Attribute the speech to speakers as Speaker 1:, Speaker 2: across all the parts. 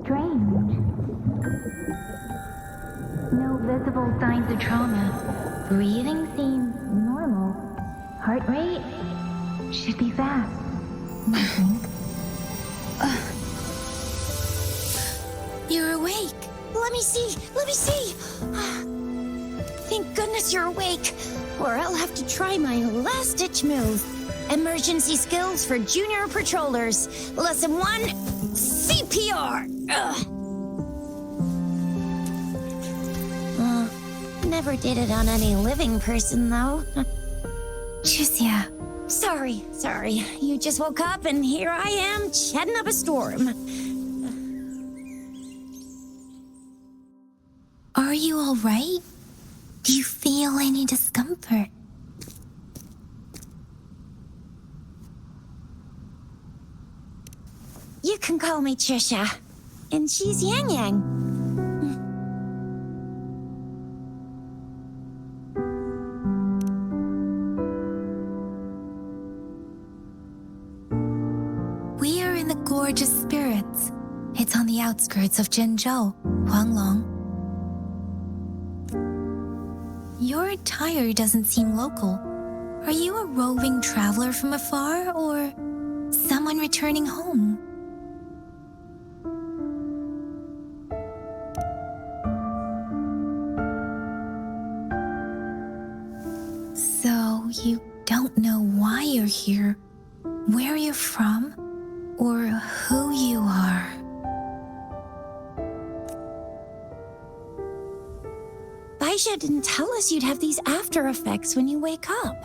Speaker 1: Strange. No visible signs of trauma. Breathing seems normal. Heart rate should be fast, I think.
Speaker 2: You're awake.
Speaker 3: Let me see. Thank goodness you're awake, or I'll have to try my last-ditch move. Emergency skills for junior patrollers. Lesson 1, CPR. Never did it on any living person, though.
Speaker 2: Jusia.
Speaker 3: Sorry. You just woke up, and here I am, chatting up a storm.
Speaker 2: Are you all right? Do you feel any discomfort?
Speaker 3: You can call me Trisha, and she's Yang Yang.
Speaker 2: We are in the Gorge of Spirits. It's on the outskirts of Zhenzhou, Huanglong. Your attire doesn't seem local. Are you a roving traveler from afar, or someone returning home? So you don't know why you're here, where you're from, or who you are.
Speaker 3: Baisha didn't tell us you'd have these after effects when you wake up.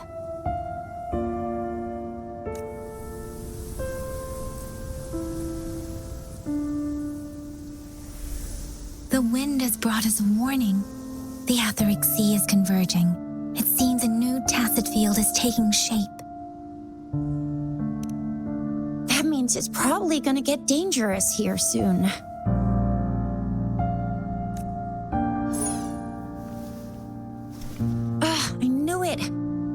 Speaker 2: The wind has brought us a warning. The Etheric Sea is converging. It seems a new tacit field is taking shape.
Speaker 3: That means it's probably gonna get dangerous here soon. I knew it.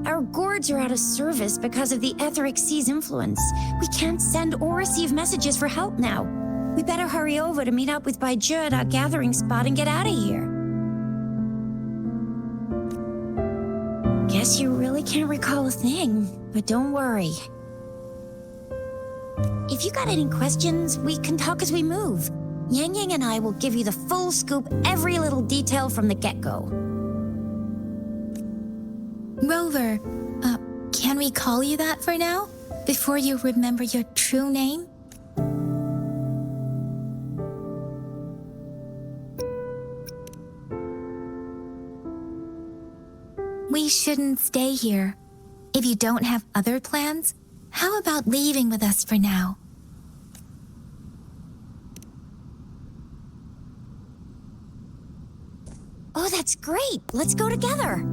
Speaker 3: Our gourds are out of service because of the Etheric Sea's influence. We can't send or receive messages for help now. We better hurry over to meet up with Baiju at our gathering spot and get out of here. Guess you really can't recall a thing, but don't worry. If you got any questions, we can talk as we move. Yang Yang and I will give you the full scoop, every little detail from the get-go.
Speaker 2: Rover, can we call you that for now? Before you remember your true name? We shouldn't stay here. If you don't have other plans, how about leaving with us for now?
Speaker 3: Oh, that's great. Let's go together.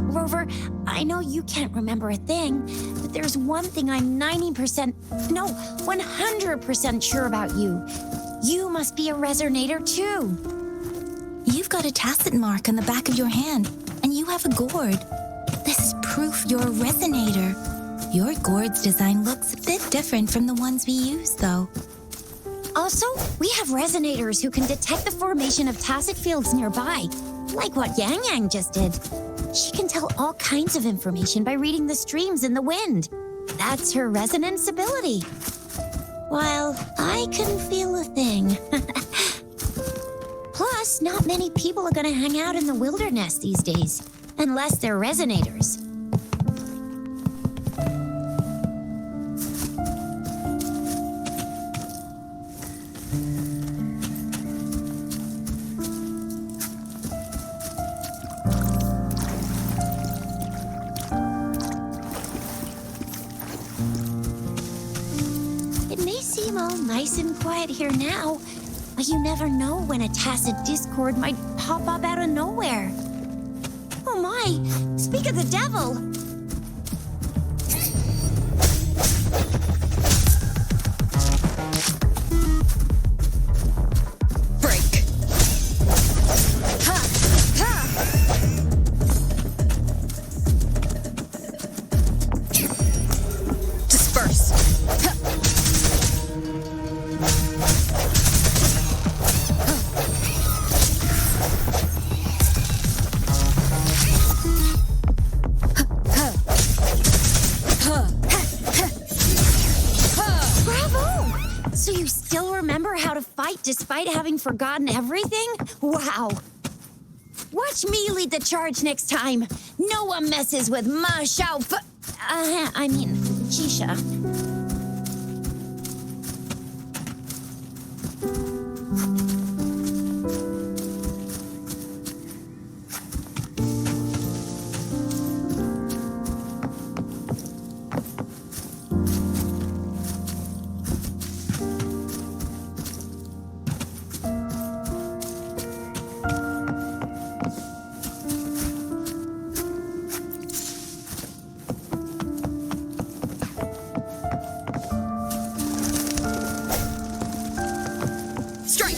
Speaker 3: Rover, I know you can't remember a thing, but there's one thing I'm 100% sure about you. You must be a resonator too.
Speaker 2: You've got a tacit mark on the back of your hand, and you have a gourd. This is proof you're a resonator. Your gourd's design looks a bit different from the ones we use, though.
Speaker 3: Also, we have resonators who can detect the formation of tacit fields nearby, like what Yang Yang just did. She can tell all kinds of information by reading the streams in the wind. That's her resonance ability. While I can feel a thing. Plus, not many people are going to hang out in the wilderness these days, unless they're resonators. It may seem all nice and quiet here now, but you never know when a tacit discord might pop up out of nowhere. Oh my, speak of the devil! despite having forgotten everything? Wow. Watch me lead the charge next time. No one messes with my Chisha.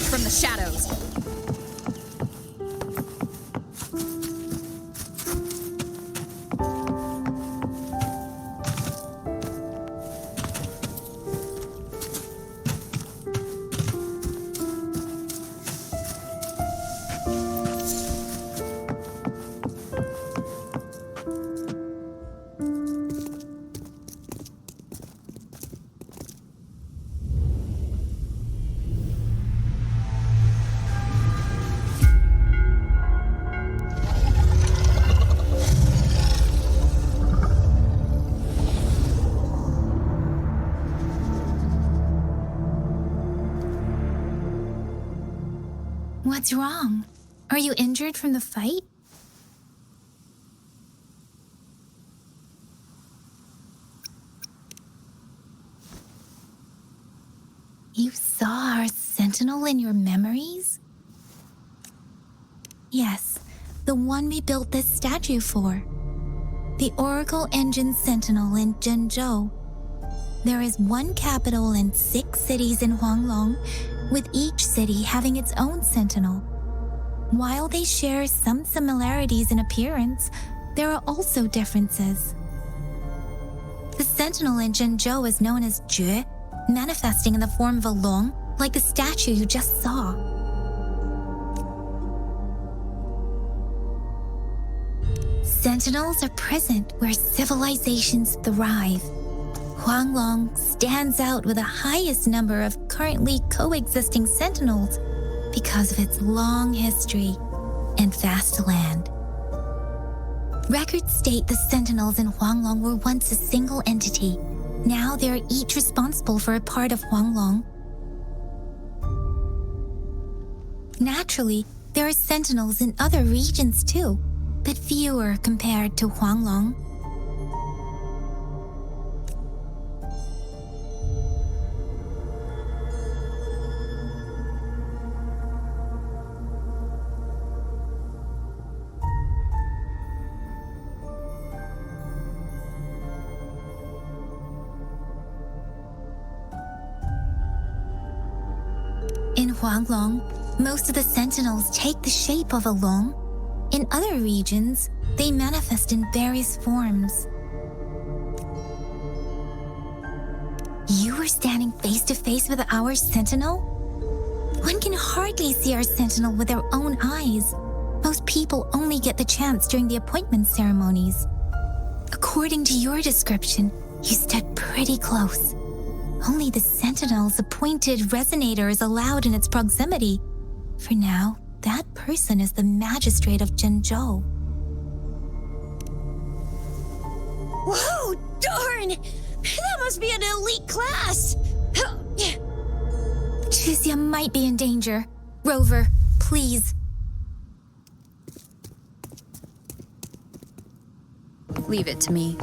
Speaker 4: From the shadows.
Speaker 2: What's wrong? Are you injured from the fight? You saw our sentinel in your memories? Yes, the one we built this statue for. The Oracle Engine Sentinel in Zhenzhou. There is one capital and 6 cities in Huanglong, with each city having its own sentinel. While they share some similarities in appearance, there are also differences. The sentinel in Zhenzhou is known as Jue, manifesting in the form of a long, like the statue you just saw. Sentinels are present where civilizations thrive. Huanglong stands out with the highest number of currently coexisting sentinels because of its long history and vast land. Records state the sentinels in Huanglong were once a single entity. Now they are each responsible for a part of Huanglong. Naturally, there are sentinels in other regions too, but fewer compared to Huanglong. In Huanglong, most of the sentinels take the shape of a long. In other regions, they manifest in various forms. You were standing face to face with our sentinel? One can hardly see our sentinel with their own eyes. Most people only get the chance during the appointment ceremonies. According to your description, you stood pretty close. Only the sentinel's appointed resonator is allowed in its proximity. For now, that person is the magistrate of Zhenzhou.
Speaker 3: Whoa, darn! That must be an elite class!
Speaker 2: Chizia might be in danger. Rover, please.
Speaker 4: Leave it to me.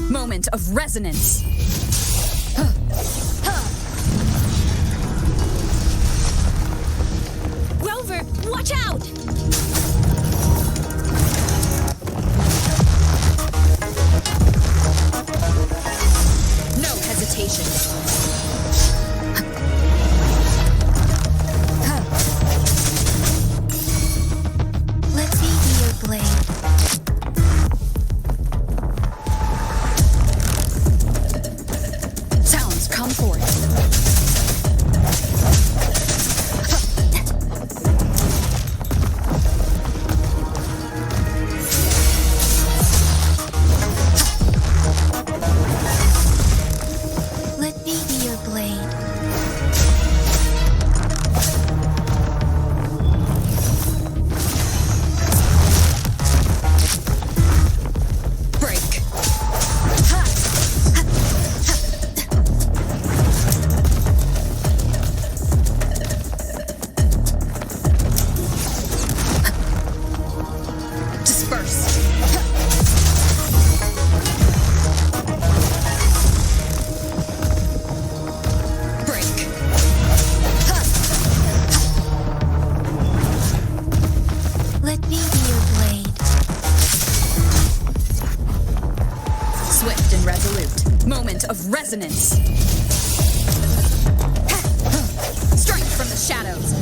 Speaker 4: Moment of resonance.
Speaker 2: Rover, watch out!
Speaker 4: No hesitation.
Speaker 2: Let me be your blade.
Speaker 4: Come forth. Moment of resonance. Strike from the shadows.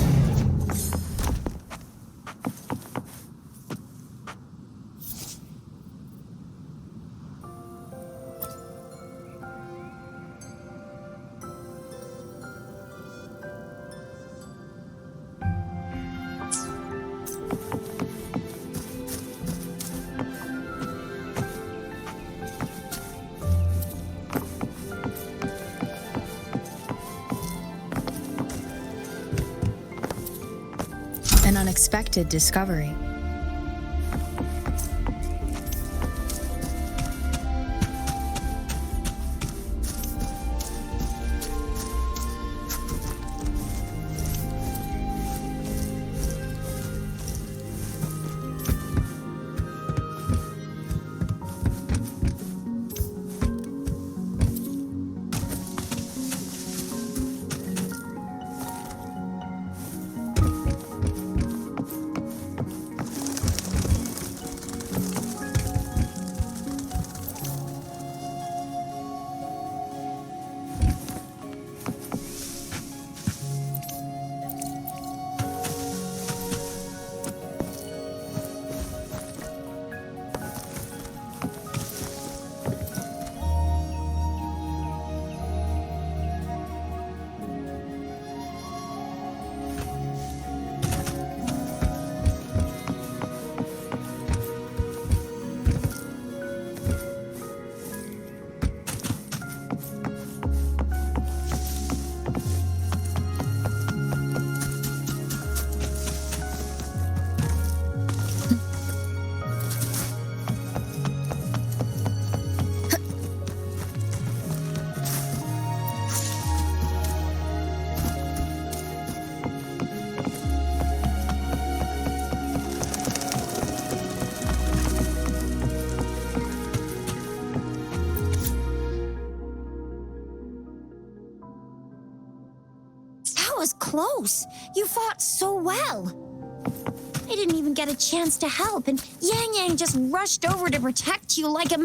Speaker 4: An unexpected discovery.
Speaker 3: Was close. You fought so well. I didn't even get a chance to help, and Yang Yang just rushed over to protect you like a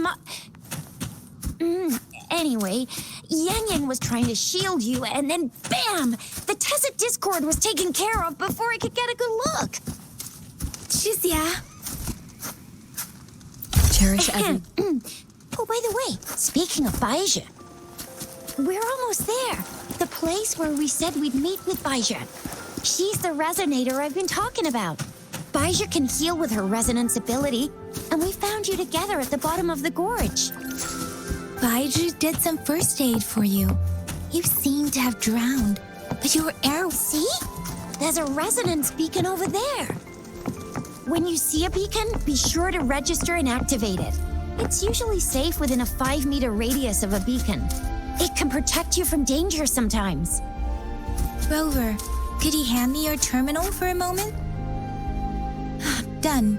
Speaker 3: Anyway, Yang Yang was trying to shield you, and then bam! The Tesset Discord was taken care of before I could get a good look.
Speaker 2: Jizya.
Speaker 4: Cherish every...
Speaker 3: Oh, by the way, speaking of Baija, we're almost there. The place where we said we'd meet with Baija. She's the resonator I've been talking about. Baija can heal with her resonance ability, and we found you together at the bottom of the gorge.
Speaker 2: Baiju did some first aid for you. You seem to have drowned, but your air...
Speaker 3: See? There's a resonance beacon over there. When you see a beacon, be sure to register and activate it. It's usually safe within a 5-meter radius of a beacon. It can protect you from danger sometimes.
Speaker 2: Rover, could you hand me your terminal for a moment? Done.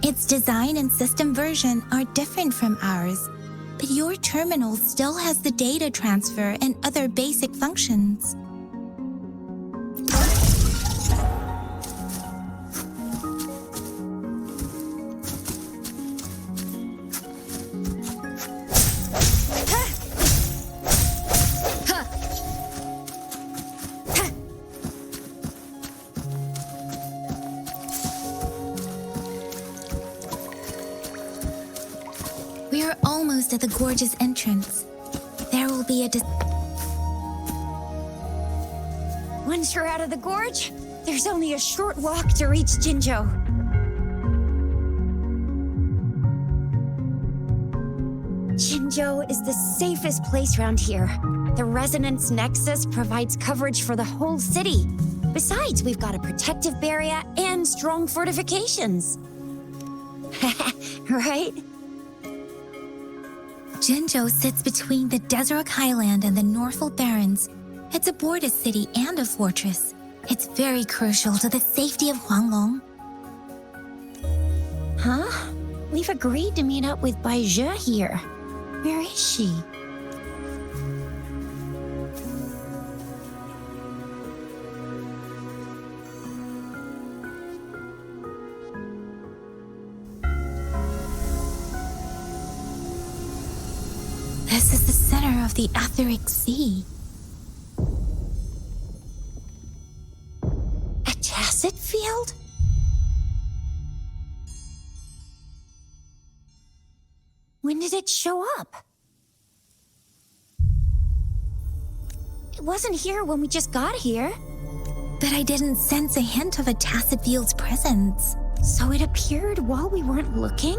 Speaker 2: Its design and system version are different from ours, but your terminal still has the data transfer and other basic functions. We are almost at the gorge's entrance. There will be a
Speaker 3: Once you're out of the gorge, there's only a short walk to reach Jinzhou. Jinzhou is the safest place around here. The Resonance Nexus provides coverage for the whole city. Besides, we've got a protective barrier and strong fortifications. Right?
Speaker 2: Jinzhou sits between the Desert Highland and the Norfolk Barrens. It's a border city and a fortress. It's very crucial to the safety of Huanglong.
Speaker 3: Huh? We've agreed to meet up with Baija here. Where is she?
Speaker 2: This is the center of the etheric sea.
Speaker 3: A tacit field? When did it show up? It wasn't here when we just got here.
Speaker 2: But I didn't sense a hint of a tacit field's presence.
Speaker 3: So it appeared while we weren't looking?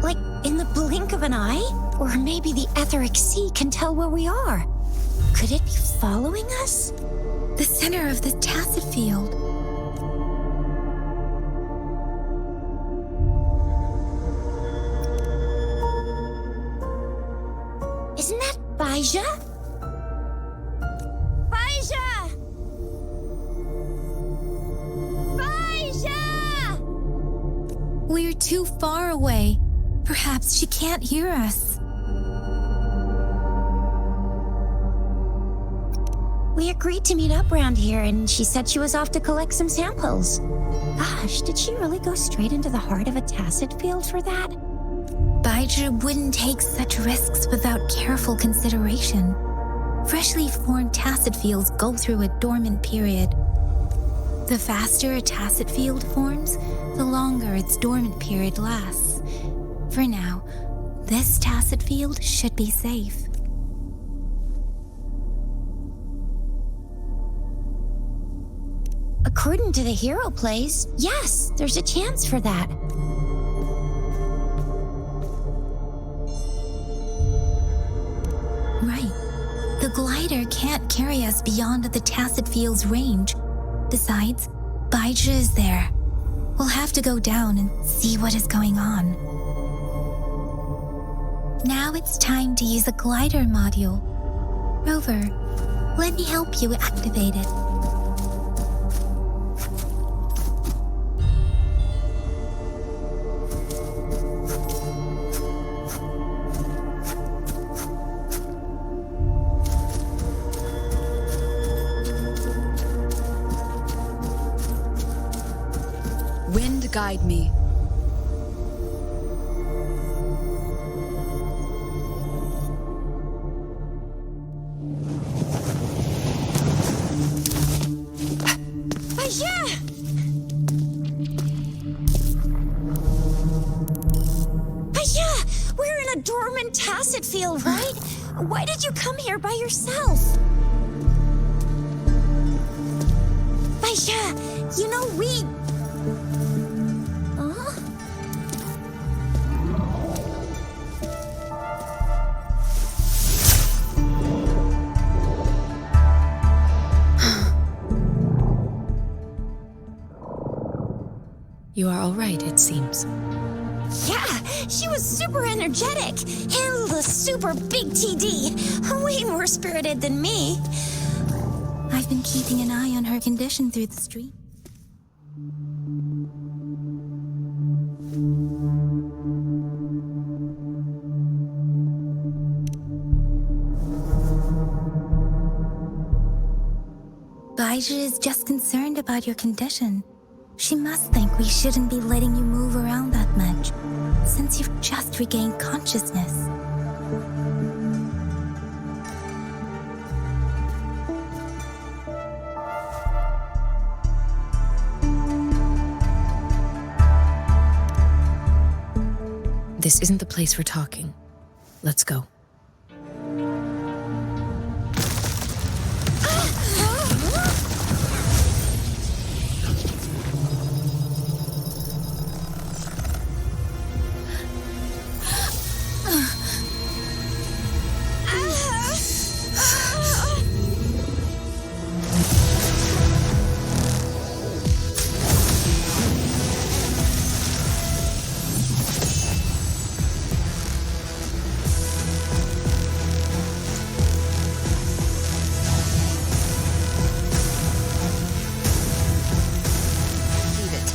Speaker 3: Like in the blink of an eye? Or maybe the etheric sea can tell where we are. Could it be following us?
Speaker 2: The center of the tacit field.
Speaker 3: Isn't that Baija? Baija! Baija!
Speaker 2: We're too far away. Perhaps she can't hear us.
Speaker 3: We agreed to meet up around here, and she said she was off to collect some samples. Gosh, did she really go straight into the heart of a tacit field for that?
Speaker 2: Baija wouldn't take such risks without careful consideration. Freshly formed tacit fields go through a dormant period. The faster a tacit field forms, the longer its dormant period lasts. For now, this tacit field should be safe.
Speaker 3: According to the hero plays, yes, there's a chance for that.
Speaker 2: Right. The glider can't carry us beyond the tacit field's range. Besides, Baija is there. We'll have to go down and see what is going on. Now it's time to use the glider module. Rover, let me help you activate it.
Speaker 4: Wind guide me.
Speaker 3: We're in a dormant tacit field, right? Why did you come here by yourself? Baija, you know we... Huh?
Speaker 4: You are all right, it seems.
Speaker 3: Yeah, she was super energetic. Handled a super big TD. Way more spirited than me.
Speaker 2: I've been keeping an eye on her condition through the stream. Baija is just concerned about your condition. She must think we shouldn't be letting you move around that much, since you've just regained consciousness.
Speaker 4: This isn't the place for talking. Let's go.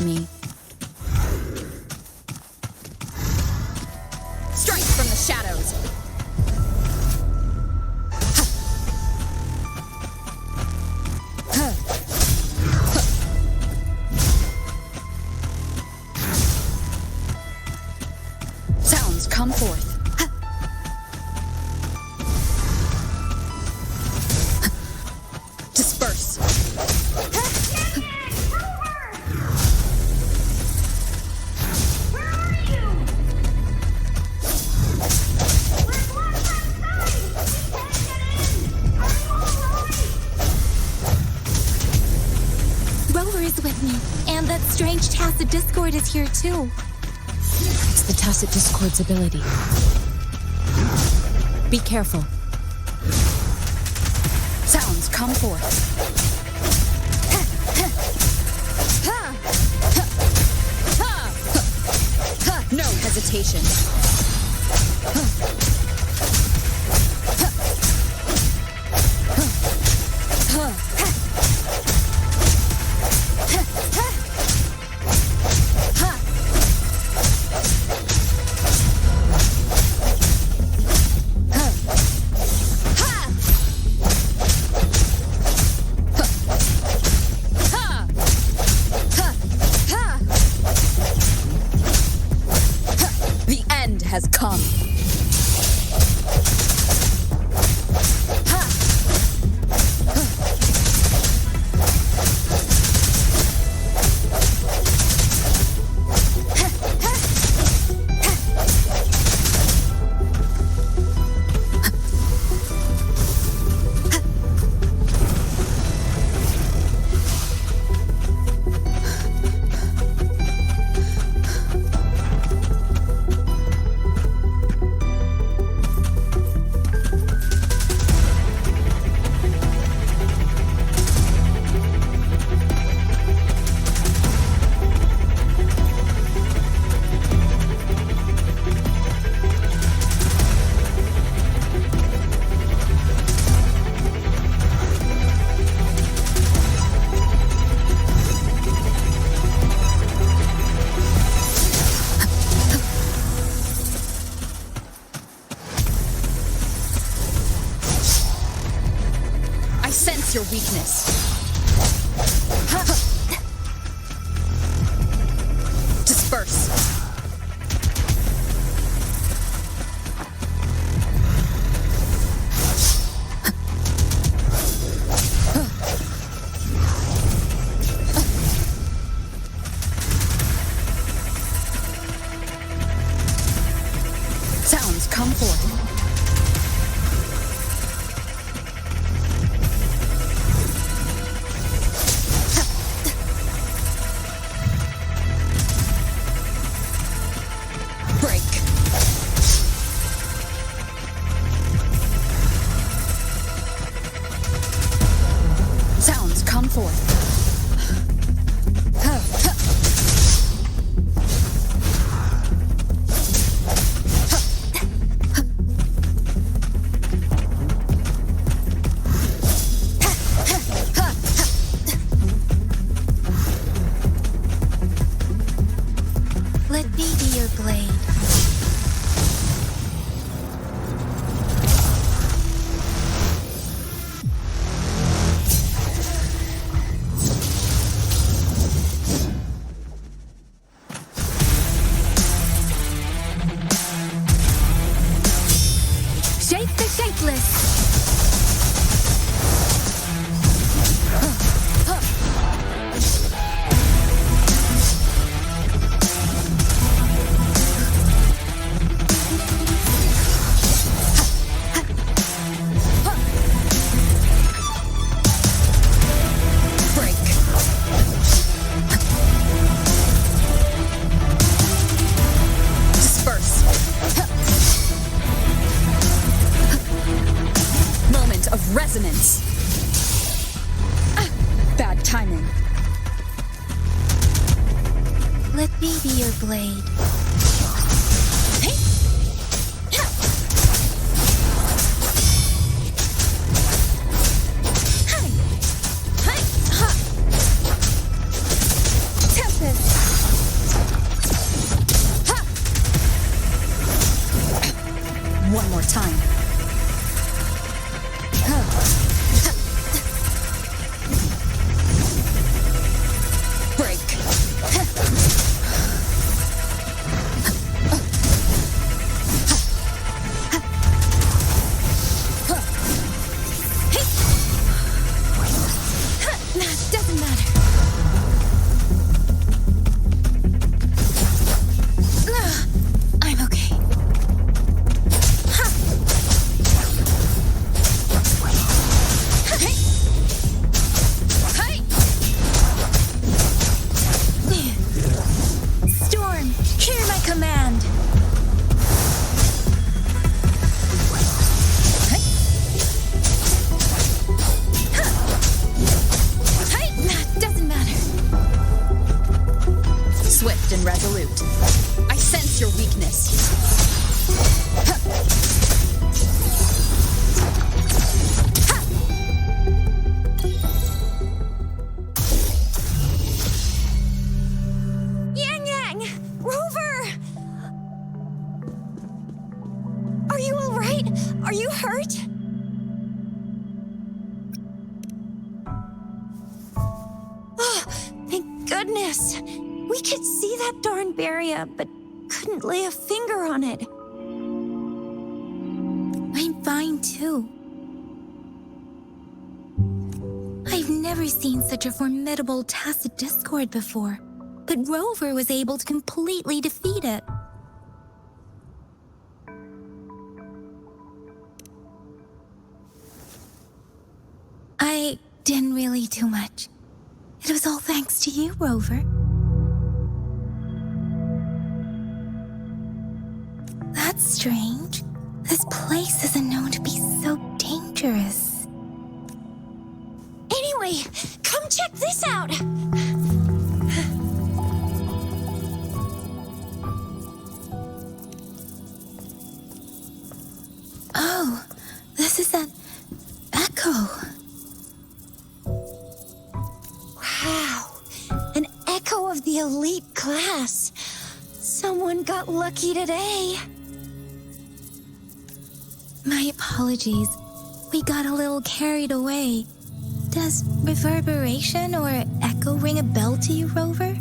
Speaker 4: Me. Strike from the shadows. Sounds come forth.
Speaker 2: strange tacit discord is here too.
Speaker 4: It's the tacit discord's ability. Be careful.
Speaker 5: Sounds come forth. No hesitation. The end has come. I sense your weakness. Disperse. Sounds come forth. Break. Sounds come forth.
Speaker 2: Let me be your blade. Shape the shapeless.
Speaker 5: Break. Disperse. Moment of resonance. Bad timing.
Speaker 2: Let me be your blade.
Speaker 5: One more time. Break.
Speaker 2: Doesn't matter. I'm okay.
Speaker 3: Are you hurt? Oh, thank goodness. We could see that darn barrier, but couldn't lay a finger on it.
Speaker 2: I'm fine too. I've never seen such a formidable tacit discord before, but Rover was able to completely defeat it. I didn't really do much. It was all thanks to you, Rover. That's strange. This place isn't known to be so dangerous.
Speaker 3: Anyway, come check this out.
Speaker 2: Oh, this is an echo.
Speaker 3: Wow, an echo of the elite class. Someone got lucky today.
Speaker 2: My apologies. We got a little carried away. Does reverberation or echo ring a bell to you, Rover?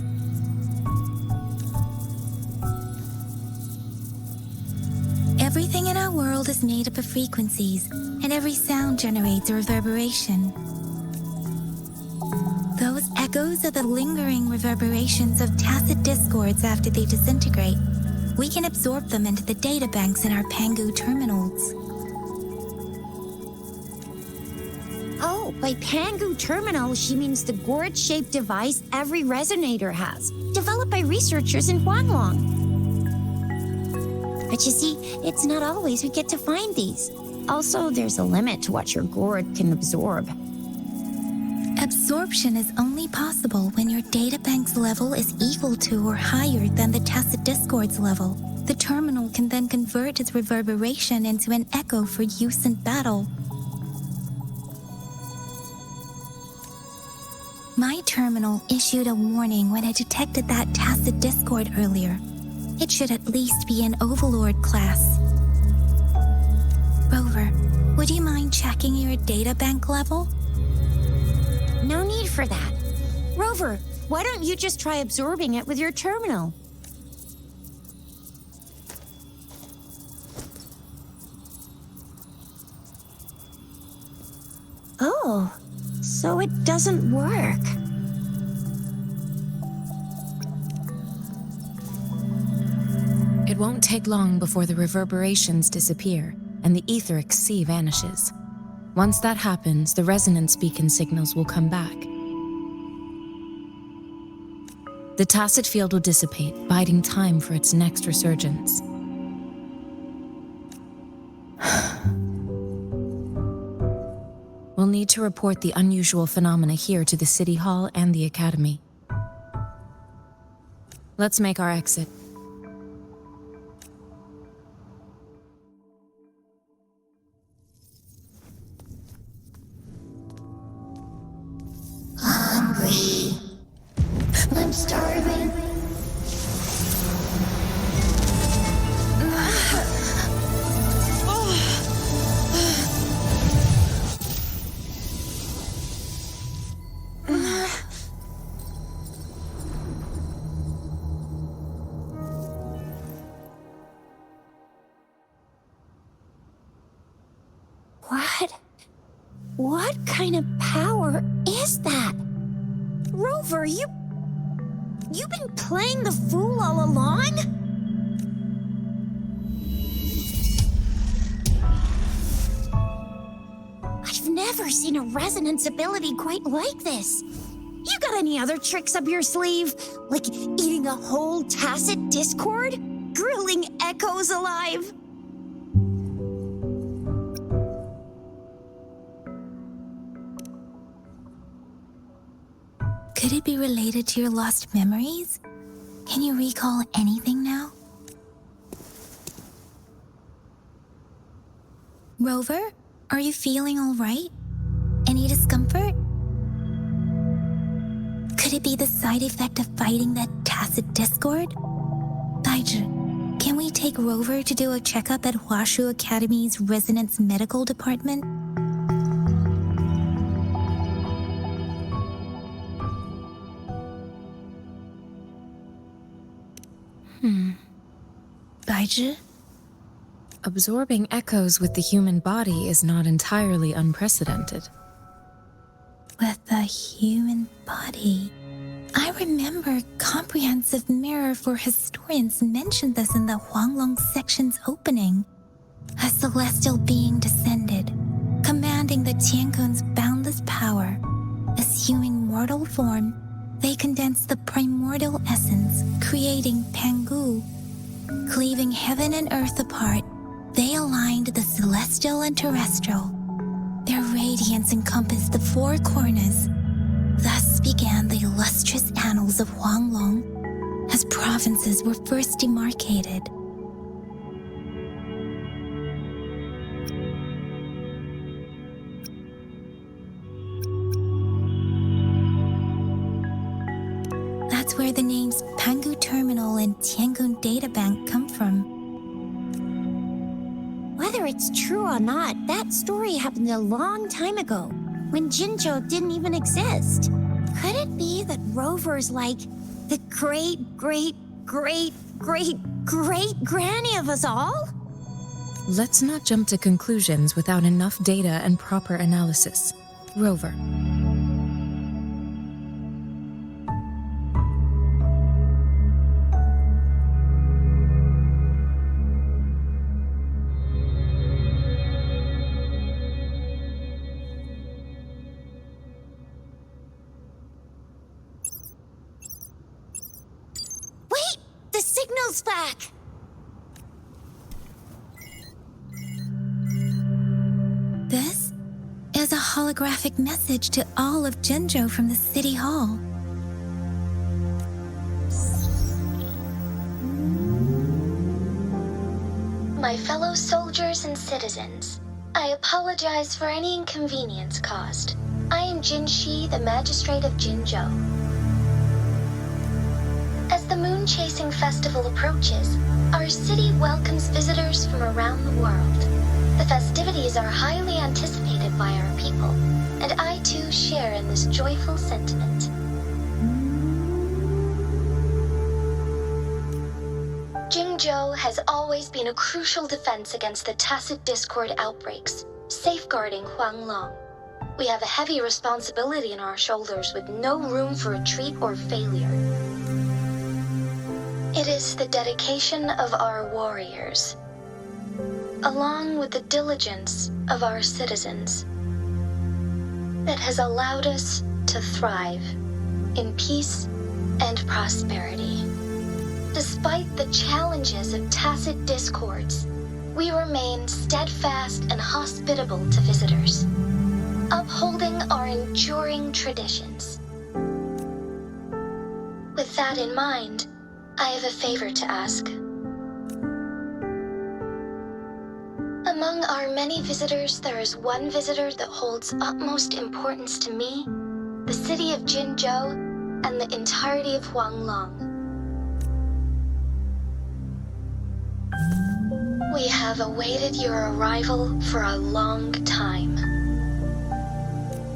Speaker 2: Everything in our world is made up of frequencies, and every sound generates a reverberation. Those echoes are the lingering reverberations of tacit discords after they disintegrate. We can absorb them into the data banks in our Pangu terminals.
Speaker 3: Oh, by Pangu Terminal, she means the gourd-shaped device every resonator has, developed by researchers in Huanglong. But you see, it's not always we get to find these. Also, there's a limit to what your gourd can absorb.
Speaker 2: Absorption is only possible when your databank's level is equal to or higher than the tacit discord's level. The terminal can then convert its reverberation into an echo for use in battle. My terminal issued a warning when it detected that tacit discord earlier. It should at least be an Overlord class. Rover, would you mind checking your databank level?
Speaker 3: No need for that. Rover, why don't you just try absorbing it with your terminal? Oh, so it doesn't work.
Speaker 4: It won't take long before the reverberations disappear and the etheric sea vanishes. Once that happens, the resonance beacon signals will come back. The tacit field will dissipate, biding time for its next resurgence. We'll need to report the unusual phenomena here to the City Hall and the Academy. Let's make our exit.
Speaker 1: Hungry. I'm starving.
Speaker 3: What kind of power is that? Rover, you've been playing the fool all along? I've never seen a resonance ability quite like this. You got any other tricks up your sleeve? Like eating a whole tacit discord? Grilling echoes alive?
Speaker 2: Could it be related to your lost memories? Can you recall anything now? Rover, are you feeling all right? Any discomfort? Could it be the side effect of fighting that tacit discord? Daiju, can we take Rover to do a checkup at Hwashu Academy's Resonance Medical Department? Baizhi?
Speaker 4: Absorbing echoes with the human body is not entirely unprecedented.
Speaker 2: With the human body. I remember Comprehensive Mirror for Historians mentioned this in the Huanglong section's opening. A celestial being descended, commanding the Tiankun's boundless power. Assuming mortal form, they condensed the primordial essence, creating Pangu. Cleaving heaven and earth apart, they aligned the celestial and terrestrial. Their radiance encompassed the four corners. Thus began the illustrious annals of Huanglong, as provinces were first demarcated. That's where the names Pangu Terminal and Tiangun Data Bank come from.
Speaker 3: Whether it's true or not, that story happened a long time ago, when Jinzhou didn't even exist. Could it be that Rover's like the great-great-great-great-great-granny of us all?
Speaker 4: Let's not jump to conclusions without enough data and proper analysis. Rover.
Speaker 3: Wait! The signal's back!
Speaker 2: This is a holographic message to all of Jinzhou from the City Hall.
Speaker 1: My fellow soldiers and citizens, I apologize for any inconvenience caused. I am Jin Shi, the Magistrate of Jinzhou. As the moon-chasing festival approaches, our city welcomes visitors from around the world. The festivities are highly anticipated by our people, and I too share in this joyful sentiment. Jinzhou has always been a crucial defense against the tacit discord outbreaks, safeguarding Huanglong. We have a heavy responsibility on our shoulders with no room for retreat or failure. It is the dedication of our warriors, along with the diligence of our citizens, that has allowed us to thrive in peace and prosperity. Despite the challenges of tacit discords, we remain steadfast and hospitable to visitors, upholding our enduring traditions. With that in mind, I have a favor to ask. Among our many visitors, there is one visitor that holds utmost importance to me, the city of Jinzhou, and the entirety of Huanglong. We have awaited your arrival for a long time.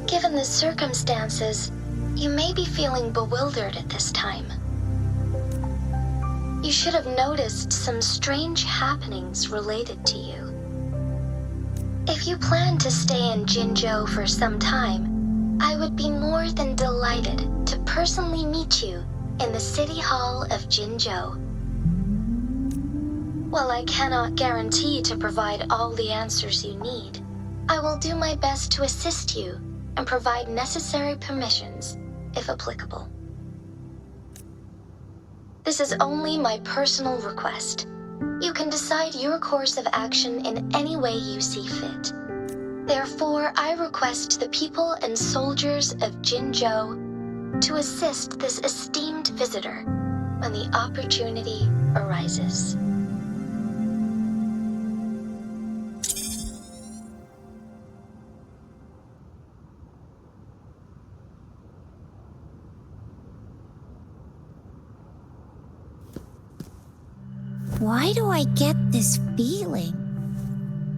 Speaker 1: Given the circumstances, you may be feeling bewildered at this time. You should have noticed some strange happenings related to you. If you plan to stay in Jinzhou for some time, I would be more than delighted to personally meet you in the City Hall of Jinzhou. While I cannot guarantee to provide all the answers you need, I will do my best to assist you and provide necessary permissions, if applicable. This is only my personal request. You can decide your course of action in any way you see fit. Therefore, I request the people and soldiers of Jinzhou to assist this esteemed visitor when the opportunity arises.
Speaker 3: Why do I get this feeling?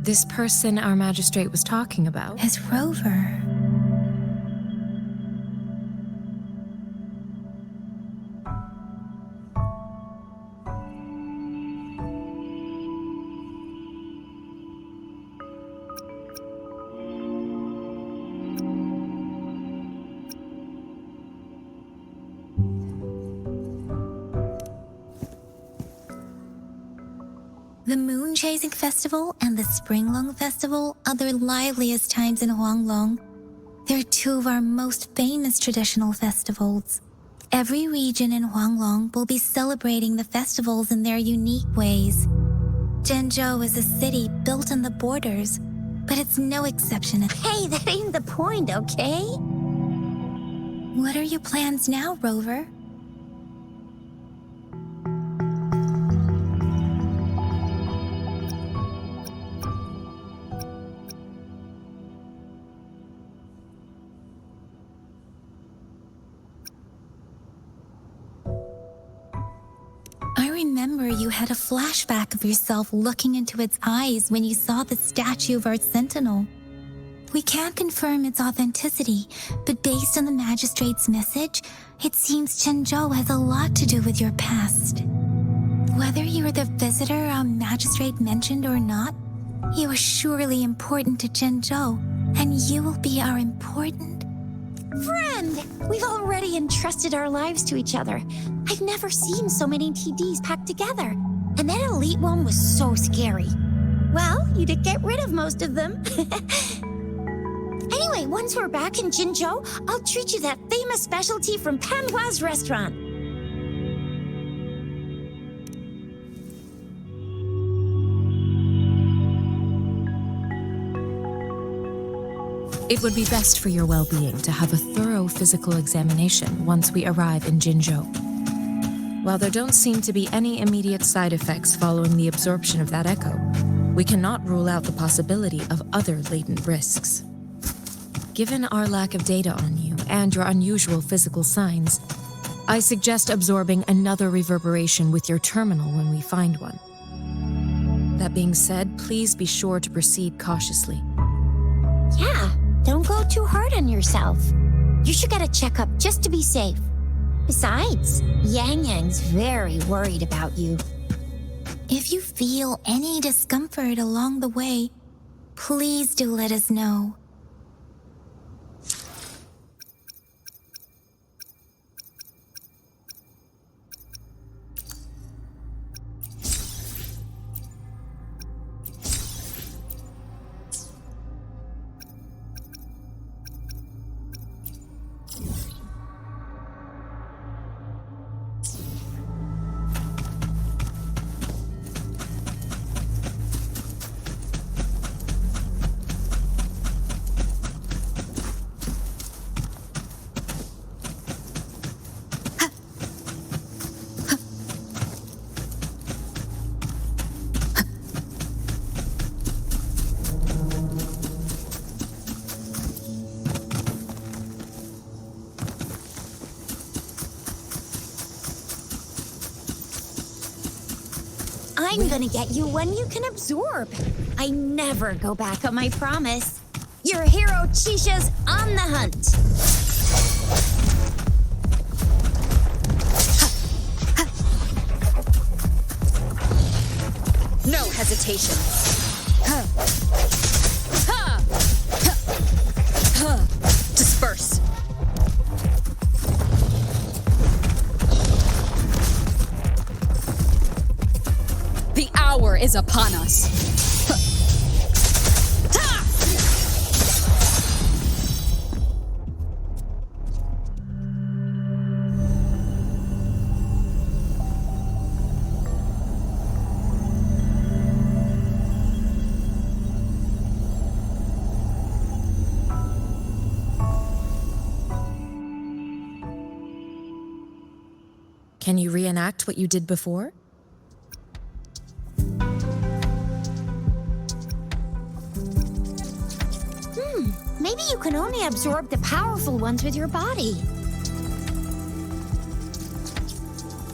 Speaker 4: This person our magistrate was talking about.
Speaker 2: As Rover. The Moon Chasing Festival and the Springlong Festival are the liveliest times in Huanglong. They're two of our most famous traditional festivals. Every region in Huanglong will be celebrating the festivals in their unique ways. Zhenzhou is a city built on the borders, but it's no exception.
Speaker 3: Hey, that ain't the point, okay?
Speaker 2: What are your plans now, Rover? I remember you had a flashback of yourself looking into its eyes when you saw the statue of our sentinel. We can't confirm its authenticity, but based on the magistrate's message, it seems Zhenzhou has a lot to do with your past. Whether you are the visitor our magistrate mentioned or not, you are surely important to Zhenzhou, and you will be our important
Speaker 3: Friend! We've already entrusted our lives to each other. I've never seen so many TDs packed together. And that elite one was so scary. Well, you did get rid of most of them. Anyway, once we're back in Jinzhou, I'll treat you that famous specialty from Panhua's restaurant.
Speaker 4: It would be best for your well-being to have a thorough physical examination once we arrive in Jinzhou. While there don't seem to be any immediate side effects following the absorption of that echo, we cannot rule out the possibility of other latent risks. Given our lack of data on you and your unusual physical signs, I suggest absorbing another reverberation with your terminal when we find one. That being said, please be sure to proceed cautiously.
Speaker 3: Yeah, don't go too hard on yourself. You should get a checkup just to be safe. Besides, Yang Yang's very worried about you.
Speaker 2: If you feel any discomfort along the way, please do let us know.
Speaker 3: I'm gonna get you one you can absorb. I never go back on my promise. Your hero Chisha's on the hunt.
Speaker 5: No hesitation. Disperse. The hour is upon us.
Speaker 4: Can you reenact what you did before?
Speaker 3: Maybe you can only absorb the powerful ones with your body.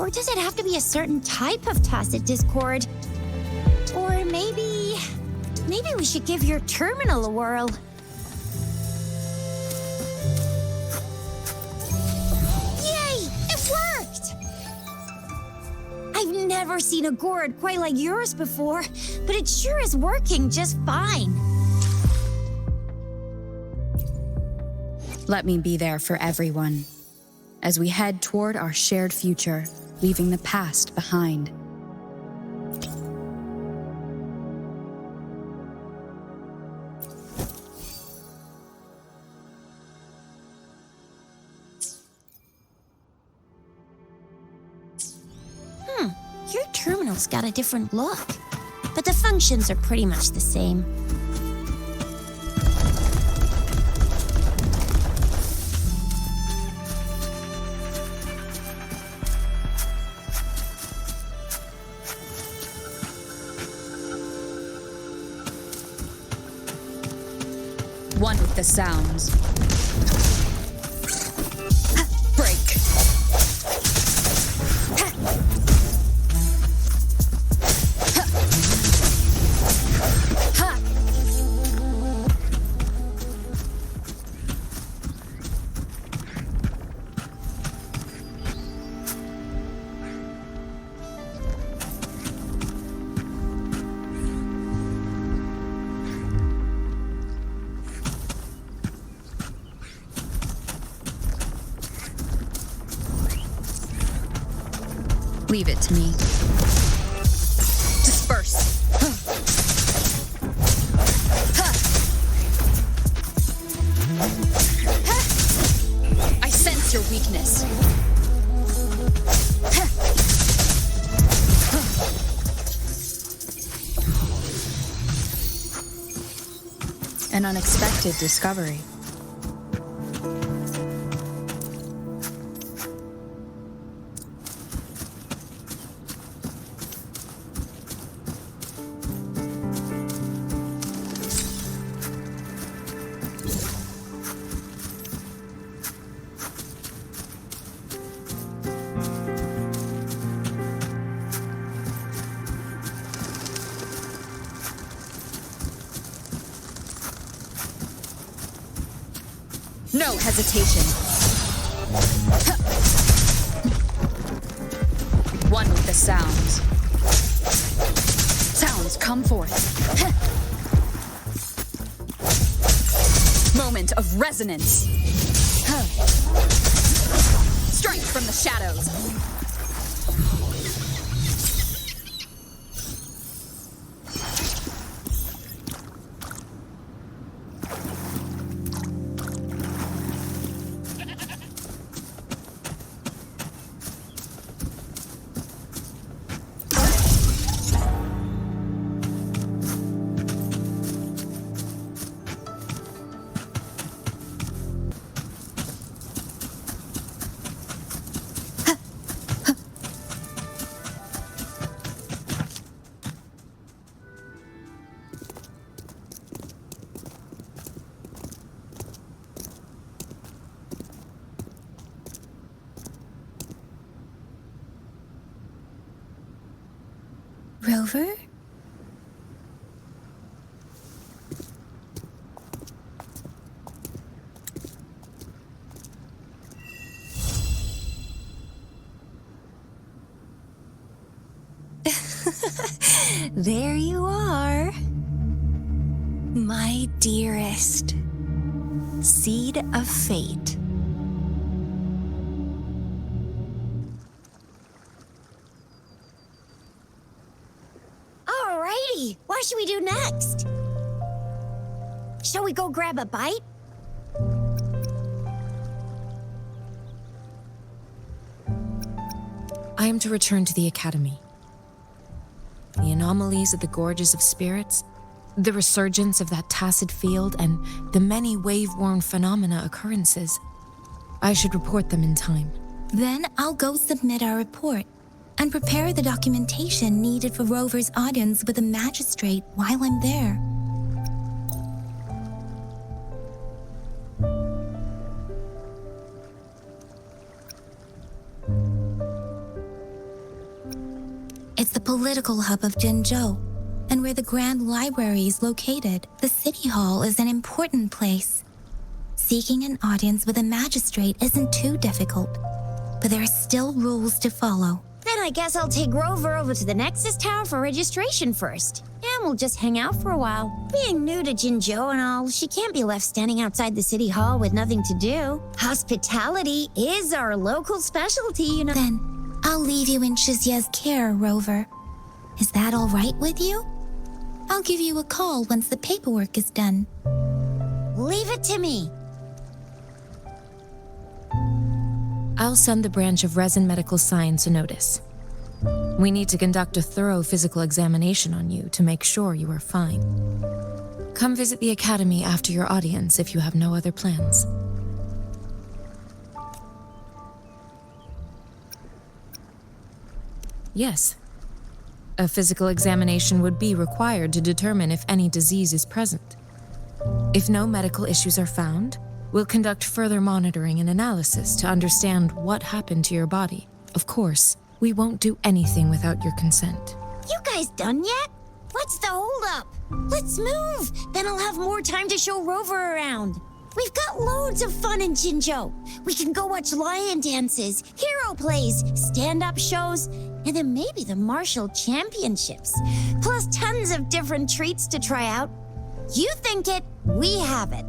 Speaker 3: Or does it have to be a certain type of tacit discord? Or maybe we should give your terminal a whirl. Yay! It worked! I've never seen a gourd quite like yours before, but it sure is working just fine.
Speaker 5: Let me be there for everyone as we head toward our shared future, leaving the past behind.
Speaker 3: Your terminal's got a different look, but the functions are pretty much the same.
Speaker 5: One with the sounds. Break. Leave it to me. Disperse. I sense your weakness. An unexpected discovery. No hesitation. One with the sounds. Sounds come forth. Moment of resonance. Strength from the shadows.
Speaker 2: Rover? There you are. My dearest. Seed of fate.
Speaker 3: Alrighty, what should we do next? Shall we go grab a bite?
Speaker 4: I am to return to the Academy. The anomalies of the Gorges of Spirits, the resurgence of that tacit field, and the many wave-worn phenomena occurrences. I should report them in time.
Speaker 2: Then I'll go submit our report and prepare the documentation needed for Rover's audience with the magistrate while I'm there. political hub of Jinzhou, and where the Grand Library is located, the City Hall is an important place. Seeking an audience with a magistrate isn't too difficult, but there are still rules to follow.
Speaker 3: Then I guess I'll take Rover over to the Nexus Tower for registration first. And we'll just hang out for a while. Being new to Jinzhou and all, she can't be left standing outside the City Hall with nothing to do. Hospitality is our local specialty, you know.
Speaker 2: Then I'll leave you in Shizia's care, Rover. Is that all right with you? I'll give you a call once the paperwork is done.
Speaker 3: Leave it to me.
Speaker 4: I'll send the branch of Resin Medical Science a notice. We need to conduct a thorough physical examination on you to make sure you are fine. Come visit the academy after your audience if you have no other plans. Yes. A physical examination would be required to determine if any disease is present. If no medical issues are found, we'll conduct further monitoring and analysis to understand what happened to your body. Of course, we won't do anything without your consent.
Speaker 3: You guys done yet? What's the holdup? Let's move. Then I'll have more time to show Rover around. We've got loads of fun in Jinzhou. We can go watch lion dances, hero plays, stand-up shows, and then maybe the martial championships. Plus tons of different treats to try out. You think it, we have it.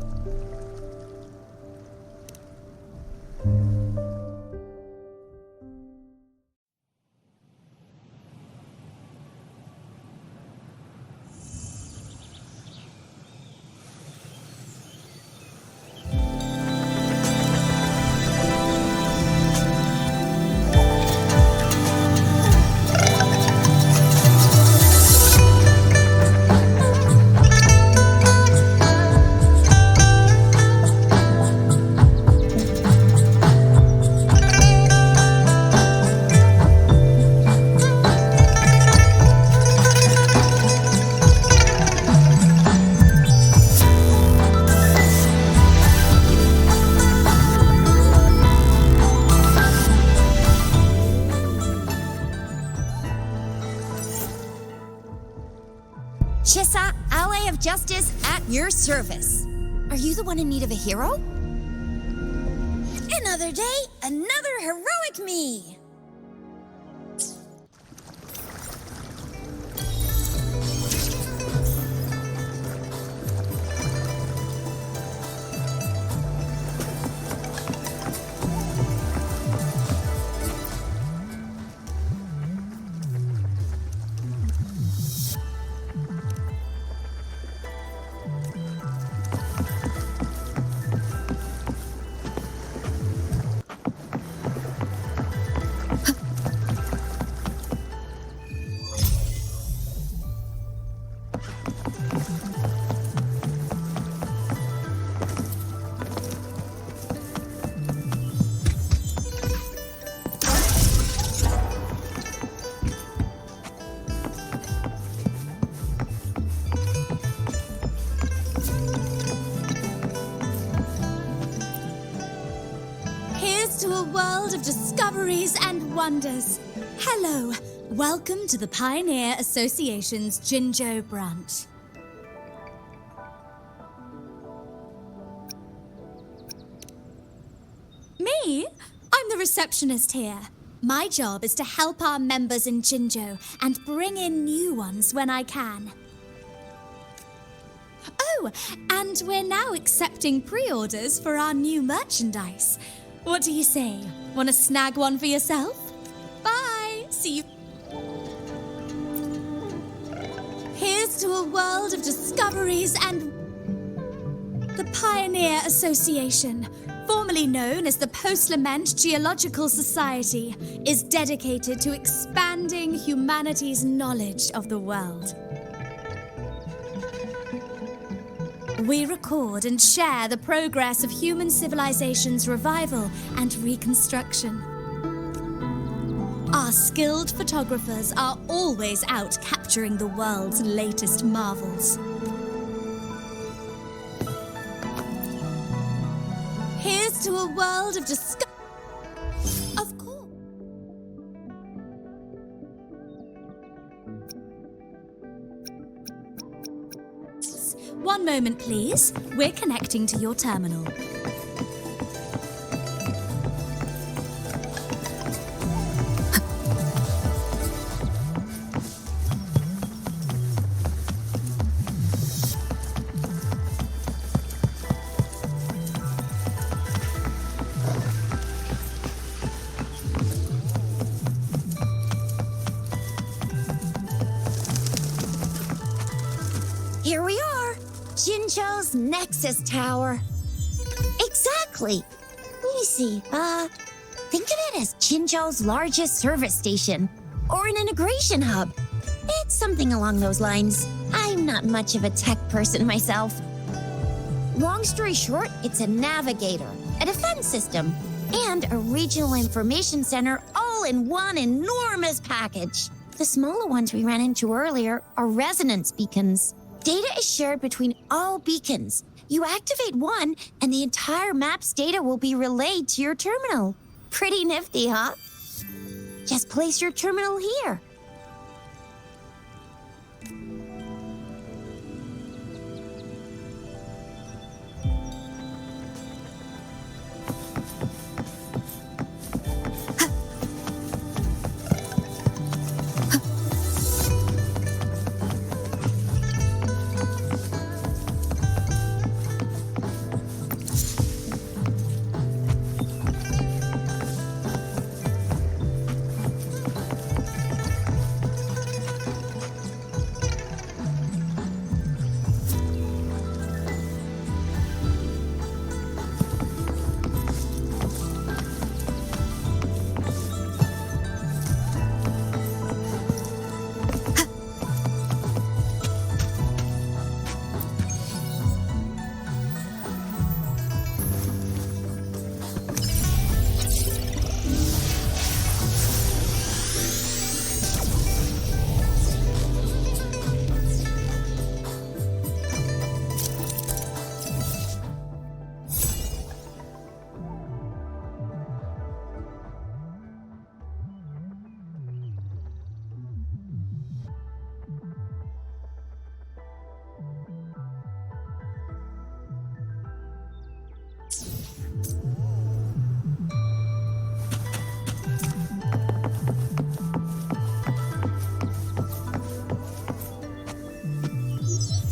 Speaker 3: Chisa, ally of justice at your service. Are you the one in need of a hero? Another day, another heroic me.
Speaker 6: To a world of discoveries and wonders. Hello, welcome to the Pioneer Association's Jinzhou branch. Me? I'm the receptionist here. My job is to help our members in Jinzhou and bring in new ones when I can. Oh, and we're now accepting pre-orders for our new merchandise. What do you say? Want to snag one for yourself? Bye! See you. Here's to a world of discoveries and... The Pioneer Association, formerly known as the Post-Lament Geological Society, is dedicated to expanding humanity's knowledge of the world. We record and share the progress of human civilization's revival and reconstruction. Our skilled photographers are always out capturing the world's latest marvels. Here's to a world of Of course. moment, please. We're connecting to your terminal.
Speaker 3: Here we are, Jinzhou's Nexus Tower. Exactly. Let me see. Think of it as Jinzhou's largest service station, or an integration hub. It's something along those lines. I'm not much of a tech person myself. Long story short, it's a navigator, a defense system, and a regional information center all in one enormous package. The smaller ones we ran into earlier are resonance beacons. Data is shared between all beacons. You activate one, and the entire map's data will be relayed to your terminal. Pretty nifty, huh? Just place your terminal here.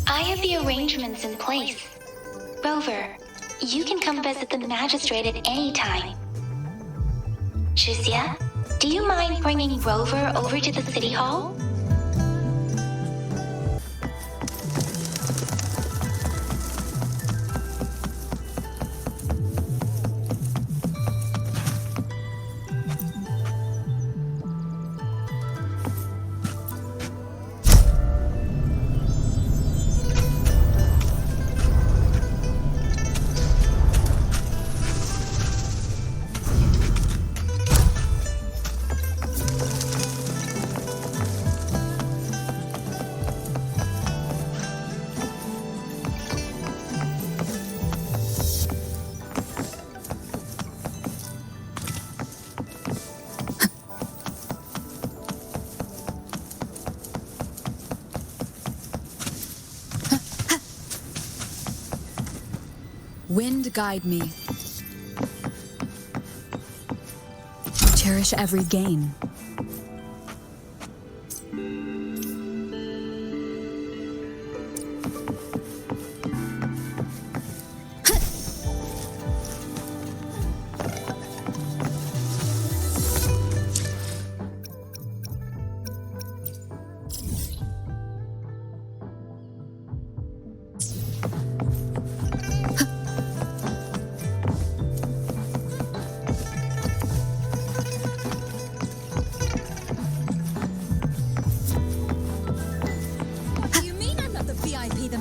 Speaker 1: I have the arrangements in place. Rover, you can come visit the magistrate at any time. Shuzia, do you mind bringing Rover over to the city hall?
Speaker 5: Wind guide me. Cherish every gain.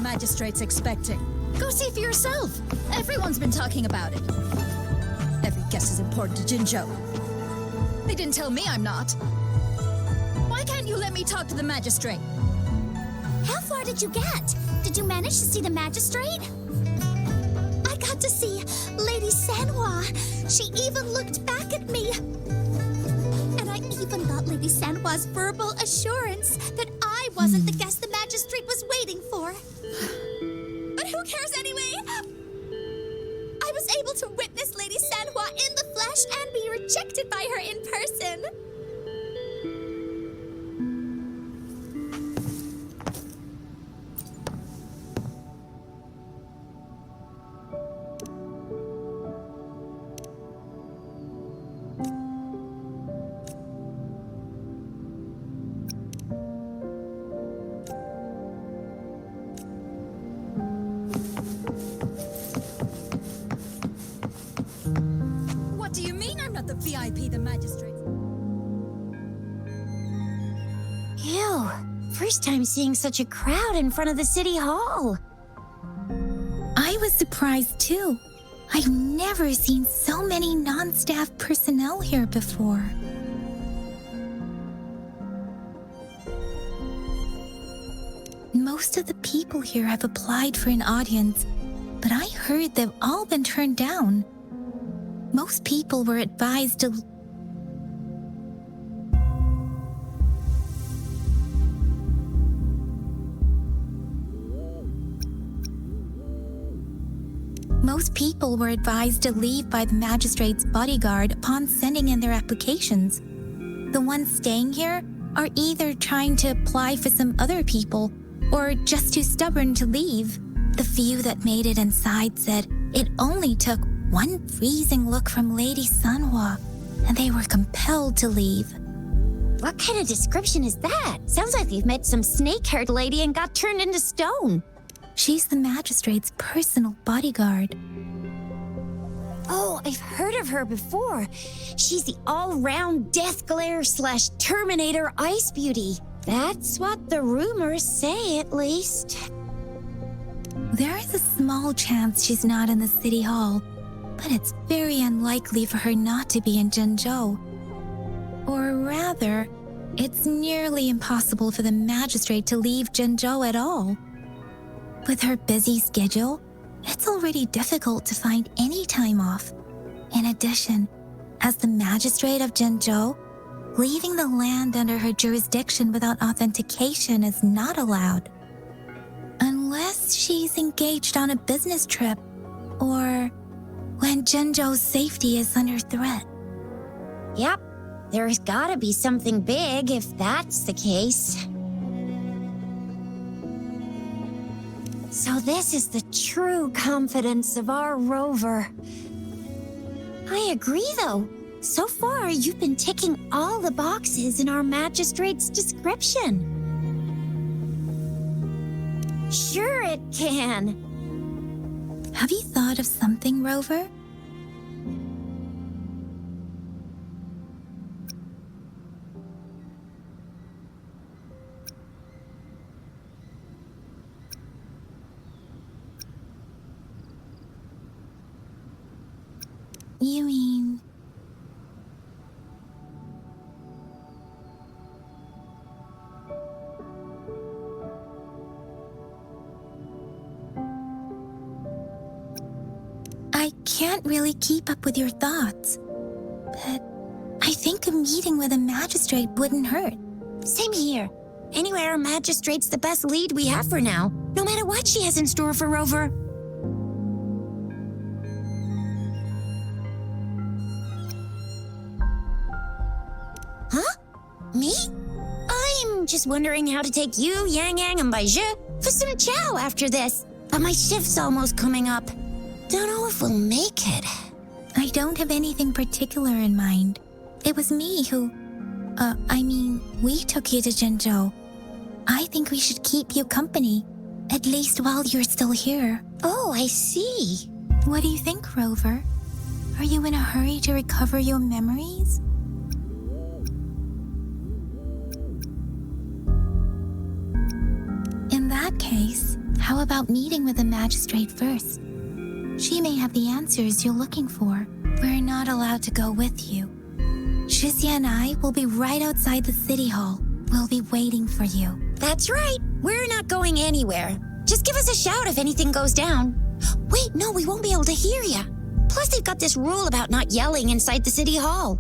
Speaker 7: Magistrate's expecting. Go see for yourself. Everyone's been talking about it. Every guess is important to Jinzhou. They didn't tell me I'm not. Why can't you let me talk to the magistrate?
Speaker 6: How far did you get? Did you manage to see the magistrate? I got to see Lady Sanhua. She even looked back at me. And I even got Lady Sanhua's verbal assurance that I wasn't the guest the magistrate was waiting for. But who cares anyway? I was able to witness Lady Sanhua in the flesh and be rejected by her in person.
Speaker 7: What do you mean I'm not the VIP the magistrate?
Speaker 3: Ew. First time seeing such a crowd in front of the city hall.
Speaker 2: I was surprised too. I've never seen so many non-staff personnel here before. Most of the people here have applied for an audience, but I heard they've all been turned down. Most people were advised to... Most people were advised to leave by the magistrate's bodyguard upon sending in their applications. The ones staying here are either trying to apply for some other people or just too stubborn to leave. The few that made it inside said it only took one freezing look from Lady Sanhua, and they were compelled to leave.
Speaker 3: What kind of description is that? Sounds like they've met some snake-haired lady and got turned into stone.
Speaker 2: She's the magistrate's personal bodyguard.
Speaker 3: Oh, I've heard of her before. She's the all-round death glare / Terminator ice beauty. That's what the rumors say, at least.
Speaker 2: There is a small chance she's not in the city hall, but it's very unlikely for her not to be in Jinzhou. Or rather, it's nearly impossible for the magistrate to leave Jinzhou at all. With her busy schedule, it's already difficult to find any time off. In addition, as the magistrate of Jinzhou, leaving the land under her jurisdiction without authentication is not allowed. Unless she's engaged on a business trip, or when Jinzhou's safety is under threat.
Speaker 3: Yep, there's gotta be something big if that's the case. So this is the true confidence of our rover. I agree, though. So far, you've been ticking all the boxes in our magistrate's description. Sure it can.
Speaker 2: Have you thought of something, Rover? You mean... I can't really keep up with your thoughts, but I think a meeting with a magistrate wouldn't hurt.
Speaker 3: Same here. Anyway, our magistrate's the best lead we have for now, no matter what she has in store for Rover. Huh? Me? I'm just wondering how to take you, Yang Yang, and Baizhi for some chow after this. But my shift's almost coming up. Don't know if we'll make it.
Speaker 2: I don't have anything particular in mind. It was me who... we took you to Jinzhou. I think we should keep you company, at least while you're still here.
Speaker 3: Oh, I see.
Speaker 2: What do you think, Rover? Are you in a hurry to recover your memories? In that case, how about meeting with the magistrate first? She may have the answers you're looking for. We're not allowed to go with you. Shizia and I will be right outside the city hall. We'll be waiting for you.
Speaker 3: That's right. We're not going anywhere. Just give us a shout if anything goes down. Wait, no, we won't be able to hear ya. Plus, they've got this rule about not yelling inside the city hall.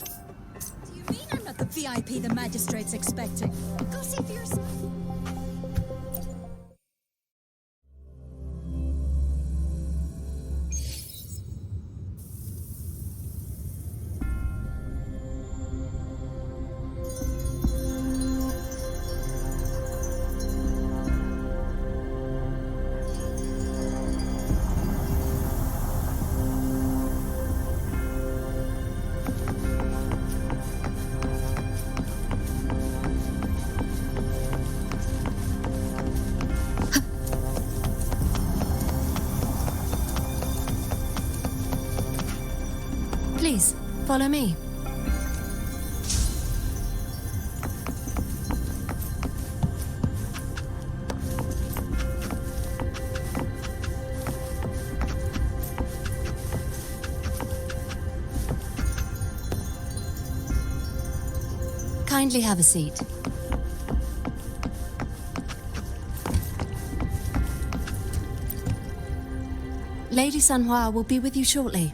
Speaker 7: Do you mean I'm not the VIP the magistrate's expecting? Go see for yourself.
Speaker 4: Follow me. Kindly have a seat. Lady Sanhua will be with you shortly.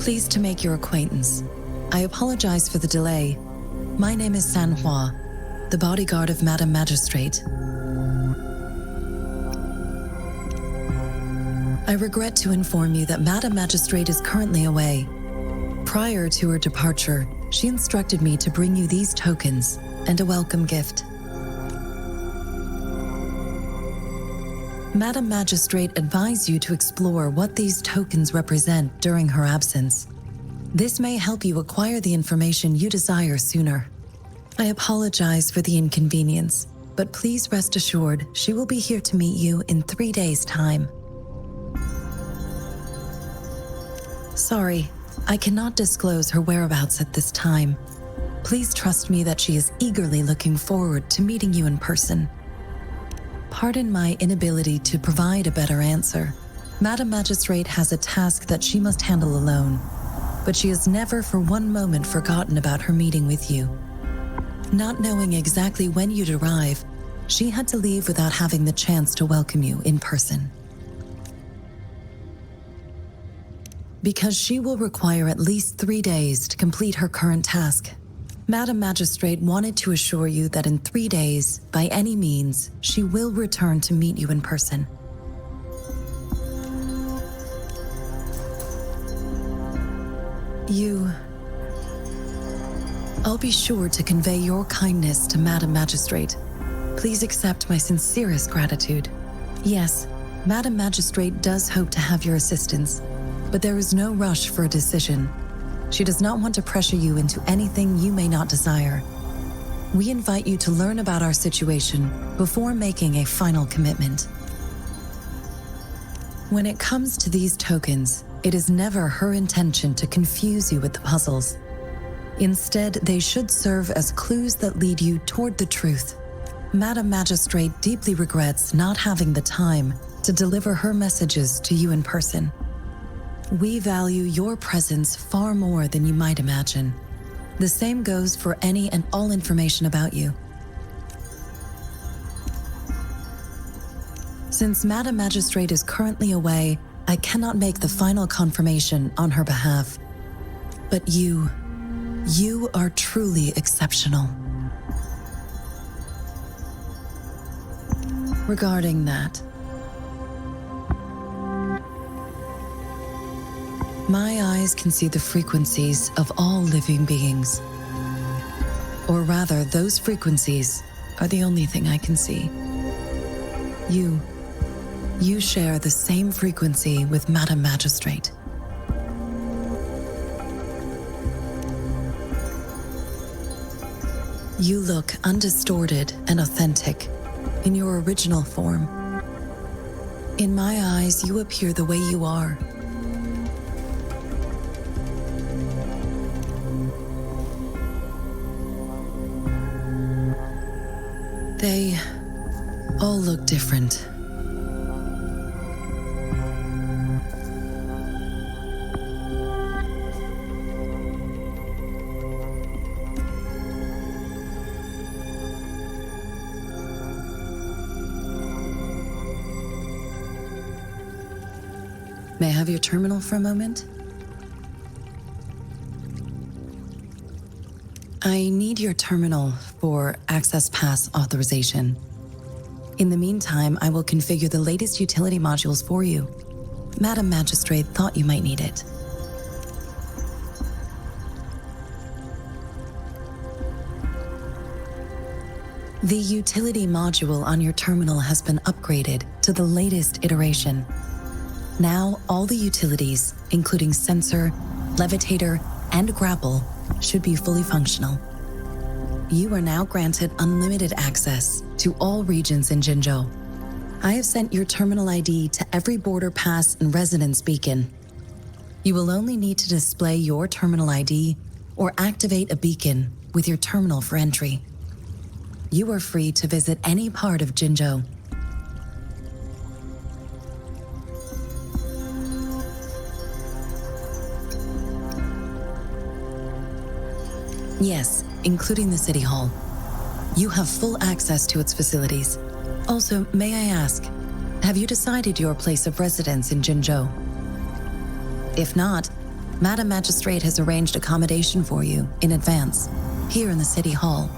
Speaker 8: Pleased to make your acquaintance. I apologize for the delay. My name is Sanhua, the bodyguard of Madam Magistrate. I regret to inform you that Madam Magistrate is currently away. Prior to her departure, she instructed me to bring you these tokens and a welcome gift. Madam Magistrate advised you to explore what these tokens represent during her absence. This may help you acquire the information you desire sooner. I apologize for the inconvenience, but please rest assured she will be here to meet you in 3 days' time. Sorry, I cannot disclose her whereabouts at this time. Please trust me that she is eagerly looking forward to meeting you in person. Pardon my inability to provide a better answer. Madam Magistrate has a task that she must handle alone, but she has never for one moment forgotten about her meeting with you. Not knowing exactly when you'd arrive, she had to leave without having the chance to welcome you in person. Because she will require at least 3 days to complete her current task, Madam Magistrate wanted to assure you that in 3 days, by any means, she will return to meet you in person. I'll be sure to convey your kindness to Madam Magistrate. Please accept my sincerest gratitude. Yes, Madam Magistrate does hope to have your assistance, but there is no rush for a decision. She does not want to pressure you into anything you may not desire. We invite you to learn about our situation before making a final commitment. When it comes to these tokens, it is never her intention to confuse you with the puzzles. Instead, they should serve as clues that lead you toward the truth. Madam Magistrate deeply regrets not having the time to deliver her messages to you in person. We value your presence far more than you might imagine. The same goes for any and all information about you. Since Madam Magistrate is currently away, I cannot make the final confirmation on her behalf. But you are truly exceptional. Regarding that, my eyes can see the frequencies of all living beings. Or rather, those frequencies are the only thing I can see. You share the same frequency with Madam Magistrate. You look undistorted and authentic in your original form. In my eyes, you appear the way you are. They all look different. May I have your terminal for a moment? I need your terminal for Access Pass authorization. In the meantime, I will configure the latest utility modules for you. Madam Magistrate thought you might need it. The utility module on your terminal has been upgraded to the latest iteration. Now, all the utilities, including sensor, levitator, and grapple, should be fully functional. You are now granted unlimited access to all regions in Jinzhou. I have sent your terminal ID to every border pass and residence beacon. You will only need to display your terminal ID or activate a beacon with your terminal for entry. You are free to visit any part of Jinzhou. Yes, including the City Hall. You have full access to its facilities. Also, may I ask, have you decided your place of residence in Jinzhou? If not, Madam Magistrate has arranged accommodation for you in advance, here in the City Hall.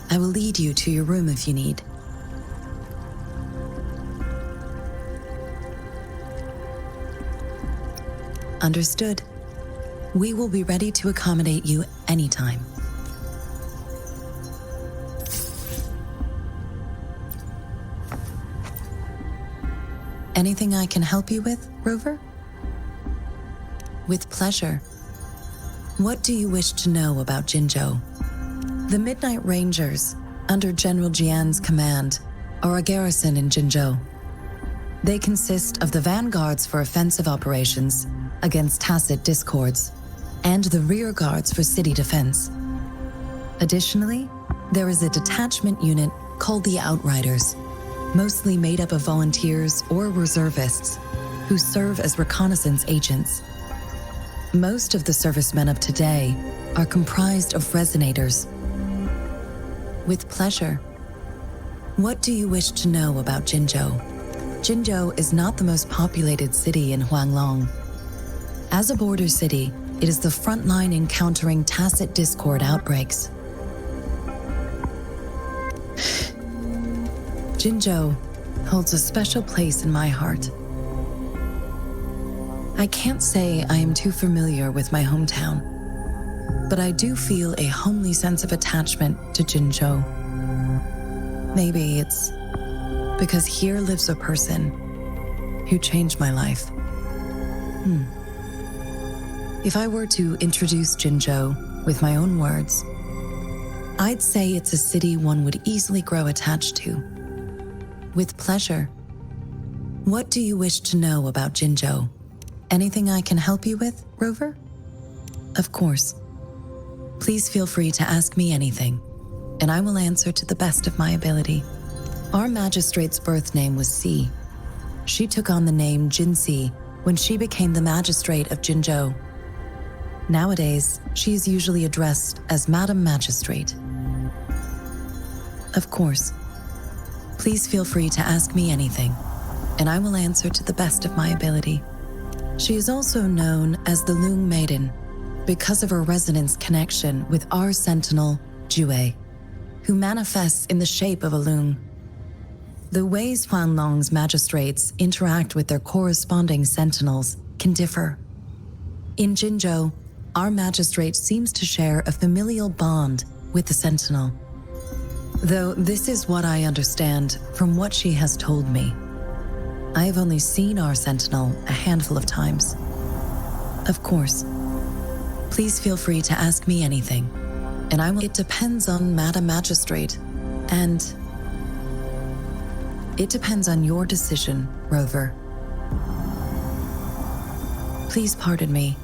Speaker 8: I will lead you to your room if you need. Understood. We will be ready to accommodate you anytime. Anything I can help you with, Rover? With pleasure. What do you wish to know about Jinzhou? The Midnight Rangers, under General Jiyan's command, are a garrison in Jinzhou. They consist of the vanguards for offensive operations against tacit discords, and the rear guards for city defense. Additionally, there is a detachment unit called the Outriders, mostly made up of volunteers or reservists who serve as reconnaissance agents. Most of the servicemen of today are comprised of resonators. With pleasure. What do you wish to know about Jinzhou? Jinzhou is not the most populated city in Huanglong. As a border city, it is the front line in countering tacit discord outbreaks. Jinzhou holds a special place in my heart. I can't say I am too familiar with my hometown, but I do feel a homely sense of attachment to Jinzhou. Maybe it's because here lives a person who changed my life. If I were to introduce Jinzhou with my own words, I'd say it's a city one would easily grow attached to. With pleasure. What do you wish to know about Jinzhou? Anything I can help you with, Rover? Of course. Please feel free to ask me anything, and I will answer to the best of my ability. Our magistrate's birth name was Si. She took on the name Jinsi when she became the magistrate of Jinzhou. Nowadays, she is usually addressed as Madam Magistrate. Of course. Please feel free to ask me anything, and I will answer to the best of my ability. She is also known as the Loong Maiden because of her resonance connection with our sentinel, Jue, who manifests in the shape of a loong. The ways Huanglong's magistrates interact with their corresponding sentinels can differ. In Jinzhou, our magistrate seems to share a familial bond with the sentinel. Though this is what I understand from what she has told me. I have only seen our sentinel a handful of times. Of course. Please feel free to ask me anything, and I will. It depends on Madam Magistrate, and it depends on your decision, Rover. Please pardon me.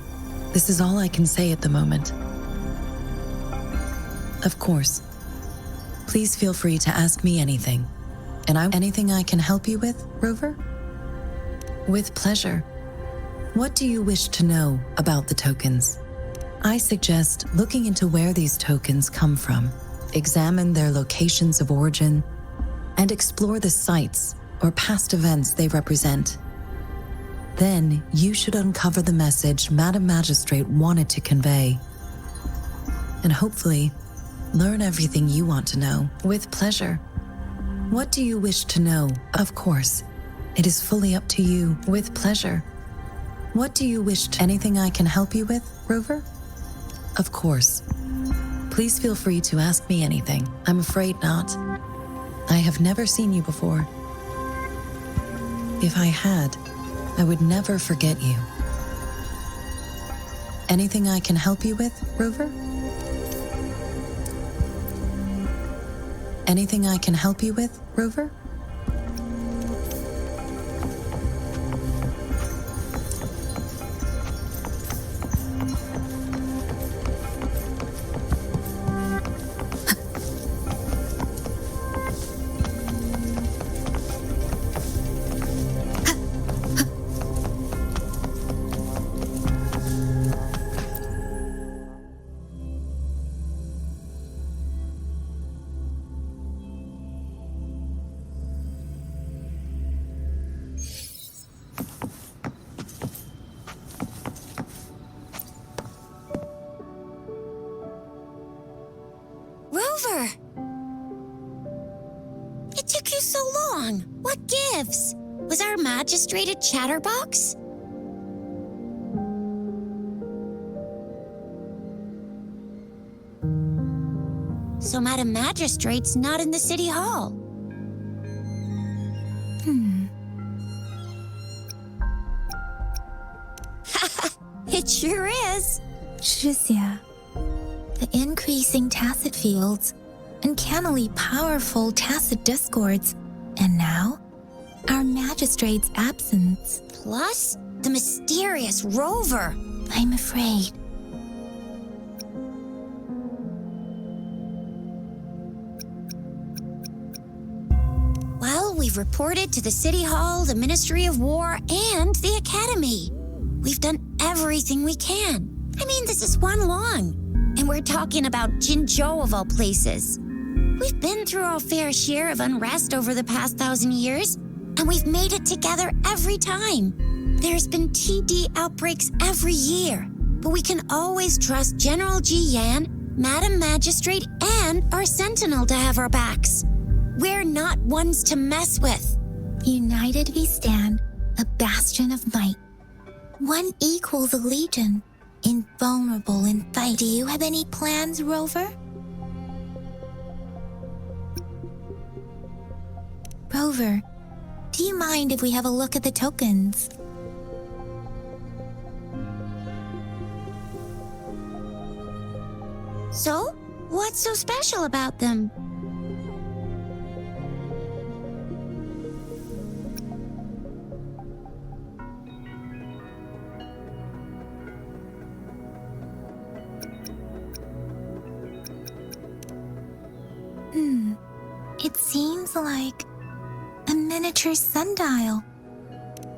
Speaker 8: This is all I can say at the moment. Of course. Please feel free to ask me anything. And anything I can help you with, Rover? With pleasure. What do you wish to know about the tokens? I suggest looking into where these tokens come from, examine their locations of origin, and explore the sites or past events they represent. Then you should uncover the message Madam Magistrate wanted to convey. And hopefully, learn everything you want to know with pleasure. What do you wish to know? Of course, it is fully up to you with pleasure. What do you wish to? Anything I can help you with, Rover? Of course. Please feel free to ask me anything. I'm afraid not. I have never seen you before. If I had, I would never forget you. Anything I can help you with, Rover? Anything I can help you with, Rover?
Speaker 3: Rover! It took you so long. What gives? Was our magistrate a chatterbox? So Madam Magistrate's not in the city hall. It sure is.
Speaker 2: Shizia, the increasing tacit fields, uncannily powerful tacit discords, and now, our magistrate's absence.
Speaker 3: Plus, the mysterious Rover.
Speaker 2: I'm afraid.
Speaker 3: Well, we've reported to the City Hall, the Ministry of War, and the Academy. We've done everything we can. I mean, this is one long. And we're talking about Jinzhou of all places. We've been through our fair share of unrest over the past 1,000 years, and we've made it together every time. There's been TD outbreaks every year, but we can always trust General Jiyan, Madam Magistrate, and our Sentinel to have our backs. We're not ones to mess with.
Speaker 2: United we stand, a bastion of might. One equals a legion, invulnerable in fight. Do you have any plans, Rover? Rover, do you mind if we have a look at the tokens?
Speaker 3: So, what's so special about them?
Speaker 2: It seems like a miniature sundial.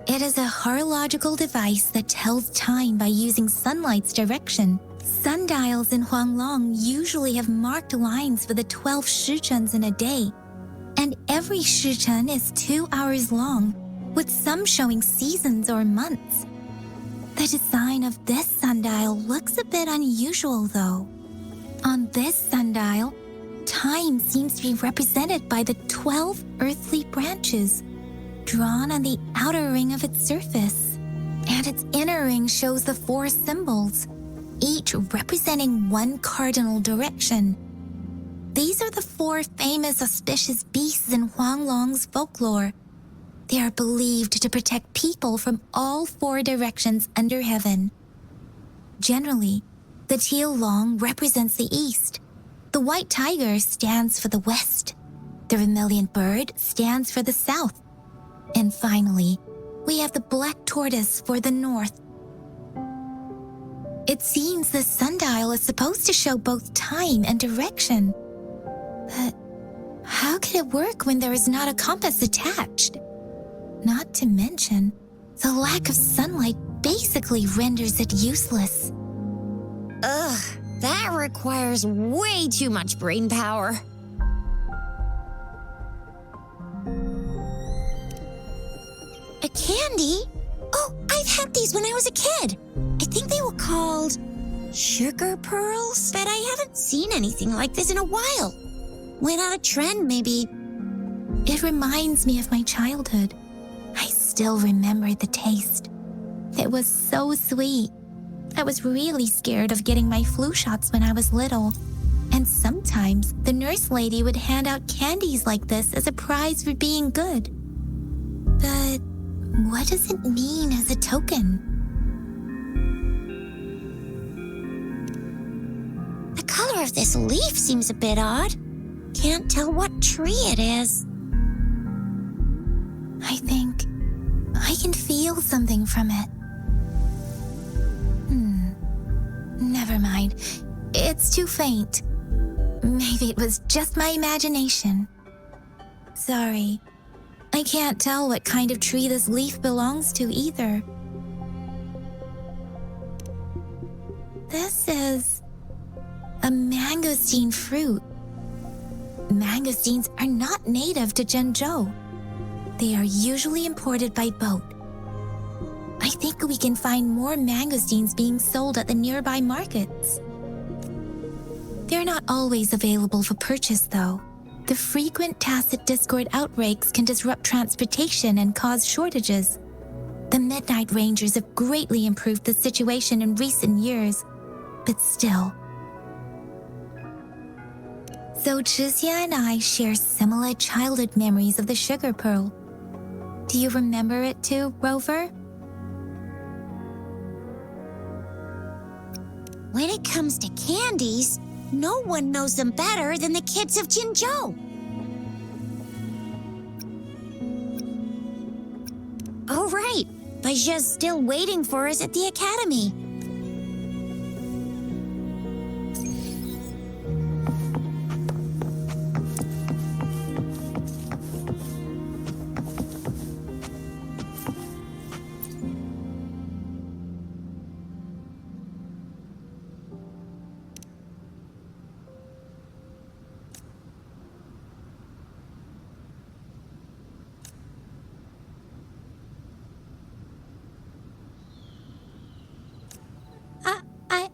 Speaker 2: It is a horological device that tells time by using sunlight's direction. Sundials in Huanglong usually have marked lines for the 12 shichens in a day, and every shichen is 2 hours long, with some showing seasons or months. The design of this sundial looks a bit unusual, though. On this sundial, time seems to be represented by the 12 earthly branches, drawn on the outer ring of its surface. And its inner ring shows the 4 symbols, each representing one cardinal direction. These are the 4 famous auspicious beasts in Huanglong's folklore. They are believed to protect people from all 4 directions under heaven. Generally, the teal long represents the east. The white tiger stands for the west. The vermilion bird stands for the south. And finally, we have the black tortoise for the north. It seems the sundial is supposed to show both time and direction. But how could it work when there is not a compass attached? Not to mention, the lack of sunlight basically renders it useless.
Speaker 3: Ugh, that requires way too much brain power. A candy? Oh, I've had these when I was a kid. I think they were called sugar pearls, but I haven't seen anything like this in a while. Went out of trend, maybe.
Speaker 2: It reminds me of my childhood. I still remember the taste. It was so sweet. I was really scared of getting my flu shots when I was little. And sometimes the nurse lady would hand out candies like this as a prize for being good. But what does it mean as a token?
Speaker 3: The color of this leaf seems a bit odd. Can't tell what tree it is.
Speaker 2: I think I can feel something from it. Never mind. It's too faint. Maybe it was just my imagination. Sorry. I can't tell what kind of tree this leaf belongs to either. This is a mangosteen fruit. Mangosteens are not native to Zhengzhou. They are usually imported by boat. I think we can find more mangosteens being sold at the nearby markets. They're not always available for purchase, though. The frequent tacit discord outbreaks can disrupt transportation and cause shortages. The Midnight Rangers have greatly improved the situation in recent years, but still. So Jiyan and I share similar childhood memories of the sugar pearl. Do you remember it too, Rover?
Speaker 3: When it comes to candies, no one knows them better than the kids of Jinzhou. Oh, right. Baja's still waiting for us at the academy.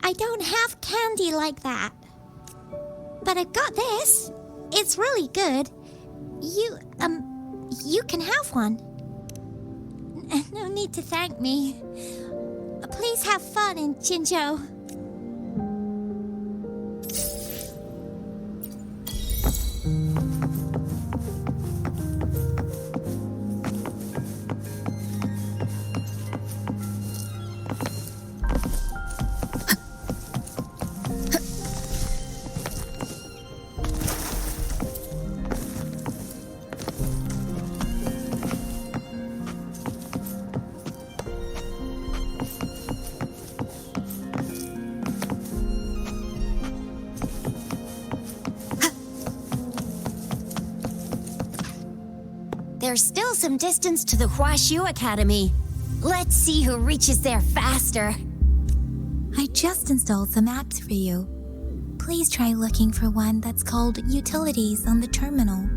Speaker 6: I don't have candy like that. But I've got this. It's really good. You can have one. No need to thank me. Please have fun in Jinzhou.
Speaker 3: There's still some distance to the Huaxiu Academy. Let's see who reaches there faster.
Speaker 2: I just installed some apps for you. Please try looking for one that's called Utilities on the terminal.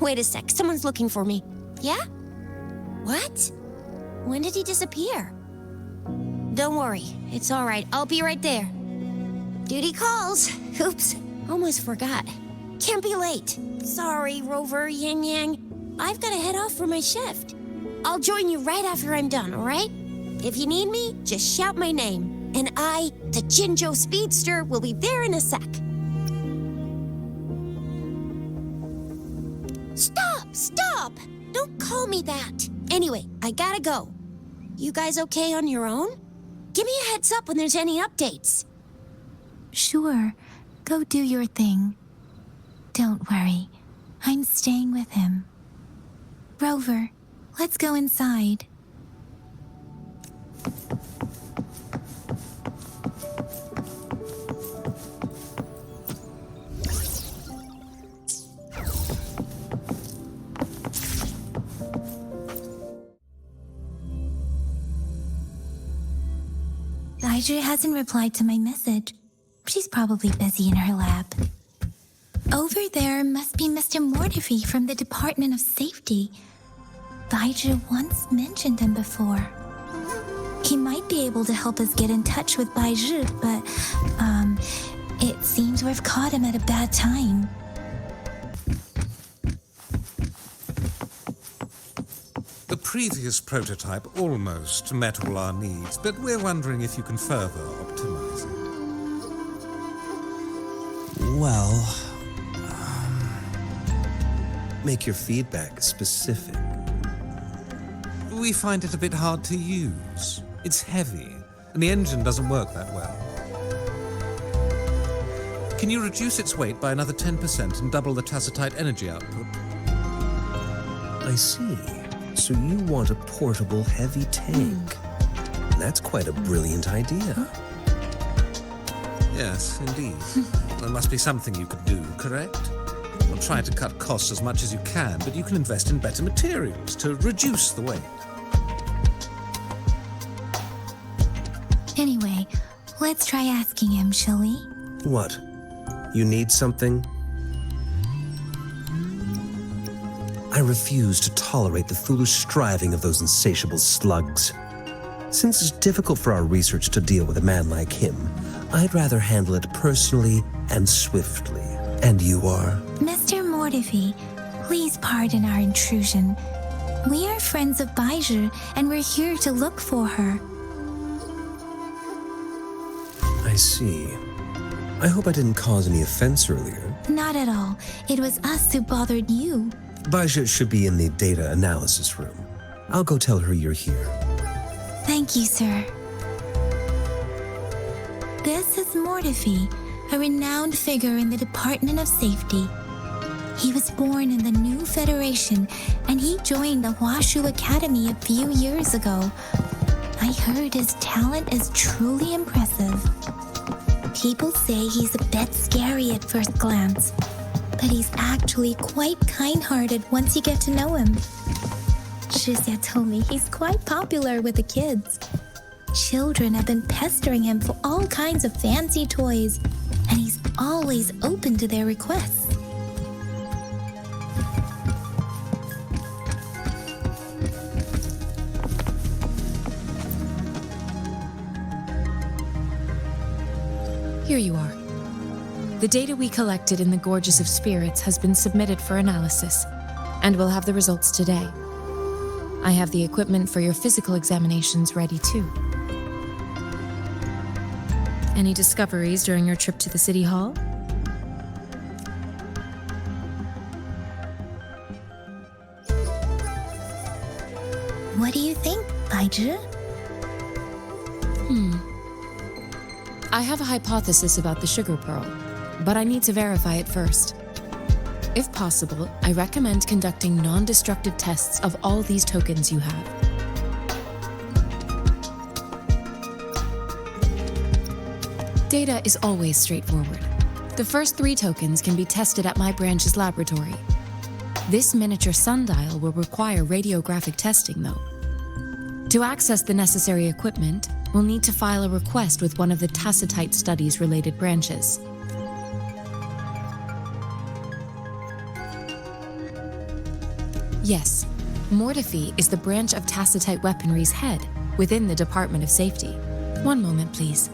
Speaker 3: Wait a sec, someone's looking for me. Yeah? What? When did he disappear? Don't worry, it's all right. I'll be right there. Duty calls. Oops, almost forgot. Can't be late. Sorry, Rover, Yang Yang. I've got to head off for my shift. I'll join you right after I'm done, all right? If you need me, just shout my name. And I, the Jinjo Speedster, will be there in a sec. Stop! Don't call me that. Anyway, I gotta go. You guys okay on your own? Give me a heads up when there's any updates.
Speaker 2: Sure, go do your thing. Don't worry, I'm staying with him. Rover, let's go inside. Audrey hasn't replied to my message. She's probably busy in her lab. Over there must be Mr. Mortifi from the Department of Safety. Baiju once mentioned him before. He might be able to help us get in touch with Baiju, but, it seems we've caught him at a bad time.
Speaker 9: The previous prototype almost met all our needs, but we're wondering if you can further optimize it.
Speaker 10: Well, make your feedback specific.
Speaker 9: We find it a bit hard to use. It's heavy, and the engine doesn't work that well. Can you reduce its weight by another 10% and double the tacitite energy output?
Speaker 10: I see. So you want a portable, heavy tank. That's quite a brilliant idea.
Speaker 9: Yes, indeed. There must be something you could do, correct? I'll try to cut costs as much as you can, but you can invest in better materials to reduce the weight.
Speaker 2: Anyway, let's try asking him, shall we?
Speaker 10: What? You need something? I refuse to tolerate the foolish striving of those insatiable slugs. Since it's difficult for our research to deal with a man like him, I'd rather handle it personally and swiftly. And you are?
Speaker 2: Mr. Mortifi, please pardon our intrusion. We are friends of Baiju, and we're here to look for her.
Speaker 10: I see. I hope I didn't cause any offense earlier.
Speaker 2: Not at all. It was us who bothered you.
Speaker 10: Baiju should be in the data analysis room. I'll go tell her you're here.
Speaker 2: Thank you, sir. This is Mortifi, a renowned figure in the Department of Safety. He was born in the new Federation, and he joined the Washu Academy a few years ago. I heard his talent is truly impressive. People say he's a bit scary at first glance, but he's actually quite kind-hearted once you get to know him. Shizia told me he's quite popular with the kids. Children have been pestering him for all kinds of fancy toys, and he's always open to their requests.
Speaker 4: Here you are. The data we collected in the Gorges of Spirits has been submitted for analysis, and we'll have the results today. I have the equipment for your physical examinations ready too. Any discoveries during your trip to the City Hall?
Speaker 2: What do you think, Baiju?
Speaker 4: I have a hypothesis about the sugar pearl, but I need to verify it first. If possible, I recommend conducting non-destructive tests of all these tokens you have. Data is always straightforward. The first 3 tokens can be tested at my branch's laboratory. This miniature sundial will require radiographic testing, though. To access the necessary equipment, we'll need to file a request with one of the tacitite studies related branches. Yes, Mortifi is the branch of Tacitite Weaponry's head within the Department of Safety. One moment, please.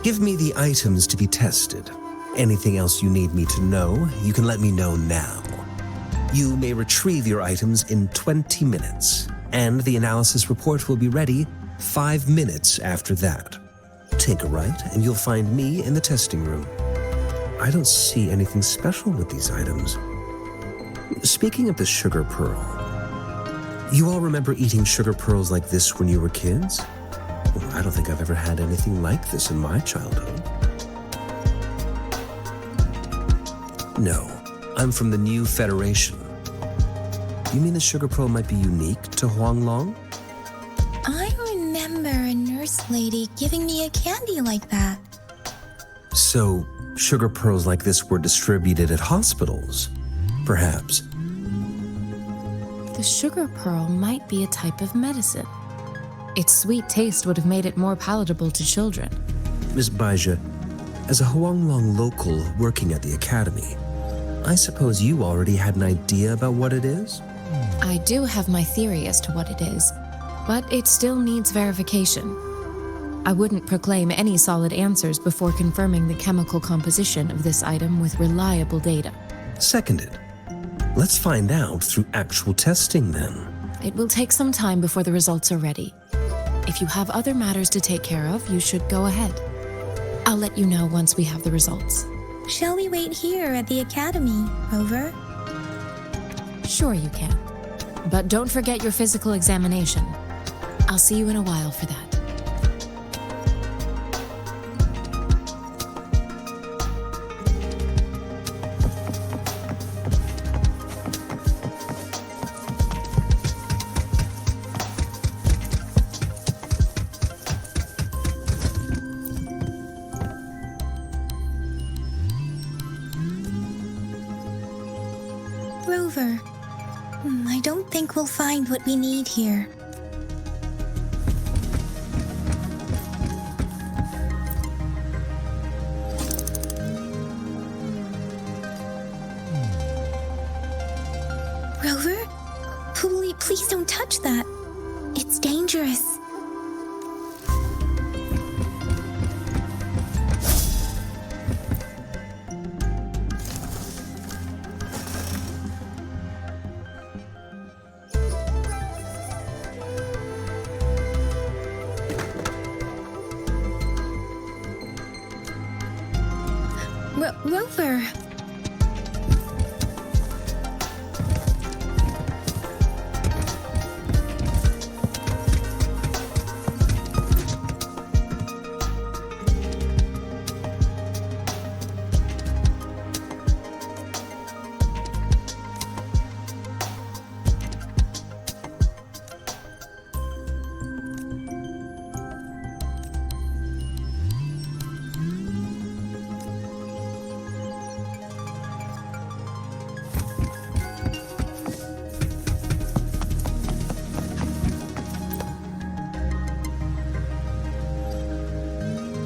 Speaker 10: Give me the items to be tested. Anything else you need me to know, you can let me know now. You may retrieve your items in 20 minutes, and the analysis report will be ready 5 minutes after that. Take a right, and you'll find me in the testing room. I don't see anything special with these items. Speaking of the sugar pearl, you all remember eating sugar pearls like this when you were kids? Well, I don't think I've ever had anything like this in my childhood. No, I'm from the New Federation. You mean the sugar pearl might be unique to Huanglong?
Speaker 2: I remember a nurse lady giving me a candy like that.
Speaker 10: So, sugar pearls like this were distributed at hospitals, perhaps.
Speaker 4: The sugar pearl might be a type of medicine. Its sweet taste would have made it more palatable to children.
Speaker 10: Miss Baija, as a Huanglong local working at the academy, I suppose you already had an idea about what it is?
Speaker 4: I do have my theory as to what it is, but it still needs verification. I wouldn't proclaim any solid answers before confirming the chemical composition of this item with reliable data.
Speaker 10: Seconded. Let's find out through actual testing then.
Speaker 4: It will take some time before the results are ready. If you have other matters to take care of, you should go ahead. I'll let you know once we have the results.
Speaker 2: Shall we wait here at the academy, Rover?
Speaker 4: Sure you can. But don't forget your physical examination. I'll see you in a while for that.
Speaker 2: Rover, I don't think we'll find what we need here. Rover? Please don't touch that. It's dangerous. Rover.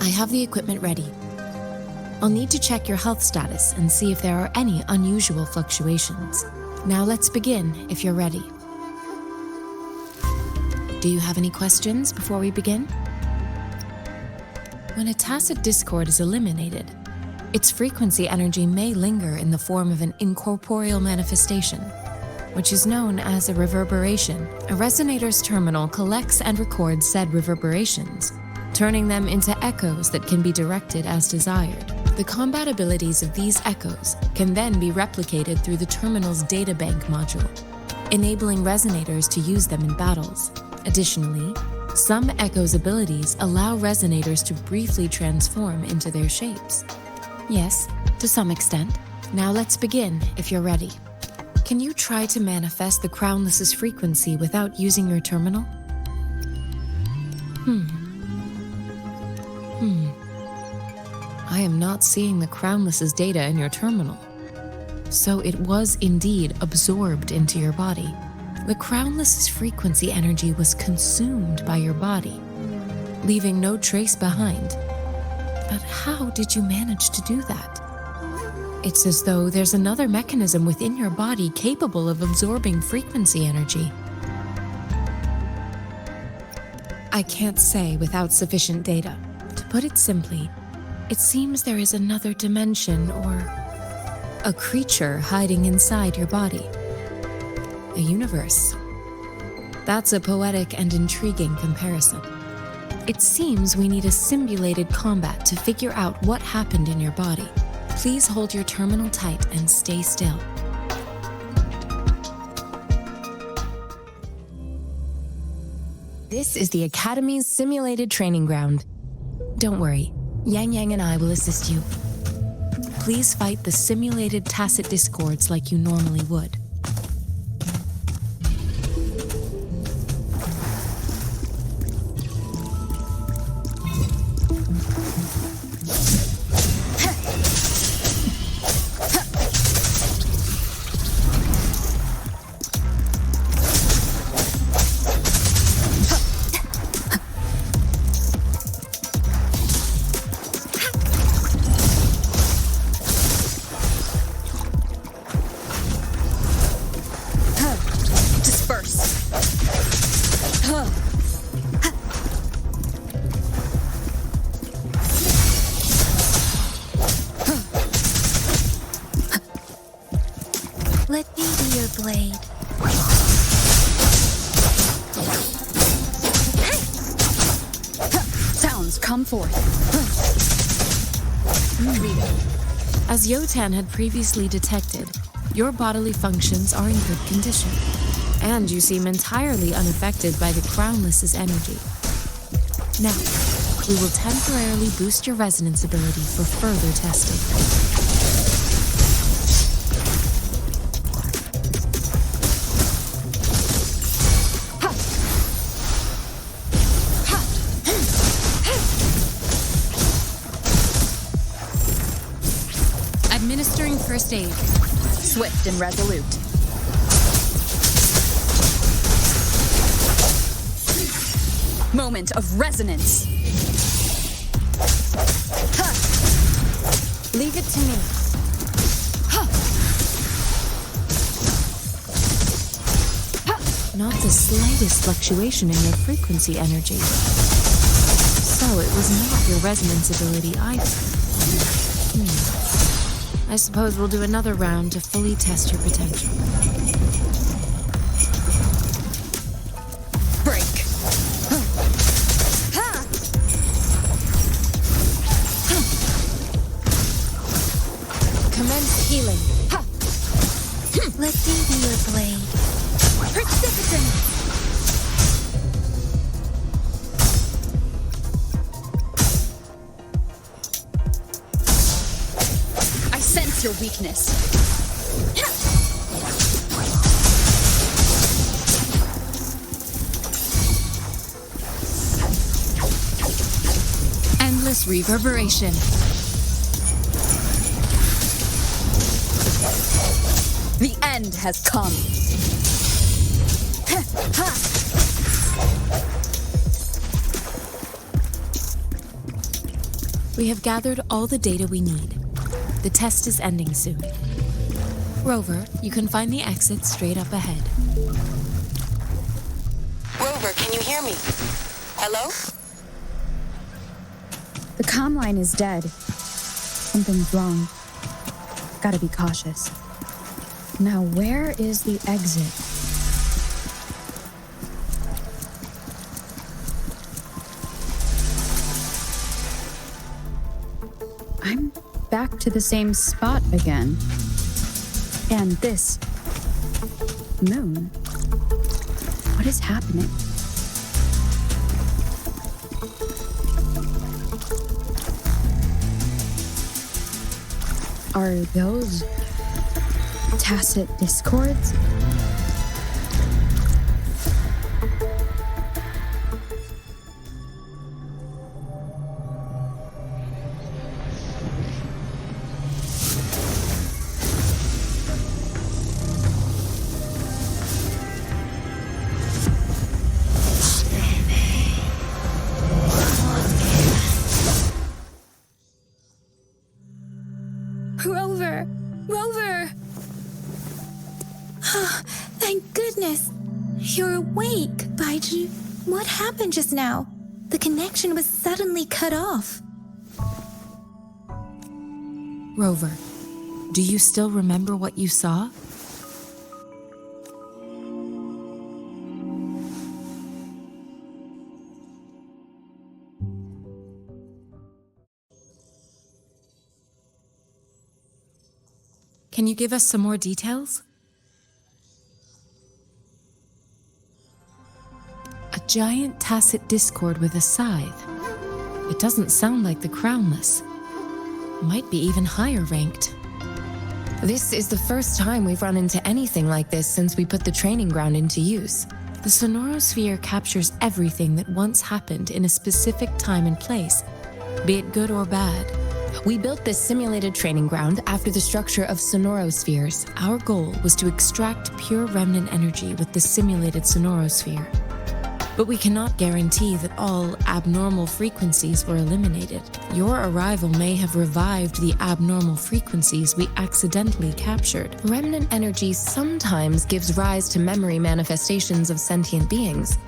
Speaker 4: I have the equipment ready. I'll need to check your health status and see if there are any unusual fluctuations. Now let's begin, if you're ready. Do you have any questions before we begin? When a tacit discord is eliminated, its frequency energy may linger in the form of an incorporeal manifestation, which is known as a reverberation. A resonator's terminal collects and records said reverberations, turning them into echoes that can be directed as desired. The combat abilities of these echoes can then be replicated through the terminal's databank module, enabling resonators to use them in battles. Additionally, some echoes' abilities allow resonators to briefly transform into their shapes. Yes, to some extent. Now let's begin, if you're ready. Can you try to manifest the Crownless's frequency without using your terminal? I am not seeing the Crownless's data in your terminal. So it was indeed absorbed into your body. The Crownless's frequency energy was consumed by your body, leaving no trace behind. But how did you manage to do that? It's as though there's another mechanism within your body capable of absorbing frequency energy. I can't say without sufficient data. To put it simply, it seems there is another dimension or a creature hiding inside your body. A universe. That's a poetic and intriguing comparison. It seems we need a simulated combat to figure out what happened in your body. Please hold your terminal tight and stay still. This is the Academy's simulated training ground. Don't worry, Yang Yang and I will assist you. Please fight the simulated tacit discords like you normally would.
Speaker 2: Let me be your blade.
Speaker 5: Sounds, come forth.
Speaker 4: As Yotan had previously detected, your bodily functions are in good condition, and you seem entirely unaffected by the Crownless's energy. Now, we will temporarily boost your resonance ability for further testing. Administering first aid.
Speaker 5: Swift and resolute. Moment of resonance.
Speaker 4: Leave it to me. Not the slightest fluctuation in your frequency energy. So it was not your resonance ability either. I suppose we'll do another round to fully test your potential.
Speaker 5: Break.
Speaker 4: Commence healing.
Speaker 2: Let me be your blade.
Speaker 5: Precipitant. I sense your weakness.
Speaker 4: Endless reverberation.
Speaker 5: The end has come.
Speaker 4: We have gathered all the data we need. The test is ending soon. Rover, you can find the exit straight up ahead.
Speaker 11: Rover, can you hear me? Hello?
Speaker 5: The comm line is dead. Something's wrong. Gotta be cautious. Now, where is the exit? I'm back to the same spot again. And this moon. What is happening? Are those tacit discords?
Speaker 2: Thank goodness. You're awake, Baiju. What happened just now? The connection was suddenly cut off.
Speaker 4: Rover, do you still remember what you saw? Can you give us some more details? A giant tacit discord with a scythe. It doesn't sound like the crownless. Might be even higher ranked.
Speaker 12: This is the first time we've run into anything like this since we put the training ground into use.
Speaker 4: The sonorosphere captures everything that once happened in a specific time and place, be it good or bad.
Speaker 12: We built this simulated training ground after the structure of sonorospheres.
Speaker 4: Our goal was to extract pure remnant energy with the simulated sonorosphere. But we cannot guarantee that all abnormal frequencies were eliminated. Your arrival may have revived the abnormal frequencies we accidentally captured.
Speaker 12: Remnant energy sometimes gives rise to memory manifestations of sentient beings.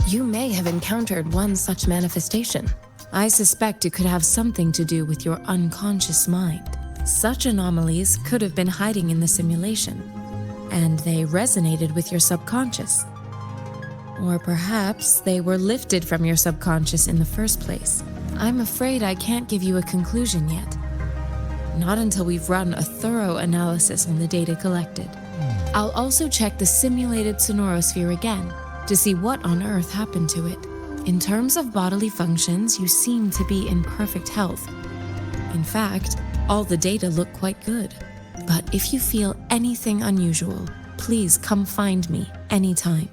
Speaker 12: You may have encountered one such manifestation.
Speaker 4: I suspect it could have something to do with your unconscious mind. Such anomalies could have been hiding in the simulation, and they resonated with your subconscious. Or perhaps they were lifted from your subconscious in the first place. I'm afraid I can't give you a conclusion yet. Not until we've run a thorough analysis on the data collected. I'll also check the simulated sonorosphere again to see what on earth happened to it. In terms of bodily functions, you seem to be in perfect health. In fact, all the data look quite good. But if you feel anything unusual, please come find me anytime.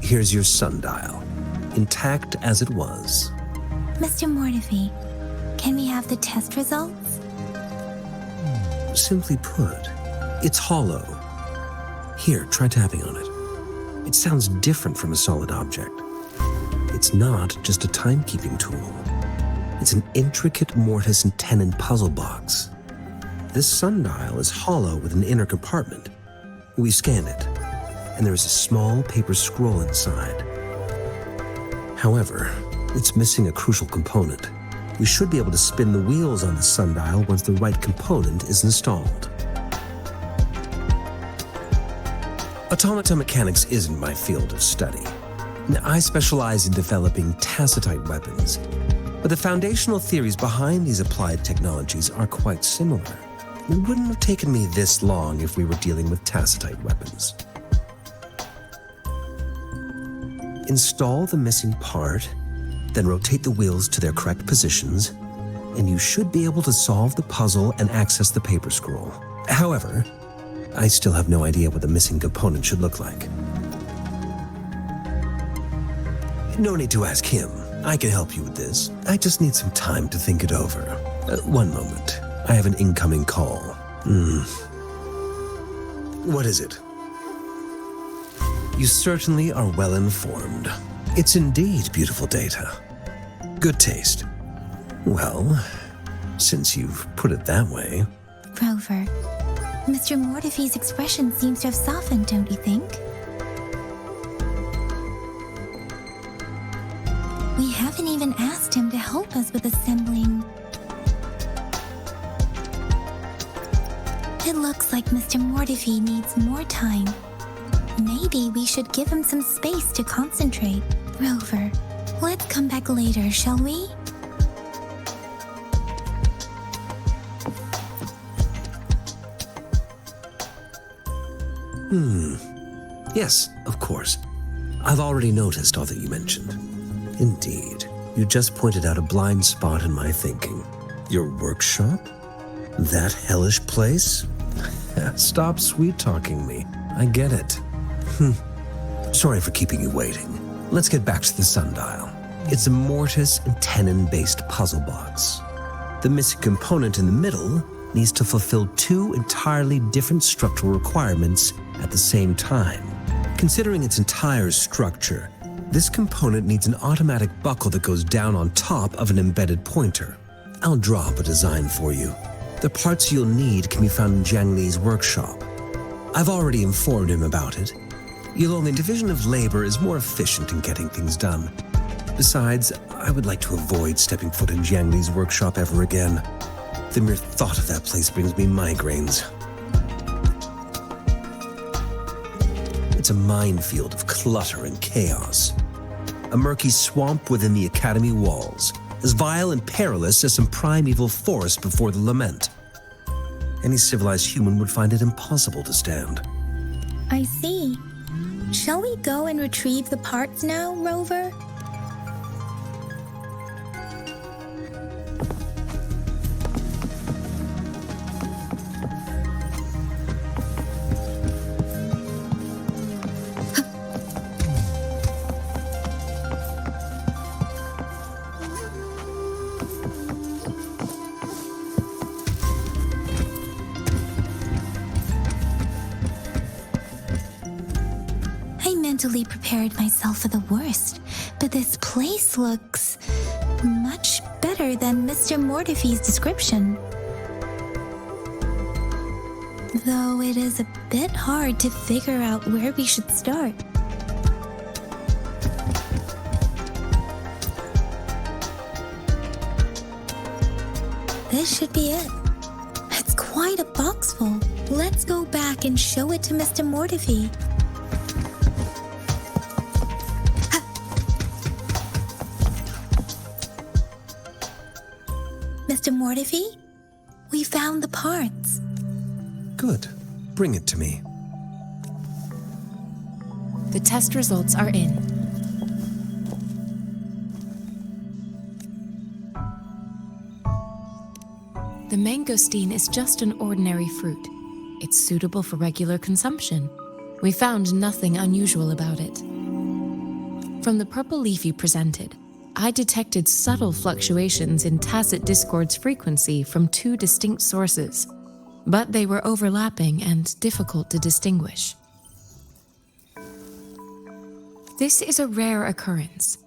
Speaker 10: Here's your sundial, intact as it was.
Speaker 2: Mr. Mortefi, can we have the test results?
Speaker 10: Simply put, it's hollow. Here, try tapping on it. It sounds different from a solid object. It's not just a timekeeping tool. It's an intricate mortise and tenon puzzle box. This sundial is hollow with an inner compartment. We scanned it, and there is a small paper scroll inside. However, it's missing a crucial component. We should be able to spin the wheels on the sundial once the right component is installed. Automata mechanics isn't my field of study. I specialize in developing tacitite weapons, but the foundational theories behind these applied technologies are quite similar. It wouldn't have taken me this long if we were dealing with tacitite weapons. Install the missing part, then rotate the wheels to their correct positions, and you should be able to solve the puzzle and access the paper scroll. However, I still have no idea what the missing component should look like. No need to ask him. I can help you with this. I just need some time to think it over. One moment. I have an incoming call. What is it? You certainly are well informed. It's indeed beautiful data. Good taste. Well, since you've put it that way.
Speaker 2: Rover, Mr. Mortefi's expression seems to have softened, don't you think? We haven't even asked him to help us with assembling. It looks like Mr. Mortefi needs more time. Maybe we should give him some space to concentrate. Rover, let's come back later, shall we?
Speaker 10: Yes, of course. I've already noticed all that you mentioned. Indeed, you just pointed out a blind spot in my thinking. Your workshop? That hellish place? Stop sweet-talking me. I get it. Sorry for keeping you waiting. Let's get back to the sundial. It's a mortise and tenon-based puzzle box. The missing component in the middle needs to fulfill two entirely different structural requirements at the same time. Considering its entire structure, this component needs an automatic buckle that goes down on top of an embedded pointer. I'll draw up a design for you. The parts you'll need can be found in Jiang Li's workshop. I've already informed him about it. You'll own the division of labor is more efficient in getting things done. Besides, I would like to avoid stepping foot in Jiang Li's workshop ever again. The mere thought of that place brings me migraines. It's a minefield of clutter and chaos. A murky swamp within the academy walls, as vile and perilous as some primeval forest before the lament. Any civilized human would find it impossible to stand.
Speaker 2: I see. Shall we go and retrieve the parts now, Rover? Mentally prepared myself for the worst, but this place looks much better than Mr. Mortefi's description. Though it is a bit hard to figure out where we should start. This should be it. It's quite a box full. Let's go back and show it to Mr. Mortefi. Mr. Mortefi, we found the parts.
Speaker 10: Good. Bring it to me.
Speaker 4: The test results are in. The mangosteen is just an ordinary fruit. It's suitable for regular consumption. We found nothing unusual about it. From the purple leaf you presented, I detected subtle fluctuations in tacit discord's frequency from two distinct sources, but they were overlapping and difficult to distinguish. This is a rare occurrence.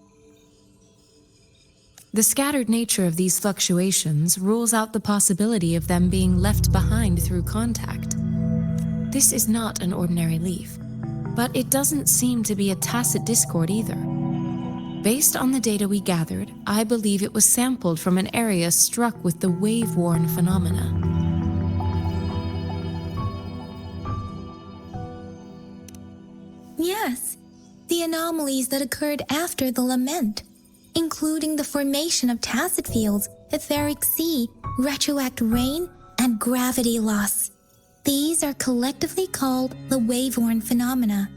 Speaker 4: The scattered nature of these fluctuations rules out the possibility of them being left behind through contact. This is not an ordinary leaf, but it doesn't seem to be a tacit discord either. Based on the data we gathered, I believe it was sampled from an area struck with the wave-worn phenomena.
Speaker 2: Yes, the anomalies that occurred after the lament, including the formation of tacit fields, etheric sea, retroact rain, and gravity loss. These are collectively called the wave-worn phenomena.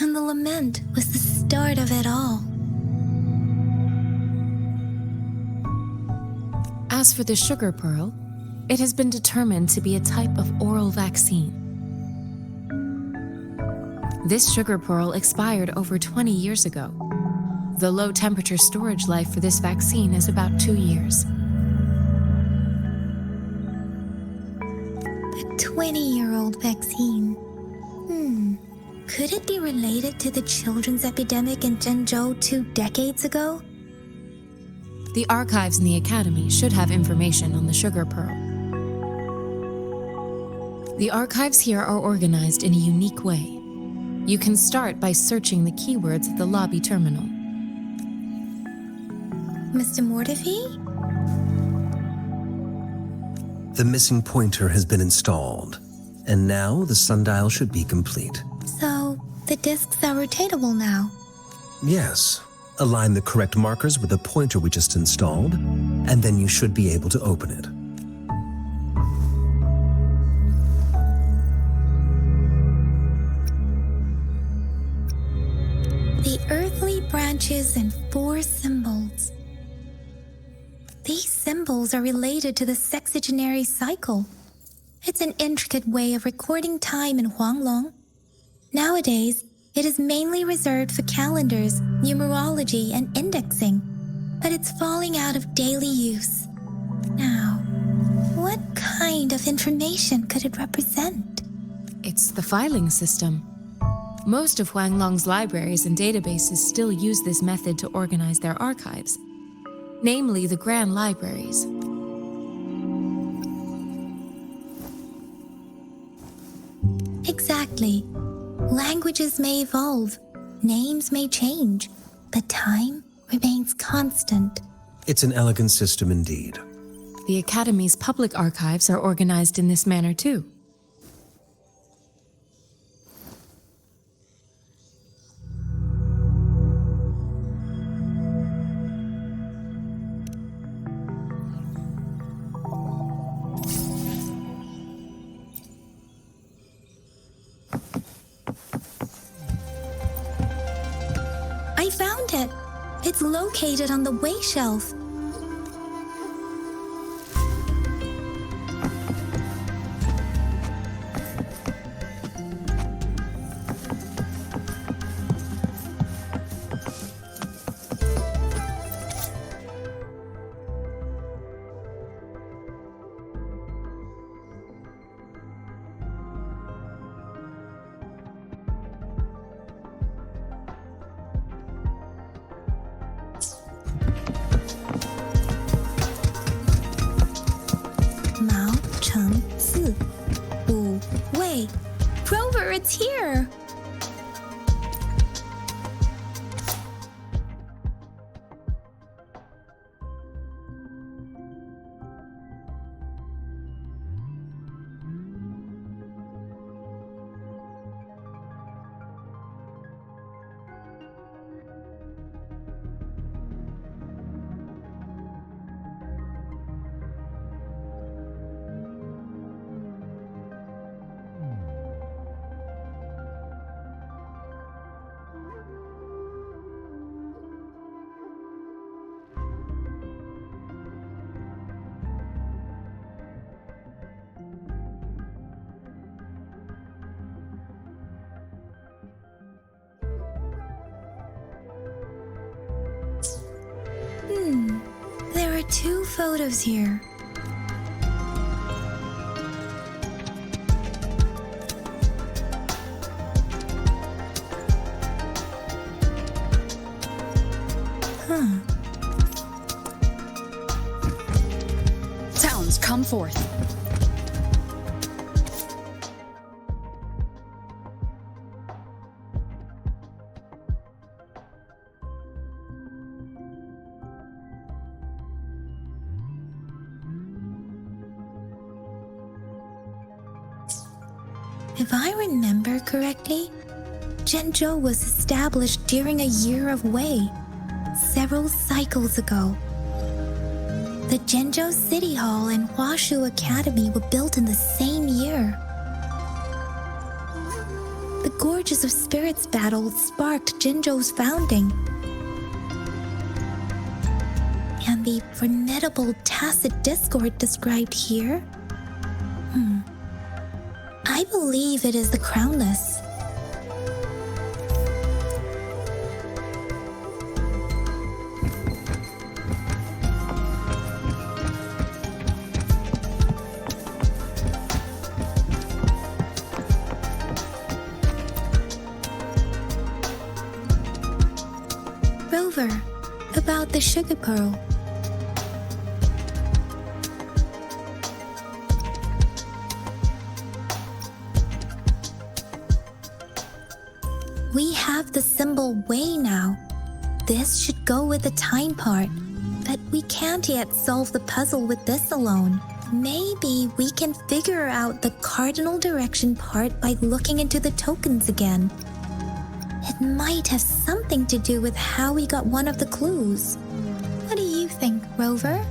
Speaker 2: And the lament was the start of it all.
Speaker 4: As for the sugar pearl, it has been determined to be a type of oral vaccine. This sugar pearl expired over 20 years ago. The low-temperature storage life for this vaccine is about 2 years.
Speaker 2: A 20-year-old vaccine. Could it be related to the children's epidemic in Zhengzhou 2 decades ago?
Speaker 4: The archives in the Academy should have information on the sugar pearl. The archives here are organized in a unique way. You can start by searching the keywords at the lobby terminal.
Speaker 2: Mr. Mortefi?
Speaker 10: The missing pointer has been installed, and now the sundial should be complete.
Speaker 2: So, the discs are rotatable now?
Speaker 10: Yes. Align the correct markers with the pointer we just installed, and then you should be able to open it.
Speaker 2: The earthly branches and 4 symbols. These symbols are related to the sexagenary cycle. It's an intricate way of recording time in Huanglong. Nowadays, it is mainly reserved for calendars, numerology, and indexing. but it's falling out of daily use. Now, what kind of information could it represent?
Speaker 4: It's the filing system. Most of Huanglong's libraries and databases still use this method to organize their archives, namely the Grand Libraries.
Speaker 2: Exactly. Languages may evolve, names may change, but time remains constant.
Speaker 10: It's an elegant system indeed.
Speaker 4: The Academy's public archives are organized in this manner too.
Speaker 2: I found it. It's located on the way shelf. Rover, it's here! There are 2 photos here.
Speaker 5: Sounds, come forth.
Speaker 2: If I remember correctly, Zhenzhou was established during a year of Wei, several cycles ago. The Zhenzhou City Hall and Huashu Academy were built in the same year. The Gorges of Spirits battle sparked Zhenzhou's founding. And the formidable tacit discord described here? I believe it is the Crownless. Rover, about the sugar pearl. We have the symbol Wei now. This should go with the time part, but we can't yet solve the puzzle with this alone. Maybe we can figure out the cardinal direction part by looking into the tokens again. It might have something to do with how we got one of the clues. What do you think, Rover?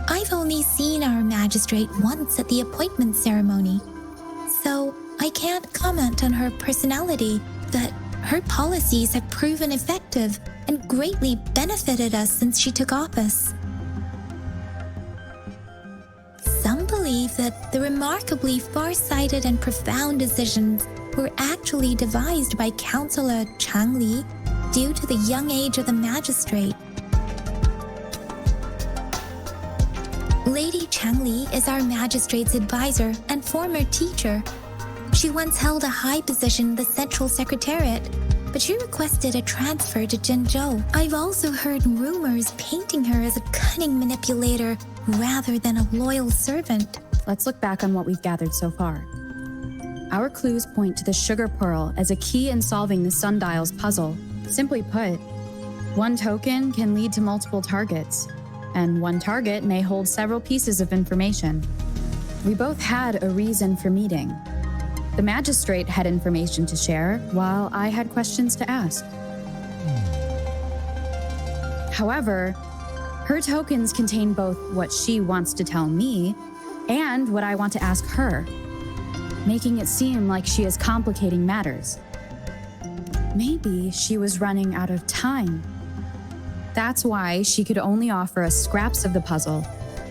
Speaker 2: I've only seen our magistrate once at the appointment ceremony, so I can't comment on her personality, but her policies have proven effective and greatly benefited us since she took office. Some believe that the remarkably far-sighted and profound decisions were actually devised by Councillor Changli, due to the young age of the magistrate. Lady Changli is our magistrate's advisor and former teacher. She once held a high position in the Central Secretariat, but she requested a transfer to Jinzhou. I've also heard rumors painting her as a cunning manipulator rather than a loyal servant.
Speaker 5: Let's look back on what we've gathered so far. Our clues point to the sugar pearl as a key in solving the sundial's puzzle. Simply put, one token can lead to multiple targets, and one target may hold several pieces of information. We both had a reason for meeting. The magistrate had information to share, while I had questions to ask. However, her tokens contain both what she wants to tell me and what I want to ask her, making it seem like she is complicating matters. Maybe she was running out of time. That's why she could only offer us scraps of the puzzle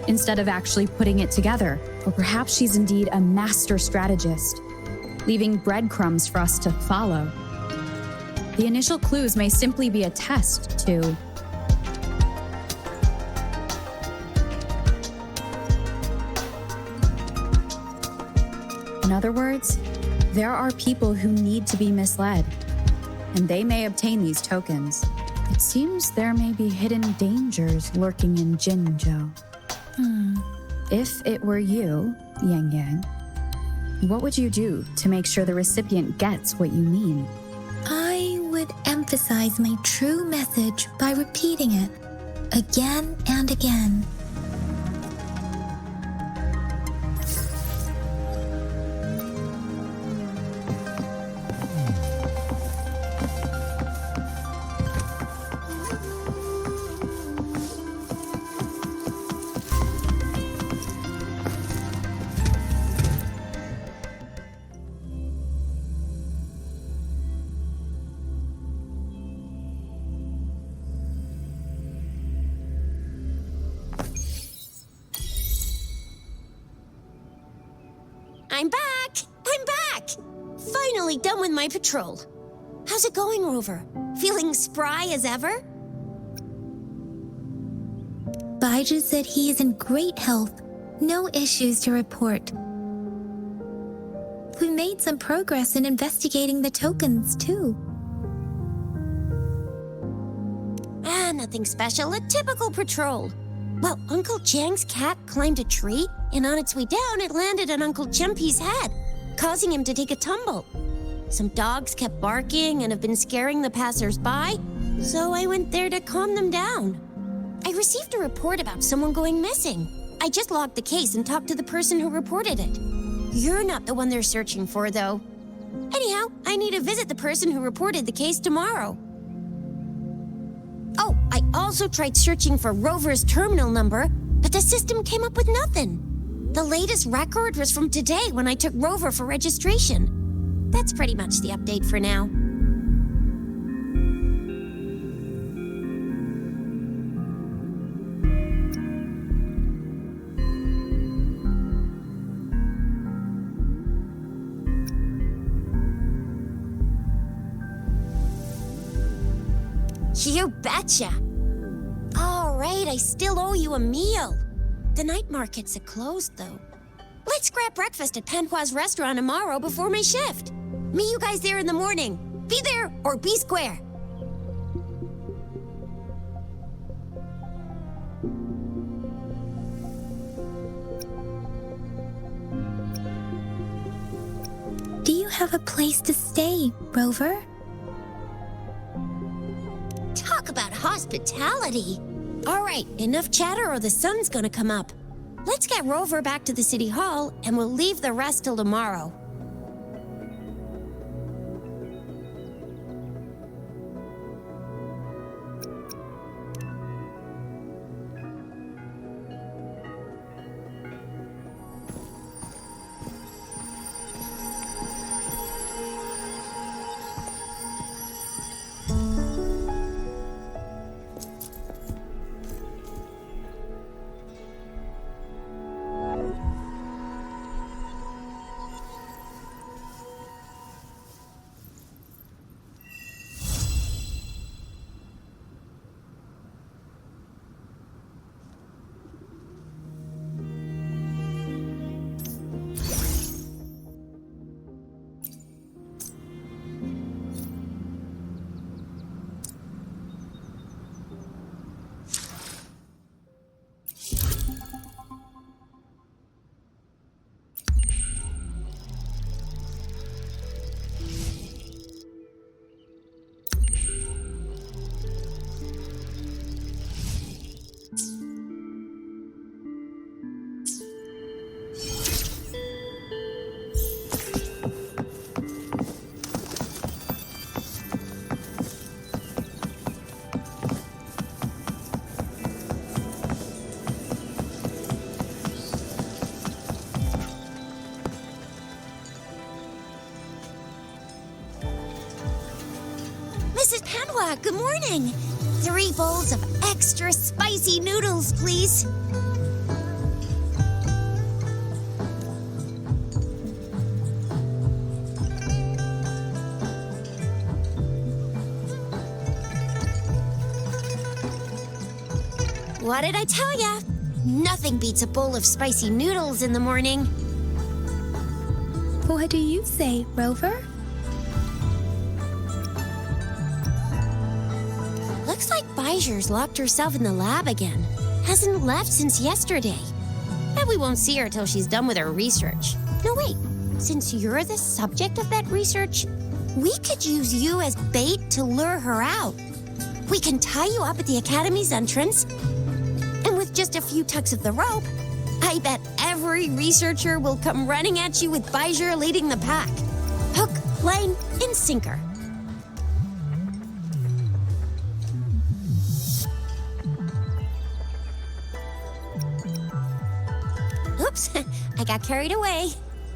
Speaker 5: instead of actually putting it together. Or perhaps she's indeed a master strategist, leaving breadcrumbs for us to follow. The initial clues may simply be a test to in other words, there are people who need to be misled, and they may obtain these tokens. It seems there may be hidden dangers lurking in Jinzhou. If it were you, Yang Yang, what would you do to make sure the recipient gets what you mean?
Speaker 2: I would emphasize my true message by repeating it again and again.
Speaker 3: I'm back! I'm back! Finally done with my patrol. How's it going, Rover? Feeling spry as ever?
Speaker 2: Baiju said he is in great health. No issues to report. We made some progress in investigating the tokens, too.
Speaker 3: Nothing special. A typical patrol. Well, Uncle Chang's cat climbed a tree, and on its way down, it landed on Uncle Jumpy's head, causing him to take a tumble. Some dogs kept barking and have been scaring the passers-by, so I went there to calm them down. I received a report about someone going missing. I just logged the case and talked to the person who reported it. You're not the one they're searching for, though. Anyhow, I need to visit the person who reported the case tomorrow. Oh, I also tried searching for Rover's terminal number, but the system came up with nothing. The latest record was from today when I took Rover for registration. That's pretty much the update for now. You betcha! All right, I still owe you a meal. The night markets are closed, though. Let's grab breakfast at Panhua's restaurant tomorrow before my shift. Meet you guys there in the morning. Be there or be square.
Speaker 2: Do you have a place to stay, Rover?
Speaker 3: Talk about hospitality. All right, enough chatter or the sun's gonna come up. Let's get Rover back to the city hall and we'll leave the rest till tomorrow. Hanwha, good morning. 3 bowls of extra spicy noodles, please. What did I tell ya? Nothing beats a bowl of spicy noodles in the morning.
Speaker 2: What do you say, Rover?
Speaker 3: Looks like Bijur's locked herself in the lab again. Hasn't left since yesterday. Bet we won't see her till she's done with her research. No, wait. Since you're the subject of that research, we could use you as bait to lure her out. We can tie you up at the Academy's entrance, and with just a few tugs of the rope, I bet every researcher will come running at you with Bijur leading the pack. Hook, line, and sinker. Oops, I got carried away.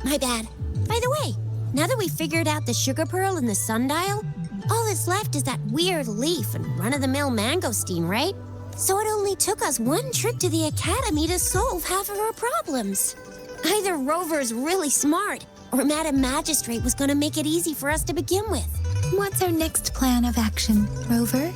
Speaker 3: My bad. By the way, now that we figured out the sugar pearl and the sundial, all that's left is that weird leaf and run-of-the-mill mangosteen, right? So it only took us 1 trip to the Academy to solve half of our problems. Either Rover's really smart, or Madam Magistrate was going to make it easy for us to begin with.
Speaker 2: What's our next plan of action, Rover?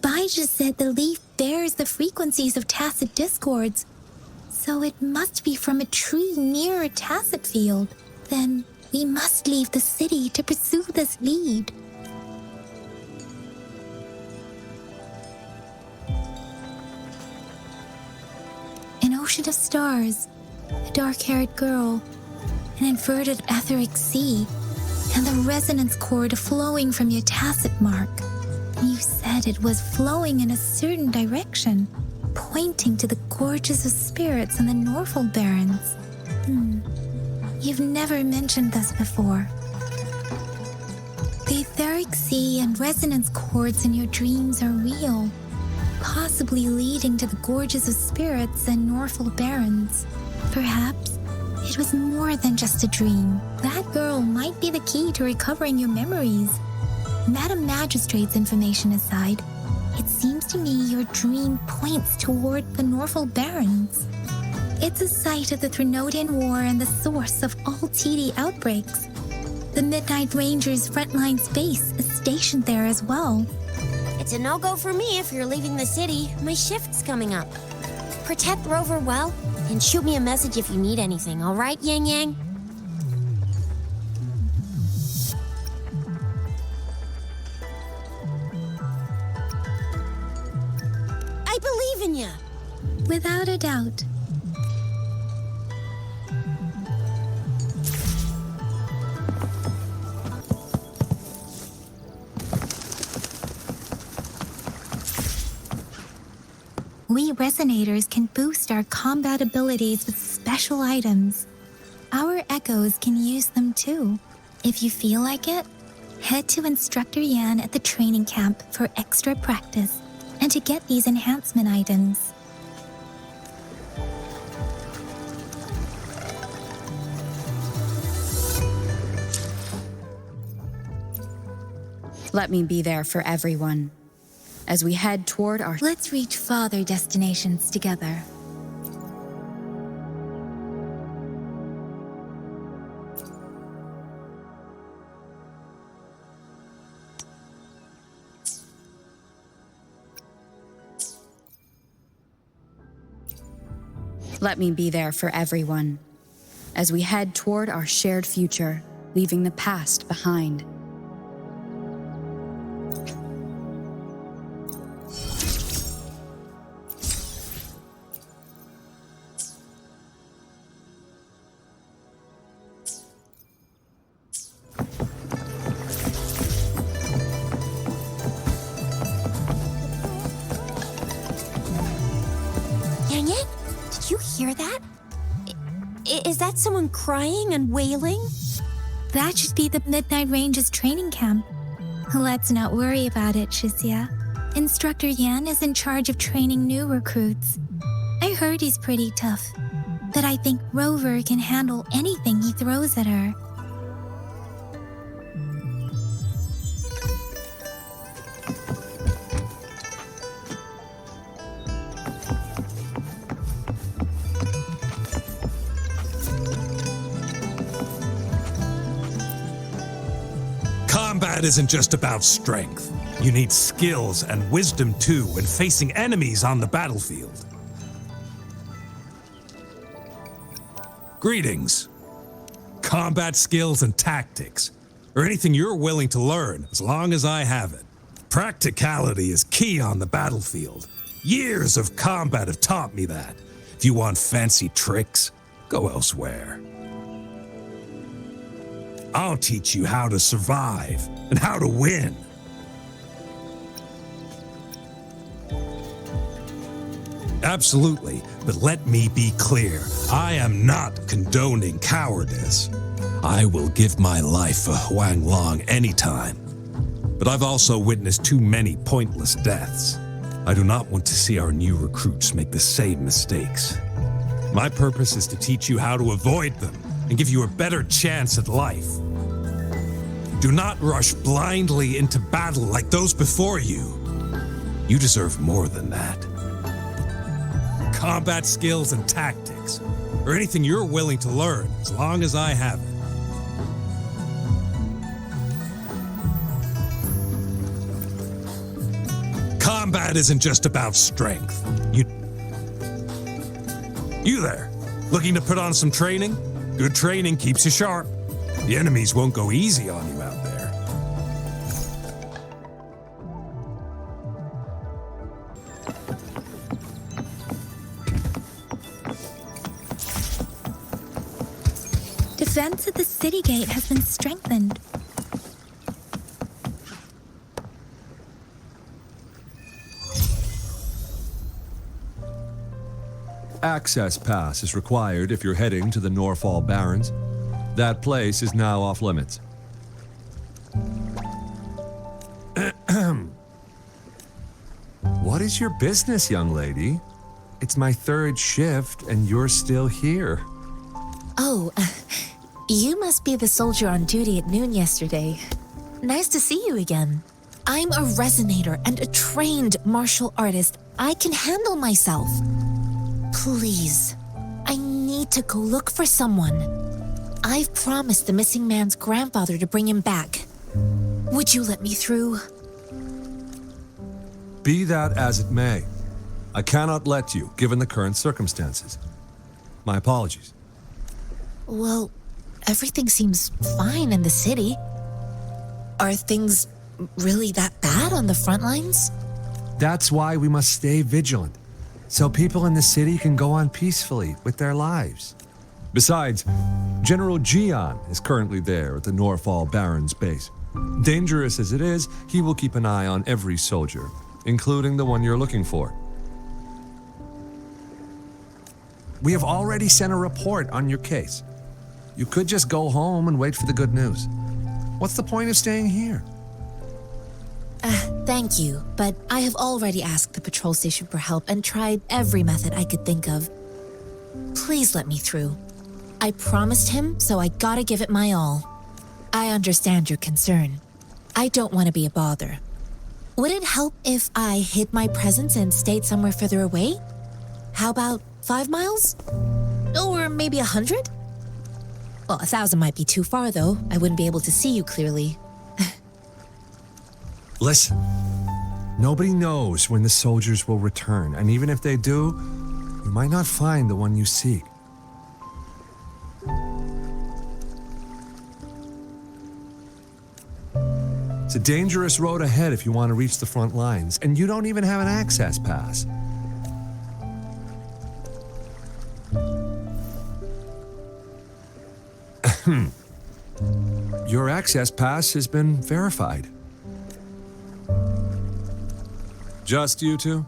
Speaker 2: Bijur said the leaf bears the frequencies of tacit discords, so it must be from a tree near a tacit field. Then we must leave the city to pursue this lead. An ocean of stars, a dark-haired girl, an inverted etheric sea, and the resonance cord flowing from your tacit mark. You said it was flowing in a certain direction, pointing to the gorges of spirits and the Norfolk Barrens. You've never mentioned this before. The etheric sea and resonance cords in your dreams are real, possibly leading to the gorges of spirits and Norfolk Barrens. Perhaps it was more than just a dream. That girl might be the key to recovering your memories. Madam Magistrate's information aside, it seems to me your dream points toward the Norfolk Barrens. It's a site of the Threnodian War and the source of all TD outbreaks. The Midnight Rangers' frontline base is stationed there as well.
Speaker 3: It's a no-go for me if you're leaving the city. My shift's coming up. Protect Rover well, and shoot me a message if you need anything, all right, Yang Yang? I believe in you.
Speaker 2: Without a doubt. We resonators can boost our combat abilities with special items. Our echoes can use them too. If you feel like it, head to Instructor Yan at the training camp for extra practice and to get these enhancement items.
Speaker 5: Let me be there for everyone. As we head toward our...
Speaker 2: Let's reach farther destinations together.
Speaker 5: Let me be there for everyone. As we head toward our shared future, leaving the past behind.
Speaker 3: Is that someone crying and wailing?
Speaker 2: That should be the Midnight Range's training camp. Let's not worry about it, Shisia. Instructor Yan is in charge of training new recruits. I heard he's pretty tough, but I think Rover can handle anything he throws at her.
Speaker 9: Combat isn't just about strength. You need skills and wisdom too when facing enemies on the battlefield. Greetings. Combat skills and tactics, or anything you're willing to learn as long as I have it. Practicality is key on the battlefield. Years of combat have taught me that. If you want fancy tricks, go elsewhere. I'll teach you how to survive and how to win. Absolutely, but let me be clear. I am not condoning cowardice. I will give my life for Huang Long anytime. But I've also witnessed too many pointless deaths. I do not want to see our new recruits make the same mistakes. My purpose is to teach you how to avoid them and give you a better chance at life. Do not rush blindly into battle like those before you. You deserve more than that. Combat skills and tactics, or anything you're willing to learn as long as I have it. Combat isn't just about strength. You there, looking to put on some training? Good training keeps you sharp. The enemies won't go easy on you out there.
Speaker 2: Defense at the city gate has been strengthened.
Speaker 13: Access pass is required if you're heading to the Norfall Barrens. That place is now off limits. What is your business, young lady? It's my third shift and you're still here.
Speaker 12: Oh, you must be the soldier on duty at noon yesterday. Nice to see you again. I'm a resonator and a trained martial artist. I can handle myself. Please, I need to go look for someone. I've promised the missing man's grandfather to bring him back. Would you let me through?
Speaker 13: Be that as it may, I cannot let you, given the current circumstances. My apologies.
Speaker 12: Well, everything seems fine in the city. Are things really that bad on the front lines?
Speaker 13: That's why we must stay vigilant, so people in the city can go on peacefully with their lives. Besides, General Jiyan is currently there at the Norfall Barrens base. Dangerous as it is, he will keep an eye on every soldier, including the one you're looking for. We have already sent a report on your case. You could just go home and wait for the good news. What's the point of staying here?
Speaker 12: Thank you, but I have already asked the patrol station for help and tried every method I could think of. Please let me through. I promised him, so I gotta give it my all. I understand your concern. I don't want to be a bother. Would it help if I hid my presence and stayed somewhere further away? How about 5 miles? Or maybe 100? Well, 1,000 might be too far, though. I wouldn't be able to see you clearly.
Speaker 13: Listen, nobody knows when the soldiers will return, and even if they do, you might not find the one you seek. It's a dangerous road ahead if you want to reach the front lines, and you don't even have an access pass. Your access pass has been verified. Just you two?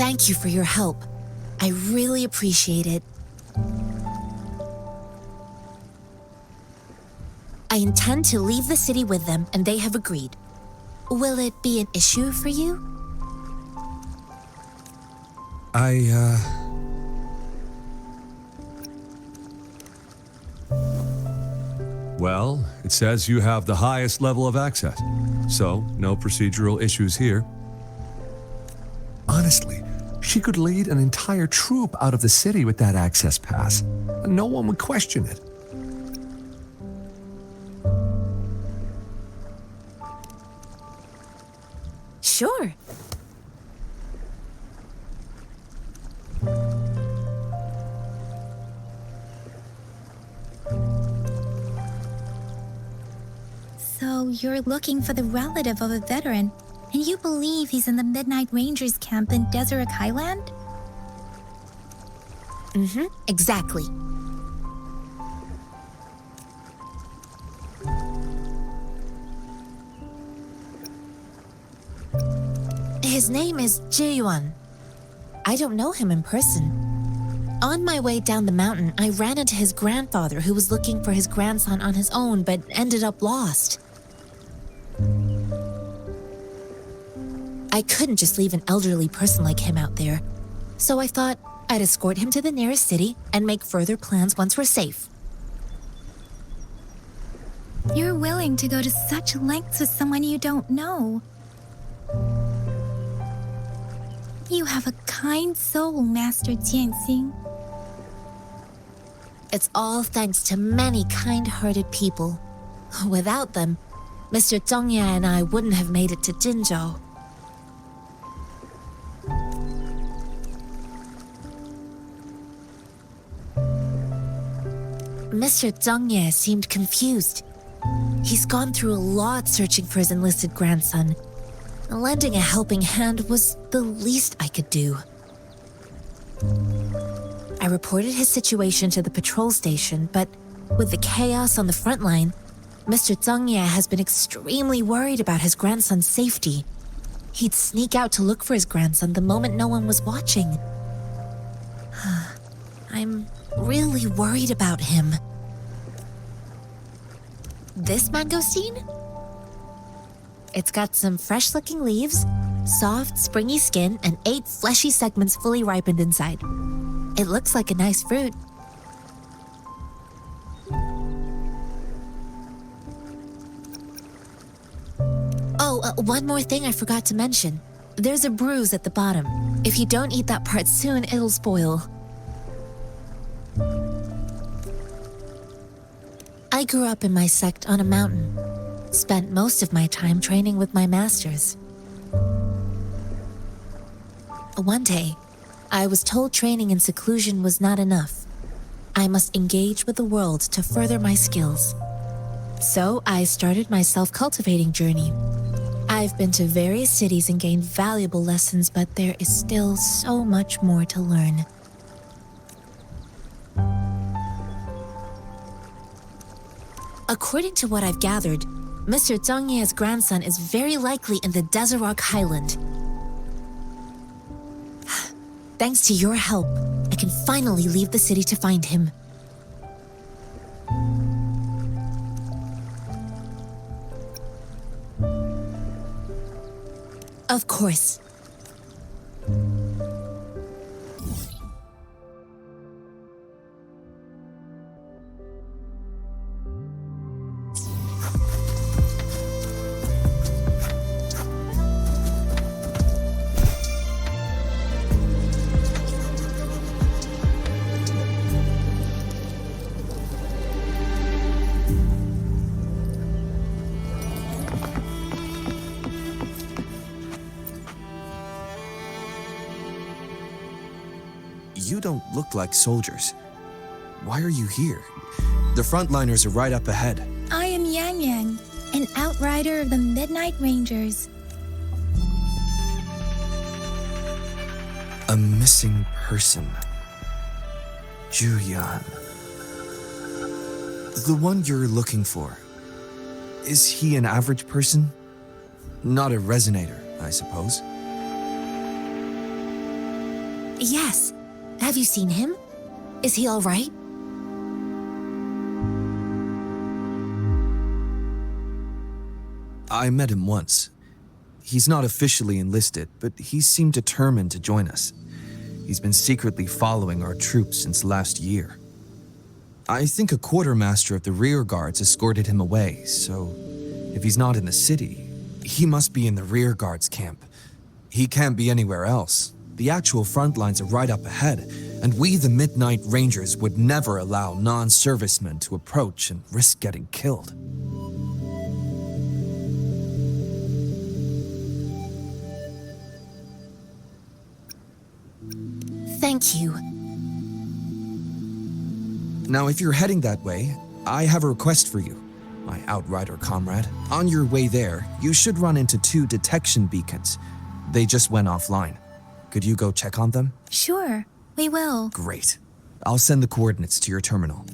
Speaker 12: Thank you for your help. I really appreciate it. I intend to leave the city with them, and they have agreed. Will it be an issue for you?
Speaker 13: Well, it says you have the highest level of access, so no procedural issues here. Honestly, she could lead an entire troop out of the city with that access pass. No one would question it.
Speaker 12: Sure.
Speaker 2: So you're looking for the relative of a veteran, and you believe he's in the Midnight Rangers camp in Deseret Highland?
Speaker 12: Exactly. His name is Jiyan. I don't know him in person. On my way down the mountain, I ran into his grandfather who was looking for his grandson on his own but ended up lost. I couldn't just leave an elderly person like him out there, so I thought I'd escort him to the nearest city and make further plans once we're safe.
Speaker 2: You're willing to go to such lengths with someone you don't know. You have a kind soul, Master Jianxing.
Speaker 12: It's all thanks to many kind-hearted people. Without them, Mr. Zhongye and I wouldn't have made it to Jinzhou. Mr. Zhongye seemed confused. He's gone through a lot searching for his enlisted grandson. Lending a helping hand was the least I could do. I reported his situation to the patrol station, but with the chaos on the front line, Mr. Zhongye has been extremely worried about his grandson's safety. He'd sneak out to look for his grandson the moment no one was watching. I'm really worried about him. This mangosteen? It's got some fresh-looking leaves, soft, springy skin, and 8 fleshy segments fully ripened inside. It looks like a nice fruit. Oh, one more thing I forgot to mention. There's a bruise at the bottom. If you don't eat that part soon, it'll spoil. I grew up in my sect on a mountain. Spent most of my time training with my masters. One day, I was told training in seclusion was not enough. I must engage with the world to further my skills. So I started my self-cultivating journey. I've been to various cities and gained valuable lessons, but there is still so much more to learn. According to what I've gathered, Mr. Zhongye's grandson is very likely in the Deseret Highland. Thanks to your help, I can finally leave the city to find him. Of course.
Speaker 14: You don't look like soldiers. Why are you here? The frontliners are right up ahead.
Speaker 2: I am Yang Yang, an outrider of the Midnight Rangers.
Speaker 14: A missing person. Jiyan. The one you're looking for. Is he an average person? Not a resonator, I suppose.
Speaker 12: Yes. Have you seen him? Is he all right?
Speaker 14: I met him once. He's not officially enlisted, but he seemed determined to join us. He's been secretly following our troops since last year. I think a quartermaster of the rear guards escorted him away, so if he's not in the city, he must be in the rear guards camp. He can't be anywhere else. The actual front lines are right up ahead, and we, the Midnight Rangers, would never allow non-servicemen to approach and risk getting killed.
Speaker 12: Thank you.
Speaker 14: Now, if you're heading that way, I have a request for you, my Outrider comrade. On your way there, you should run into 2 detection beacons. They just went offline. Could you go check on them?
Speaker 2: Sure, we will.
Speaker 14: Great. I'll send the coordinates to your terminal.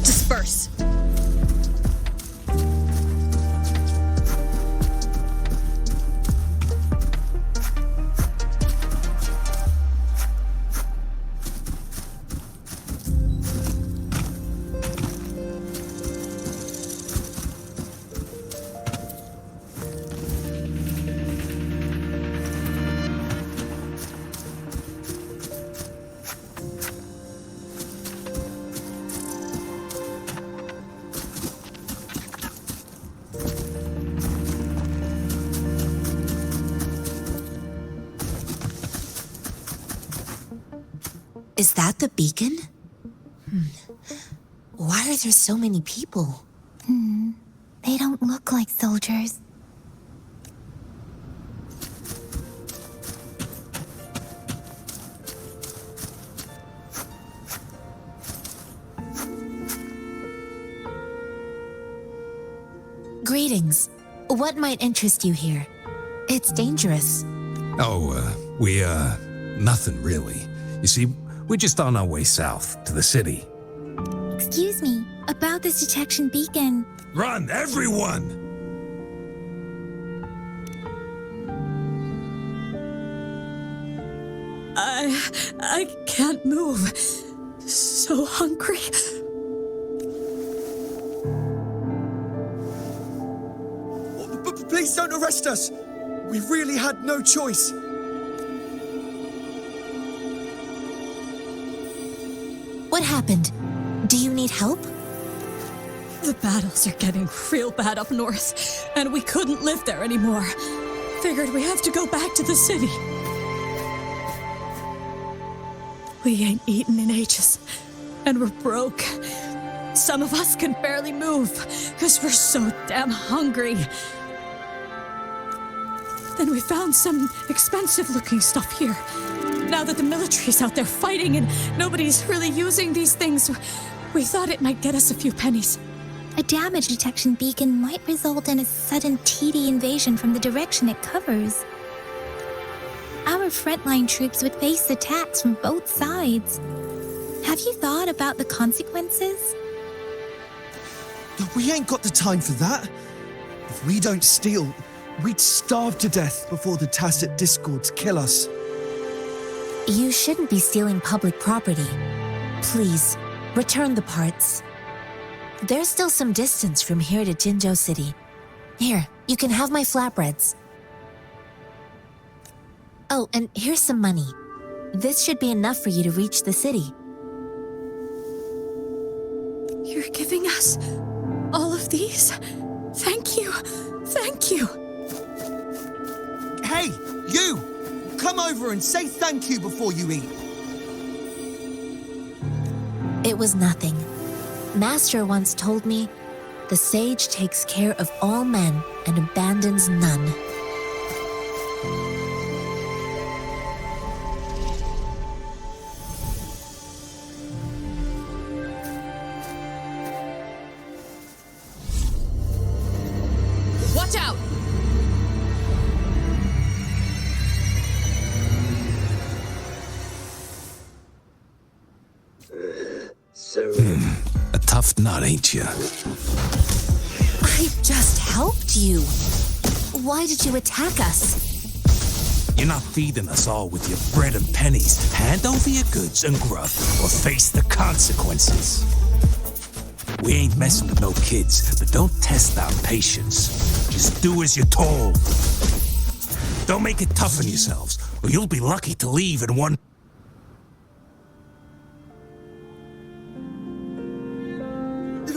Speaker 7: Disperse.
Speaker 12: Is that the beacon? Why are there so many people?
Speaker 2: They don't look like soldiers.
Speaker 12: Greetings. What might interest you here? It's dangerous.
Speaker 9: Nothing really. You see, we're just on our way south to the city.
Speaker 2: Excuse me, about this detection beacon.
Speaker 9: Run, everyone!
Speaker 7: I can't move. So hungry.
Speaker 14: Please don't arrest us! We really had no choice.
Speaker 12: What happened? Do you need help?
Speaker 7: The battles are getting real bad up north, and we couldn't live there anymore. Figured we have to go back to the city. We ain't eaten in ages, and we're broke. Some of us can barely move, because we're so damn hungry. Then we found some expensive-looking stuff here. Now that the military's out there fighting and nobody's really using these things, we thought it might get us a few pennies.
Speaker 2: A damage detection beacon might result in a sudden TD invasion from the direction it covers. Our frontline troops would face attacks from both sides. Have you thought about the consequences?
Speaker 15: We ain't got the time for that. If we don't steal, we'd starve to death before the tacit discords kill us.
Speaker 12: You shouldn't be stealing public property. Please, return the parts. There's still some distance from here to Jinzhou City. Here, you can have my flatbreads. Oh, and here's some money. This should be enough for you to reach the city.
Speaker 6: You're giving us all of these? Thank you. Thank you.
Speaker 15: Hey, you! Come over and say thank you before you eat.
Speaker 12: It was nothing. Master once told me, the sage takes care of all men and abandons none.
Speaker 7: Watch out!
Speaker 9: A tough nut, ain't you?
Speaker 12: I just helped you. Why did you attack us?
Speaker 9: You're not feeding us all with your bread and pennies. Hand over your goods and grub, or face the consequences. We ain't messing with no kids, but don't test our patience. Just do as you're told. Don't make it tough on yourselves, or you'll be lucky to leave in one...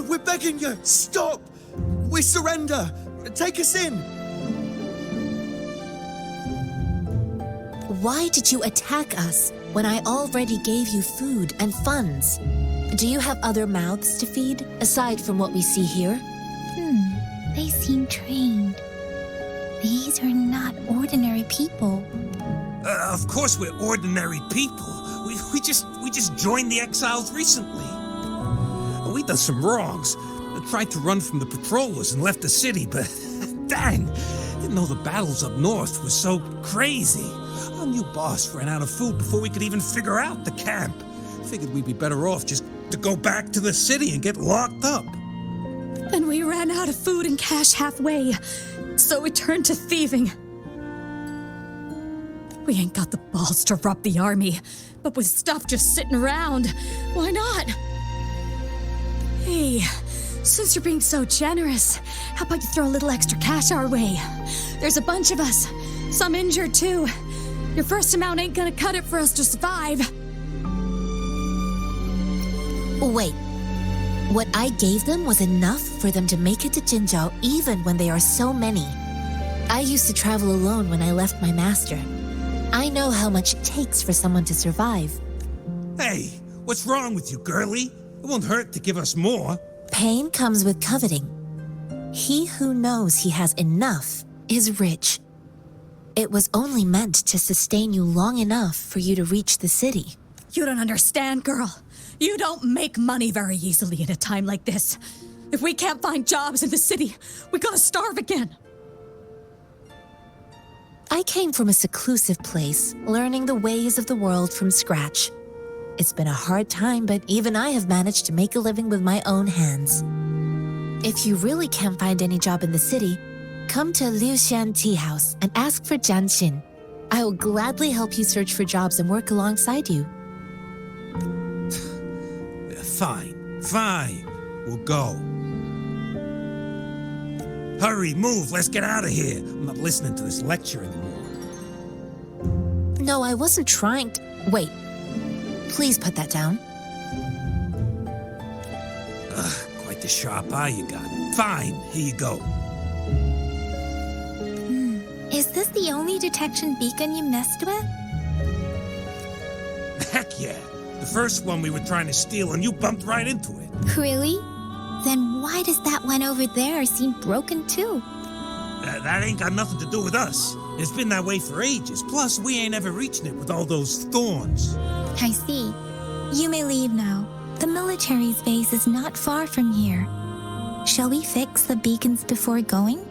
Speaker 15: We're begging you, stop! We surrender! Take us in!
Speaker 12: Why did you attack us when I already gave you food and funds? Do you have other mouths to feed, aside from what we see here?
Speaker 2: They seem trained. These are not ordinary people.
Speaker 9: Of course we're ordinary people. We just joined the exiles recently. We done some wrongs. Tried to run from the patrollers and left the city, but dang, didn't know the battles up north was so crazy. Our new boss ran out of food before we could even figure out the camp. Figured we'd be better off just to go back to the city and get locked up.
Speaker 6: Then we ran out of food and cash halfway, so we turned to thieving. We ain't got the balls to rob the army, but with stuff just sitting around, why not? Hey, since you're being so generous, how about you throw a little extra cash our way? There's a bunch of us, some injured too. Your first amount ain't gonna cut it for us to survive.
Speaker 12: Wait, what I gave them was enough for them to make it to Jinzhou even when they are so many. I used to travel alone when I left my master. I know how much it takes for someone to survive.
Speaker 9: Hey, what's wrong with you, girlie? It won't hurt to give us more.
Speaker 12: Pain comes with coveting. He who knows he has enough is rich. It was only meant to sustain you long enough for you to reach the city.
Speaker 6: You don't understand, girl. You don't make money very easily in a time like this. If we can't find jobs in the city, we're gonna starve again.
Speaker 12: I came from a seclusive place, learning the ways of the world from scratch. It's been a hard time, but even I have managed to make a living with my own hands. If you really can't find any job in the city, come to Liuxian Tea House and ask for Jian. I will gladly help you search for jobs and work alongside you.
Speaker 9: Fine. We'll go. Hurry, move, let's get out of here. I'm not listening to this lecture anymore.
Speaker 12: No, I wasn't trying to... Wait. Please put that down.
Speaker 9: Quite the sharp eye you got. Fine, here you go.
Speaker 2: Is this the only detection beacon you messed with?
Speaker 9: Heck yeah. The first one we were trying to steal and you bumped right into it.
Speaker 2: Really? Then why does that one over there seem broken too?
Speaker 9: That ain't got nothing to do with us. It's been that way for ages. Plus, we ain't ever reaching it with all those thorns.
Speaker 2: I see. You may leave now. The military's base is not far from here. Shall we fix the beacons before going?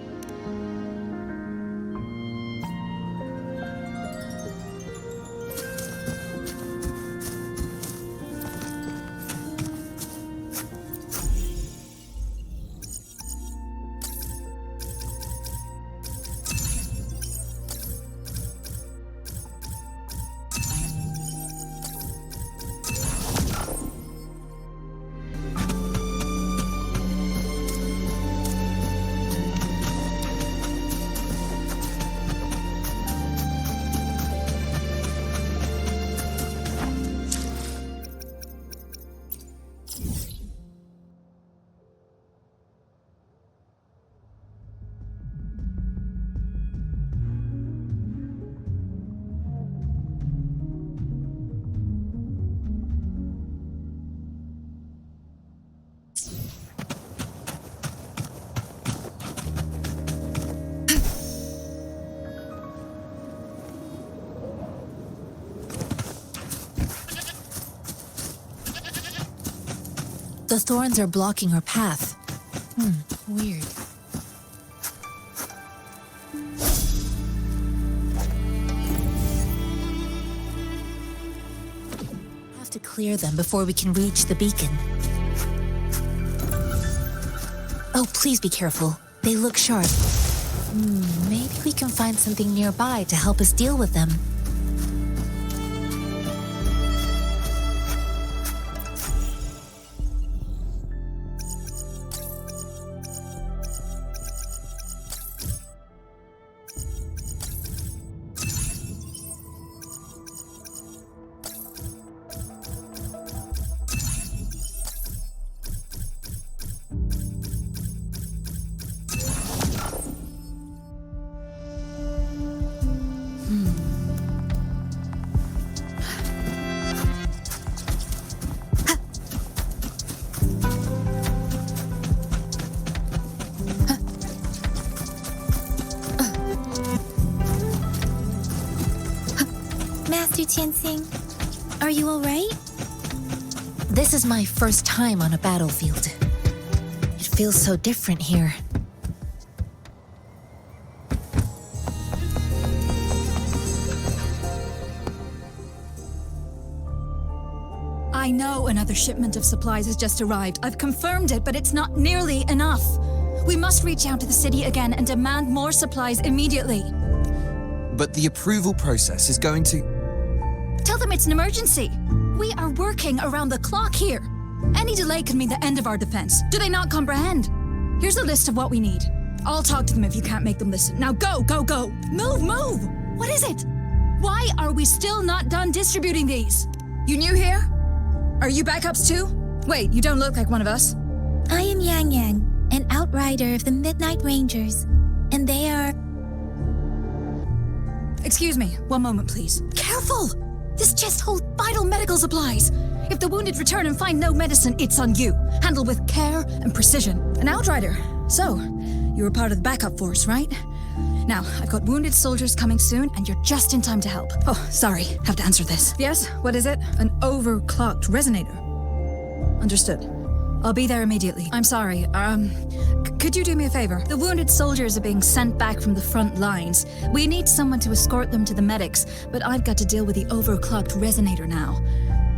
Speaker 12: The thorns are blocking our path. Weird. Have to clear them before we can reach the beacon. Oh, please be careful. They look sharp. Maybe we can find something nearby to help us deal with them.
Speaker 2: Master Tianxing, are you all right?
Speaker 12: This is my first time on a battlefield. It feels so different here.
Speaker 7: I know another shipment of supplies has just arrived. I've confirmed it, but it's not nearly enough. We must reach out to the city again and demand more supplies immediately.
Speaker 14: But the approval process is going to...
Speaker 7: Tell them it's an emergency. We are working around the clock here. Any delay could mean the end of our defense. Do they not comprehend? Here's a list of what we need. I'll talk to them if you can't make them listen. Now go, go, go! Move, move! What is it? Why are we still not done distributing these? You new here? Are you backups too? Wait, you don't look like one of us.
Speaker 2: I am Yang Yang, an outrider of the Midnight Rangers, and they are...
Speaker 7: Excuse me, one moment please. Careful! This chest holds vital medical supplies. If the wounded return and find no medicine, it's on you. Handle with care and precision. An outrider. So, you were part of the backup force, right? Now, I've got wounded soldiers coming soon, and you're just in time to help. Oh, sorry, have to answer this. Yes, what is it? An overclocked resonator. Understood. I'll be there immediately. I'm sorry, could you do me a favor? The wounded soldiers are being sent back from the front lines. We need someone to escort them to the medics, but I've got to deal with the overclocked resonator now.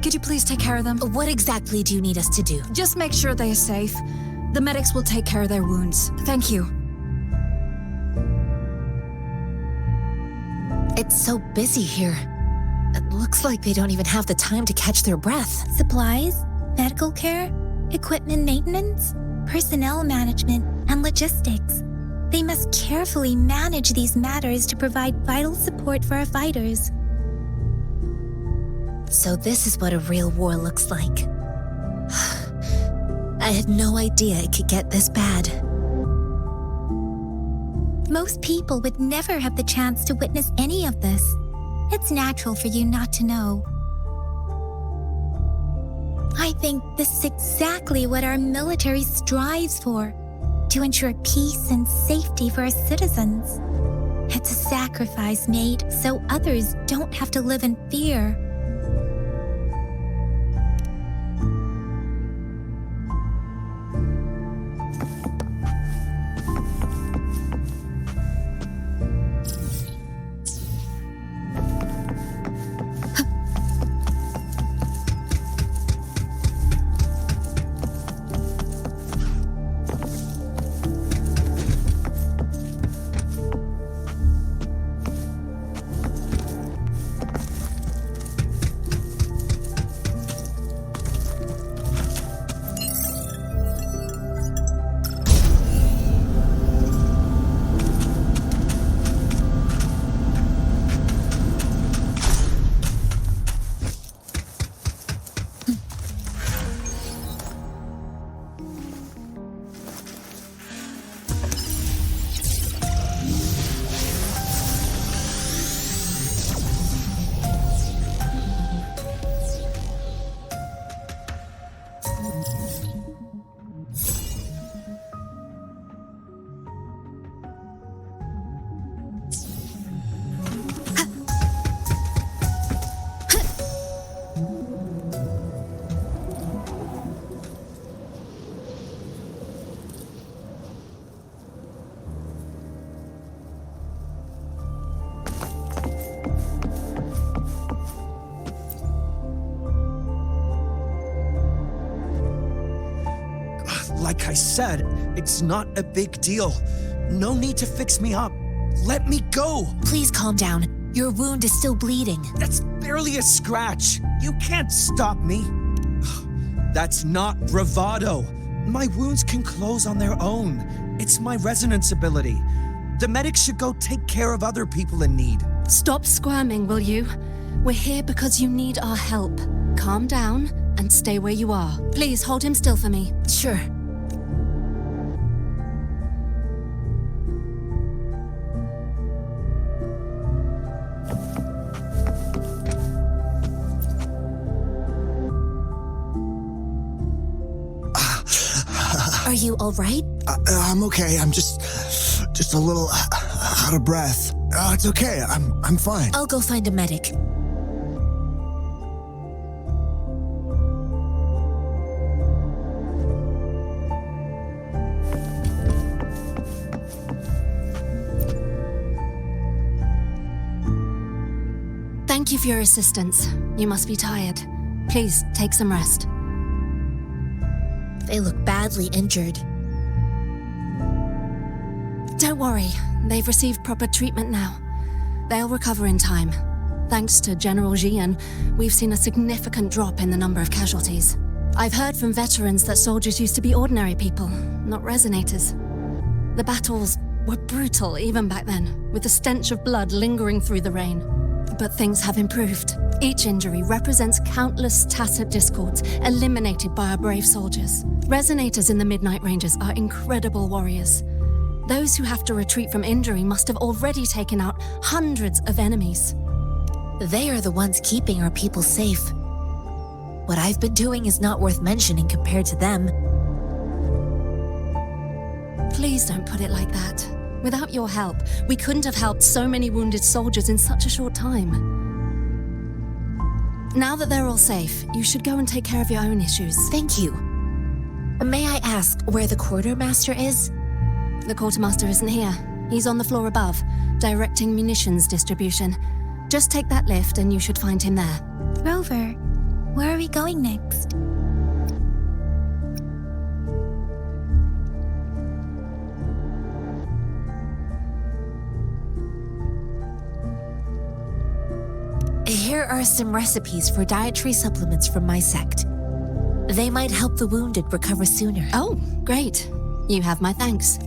Speaker 7: Could you please take care of them?
Speaker 12: What exactly do you need us to do?
Speaker 7: Just make sure they are safe. The medics will take care of their wounds. Thank you.
Speaker 12: It's so busy here. It looks like they don't even have the time to catch their breath.
Speaker 2: Supplies, medical care, equipment maintenance, personnel management, and logistics. They must carefully manage these matters to provide vital support for our fighters.
Speaker 12: So this is what a real war looks like. I had no idea it could get this bad.
Speaker 2: Most people would never have the chance to witness any of this. It's natural for you not to know. I think this is exactly what our military strives for, to ensure peace and safety for our citizens. It's a sacrifice made so others don't have to live in fear.
Speaker 15: Like I said, it's not a big deal. No need to fix me up. Let me go.
Speaker 12: Please calm down. Your wound is still bleeding.
Speaker 15: That's barely a scratch. You can't stop me. That's not bravado. My wounds can close on their own. It's my resonance ability. The medics should go take care of other people in need.
Speaker 16: Stop squirming, will you? We're here because you need our help. Calm down and stay where you are. Please hold him still for me.
Speaker 12: Sure. Are you all right?
Speaker 17: I'm okay. I'm just a little out of breath. It's okay. I'm fine.
Speaker 12: I'll go find a medic.
Speaker 16: Thank you for your assistance. You must be tired. Please, take some rest.
Speaker 12: They look badly injured.
Speaker 16: Don't worry. They've received proper treatment now. They'll recover in time. Thanks to General Jiyan, we've seen a significant drop in the number of casualties. I've heard from veterans that soldiers used to be ordinary people, not resonators. The battles were brutal even back then, with the stench of blood lingering through the rain. But things have improved. Each injury represents countless tacit discords eliminated by our brave soldiers. Resonators in the Midnight Rangers are incredible warriors. Those who have to retreat from injury must have already taken out hundreds of enemies.
Speaker 12: They are the ones keeping our people safe. What I've been doing is not worth mentioning compared to them.
Speaker 16: Please don't put it like that. Without your help, we couldn't have helped so many wounded soldiers in such a short time. Now that they're all safe, you should go and take care of your own issues.
Speaker 12: Thank you. May I ask where the quartermaster is?
Speaker 16: The quartermaster isn't here. He's on the floor above, directing munitions distribution. Just take that lift and you should find him there.
Speaker 2: Rover, where are we going next?
Speaker 12: Here are some recipes for dietary supplements from my sect. They might help the wounded recover sooner.
Speaker 16: Oh, great. You have my thanks.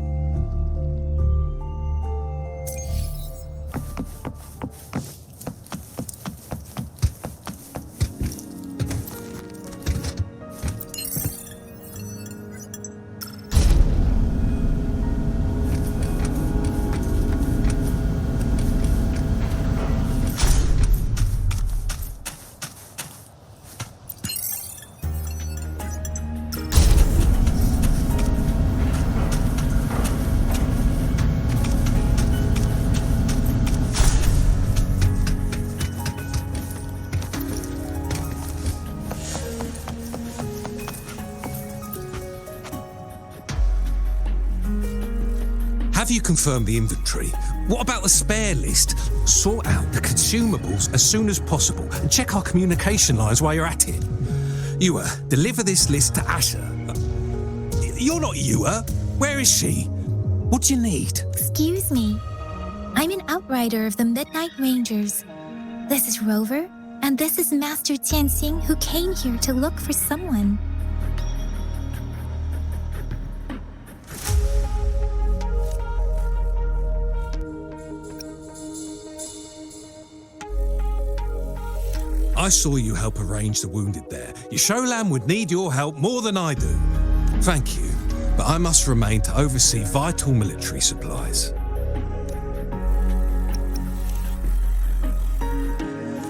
Speaker 9: Have you confirmed the inventory? What about the spare list? Sort out the consumables as soon as possible and check our communication lines while you're at it. Yua, deliver this list to Asher. You're not Yua. Where is she? What do you need?
Speaker 2: Excuse me. I'm an outrider of the Midnight Rangers. This is Rover, and this is Master Tianxing, who came here to look for someone.
Speaker 9: I saw you help arrange the wounded there. Yasholam would need your help more than I do. Thank you, but I must remain to oversee vital military supplies.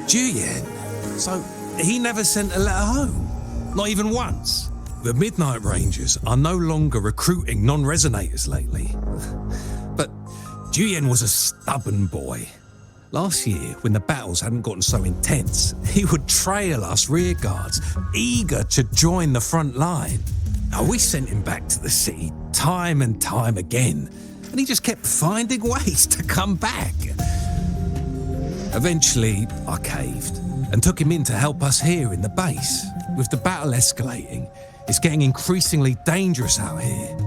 Speaker 9: Jiyan? So he never sent a letter home? Not even once? The Midnight Rangers are no longer recruiting non-resonators lately. But Jiyan was a stubborn boy. Last year, when the battles hadn't gotten so intense, he would trail us rearguards, eager to join the front line. Now, we sent him back to the city time and time again, and he just kept finding ways to come back. Eventually, I caved and took him in to help us here in the base. With the battle escalating, It's getting increasingly dangerous out here.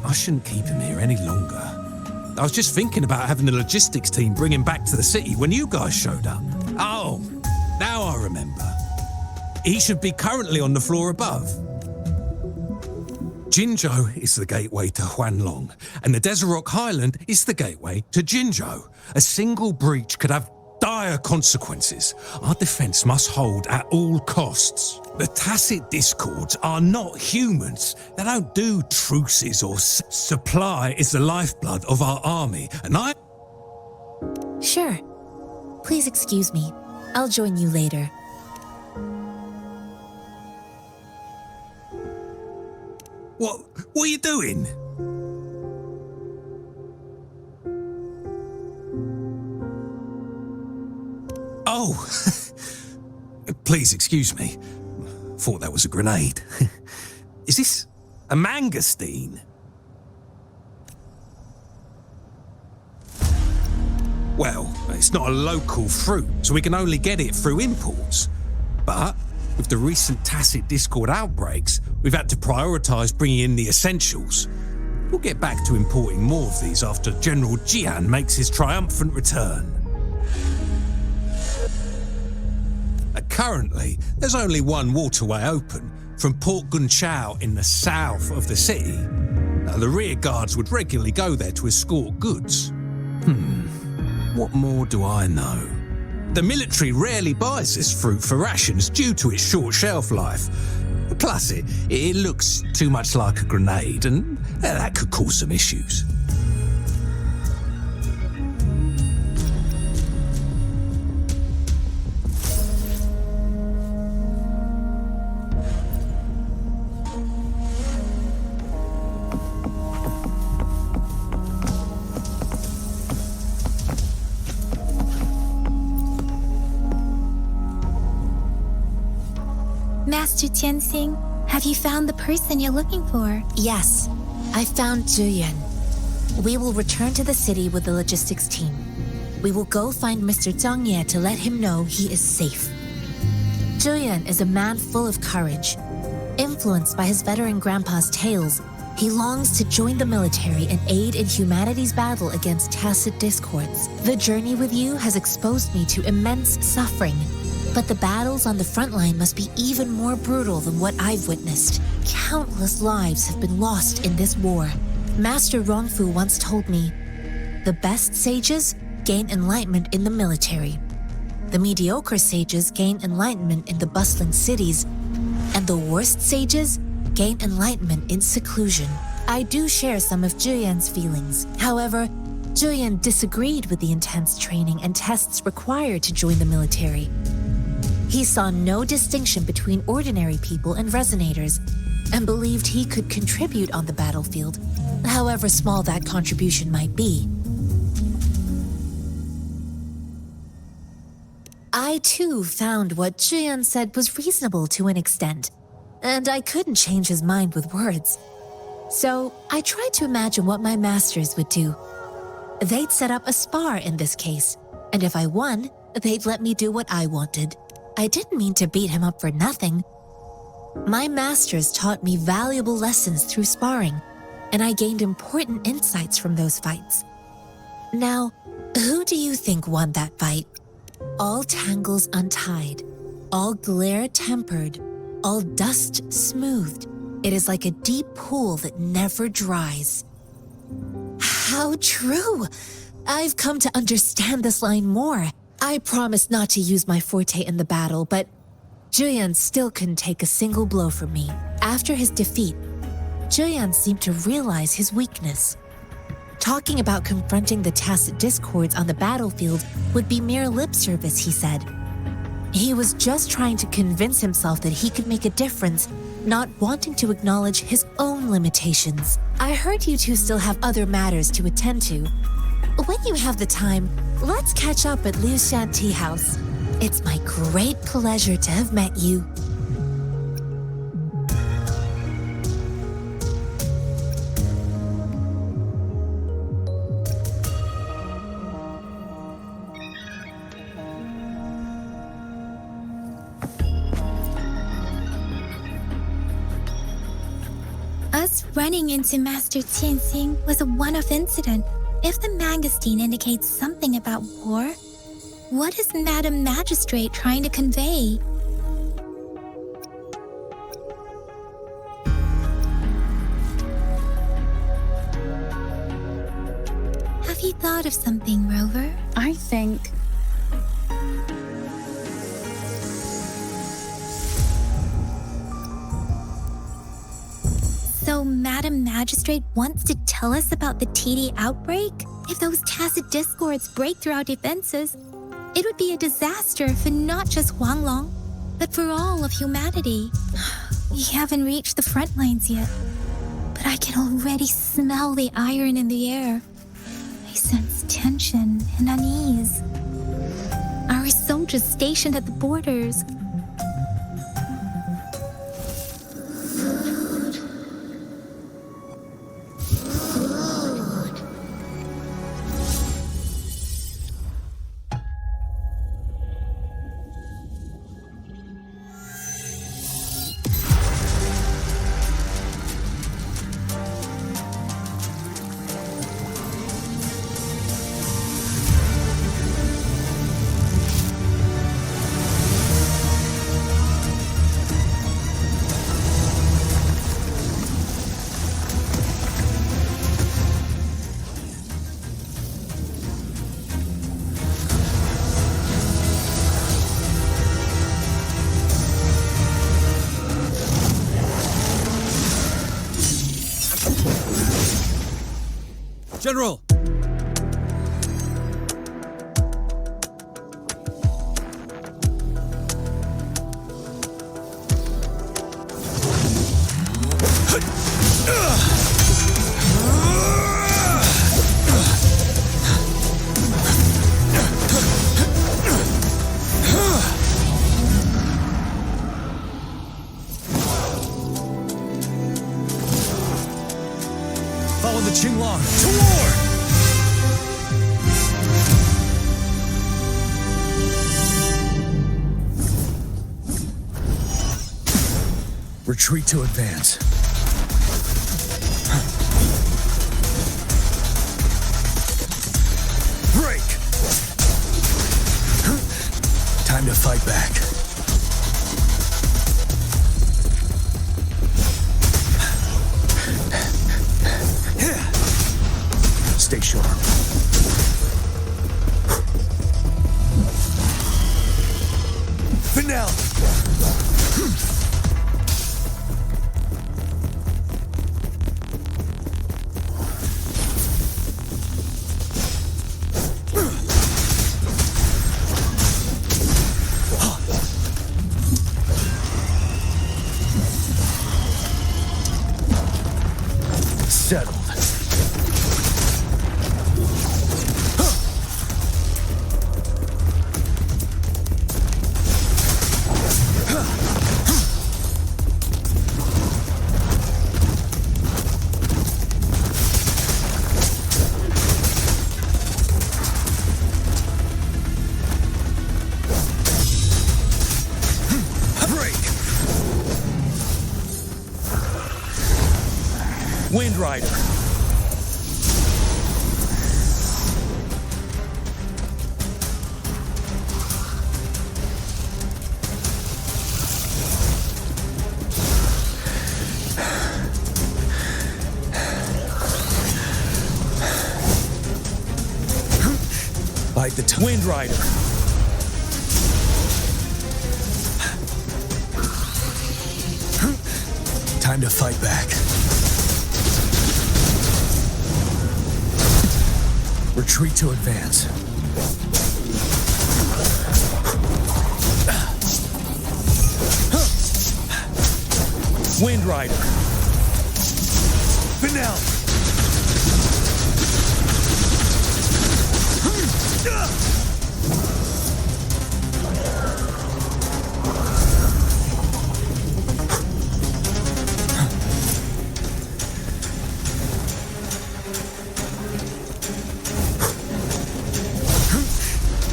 Speaker 9: I shouldn't keep him here any longer. I was just thinking about having the logistics team bring him back to the city when you guys showed up. Oh, now I remember. He should be currently on the floor above. Jinzhou is the gateway to Huanglong, and the Desert Rock Highland is the gateway to Jinzhou. A single breach could have dire consequences. Our defense must hold at all costs. The Tacit Discords are not humans. They don't do truces or supply is the lifeblood of our army, and I...
Speaker 12: Sure. Please excuse me. I'll join you later.
Speaker 9: What are you doing? Oh, please excuse me. Thought that was a grenade. Is this a mangosteen? Well, it's not a local fruit, so we can only get it through imports. But with the recent Tacit Discord outbreaks, we've had to prioritise bringing in the essentials. We'll get back to importing more of these after General Jiyan makes his triumphant return. Currently, there's only one waterway open, from Port Gunchao in the south of the city. The rear guards would regularly go there to escort goods. What more do I know? The military rarely buys this fruit for rations due to its short shelf life. Plus, it looks too much like a grenade, and that could cause some issues.
Speaker 2: Master Tianxing, have you found the person you're looking for?
Speaker 12: Yes, I found Jiyan. We will return to the city with the logistics team. We will go find Mr. Zhang Ye to let him know he is safe. Jiyan is a man full of courage. Influenced by his veteran grandpa's tales, he longs to join the military and aid in humanity's battle against Tacit Discords. The journey with you has exposed me to immense suffering, but the battles on the front line must be even more brutal than what I've witnessed. Countless lives have been lost in this war. Master Rongfu once told me, the best sages gain enlightenment in the military. The mediocre sages gain enlightenment in the bustling cities, and the worst sages gain enlightenment in seclusion. I do share some of Jiyan's feelings. However, Jiyan disagreed with the intense training and tests required to join the military. He saw no distinction between ordinary people and resonators, and believed he could contribute on the battlefield, however small that contribution might be. I too found what Jiyan said was reasonable to an extent, and I couldn't change his mind with words. So I tried to imagine what my masters would do. They'd set up a spar in this case, and if I won, they'd let me do what I wanted. I didn't mean to beat him up for nothing. My masters taught me valuable lessons through sparring, and I gained important insights from those fights. Now, who do you think won that fight? All tangles untied, all glare tempered, all dust smoothed. It is like a deep pool that never dries. How true! I've come to understand this line more. I promised not to use my forte in the battle, but Jiyan still couldn't take a single blow from me. After his defeat, Jiyan seemed to realize his weakness. Talking about confronting the Tacit Discords on the battlefield would be mere lip service, he said. He was just trying to convince himself that he could make a difference, not wanting to acknowledge his own limitations. I heard you two still have other matters to attend to. When you have the time, let's catch up at Liu Shan Tea House. It's my great pleasure to have met you.
Speaker 2: Running into Master Tianxing was a one-off incident. If the Mangosteen indicates something about war, what is Madam Magistrate trying to convey? Have you thought of something, Rover?
Speaker 5: I think...
Speaker 2: So Madam Magistrate wants to tell us about the TD outbreak? If those tacit discords break through our defenses, it would be a disaster for not just Huanglong, but for all of humanity. We haven't reached the front lines yet, but I can already smell the iron in the air. I sense tension and unease. Our soldiers stationed at the borders.
Speaker 9: General!
Speaker 15: Follow the Qinglong to war! Retreat to advance. Break! Time to fight back. Stay sharp. Finale! Settled. Wind Rider. Bite the tongue. Wind Rider. Time to fight back. Retreat to advance. Wind Rider. Finale.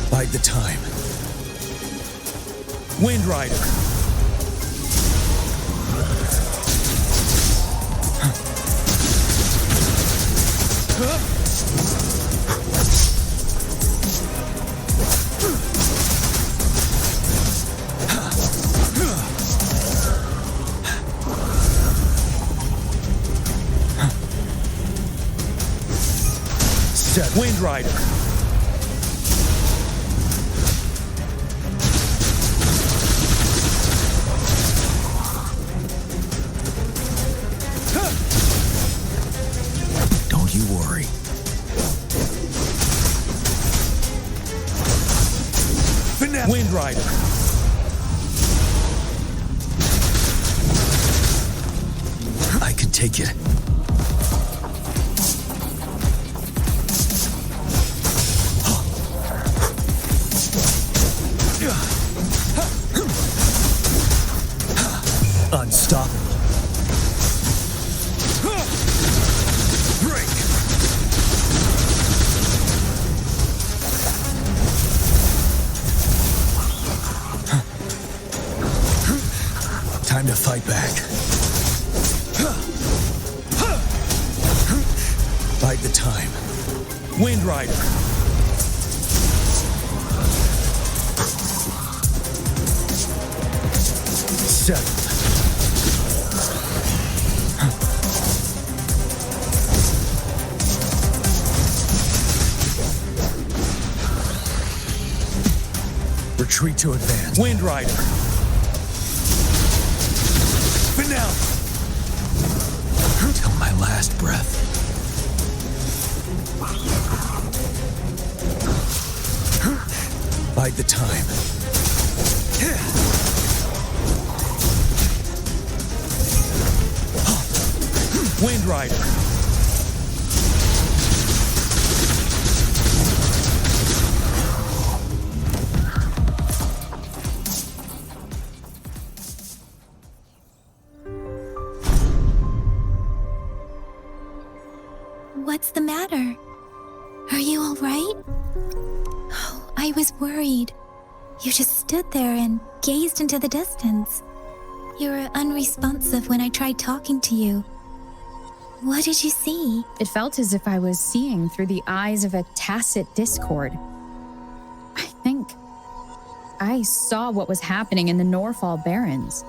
Speaker 15: Bide the time. Wind Rider. Set Wind Rider.
Speaker 17: Don't you worry.
Speaker 15: Finesse. Wind Rider.
Speaker 17: I can take it.
Speaker 15: Unstoppable.
Speaker 17: Break. Time to fight back. Bide the time.
Speaker 15: Wind Rider.
Speaker 17: Settled. Retreat to advance.
Speaker 15: Wind Rider. Finale.
Speaker 17: Till my last breath. Bide the time.
Speaker 15: Wind Rider.
Speaker 2: What's the matter? Are you all right? Oh, I was worried. You just stood there and gazed into the distance. You were unresponsive when I tried talking to you. What did you see?
Speaker 5: It felt as if I was seeing through the eyes of a tacit discord. I think I saw what was happening in the Norfall Barrens.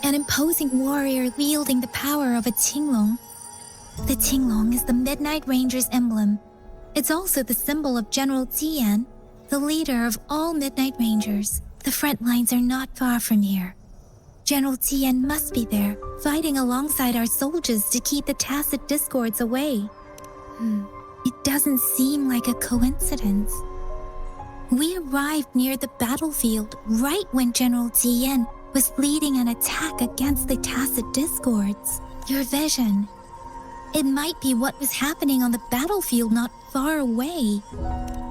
Speaker 2: An imposing warrior wielding the power of a Tinglong. The Tinglong is the Midnight Ranger's emblem. It's also the symbol of General Jiyan, the leader of all Midnight Rangers. The front lines are not far from here. General Jiyan must be there, fighting alongside our soldiers to keep the tacit discords away. It doesn't seem like a coincidence. We arrived near the battlefield right when General Jiyan was leading an attack against the tacit discords. Your vision. It might be what was happening on the battlefield not far away.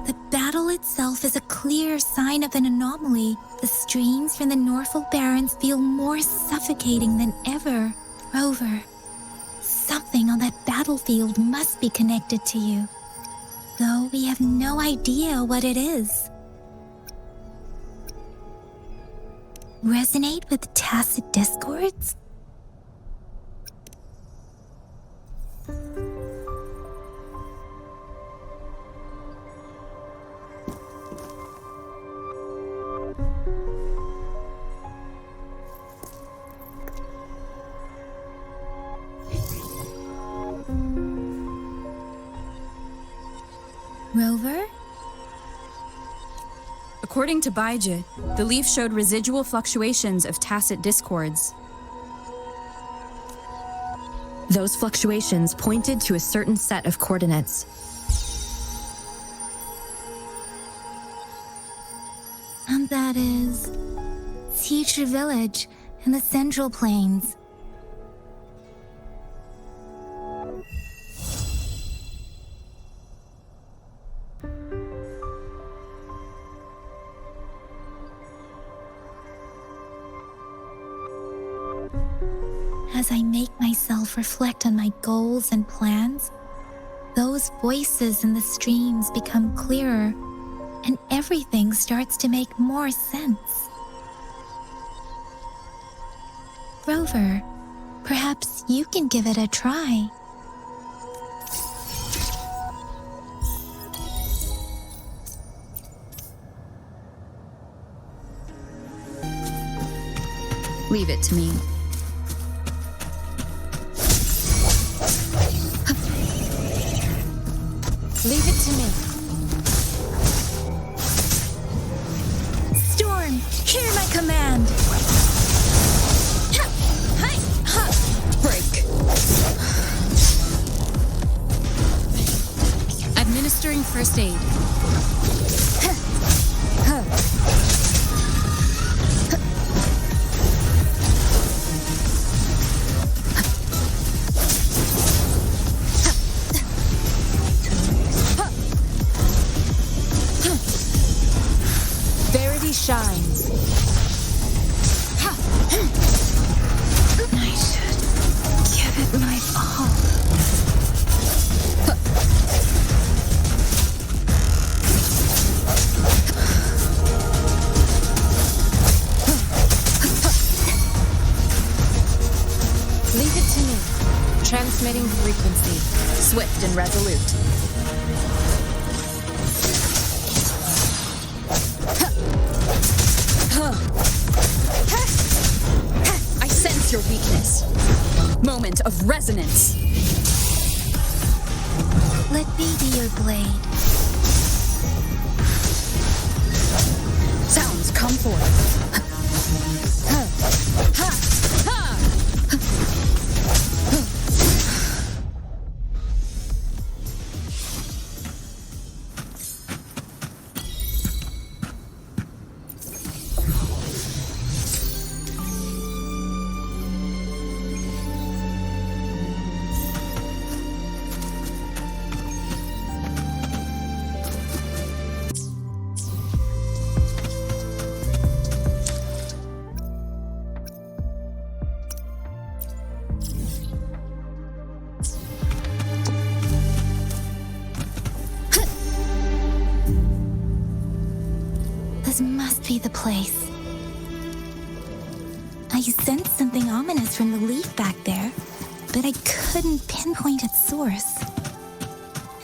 Speaker 2: The battle itself is a clear sign of an anomaly. The streams from the Norfall Barrens feel more suffocating than ever. Rover, something on that battlefield must be connected to you, though we have no idea what it is. Resonate with tacit discords? Rover?
Speaker 5: According to Baiji, the leaf showed residual fluctuations of tacit discords. Those fluctuations pointed to a certain set of coordinates.
Speaker 2: And that is Teacher Village in the Central Plains. As I make myself reflect on my goals and plans, those voices in the streams become clearer, and everything starts to make more sense. Rover, Perhaps you can give it a try.
Speaker 5: Leave it to me.
Speaker 12: Leave it to me.
Speaker 2: Storm, hear my command!
Speaker 5: Break.
Speaker 4: Administering first aid.
Speaker 12: Verity shines.
Speaker 2: I should give it my all.
Speaker 12: Leave it to me. Transmitting frequency.
Speaker 5: Swift and resolute. I sense your weakness. Moment of resonance.
Speaker 2: Let me be your blade.
Speaker 5: Sounds come forth.
Speaker 2: This must be the place. I sensed something ominous from the leaf back there, but I couldn't pinpoint its source.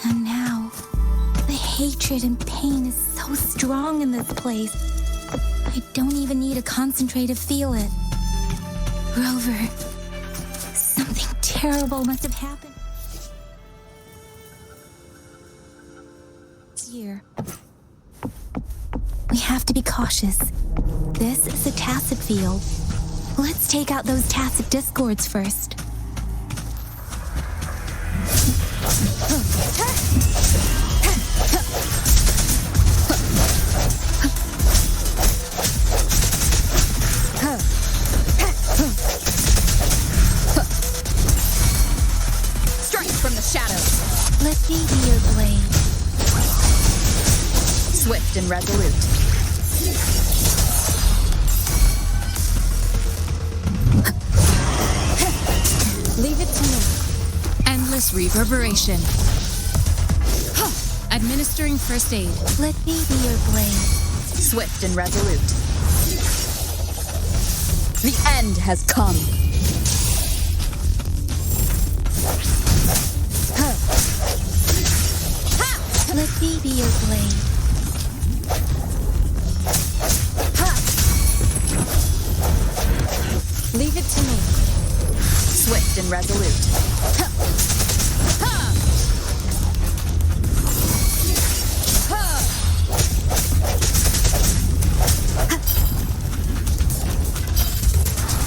Speaker 2: And now, the hatred and pain is so strong in this place. I don't even need to concentrate to feel it. Rover, something terrible must have happened here. We have to be cautious. This is a tacit field. Let's take out those tacit discords first.
Speaker 5: Strike from the shadows.
Speaker 2: Let me be your blade.
Speaker 5: Swift and resolute.
Speaker 12: Leave it to me.
Speaker 4: Endless reverberation. Administering first aid.
Speaker 2: Let me be your blade.
Speaker 5: Swift and resolute. The end has come.
Speaker 2: Let me be your blade.
Speaker 12: Leave it to me.
Speaker 5: Swift and resolute.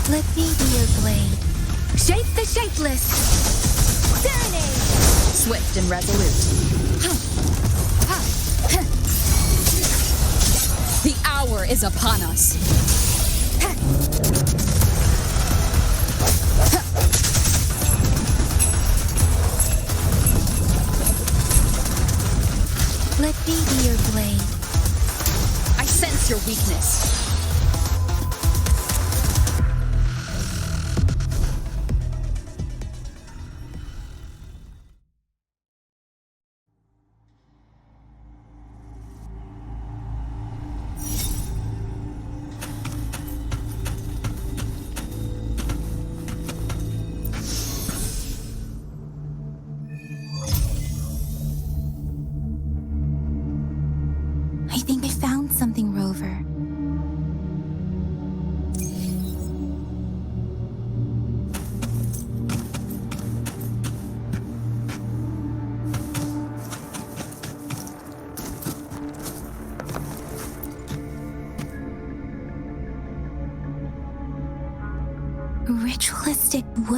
Speaker 2: Let me be your blade. Shape the shapeless. Serenade.
Speaker 5: Swift and resolute. The hour is upon us.
Speaker 2: Let me be your blade.
Speaker 5: I sense your weakness.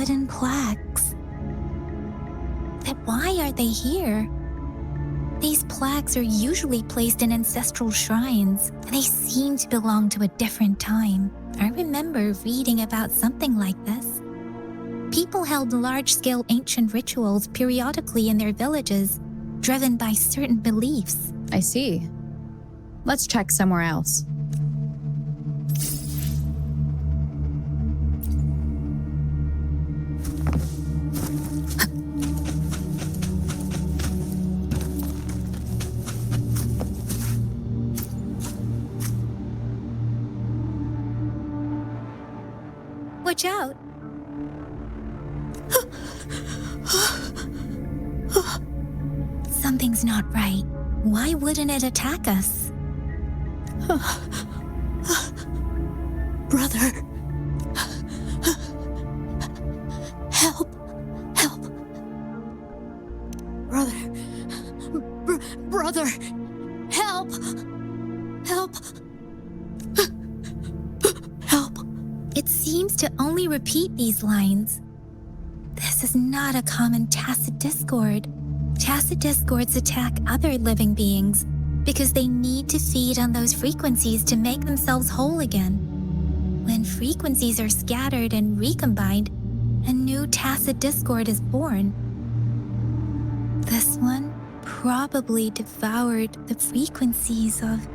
Speaker 2: hidden plaques. But why are they here? These plaques are usually placed in ancestral shrines, and they seem to belong to a different time. I remember reading about something like this. People held large-scale ancient rituals periodically in their villages, driven by certain beliefs.
Speaker 5: I see. Let's check somewhere else.
Speaker 2: Watch out! Something's not right. Why wouldn't it attack us?
Speaker 6: Brother. Help. Help. Brother. Brother. Help. Help. Help.
Speaker 2: It seems to only repeat these lines. This is not a common tacit discord. Tacit discords attack other living beings because they need to feed on those frequencies to make themselves whole again. When frequencies are scattered and recombined, a new tacit discord is born. This one probably devoured the frequencies of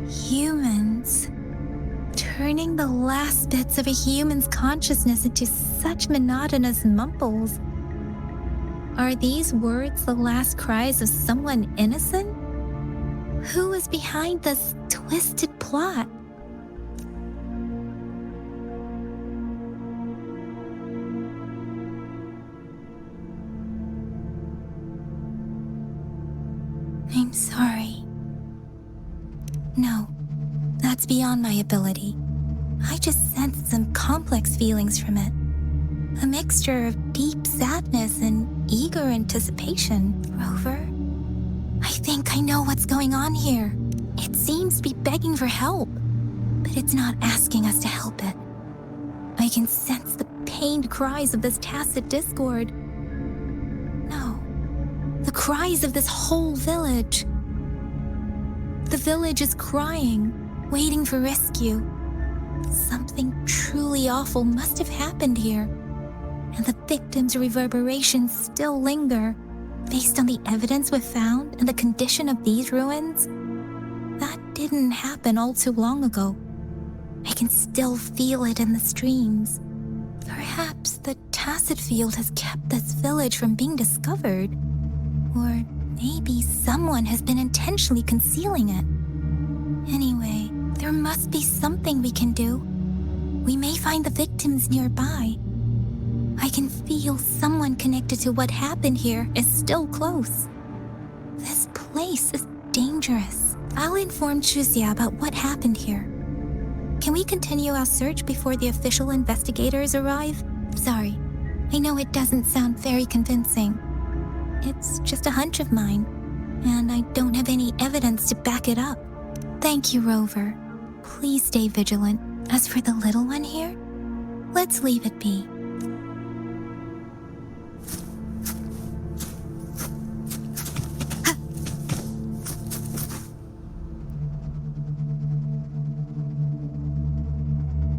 Speaker 2: humans, turning the last bits of a human's consciousness into such monotonous mumbles. Are these words the last cries of someone innocent? Who is behind this twisted plot? I'm sorry. No, that's beyond my ability. I just sensed some complex feelings from it. A mixture of deep sadness and eager anticipation. Rover, I think I know what's going on here. It seems to be begging for help, but it's not asking us to help it. I can sense the pained cries of this tacit discord. No, the cries of this whole village. The village is crying, waiting for rescue. Something truly awful must have happened here, and the victims' reverberations still linger. Based on the evidence we've found and the condition of these ruins, that didn't happen all too long ago. I can still feel it in the streams. Perhaps the tacit field has kept this village from being discovered, or maybe someone has been intentionally concealing it. Anyway, there must be something we can do. We may find the victims nearby. I can feel someone connected to what happened here is still close. This place is dangerous. I'll inform Chuzia about what happened here. Can we continue our search before the official investigators arrive? Sorry, I know it doesn't sound very convincing. It's just a hunch of mine, and I don't have any evidence to back it up. Thank you, Rover. Please stay vigilant. As for the little one here, let's leave it be.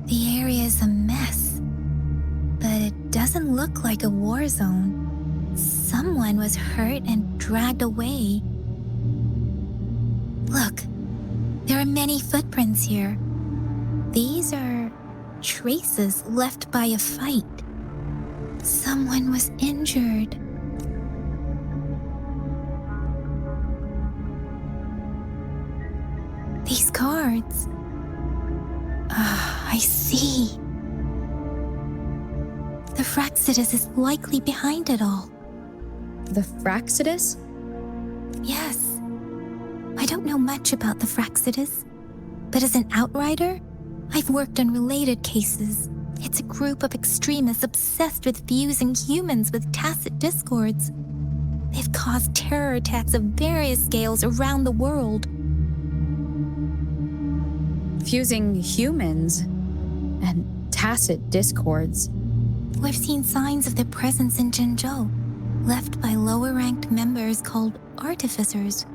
Speaker 2: The area is a mess, but it doesn't look like a war zone. Someone was hurt and dragged away. Look, there are many footprints here. These are traces left by a fight. Someone was injured. These cards. I see. The Fraxidus is likely behind it all.
Speaker 5: The Fraxidus?
Speaker 2: Yes. I don't know much about the Fraxidus, but as an outrider, I've worked on related cases. It's a group of extremists obsessed with fusing humans with tacit discords. They've caused terror attacks of various scales around the world.
Speaker 5: Fusing humans and tacit discords.
Speaker 2: who have seen signs of their presence in Jinzhou, left by lower-ranked members called artificers.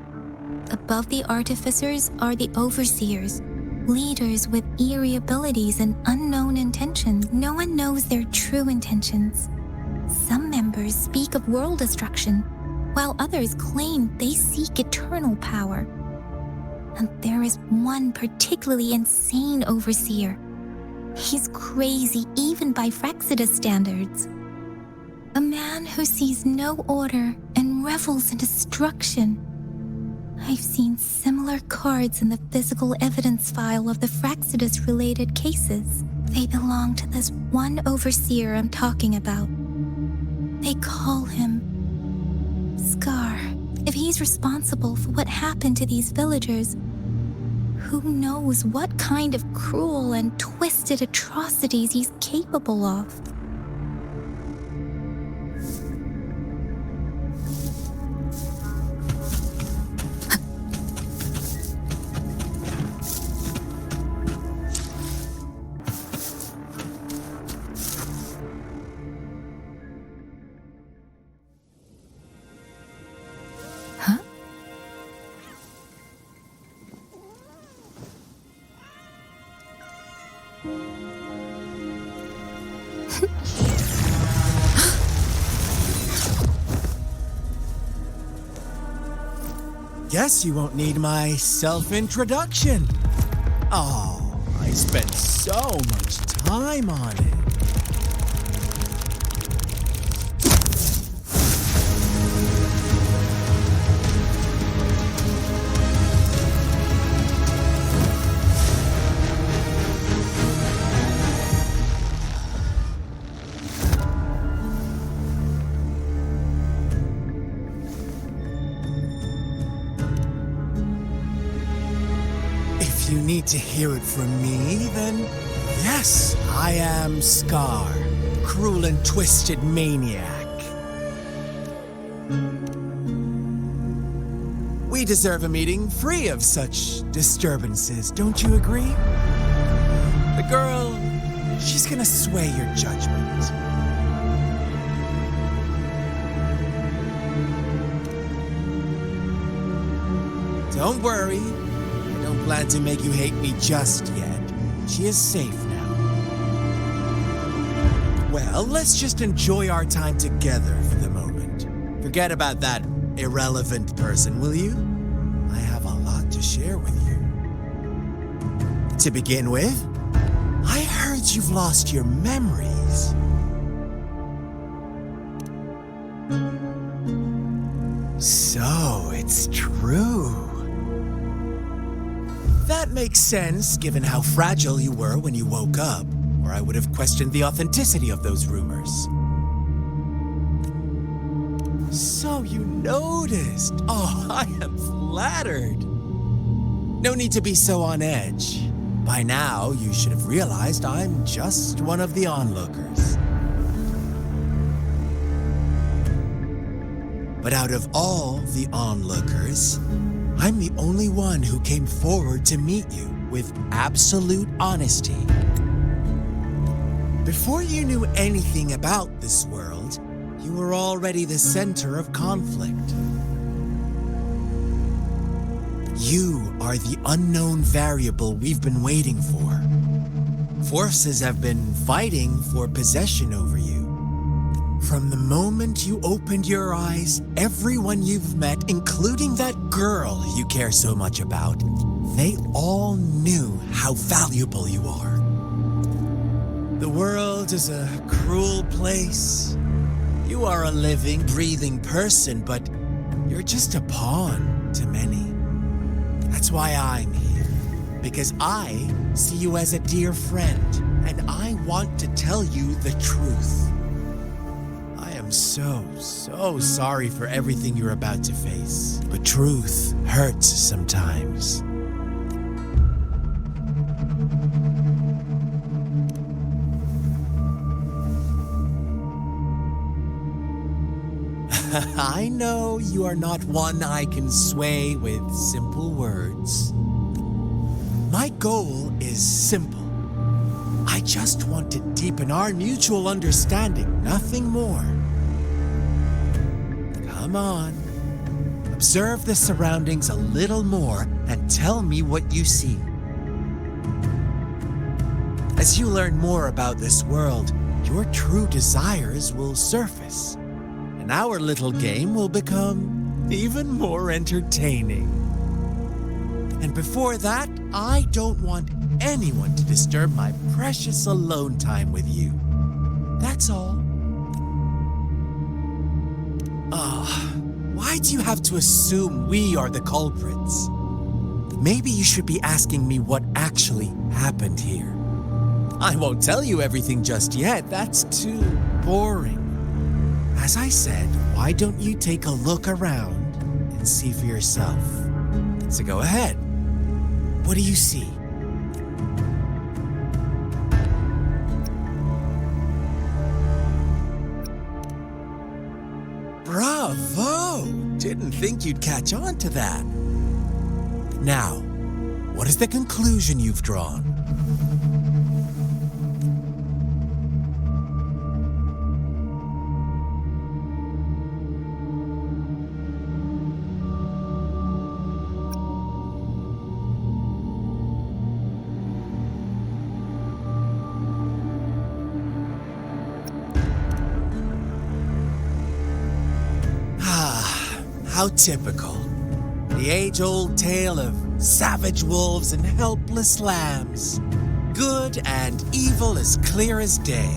Speaker 2: Above the artificers are the overseers, leaders with eerie abilities and unknown intentions. No one knows their true intentions. Some members speak of world destruction, while others claim they seek eternal power. And there is one particularly insane overseer. He's crazy even by Frexidus standards. A man who sees no order and revels in destruction. I've seen similar cards in the physical evidence file of the Frexidus-related cases. They belong to this one overseer I'm talking about. They call him Scar. If he's responsible for what happened to these villagers, who knows what kind of cruel and twisted atrocities he's capable of.
Speaker 15: Guess you won't need my self-introduction. Oh, I spent so much time on it. If you need to hear it from me, then yes, I am Scar, cruel and twisted maniac. We deserve a meeting free of such disturbances, don't you agree? The girl, she's gonna sway your judgment. Don't worry, I don't plan to make you hate me just yet. She is safe now. Well, let's just enjoy our time together for the moment. Forget about that irrelevant person, will you? I have a lot to share with you. To begin with, I heard you've lost your memories. So, it's true. That makes sense, given how fragile you were when you woke up, or I would have questioned the authenticity of those rumors. So you noticed. Oh, I am flattered. No need to be so on edge. By now, you should have realized I'm just one of the onlookers. But out of all the onlookers, I'm the only one who came forward to meet you with absolute honesty. Before you knew anything about this world, you were already the center of conflict. You are the unknown variable we've been waiting for. Forces have been fighting for possession over you. From the moment you opened your eyes, everyone you've met, including that girl you care so much about, they all knew how valuable you are. The world is a cruel place. You are a living, breathing person, but you're just a pawn to many. That's why I'm here, because I see you as a dear friend, and I want to tell you the truth. I am so sorry for everything you're about to face, but truth hurts sometimes. I know you are not one I can sway with simple words. My goal is simple.
Speaker 18: I just want to deepen our mutual understanding, nothing more. Come on. Observe the surroundings a little more and tell me what you see. As you learn more about this world, your true desires will surface, and our little game will become even more entertaining. And before that, I don't want anyone to disturb my precious alone time with you. That's all. Why do you have to assume we are the culprits? Maybe you should be asking me what actually happened here. I won't tell you everything just yet, that's too boring. As I said, why don't you take a look around and see for yourself? So go ahead. What do you see? Bravo! Didn't think you'd catch on to that. Now, what is the conclusion you've drawn? How typical. The age-old tale of savage wolves and helpless lambs. Good and evil as clear as day.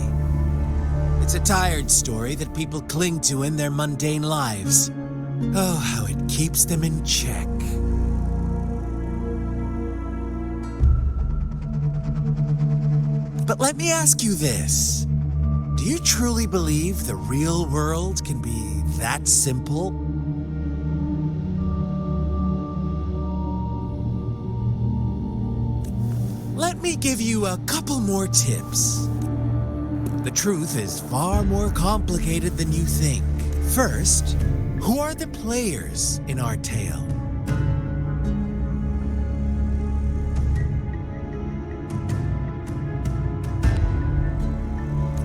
Speaker 18: It's a tired story that people cling to in their mundane lives. Oh, how it keeps them in check. But let me ask you this. Do you truly believe the real world can be that simple? Let me give you a couple more tips. The truth is far more complicated than you think. First, who are the players in our tale?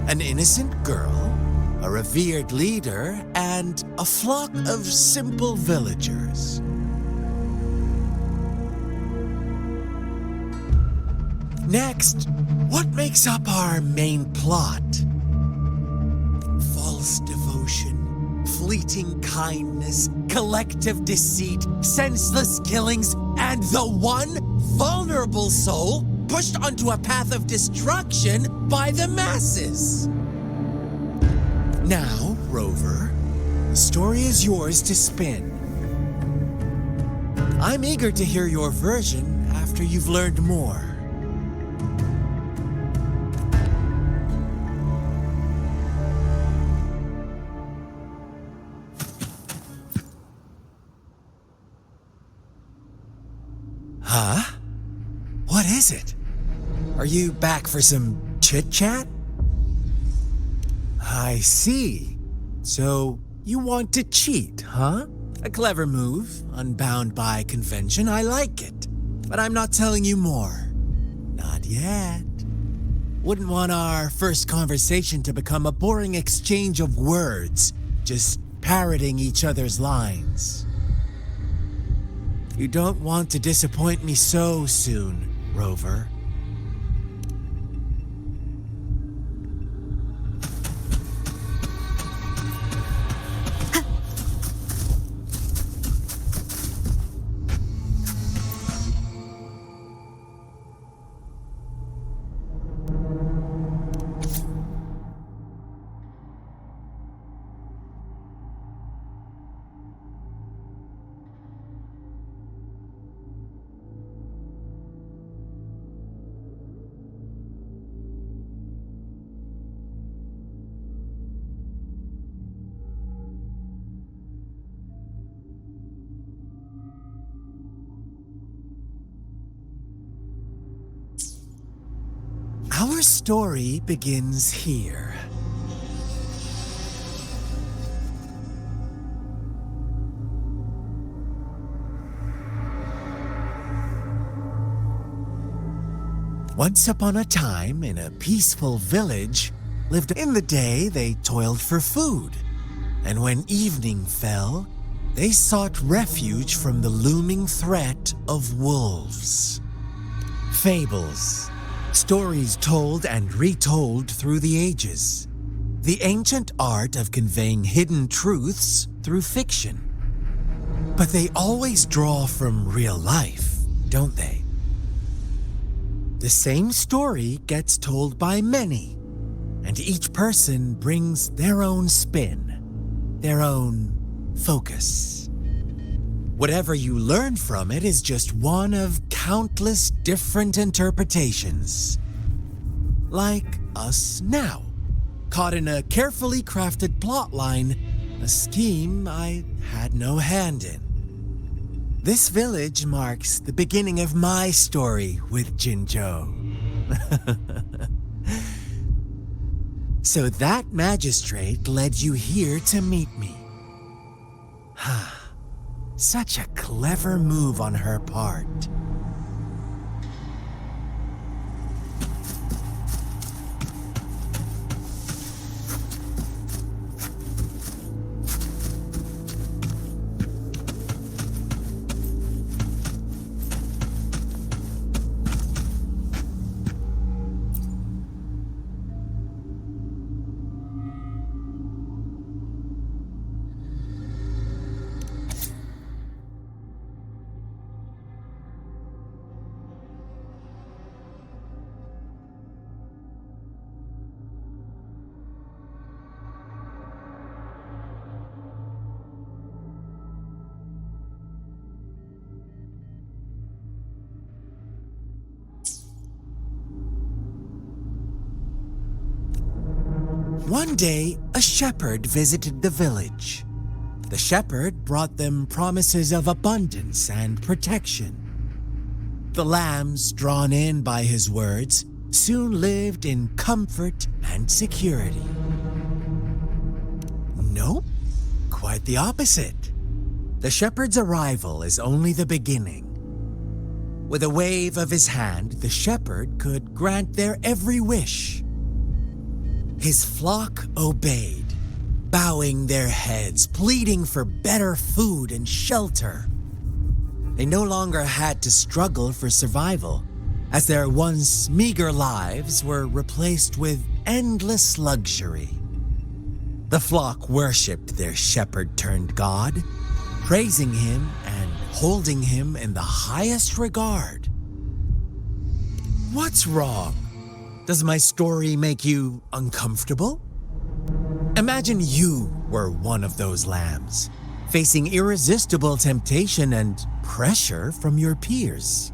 Speaker 18: An innocent girl, a revered leader, and a flock of simple villagers. Next, what makes up our main plot? False devotion, fleeting kindness, collective deceit, senseless killings, and the one vulnerable soul pushed onto a path of destruction by the masses. Now, Rover, the story is yours to spin. I'm eager to hear your version after you've learned more. Huh? What is it? Are you back for some chit-chat? I see. So, you want to cheat, huh? A clever move, unbound by convention, I like it. But I'm not telling you more. Not yet. Wouldn't want our first conversation to become a boring exchange of words, just parroting each other's lines. You don't want to disappoint me so soon, Rover. Our story begins here. Once upon a time, in a peaceful village, lived in the day they toiled for food, and when evening fell, they sought refuge from the looming threat of wolves. Fables, stories told and retold through the ages, the ancient art of conveying hidden truths through fiction. But they always draw from real life, don't they? The same story gets told by many, and each person brings their own spin, their own focus. Whatever you learn from it is just one of countless different interpretations. Like us now, caught in a carefully crafted plotline, a scheme I had no hand in. This village marks the beginning of my story with Jinzhou. So that magistrate led you here to meet me. Such a clever move on her part. One day, a shepherd visited the village. The shepherd brought them promises of abundance and protection. The lambs, drawn in by his words, soon lived in comfort and security. Nope, quite the opposite. The shepherd's arrival is only the beginning. With a wave of his hand, the shepherd could grant their every wish. His flock obeyed, bowing their heads, pleading for better food and shelter. They no longer had to struggle for survival, as their once meager lives were replaced with endless luxury. The flock worshipped their shepherd-turned-god, praising him and holding him in the highest regard. What's wrong? Does my story make you uncomfortable? Imagine you were one of those lambs, facing irresistible temptation and pressure from your peers.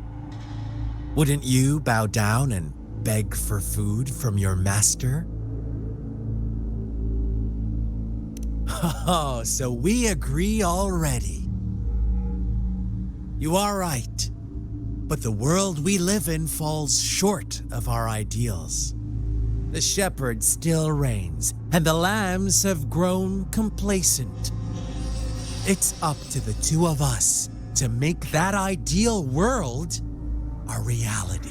Speaker 18: Wouldn't you bow down and beg for food from your master? Oh, so we agree already. You are right. But the world we live in falls short of our ideals. The shepherd still reigns, and the lambs have grown complacent. It's up to the two of us to make that ideal world a reality.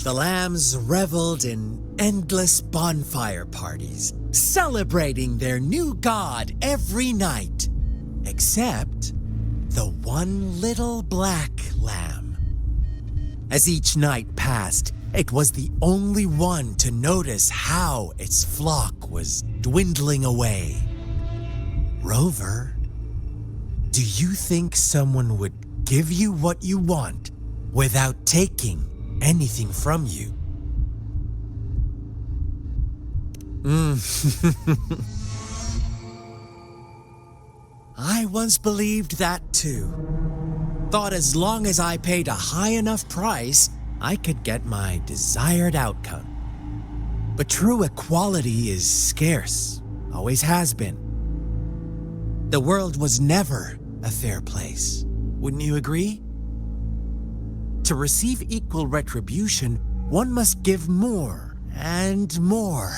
Speaker 18: The lambs reveled in endless bonfire parties, celebrating their new god every night, except the one little black lamb. As each night passed, it was the only one to notice how its flock was dwindling away. Rover, do you think someone would give you what you want without taking anything from you? I once believed that too. thought as long as I paid a high enough price, I could get my desired outcome. But true equality is scarce, always has been. The world was never a fair place, wouldn't you agree? To receive equal retribution, one must give more and more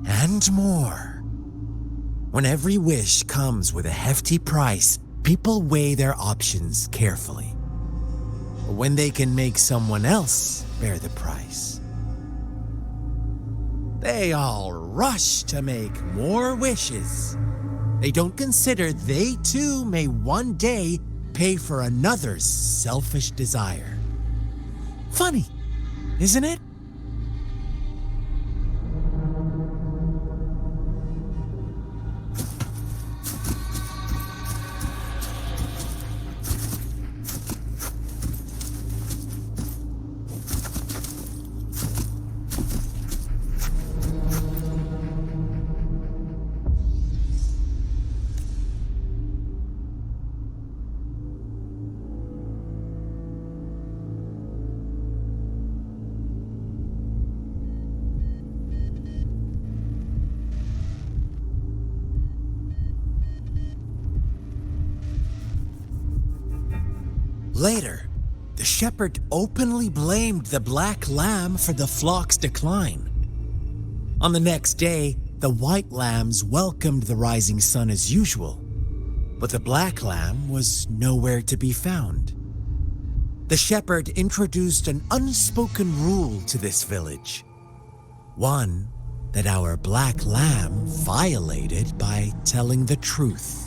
Speaker 18: and more. When every wish comes with a hefty price, people weigh their options carefully. But when they can make someone else bear the price, they all rush to make more wishes. They don't consider they too may one day pay for another's selfish desire. Funny, isn't it? Later, the shepherd openly blamed the black lamb for the flock's decline. On the next day, the white lambs welcomed the rising sun as usual, but the black lamb was nowhere to be found. The shepherd introduced an unspoken rule to this village, one that our black lamb violated by telling the truth.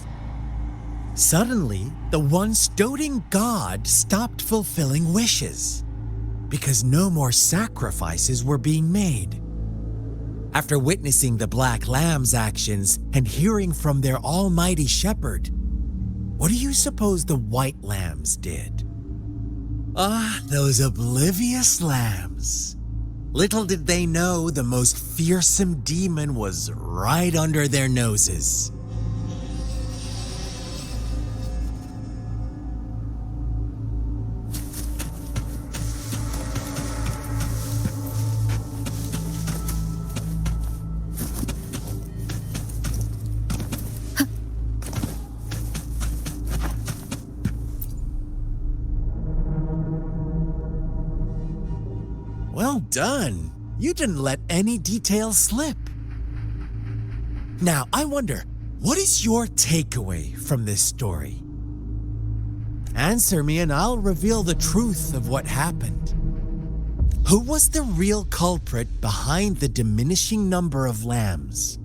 Speaker 18: Suddenly, the once doting god stopped fulfilling wishes because no more sacrifices were being made. After witnessing the black lamb's actions and hearing from their almighty shepherd, what do you suppose the white lambs did? Ah, those oblivious lambs. Little did they know the most fearsome demon was right under their noses. Well done. You didn't let any details slip. Now, I wonder, what is your takeaway from this story? Answer me and I'll reveal the truth of what happened. Who was the real culprit behind the diminishing number of lambs?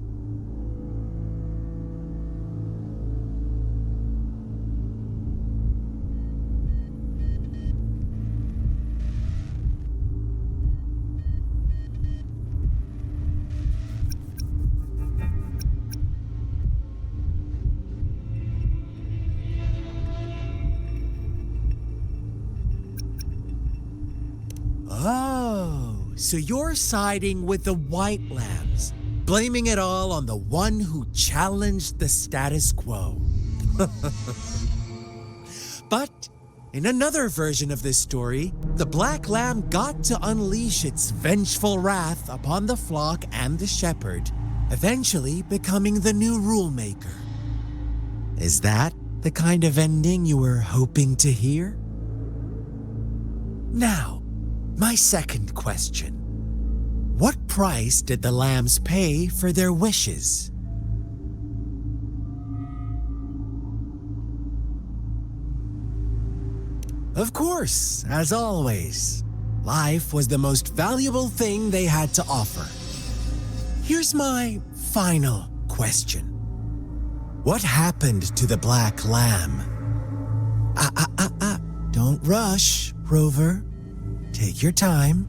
Speaker 18: Oh, so you're siding with the white lambs, blaming it all on the one who challenged the status quo. But in another version of this story, the black lamb got to unleash its vengeful wrath upon the flock and the shepherd, eventually becoming the new rule maker. Is that the kind of ending you were hoping to hear? Now, my second question. What price did the lambs pay for their wishes? Of course, as always, life was the most valuable thing they had to offer. Here's my final question. What happened to the black lamb? Don't rush, Rover. Take your time.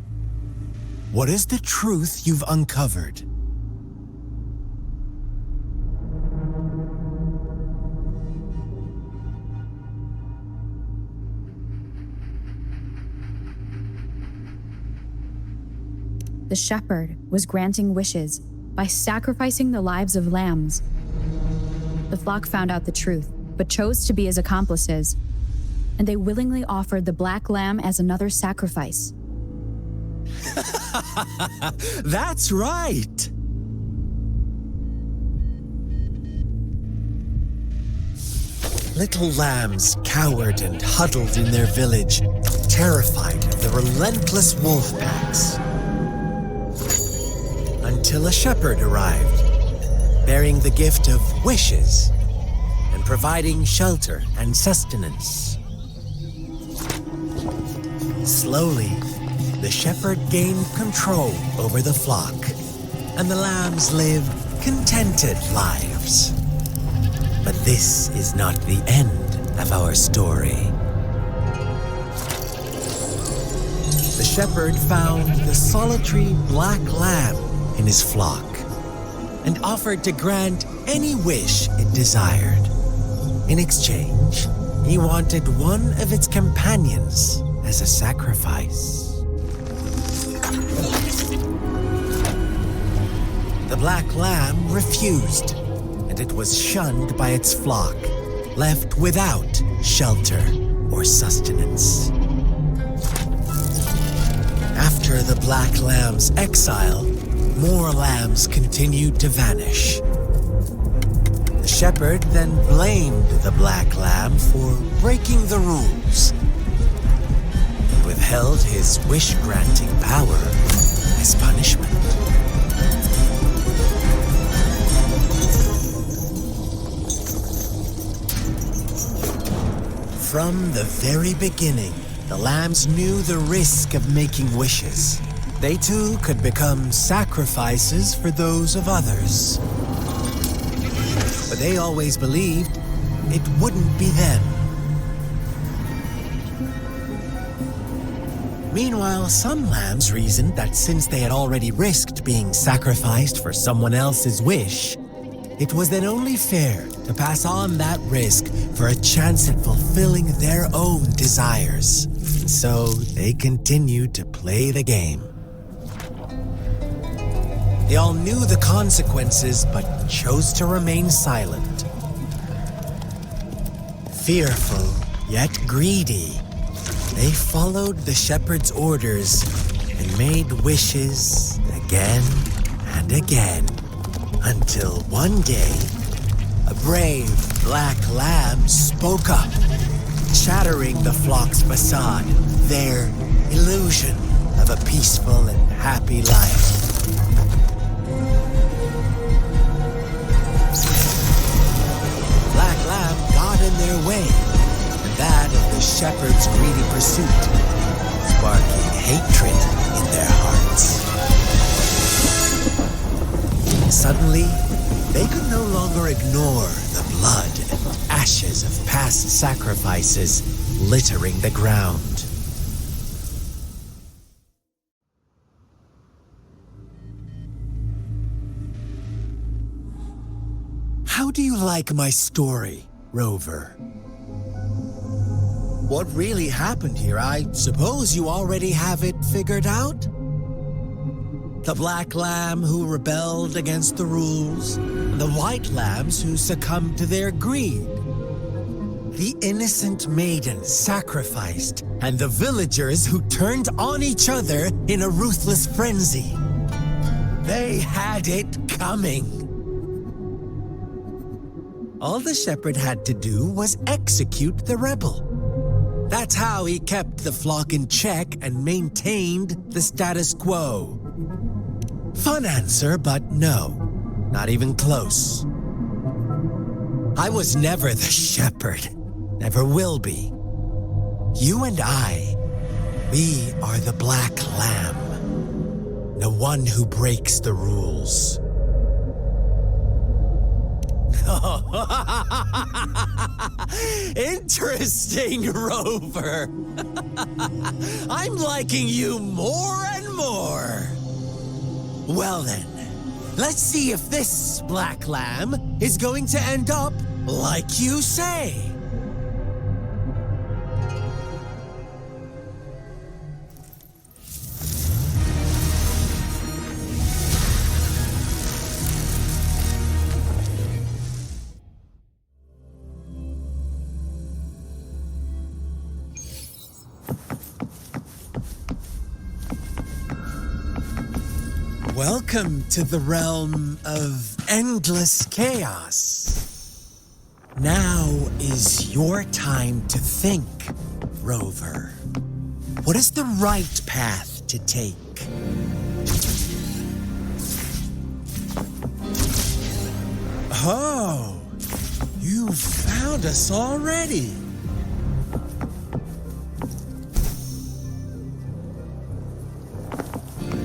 Speaker 18: What is the truth you've uncovered?
Speaker 5: The shepherd was granting wishes by sacrificing the lives of lambs. The flock found out the truth, but chose to be his accomplices. and they willingly offered the black lamb as another sacrifice.
Speaker 18: That's right! Little lambs cowered and huddled in their village, terrified of the relentless wolf packs. Until a shepherd arrived, bearing the gift of wishes and providing shelter and sustenance. Slowly, the shepherd gained control over the flock, and the lambs lived contented lives. But this is not the end of our story. The shepherd found the solitary black lamb in his flock and offered to grant any wish it desired. In exchange, he wanted one of its companions as a sacrifice. The black lamb refused, and it was shunned by its flock, left without shelter or sustenance. After the black lamb's exile, more lambs continued to vanish. The shepherd then blamed the black lamb for breaking the rules and withheld his wish-granting power as punishment. From the very beginning, the lambs knew the risk of making wishes. They too could become sacrifices for those of others. But they always believed it wouldn't be them. Meanwhile, some lambs reasoned that since they had already risked being sacrificed for someone else's wish, it was then only fair to pass on that risk for a chance at fulfilling their own desires. And so they continued to play the game. They all knew the consequences, but chose to remain silent. Fearful, yet greedy, they followed the shepherd's orders and made wishes again and again, until one day, a brave black lamb spoke up, shattering the flock's facade, their illusion of a peaceful and happy life. Black lamb got in their way, and that of the shepherd's greedy pursuit, sparking hatred in their hearts. Suddenly, they could no longer ignore the blood and ashes of past sacrifices littering the ground. How do you like my story, Rover? What really happened here? I suppose you already have it figured out? The black lamb who rebelled against the rules, and the white lambs who succumbed to their greed. The innocent maiden sacrificed, and the villagers who turned on each other in a ruthless frenzy. They had it coming. All the shepherd had to do was execute the rebel. That's how he kept the flock in check and maintained the status quo. Fun answer, but no, not even close. I was never the shepherd, never will be. You and I, we are the black lamb, the one who breaks the rules. Interesting, Rover. I'm liking you more and more. Well then, let's see if this black lamb is going to end up like you say. Welcome to the realm of endless chaos. Now is your time to think, Rover. What is the right path to take? Oh, you found us already.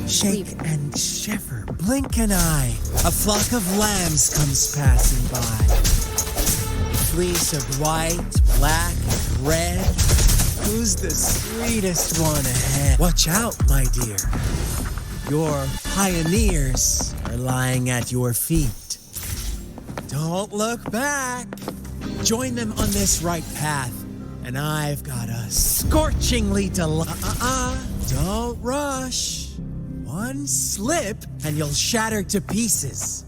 Speaker 18: Shake and shiver, blink an eye. A flock of lambs comes passing by. Fleece of white, black, and red. Who's the sweetest one ahead? Watch out, my dear. Your pioneers are lying at your feet. Don't look back. Join them on this right path, and I've got a scorchingly Don't rush. One slip, and you'll shatter to pieces.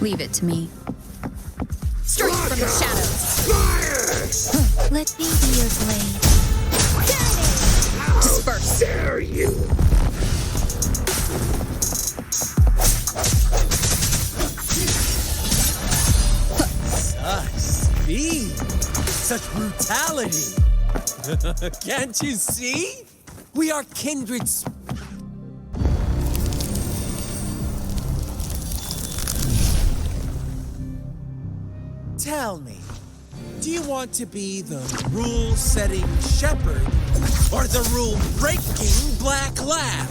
Speaker 5: Leave it to me. Straight from the shadows.
Speaker 2: Let me be your blade.
Speaker 5: Disperse.
Speaker 17: Dare you?
Speaker 18: Such speed, such brutality. Can't you see? We are kindred. Tell me, do you want to be the rule-setting shepherd or the rule-breaking black lab?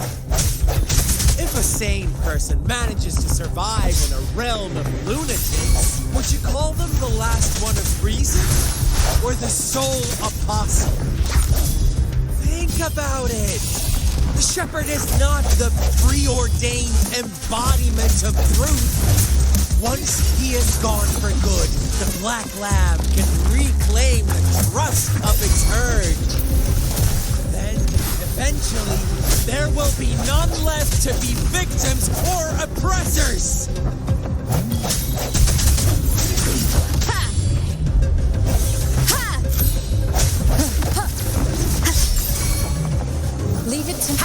Speaker 18: If a sane person manages to survive in a realm of lunatics, would you call them the last one of reason or the sole apostle? Think about it. The shepherd is not the preordained embodiment of truth. Once he is gone for good, the black lab can reclaim the trust of its herd. Then, eventually, there will be none left to be victims or oppressors.
Speaker 5: Leave it to me.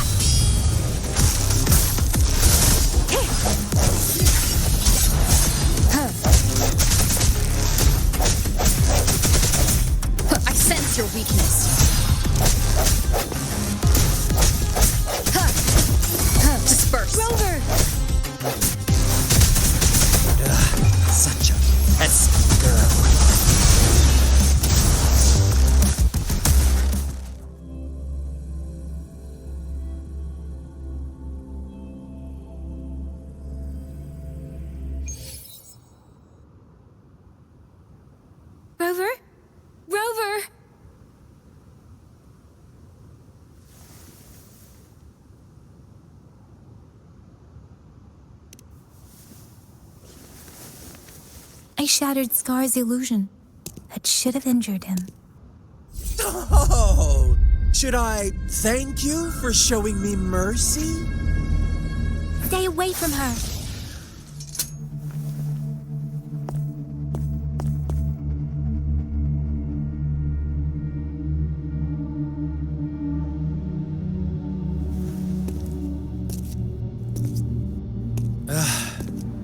Speaker 5: I sense your weakness. Disperse.
Speaker 2: Rover!
Speaker 18: Such a pesky girl.
Speaker 2: Rover? Rover! I shattered Scar's illusion. That should have injured him.
Speaker 18: Oh, should I thank you for showing me mercy?
Speaker 2: Stay away from her.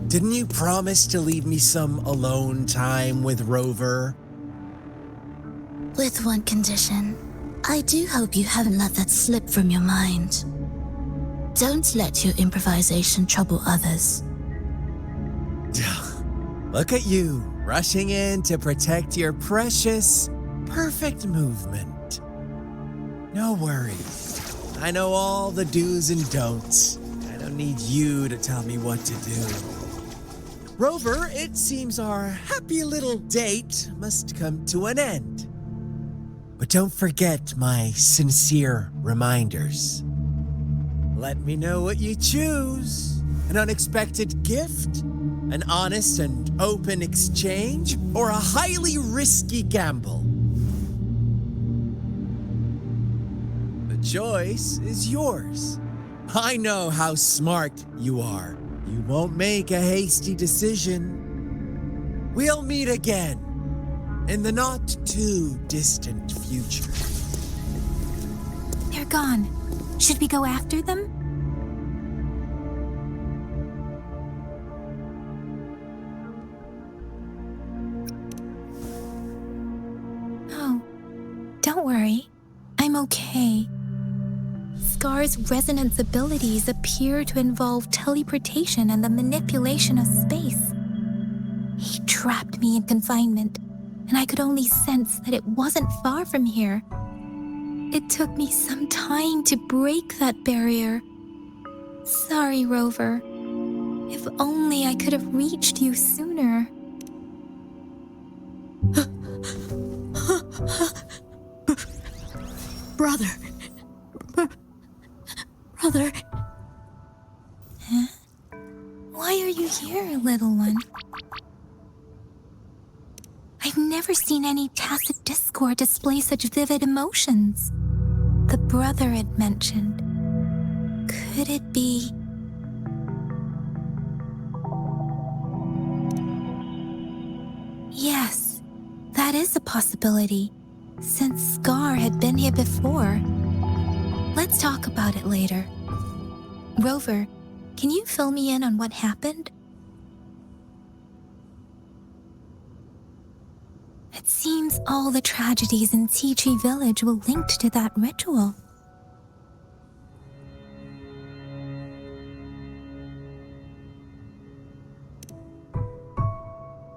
Speaker 18: Didn't you promise to leave me some alone time with Rover?
Speaker 2: With one condition. I do hope you haven't let that slip from your mind. Don't let your improvisation trouble others.
Speaker 18: Look at you, rushing in to protect your precious, perfect movement. No worries. I know all the do's and don'ts. I don't need you to tell me what to do. Rover, it seems our happy little date must come to an end. But don't forget my sincere reminders. Let me know what you choose. An unexpected gift? An honest and open exchange? Or a highly risky gamble? choice is yours. I know how smart you are. You won't make a hasty decision. We'll meet again in the not-too-distant future.
Speaker 2: They're gone. Should we go after them? Oh, don't worry. I'm okay. Scar's resonance abilities appear to involve teleportation and the manipulation of space. He trapped me in confinement, and I could only sense that it wasn't far from here. It took me some time to break that barrier. Sorry, Rover. If only I could have reached you sooner.
Speaker 6: Brother. Brother.
Speaker 2: Huh? Why are you here, little one? I've never seen any tacit discord display such vivid emotions. The brother had mentioned. Could it be... Yes, that is a possibility, since Scar had been here before. Let's talk about it later. Rover, can you fill me in on what happened? It seems all the tragedies in Tea Tree Village were linked to that ritual.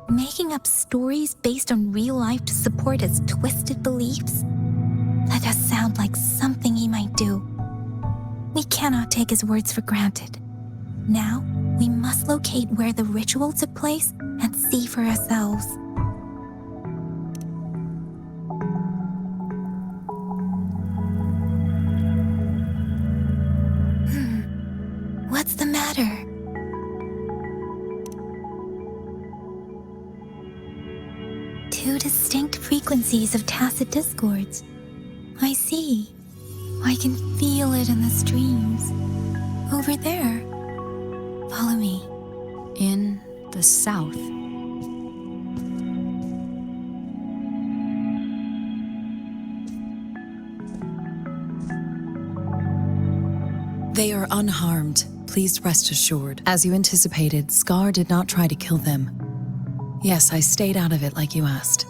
Speaker 2: Making up stories based on real life to support his twisted beliefs? That does sound like something he might do. We cannot take his words for granted. Now, we must locate where the ritual took place and see for ourselves. What's the matter? Two distinct frequencies of tacit discords. I see. I can feel it in the streams. Over there. Follow me.
Speaker 5: In the south.
Speaker 8: They are unharmed. Please rest assured. As you anticipated, Scar did not try to kill them. Yes, I stayed out of it like you asked.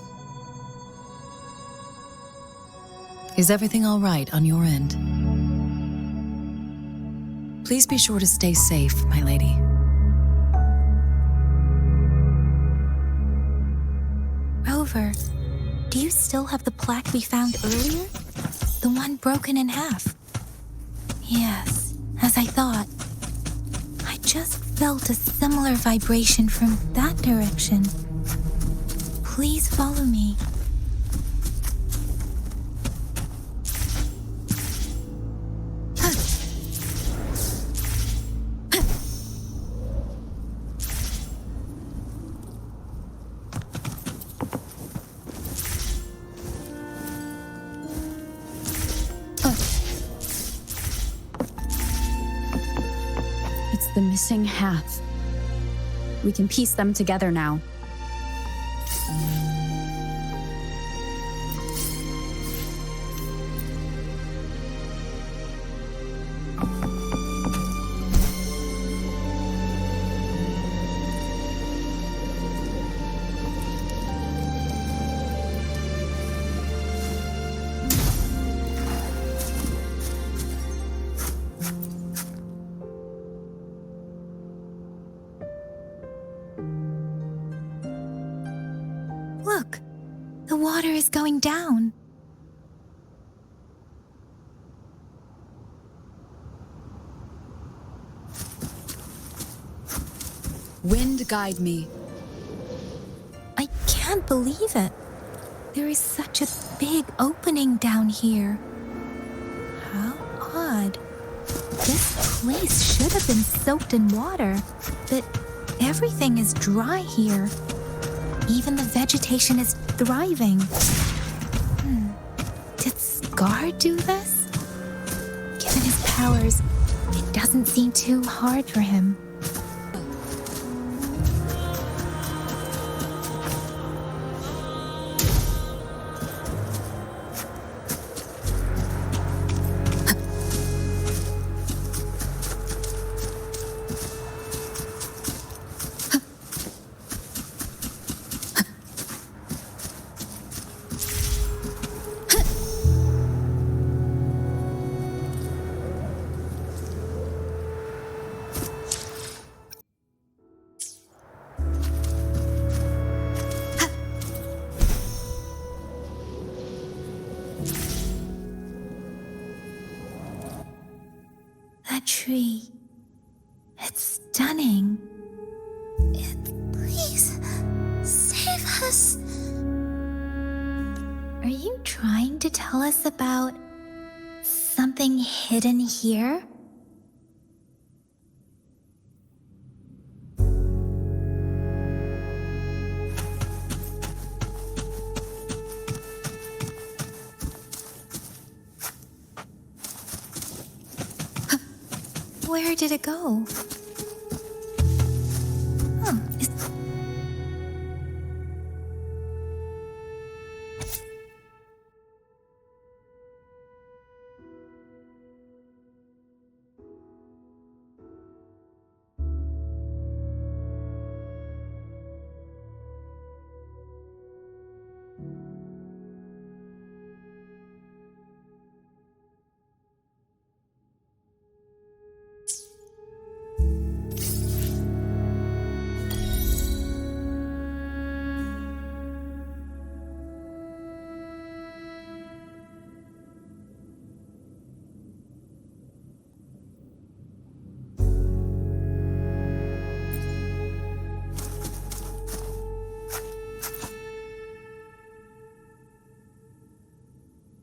Speaker 8: Is everything all right on your end? Please be sure to stay safe, my lady.
Speaker 2: Rover, do you still have the plaque we found earlier? The one broken in half? Yes, as I thought. I just felt a similar vibration from that direction. Please follow me.
Speaker 5: The missing half. We can piece them together now.
Speaker 2: Look, the water is going down.
Speaker 5: Wind guide me.
Speaker 2: I can't believe it. There is such a big opening down here. How odd. This place should have been soaked in water, but everything is dry here. Even the vegetation is thriving. Did Scar do this? powers, it doesn't seem too hard for him. That tree. It's stunning.
Speaker 3: Please, save us.
Speaker 2: Are you trying to tell us about something hidden here? Where did it go? Oh,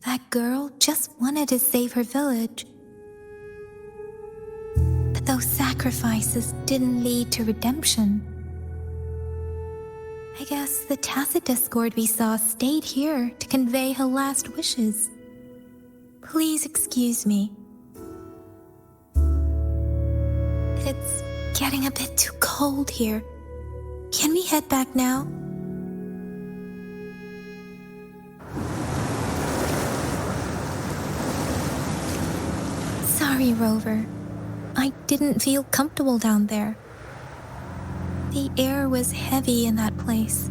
Speaker 2: that girl just wanted to save her village. But those sacrifices didn't lead to redemption. I guess the tacit discord we saw stayed here to convey her last wishes. Please excuse me. It's getting a bit too cold here. Can we head back now? Sorry, Rover. I didn't feel comfortable down there. The air was heavy in that place,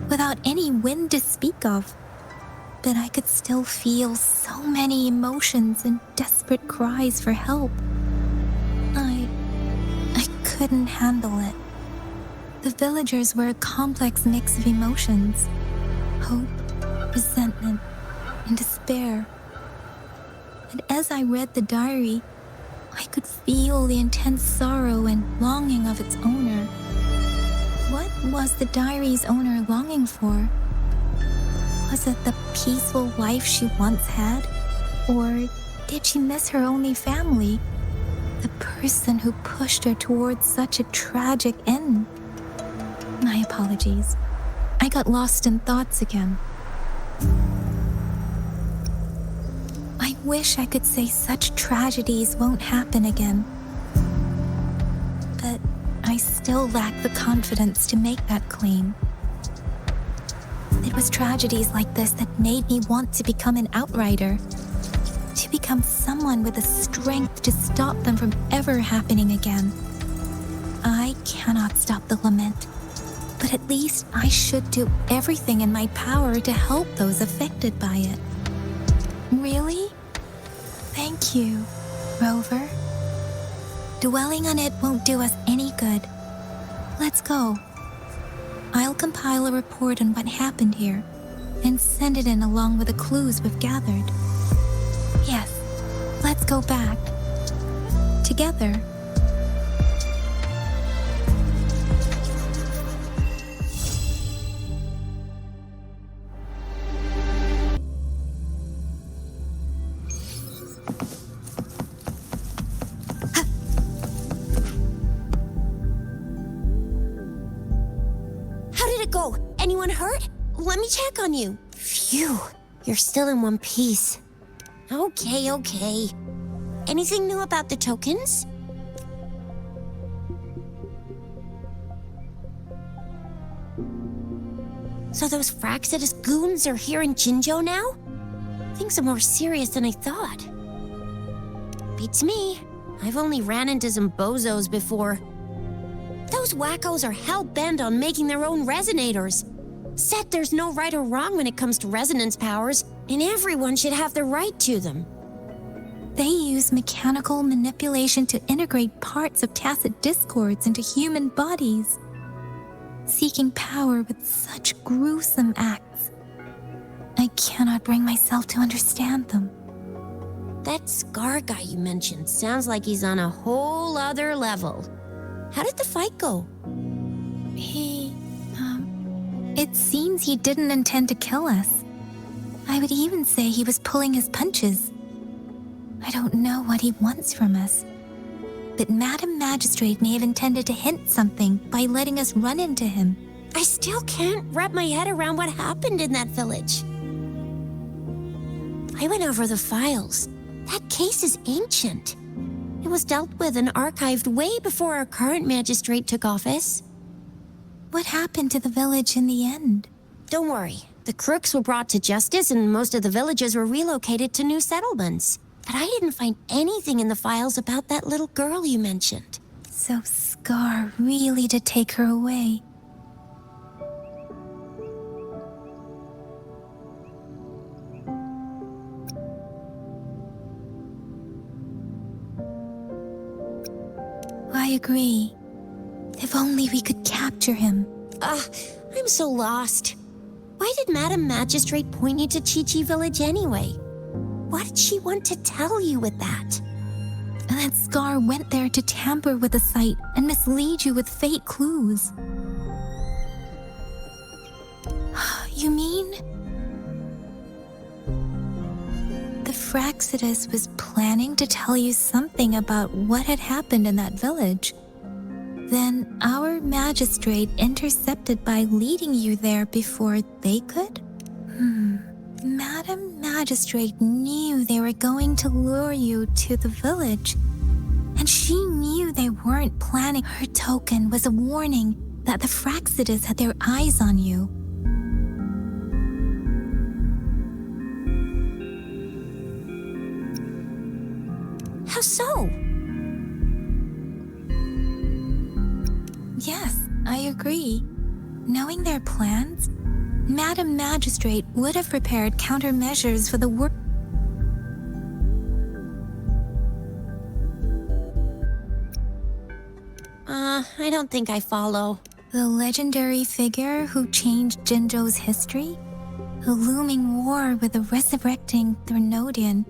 Speaker 2: without any wind to speak of. But I could still feel so many emotions and desperate cries for help. I couldn't handle it. The villagers were a complex mix of emotions: hope, resentment, and despair. And as I read the diary, I could feel the intense sorrow and longing of its owner. What was the diary's owner longing for? Was it the peaceful life she once had? Or did she miss her only family? The person who pushed her towards such a tragic end? My apologies. I got lost in thoughts again. I wish I could say such tragedies won't happen again. But I still lack the confidence to make that claim. It was tragedies like this that made me want to become an outrider. To become someone with the strength to stop them from ever happening again. I cannot stop the lament, but at least I should do everything in my power to help those affected by it. Really? Thank you, Rover. Dwelling on it won't do us any good. Let's go. I'll compile a report on what happened here and send it in along with the clues we've gathered. Yes, let's go back. Together.
Speaker 3: How did it go? Anyone hurt? Let me check on you. Phew, you're still in one piece. Okay. anything new about the tokens? So those Fraxidus goons are here in Jinzhou now? Things are more serious than I thought. Beats me. I've only ran into some bozos before. Those wackos are hell-bent on making their own resonators. Said there's no right or wrong when it comes to resonance powers, and everyone should have the right to them.
Speaker 2: They use mechanical manipulation to integrate parts of tacit discords into human bodies, seeking power with such gruesome acts. I cannot bring myself to understand them.
Speaker 3: That Scar guy you mentioned sounds like he's on a whole other level. How did the fight go?
Speaker 2: It seems he didn't intend to kill us. I would even say he was pulling his punches. I don't know what he wants from us. But Madam Magistrate may have intended to hint something by letting us run into him.
Speaker 3: I still can't wrap my head around what happened in that village. I went over the files. That case is ancient. It was dealt with and archived way before our current magistrate took office.
Speaker 2: What happened to the village in the end?
Speaker 3: Don't worry. The crooks were brought to justice and most of the villagers were relocated to new settlements. But I didn't find anything in the files about that little girl you mentioned.
Speaker 2: So Scar really did take her away. I agree. If only we could capture him.
Speaker 3: I'm so lost. Why did Madam Magistrate point you to Chi-Chi Village anyway? What did she want to tell you with that?
Speaker 2: That Scar went there to tamper with the site and mislead you with fake clues. You mean? The Fraxidus was planning to tell you something about what had happened in that village. Then our magistrate intercepted by leading you there before they could? Madam Magistrate knew they were going to lure you to the village. And she knew they weren't planning. Her token was a warning that the Fraxidus had their eyes on you.
Speaker 3: How so?
Speaker 2: Yes, I agree. Knowing their plans, Madam Magistrate would have prepared countermeasures for the work.
Speaker 3: I don't think I follow.
Speaker 2: The legendary figure who changed Jinzhou's history? The looming war with the resurrecting Threnodian,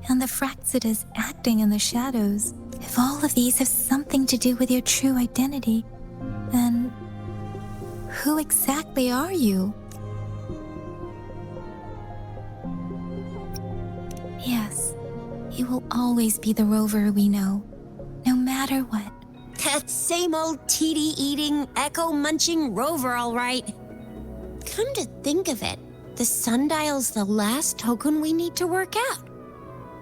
Speaker 2: and the Fraxidus acting in the shadows. If all of these have something to do with your true identity, then who exactly are you? Yes, you will always be the rover we know, no matter what.
Speaker 3: That same old TD-eating, echo-munching rover, all right. Come to think of it, the sundial's the last token we need to work out.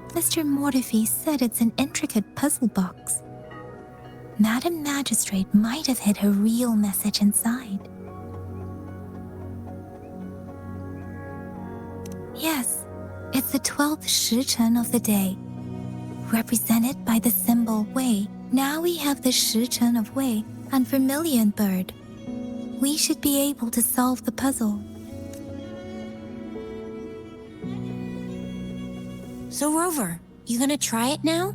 Speaker 2: Mr. Mortefi said it's an intricate puzzle box. Madam Magistrate might have hid her real message inside. Yes, it's the 12th Shichen of the day, represented by the symbol Wei. Now we have the Shichen of Wei and Vermilion Bird. We should be able to solve the puzzle.
Speaker 3: So, Rover, you gonna try it now?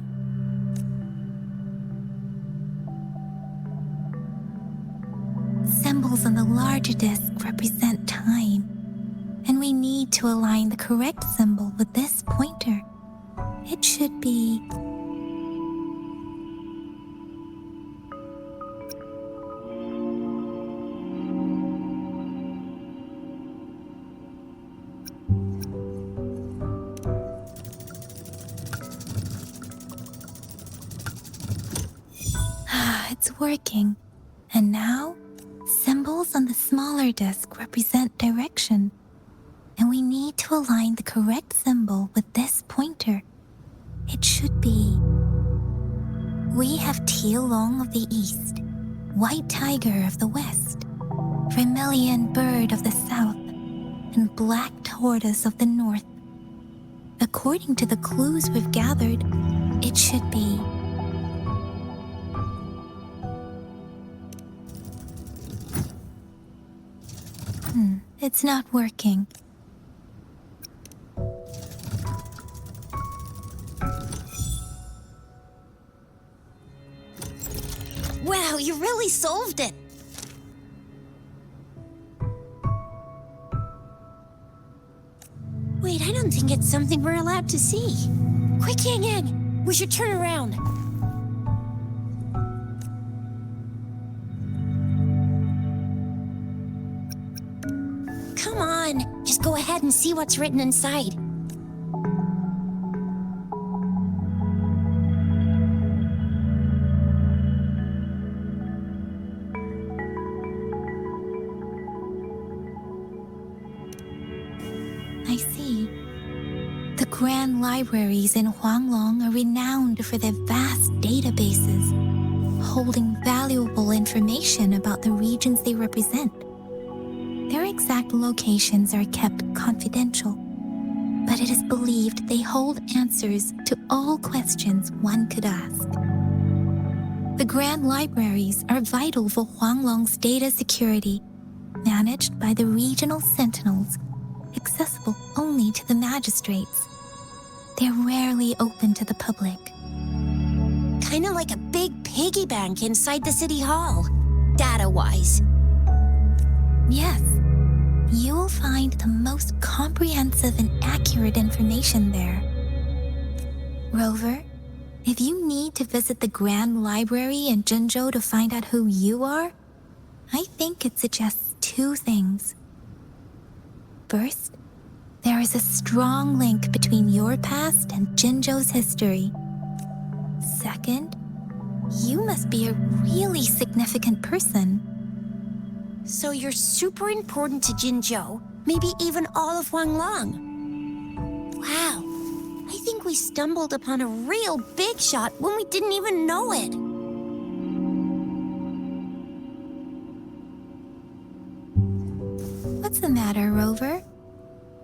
Speaker 2: Symbols on the larger disc represent time, and we need to align the correct symbol with this pointer. It should be... It's working. And now, symbols on the smaller disc represent direction. And we need to align the correct symbol with this pointer. It should be. We have Tialong of the east, white tiger of the west, vermilion bird of the south, and black tortoise of the north. According to the clues we've gathered, it should be. It's not working.
Speaker 3: Wow, you really solved it! Wait, I don't think it's something we're allowed to see. Quick, Yang Yang! We should turn around. Come on, just go ahead and see what's written inside.
Speaker 2: I see. The grand libraries in Huanglong are renowned for their vast databases, holding valuable information about the regions they represent. Their exact locations are kept confidential, but it is believed they hold answers to all questions one could ask. The grand libraries are vital for Huanglong's data security, managed by the regional sentinels, accessible only to the magistrates. They're rarely open to the public.
Speaker 3: Kinda like a big piggy bank inside the city hall, data-wise.
Speaker 2: Yes, you will find the most comprehensive and accurate information there. Rover, if you need to visit the Grand Library in Jinzhou to find out who you are, I think it suggests two things. First, there is a strong link between your past and Jinzhou's history. Second, you must be a really significant person.
Speaker 3: So you're super important to Jinzhou, maybe even all of Huanglong. Wow, I think we stumbled upon a real big shot when we didn't even know it.
Speaker 2: What's the matter, Rover?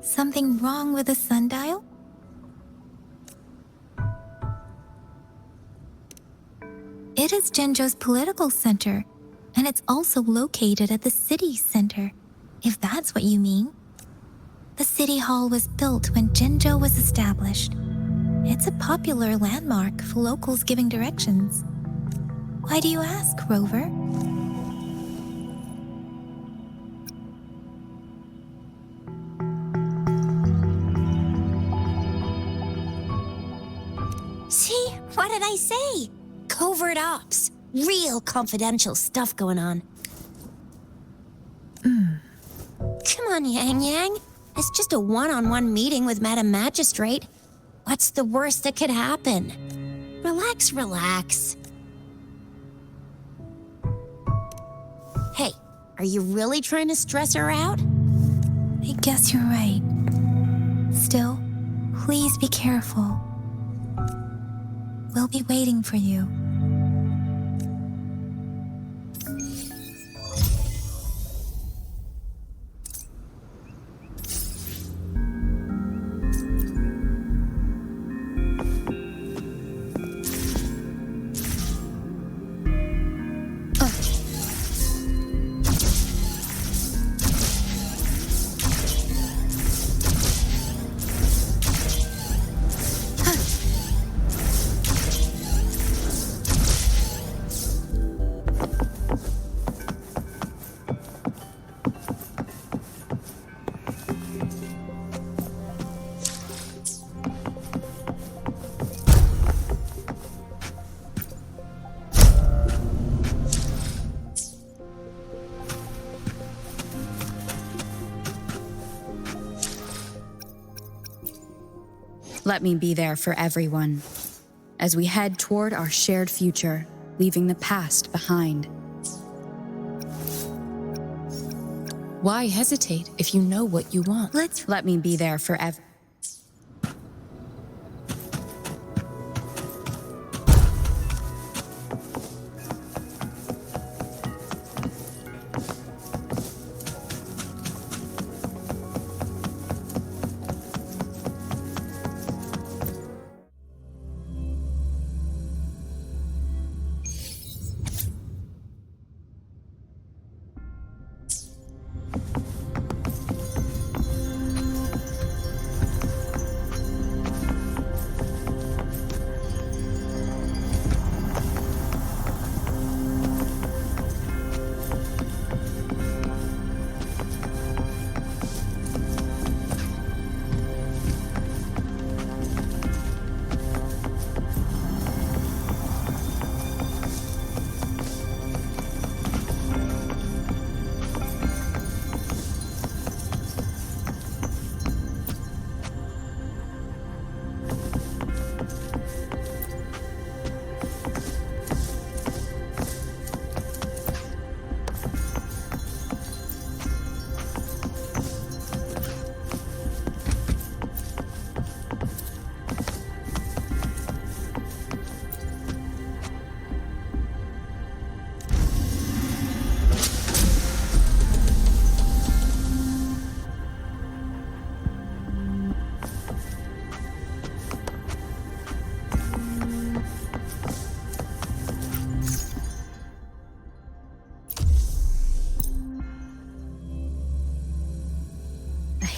Speaker 2: Something wrong with the sundial? It is Jinzhou's political center, and it's also located at the city center, if that's what you mean. The city hall was built when Jinzhou was established. It's a popular landmark for locals giving directions. Why do you ask, Rover?
Speaker 3: See? What did I say? Covert ops. Real confidential stuff going on. Come on, Yang Yang. It's just a one-on-one meeting with Madam Magistrate. What's the worst that could happen? Relax, relax. Hey, are you really trying to stress her out?
Speaker 2: I guess you're right. Still, please be careful. We'll be waiting for you.
Speaker 5: Let me be there for everyone, as we head toward our shared future, leaving the past behind.
Speaker 4: Why hesitate if you know what you want?
Speaker 5: Let me be there for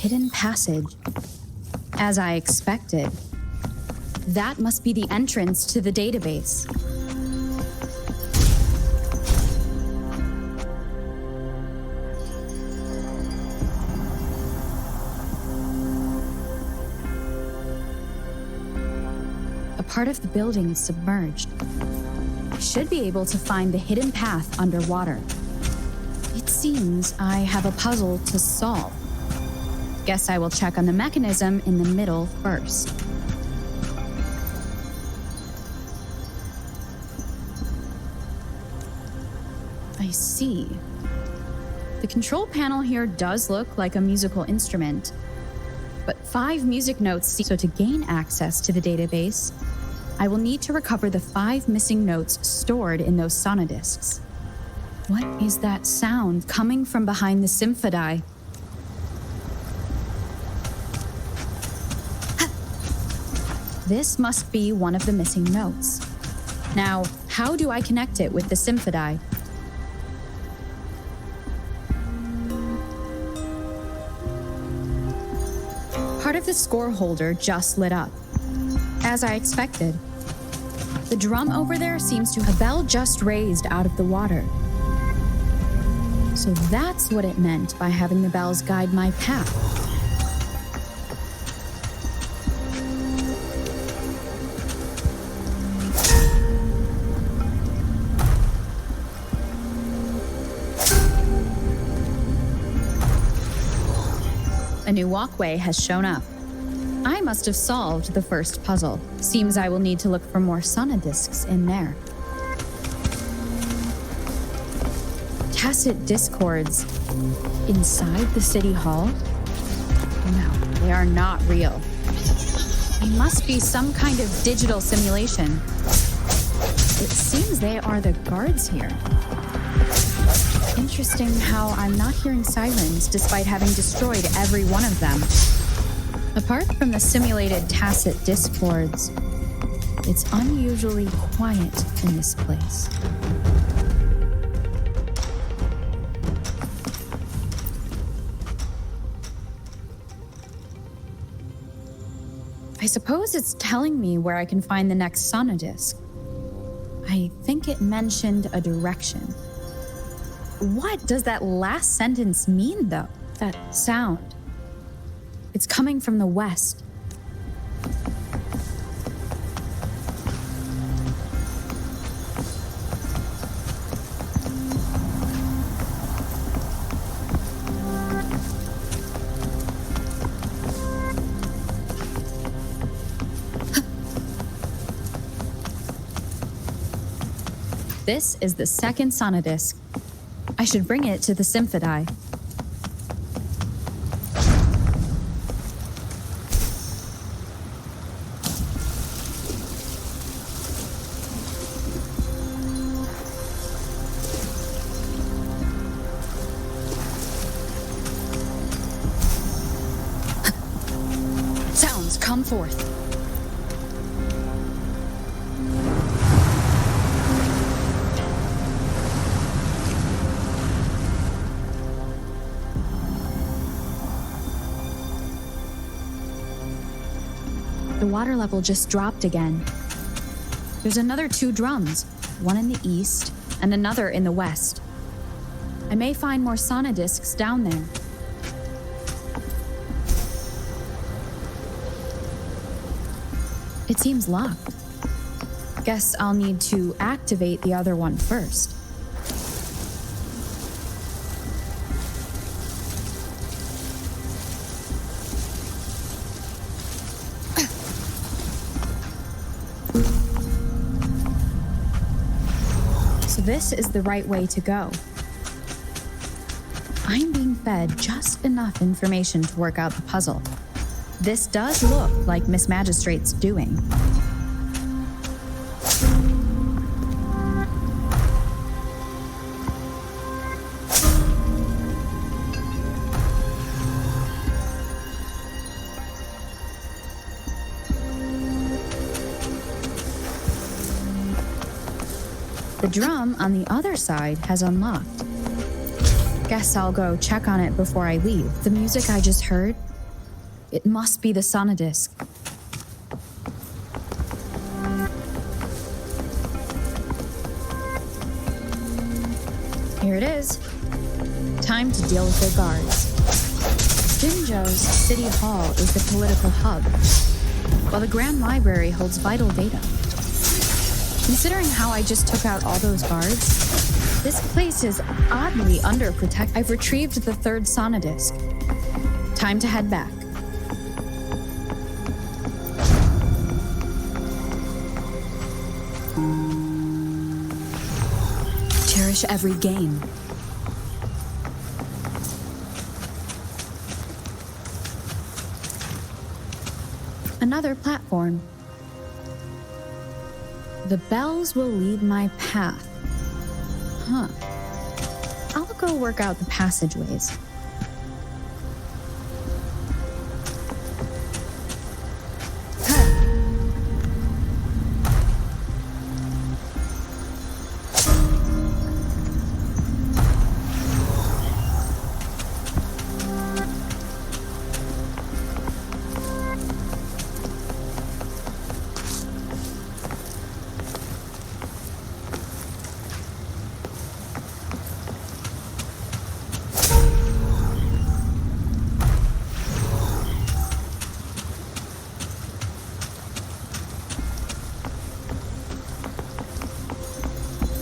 Speaker 5: hidden passage. As I expected. That must be the entrance to the database. A part of the building is submerged. I should be able to find the hidden path underwater. It seems I have a puzzle to solve. Guess I will check on the mechanism in the middle first. I see. The control panel here does look like a musical instrument, but 5 music notes. So to gain access to the database, I will need to recover the 5 missing notes stored in those sonodiscs. What is that sound coming from behind the symphodi? This must be one of the missing notes. Now, how do I connect it with the symphodi? Part of the score holder just lit up. As I expected. The drum over there seems to have a bell just raised out of the water. So that's what it meant by having the bells guide my path. A new walkway has shown up. I must have solved the first puzzle. Seems I will need to look for more sonodiscs in there. Tacit discords inside the city hall? No, they are not real. They must be some kind of digital simulation. It seems they are the guards here. Interesting how I'm not hearing sirens despite having destroyed every one of them. Apart from the simulated tacit discords, it's unusually quiet in this place. I suppose it's telling me where I can find the next sonodisc. I think it mentioned a direction. What does that last sentence mean, though? That sound. It's coming from the west. This is the second sonodisc. I should bring it to the symphodi. Sounds come forth. The water level just dropped again. There's another 2 drums, one in the east and another in the west. I may find more sonodiscs down there. It seems locked. Guess I'll need to activate the other one first. So this is the right way to go. I'm being fed just enough information to work out the puzzle. This does look like Miss Magistrate's doing. The drum on the other side has unlocked. Guess I'll go check on it before I leave. The music I just heard It must be the sonodisk. Here it is. Time to deal with their guards. Jinzhou's City Hall is the political hub, while the Grand Library holds vital data. Considering how I just took out all those guards, this place is oddly underprotected. I've retrieved the third sonodisk. Time to head back. Cherish every gain. Another platform. The bells will lead my path. Huh. I'll go work out the passageways.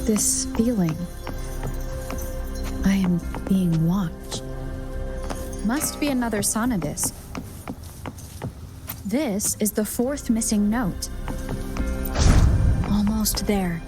Speaker 5: This feeling. I am being watched. Must be another sonodisk. This is the fourth missing note. Almost there.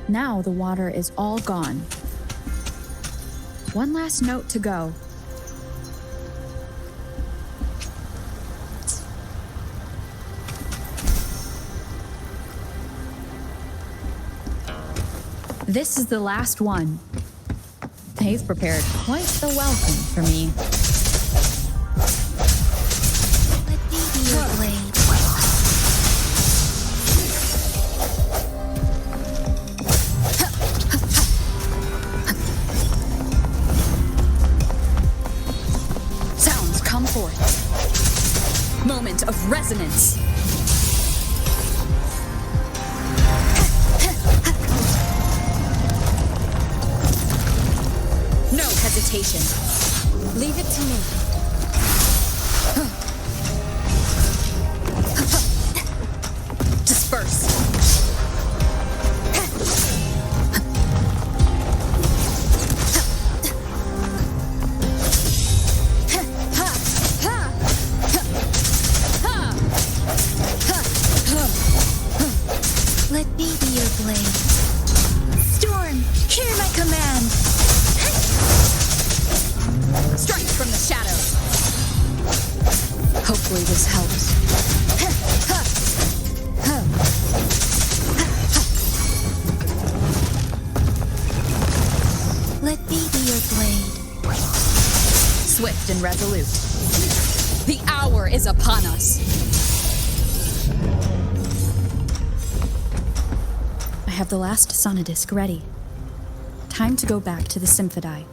Speaker 5: Now the water is all gone. One last note to go. This is the last one. They've prepared quite the welcome for me.
Speaker 1: Let me be your blade.
Speaker 5: Moment of resonance. No hesitation. Leave it to me. Disperse.
Speaker 1: Let me be your blade. Storm, hear my command.
Speaker 5: Strike from the shadows. Hopefully this helps.
Speaker 1: Let me be your blade.
Speaker 5: Swift and resolute. The hour is upon us. I have the last sonodisk ready. Time to go back to the Symphodi.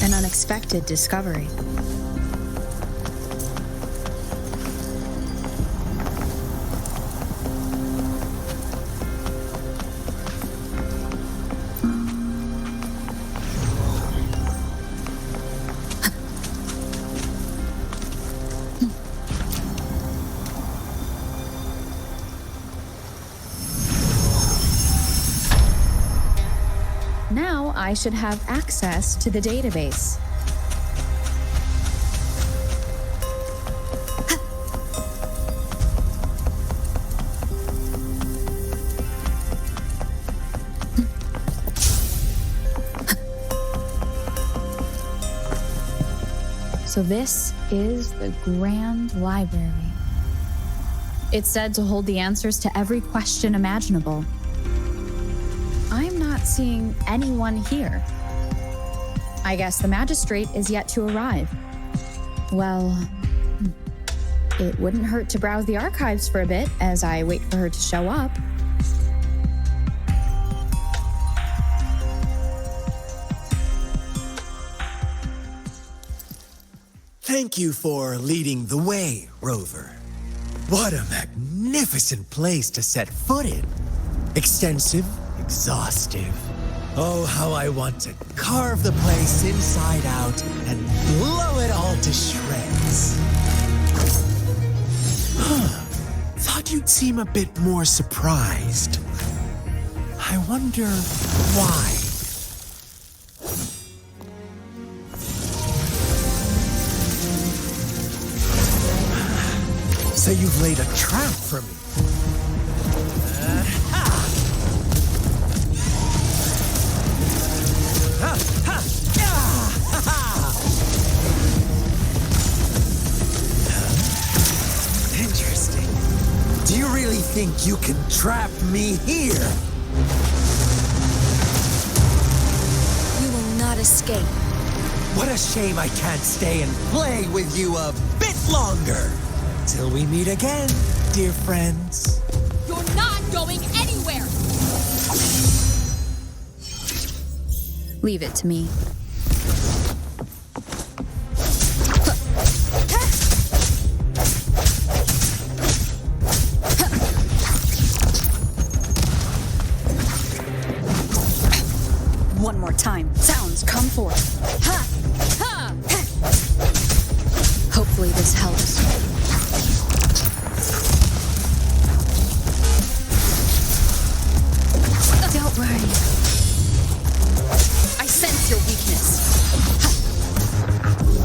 Speaker 5: An unexpected discovery. I should have access to the database. So this is the Grand Library. It's said to hold the answers to every question imaginable. I'm not seeing anyone here. I guess the magistrate is yet to arrive. Well, it wouldn't hurt to browse the archives for a bit as I wait for her to show up.
Speaker 18: Thank you for leading the way, Rover. What a magnificent place to set foot in. Extensive, exhaustive. Oh, how I want to carve the place inside out and blow it all to shreds. Thought you'd seem a bit more surprised. I wonder why. So you've laid a trap for me. Interesting. Do you really think you can trap me here?
Speaker 16: You will not escape.
Speaker 18: What a shame I can't stay and play with you a bit longer. Till we meet again, dear friends.
Speaker 6: You're not going anywhere!
Speaker 5: Leave it to me. One more time. Sounds come forth. Hopefully this helps. Don't worry. I sense your weakness.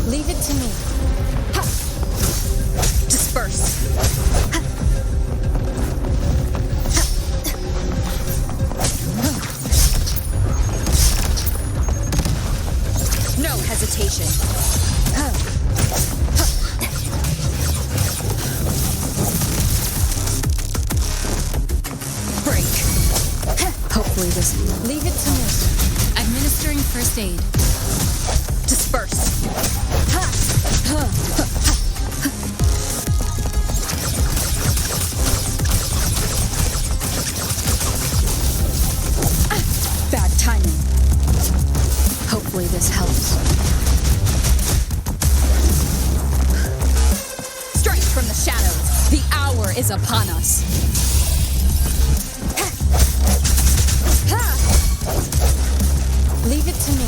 Speaker 5: Leave it to me. Disperse. No hesitation. Break. Hopefully this... Leave it to me. Administering first aid. Disperse. Bad timing. Hopefully this helps. Strength from the shadows. The hour is upon us. Leave it to me.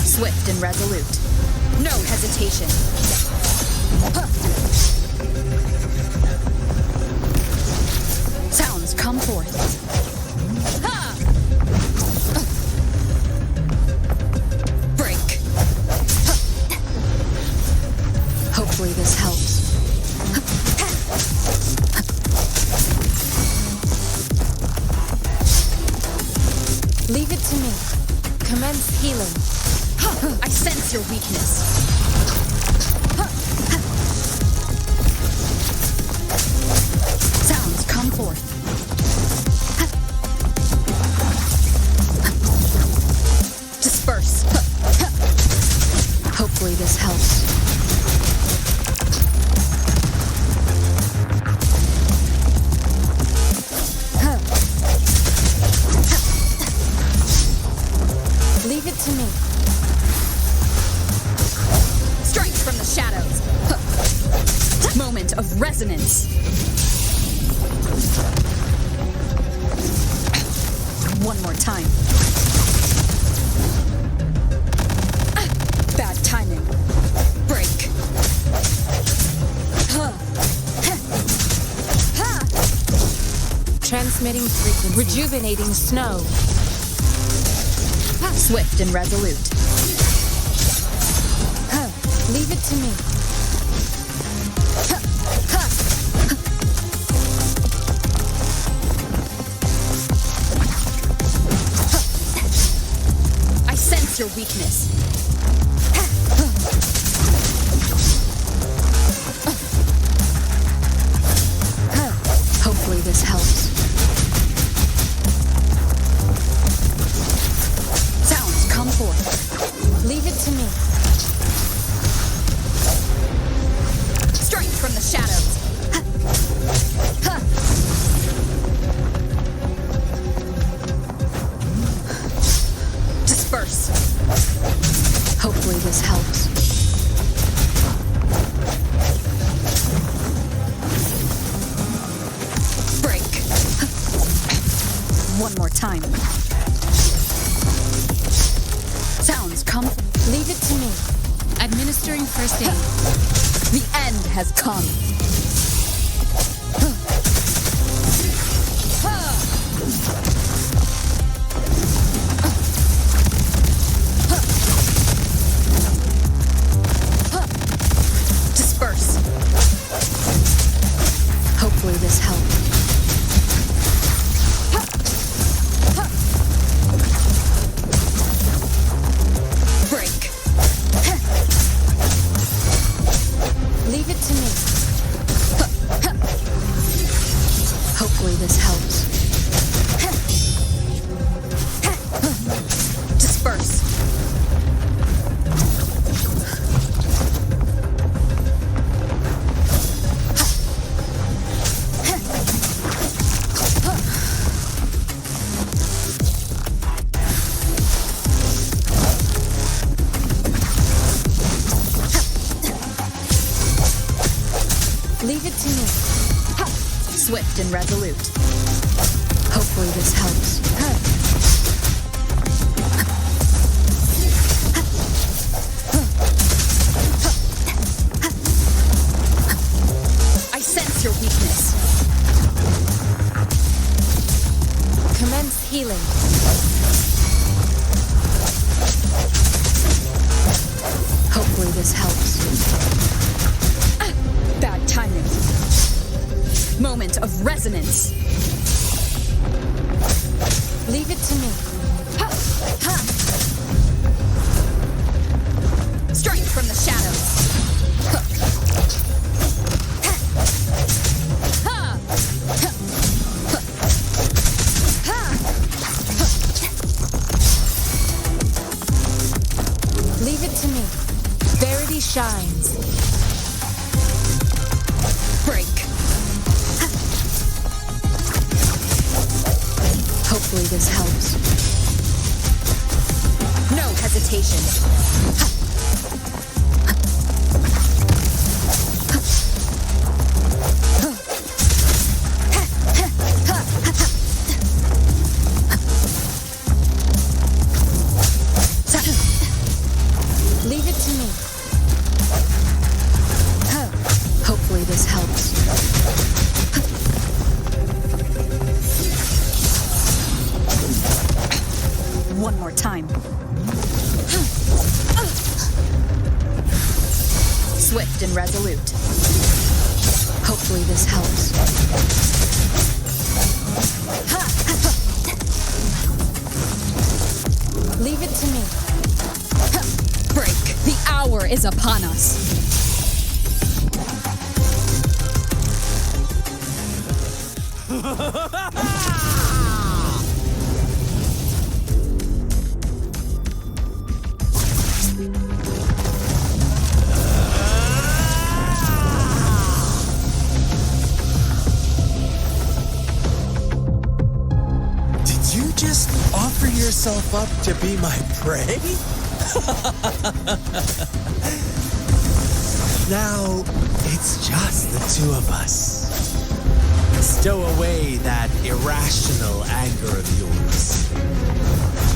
Speaker 5: Swift and resolute. No hesitation. Sounds come forth. Break. Hopefully this helps. Leave it to me. Commence healing. I sense your weakness. Sounds come forth. Disperse. Hopefully this helps. Leave it to me. Strength from the shadows. Moment of resonance. One more time. Bad timing. Break.
Speaker 12: Transmitting frequency. Rejuvenating snow.
Speaker 5: Swift and resolute. Leave it to me. I sense your weakness.
Speaker 4: Hopefully this helps.
Speaker 5: Sounds come forth. Leave it to me. Strength from the shadows. Disperse.
Speaker 4: Hopefully this helps.
Speaker 5: Break. One more time. Sounds come. Leave it to me. Administering first aid. The end has come. Disperse.
Speaker 4: Hopefully this helps.
Speaker 5: Break. Leave it to me.
Speaker 4: Hopefully this helps.
Speaker 5: Disperse. Leave it to me. Swift and resolute.
Speaker 4: Hopefully this helps.
Speaker 5: I sense your weakness.
Speaker 4: Commence healing. Hopefully this helps.
Speaker 5: Bad timing. Moment of resonance. Leave it to me. Strength from the shadows.
Speaker 4: Leave it to me. Verity shines.
Speaker 5: Break.
Speaker 4: Hopefully this helps.
Speaker 5: No hesitation.
Speaker 4: Leave it to me. Hopefully this helps.
Speaker 5: One more time. Swift and resolute.
Speaker 4: Hopefully this helps.
Speaker 5: Leave it to me. Break. The hour is upon us.
Speaker 18: Did you just offer yourself up to be my prey? Now, it's just the two of us. Stow away that irrational anger of yours.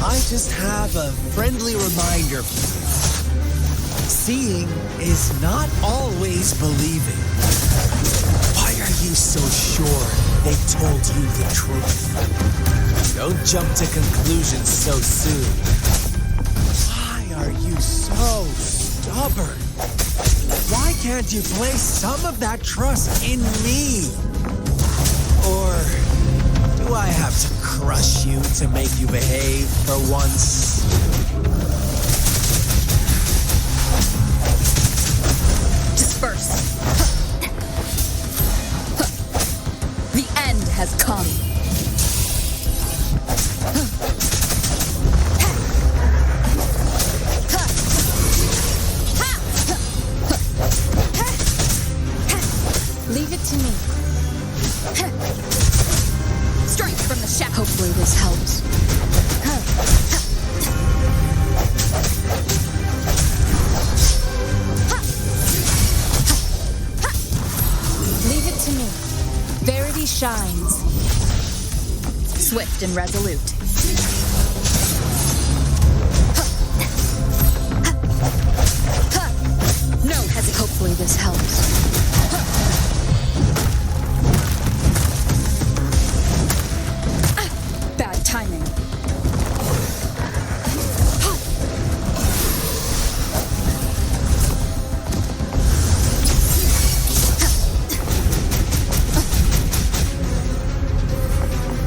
Speaker 18: I just have a friendly reminder for you. Seeing is not always believing. Why are you so sure they told you the truth? Don't jump to conclusions so soon. are you so stubborn? Why can't you place some of that trust in me? Or do I have to crush you to make you behave for once?
Speaker 5: Disperse. The end has come.
Speaker 12: Leave it to me.
Speaker 5: Strength from the shadow.
Speaker 12: Hopefully this helps. Leave it to me. Verity shines.
Speaker 5: Swift and resolute. No hesitation.
Speaker 12: Hopefully this helps.
Speaker 5: Bad timing.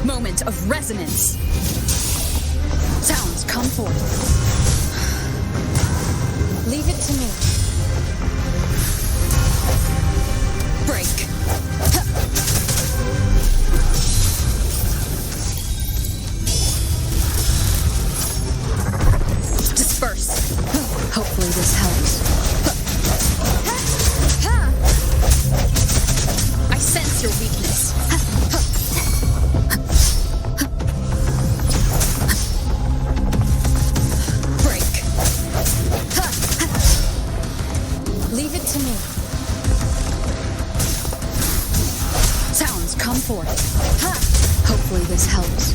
Speaker 5: Moment of resonance. Sounds come forth.
Speaker 12: Leave it to me.
Speaker 5: Break. Disperse.
Speaker 12: Hopefully this helps.
Speaker 5: I sense your weakness. Break.
Speaker 12: Leave it to me.
Speaker 5: Sounds come forth.
Speaker 12: Hopefully this helps.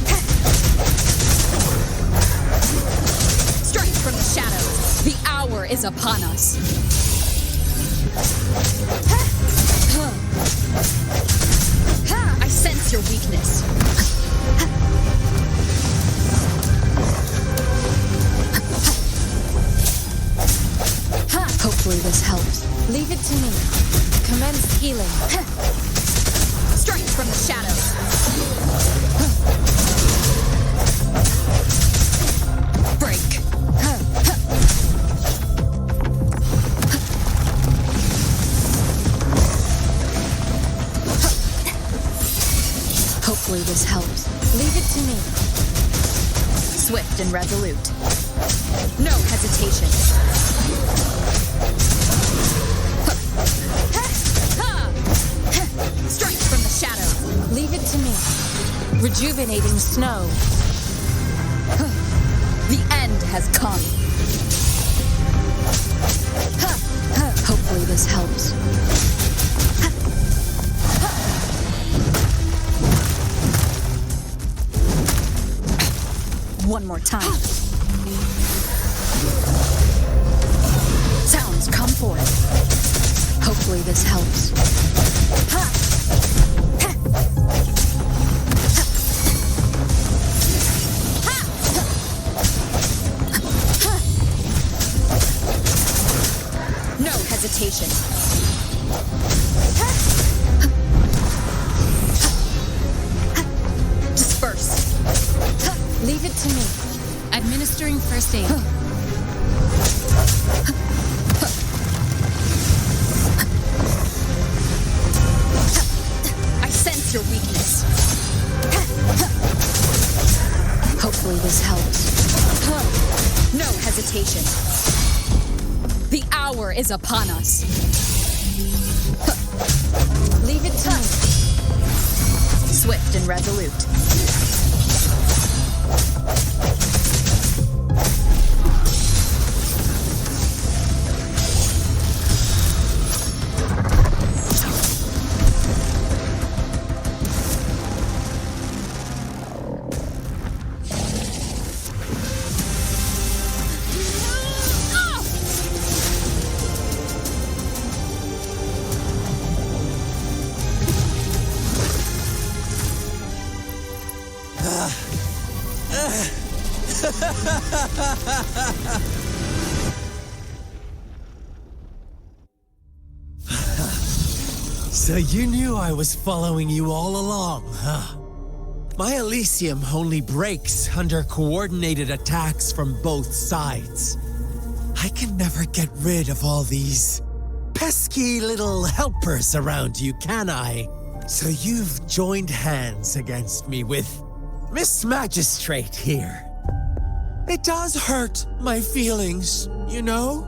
Speaker 5: Strength from the shadows. The hour is upon us. I sense your weakness.
Speaker 12: Hopefully this helps. Leave it to me. Commence healing.
Speaker 5: Strength from the shadows. Break.
Speaker 12: Hopefully this helps. Leave it to me.
Speaker 5: Swift and resolute. No hesitation. Strength from the shadows.
Speaker 12: Leave it to me. Rejuvenating snow.
Speaker 5: The end has come.
Speaker 12: Hopefully this helps.
Speaker 5: One more time. Sounds come forth.
Speaker 12: Hopefully this helps.
Speaker 5: No hesitation. Disperse.
Speaker 12: Leave it to me.
Speaker 5: Administering first aid. I sense your weakness.
Speaker 12: Hopefully this helps.
Speaker 5: No hesitation. The hour is upon us.
Speaker 12: Leave it to me.
Speaker 5: Swift and resolute.
Speaker 18: So you knew I was following you all along, huh? My Elysium only breaks under coordinated attacks from both sides. I can never get rid of all these pesky little helpers around you, can I? So you've joined hands against me with Miss Magistrate here. It does hurt my feelings, you know?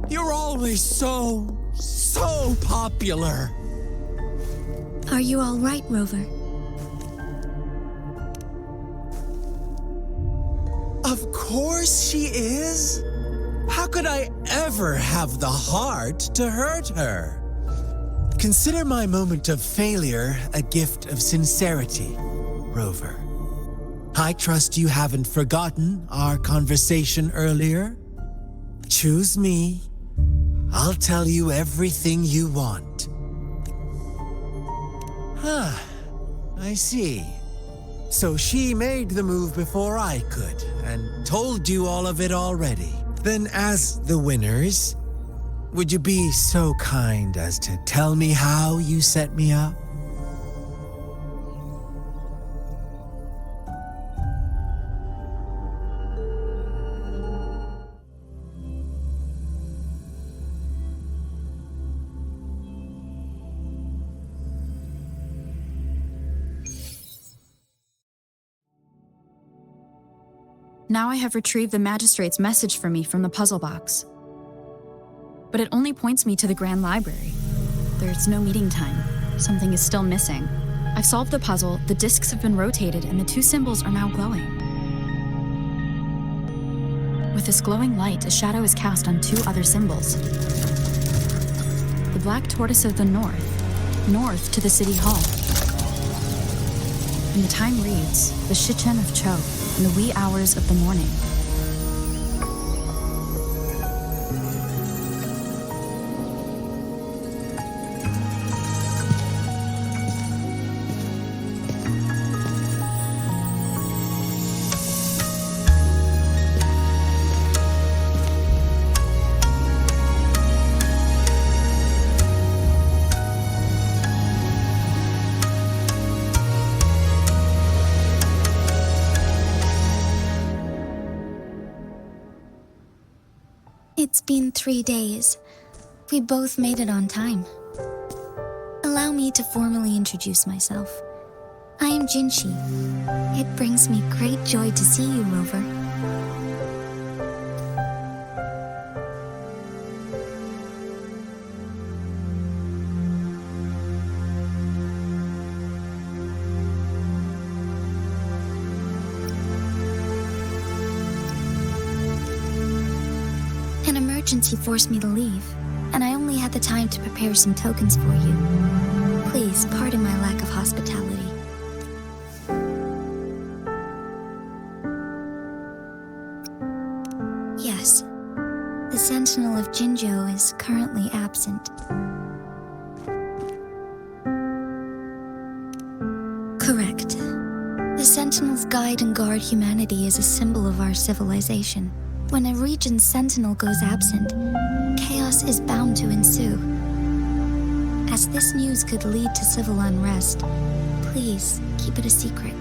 Speaker 18: You're always so popular.
Speaker 1: Are you all right, Rover?
Speaker 18: Of course she is. How could I ever have the heart to hurt her? Consider my moment of failure a gift of sincerity, Rover. I trust you haven't forgotten our conversation earlier. Choose me. I'll tell you everything you want. Huh. I see. So she made the move before I could, and told you all of it already. Then as the winners, would you be so kind as to tell me how you set me up?
Speaker 5: Now I have retrieved the magistrate's message for me from the puzzle box. But it only points me to the Grand Library. There's no meeting time. Something is still missing. I've solved the puzzle, the discs have been rotated, and the two symbols are now glowing. With this glowing light, a shadow is cast on two other symbols. The black tortoise of the north to the city hall. And the time reads, the Shichen of Cho, in the wee hours of the morning.
Speaker 1: It's been 3 days. We both made it on time. Allow me to formally introduce myself. I am Jinshi. It brings me great joy to see you, Rover. An emergency forced me to leave, and I only had the time to prepare some tokens for you. Please pardon my lack of hospitality. Yes, the Sentinel of Jinzhou is currently absent. Correct. The Sentinels guide and guard humanity as a symbol of our civilization. When a region's sentinel goes absent, chaos is bound to ensue. As this news could lead to civil unrest, please keep it a secret.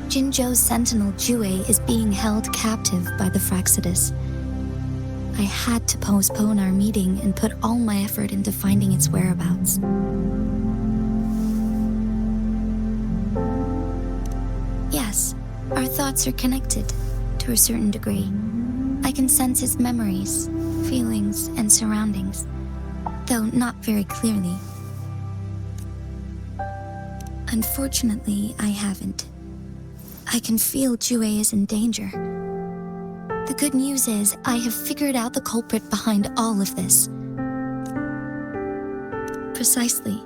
Speaker 1: Jinzhou's sentinel Jue is being held captive by the Fraxidus. I had to postpone our meeting and put all my effort into finding its whereabouts. Yes, our thoughts are connected. To a certain degree. I can sense his memories, feelings, and surroundings, though not very clearly. Unfortunately, I haven't. I can feel Jue is in danger. The good news is, I have figured out the culprit behind all of this. Precisely.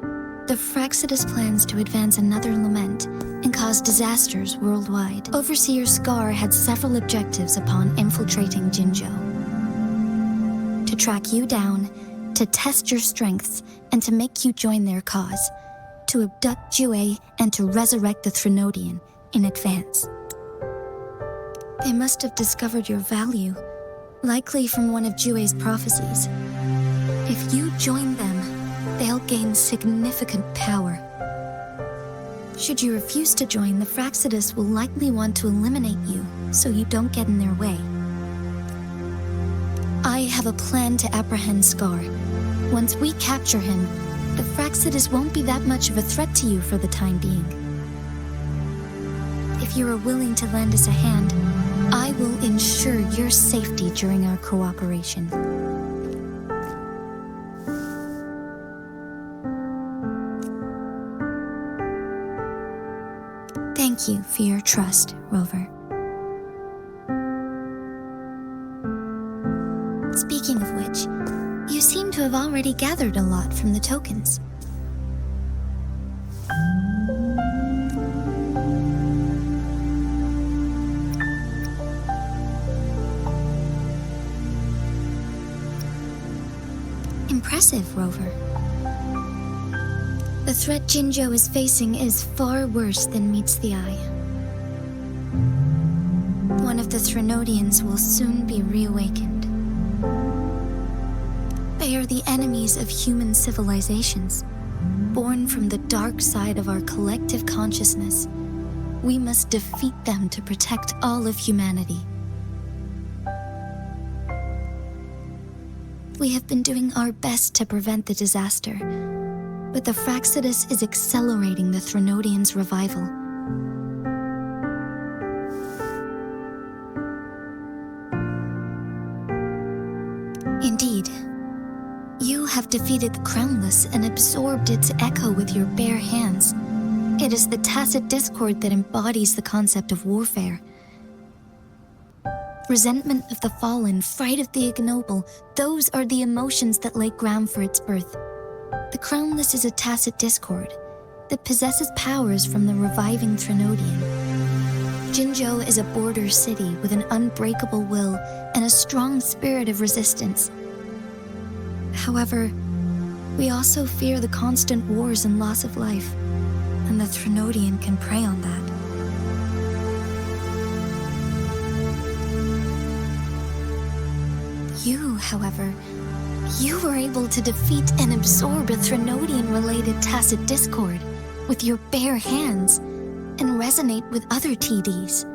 Speaker 1: The Fraxidus plans to advance another lament and cause disasters worldwide. Overseer Scar had several objectives upon infiltrating Jinzhou. To track you down, to test your strengths, and to make you join their cause. To abduct Jue and to resurrect the Threnodian in advance. They must have discovered your value, likely from one of Jue's prophecies. If you join them,
Speaker 2: they'll gain significant power. Should you refuse to join, the Fraxidus will likely want to eliminate you, so you don't get in their way. I have a plan to apprehend Scar. Once we capture him, the Fraxidus won't be that much of a threat to you for the time being. If you are willing to lend us a hand, I will ensure your safety during our cooperation. Thank you for your trust, Rover. Speaking of which, you seem to have already gathered a lot from the tokens. Impressive, Rover. The threat Jinzhou is facing is far worse than meets the eye. One of the Threnodians will soon be reawakened. They are the enemies of human civilizations, born from the dark side of our collective consciousness. We must defeat them to protect all of humanity. We have been doing our best to prevent the disaster, but the Fraxidus is accelerating the Threnodians' revival. Indeed, you have defeated the Crownless and absorbed its echo with your bare hands. It is the tacit discord that embodies the concept of warfare. Resentment of the fallen, fright of the ignoble, those are the emotions that lay ground for its birth. The Crownless is a tacit discord that possesses powers from the reviving Threnodian. Jinzhou is a border city with an unbreakable will and a strong spirit of resistance. However, we also fear the constant wars and loss of life, and the Threnodian can prey on that. You, however, you were able to defeat and absorb a Threnodian-related tacit discord with your bare hands and resonate with other TDs.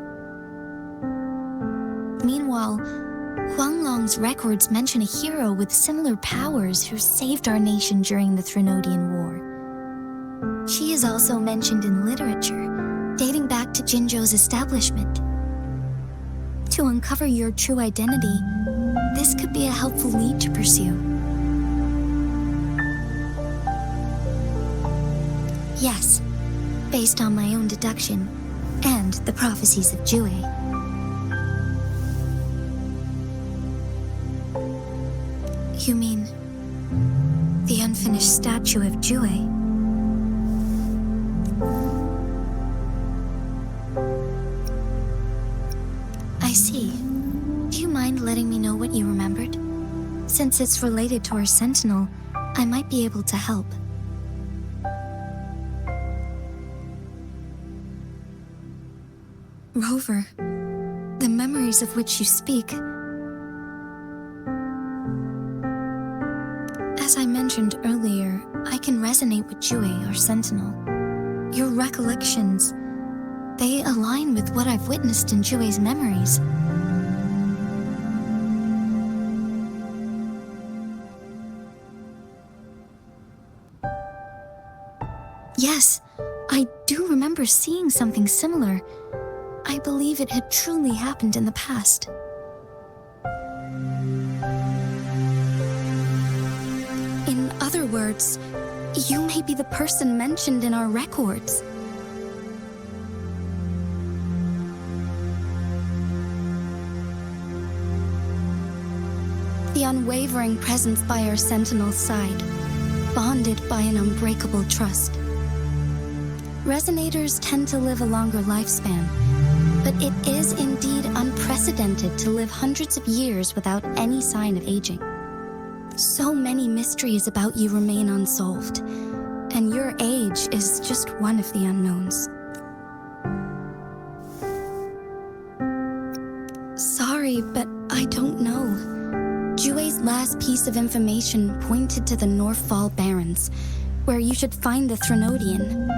Speaker 2: Meanwhile, Huanglong's records mention a hero with similar powers who saved our nation during the Threnodian War. She is also mentioned in literature, dating back to Jinzhou's establishment. To uncover your true identity, this could be a helpful lead to pursue. Yes, based on my own deduction and the prophecies of Jue. You mean the unfinished statue of Jue? I see. Do you mind letting me know what you remembered? Since it's related to our sentinel, I might be able to help. Rover, the memories of which you speak. As I mentioned earlier, I can resonate with Jue, our sentinel. Your recollections, they align with what I've witnessed in Jue's memories. Yes, I do remember seeing something similar. I believe it had truly happened in the past. In other words, you may be the person mentioned in our records. The unwavering presence by our sentinel's side, bonded by an unbreakable trust. Resonators tend to live a longer lifespan, but it is indeed unprecedented to live hundreds of years without any sign of aging. So many mysteries about you remain unsolved, and your age is just one of the unknowns. Sorry, but I don't know.
Speaker 5: Jue's last piece of information pointed to the Northfall Barrens, where you should find the Threnodian.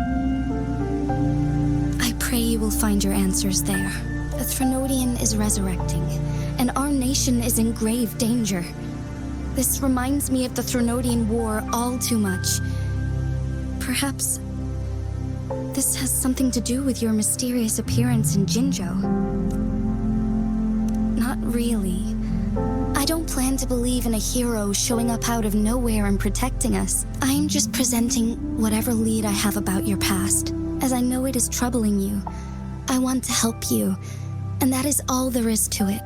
Speaker 5: I pray you will find your answers there. The Threnodian is resurrecting, and our nation is in grave danger. This reminds me of the Threnodian War all too much. Perhaps this has something to do with your mysterious appearance in Jinzhou. Not really. I don't plan to believe in a hero showing up out of nowhere and protecting us. I am just presenting whatever lead I have about your past, as I know it is troubling you. I want to help you, and that is all there is to it.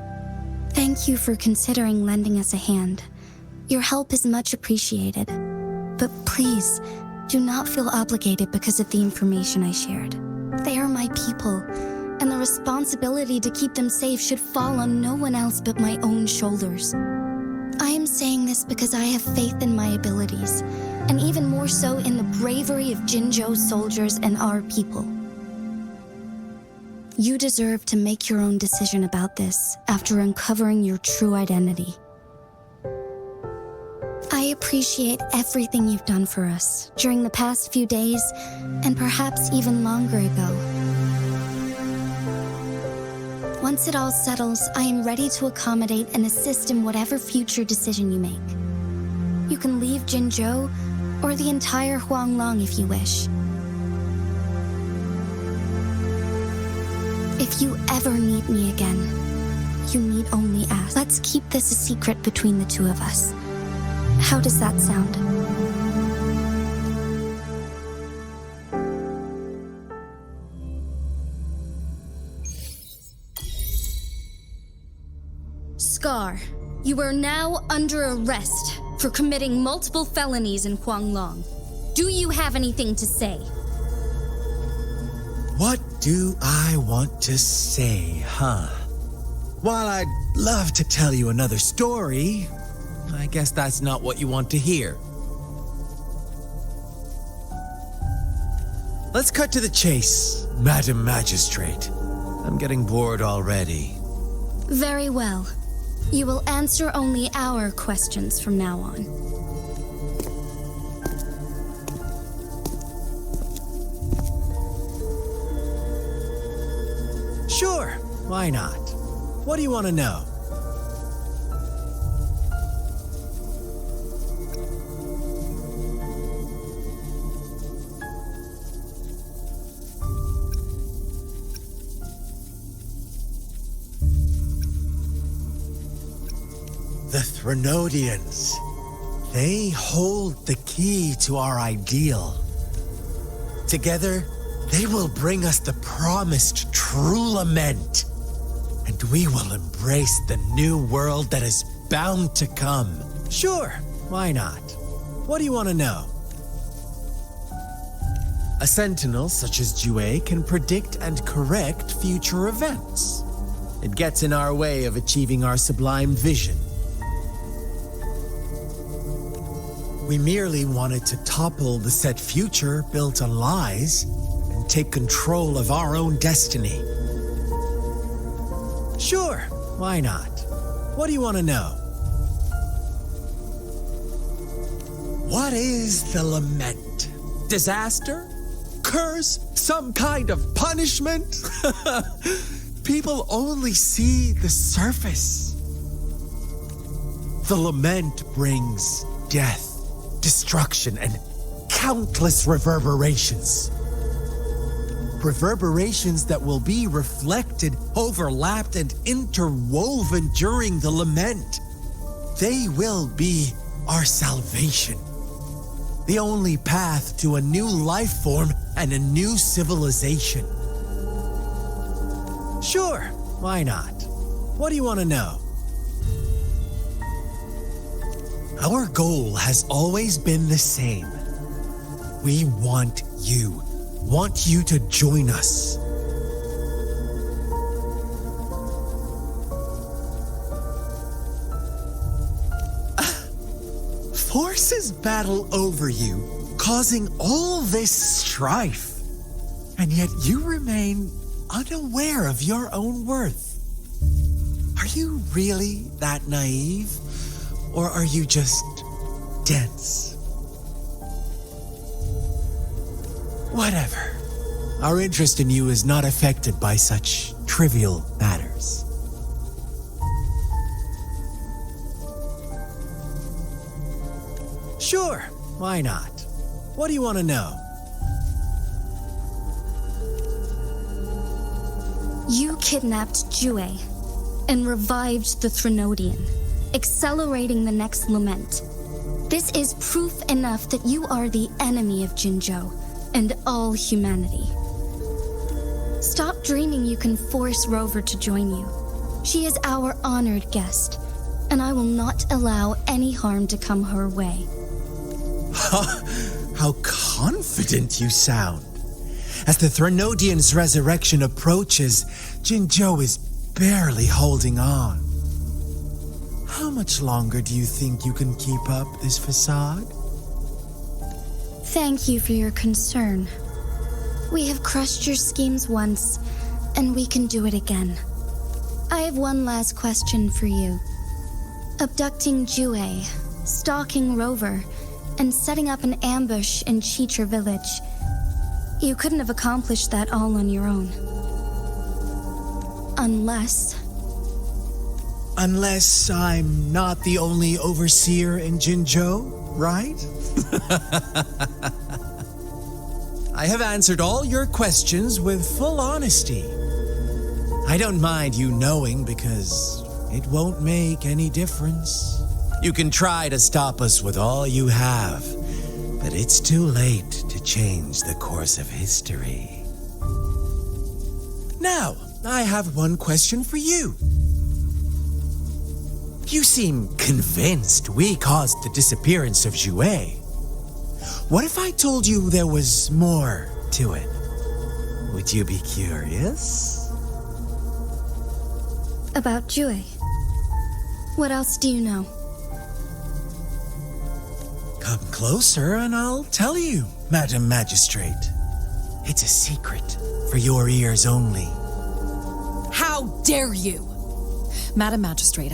Speaker 5: Thank you for considering lending us a hand. Your help is much appreciated. But please, do not feel obligated because of the information I shared. They are my people, and the responsibility to keep them safe should fall on no one else but my own shoulders. I am saying this because I have faith in my abilities, and even more so in the bravery of Jinzhou soldiers and our people. You deserve to make your own decision about this after uncovering your true identity. I appreciate everything you've done for us during the past few days, and perhaps even longer ago. Once it all settles, I am ready to accommodate and assist in whatever future decision you make. You can leave Jinzhou or the entire Huanglong if you wish. If you ever need me again, you need only ask. Let's keep this a secret between the two of us. How does that sound? Scar, you are now under arrest for committing multiple felonies in Huanglong. Do you have anything to say?
Speaker 18: What do I want to say, huh? While I'd love to tell you another story, I guess that's not what you want to hear. Let's cut to the chase, Madam Magistrate. I'm getting bored already.
Speaker 5: Very well. You will answer only our questions from now on.
Speaker 18: Sure, why not? What do you want to know? The Threnodians. They hold the key to our ideal. Together, they will bring us the promised true lament, and we will embrace the new world that is bound to come. Sure, why not? What do you want to know? A sentinel such as Jue can predict and correct future events. It gets in our way of achieving our sublime vision. We merely wanted to topple the set future built on lies and take control of our own destiny. Sure, why not? What do you want to know? What is the lament? Disaster? Curse? Some kind of punishment? People only see the surface. The lament brings death, destruction, and countless reverberations. Reverberations that will be reflected, overlapped, and interwoven during the lament. They will be our salvation. The only path to a new life form and a new civilization. Sure, why not? What do you want to know? Our goal has always been the same. We want you to join us. Forces battle over you, causing all this strife, and yet you remain unaware of your own worth. Are you really that naive? Or are you just dense? Whatever. Our interest in you is not affected by such trivial matters. Sure, why not? What do you want to know?
Speaker 6: You kidnapped Jue and revived the Threnodian, accelerating the next lament. This is proof enough that you are the enemy of Jinzhou and all humanity. Stop dreaming you can force Rover to join you. She is our honored guest, and I will not allow any harm to come her way.
Speaker 18: How confident you sound. As the Threnodian's resurrection approaches, Jinzhou is barely holding on. How much longer do you think you can keep up this facade?
Speaker 6: Thank you for your concern. We have crushed your schemes once, and we can do it again. I have one last question for you. Abducting Jue, stalking Rover, and setting up an ambush in Chitra village. You couldn't have accomplished that all on your own. Unless
Speaker 18: I'm not the only overseer in Jinzhou, right? I have answered all your questions with full honesty. I don't mind you knowing because it won't make any difference. You can try to stop us with all you have, but it's too late to change the course of history. Now, I have one question for you. You seem convinced we caused the disappearance of Jue. What if I told you there was more to it? Would you be curious?
Speaker 6: about Jue. What else do you know?
Speaker 18: Come closer and I'll tell you, Madam Magistrate. It's a secret for your ears only.
Speaker 19: How dare you? Madam Magistrate,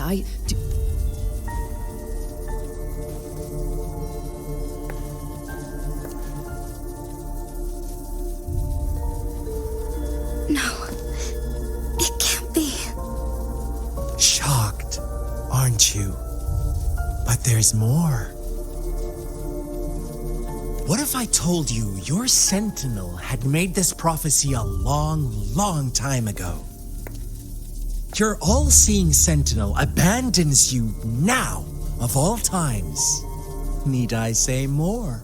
Speaker 6: No, it can't be.
Speaker 18: Shocked, aren't you? But there's more. What if I told you your sentinel had made this prophecy a long, long time ago? Your all-seeing sentinel abandons you now, of all times. Need I say more?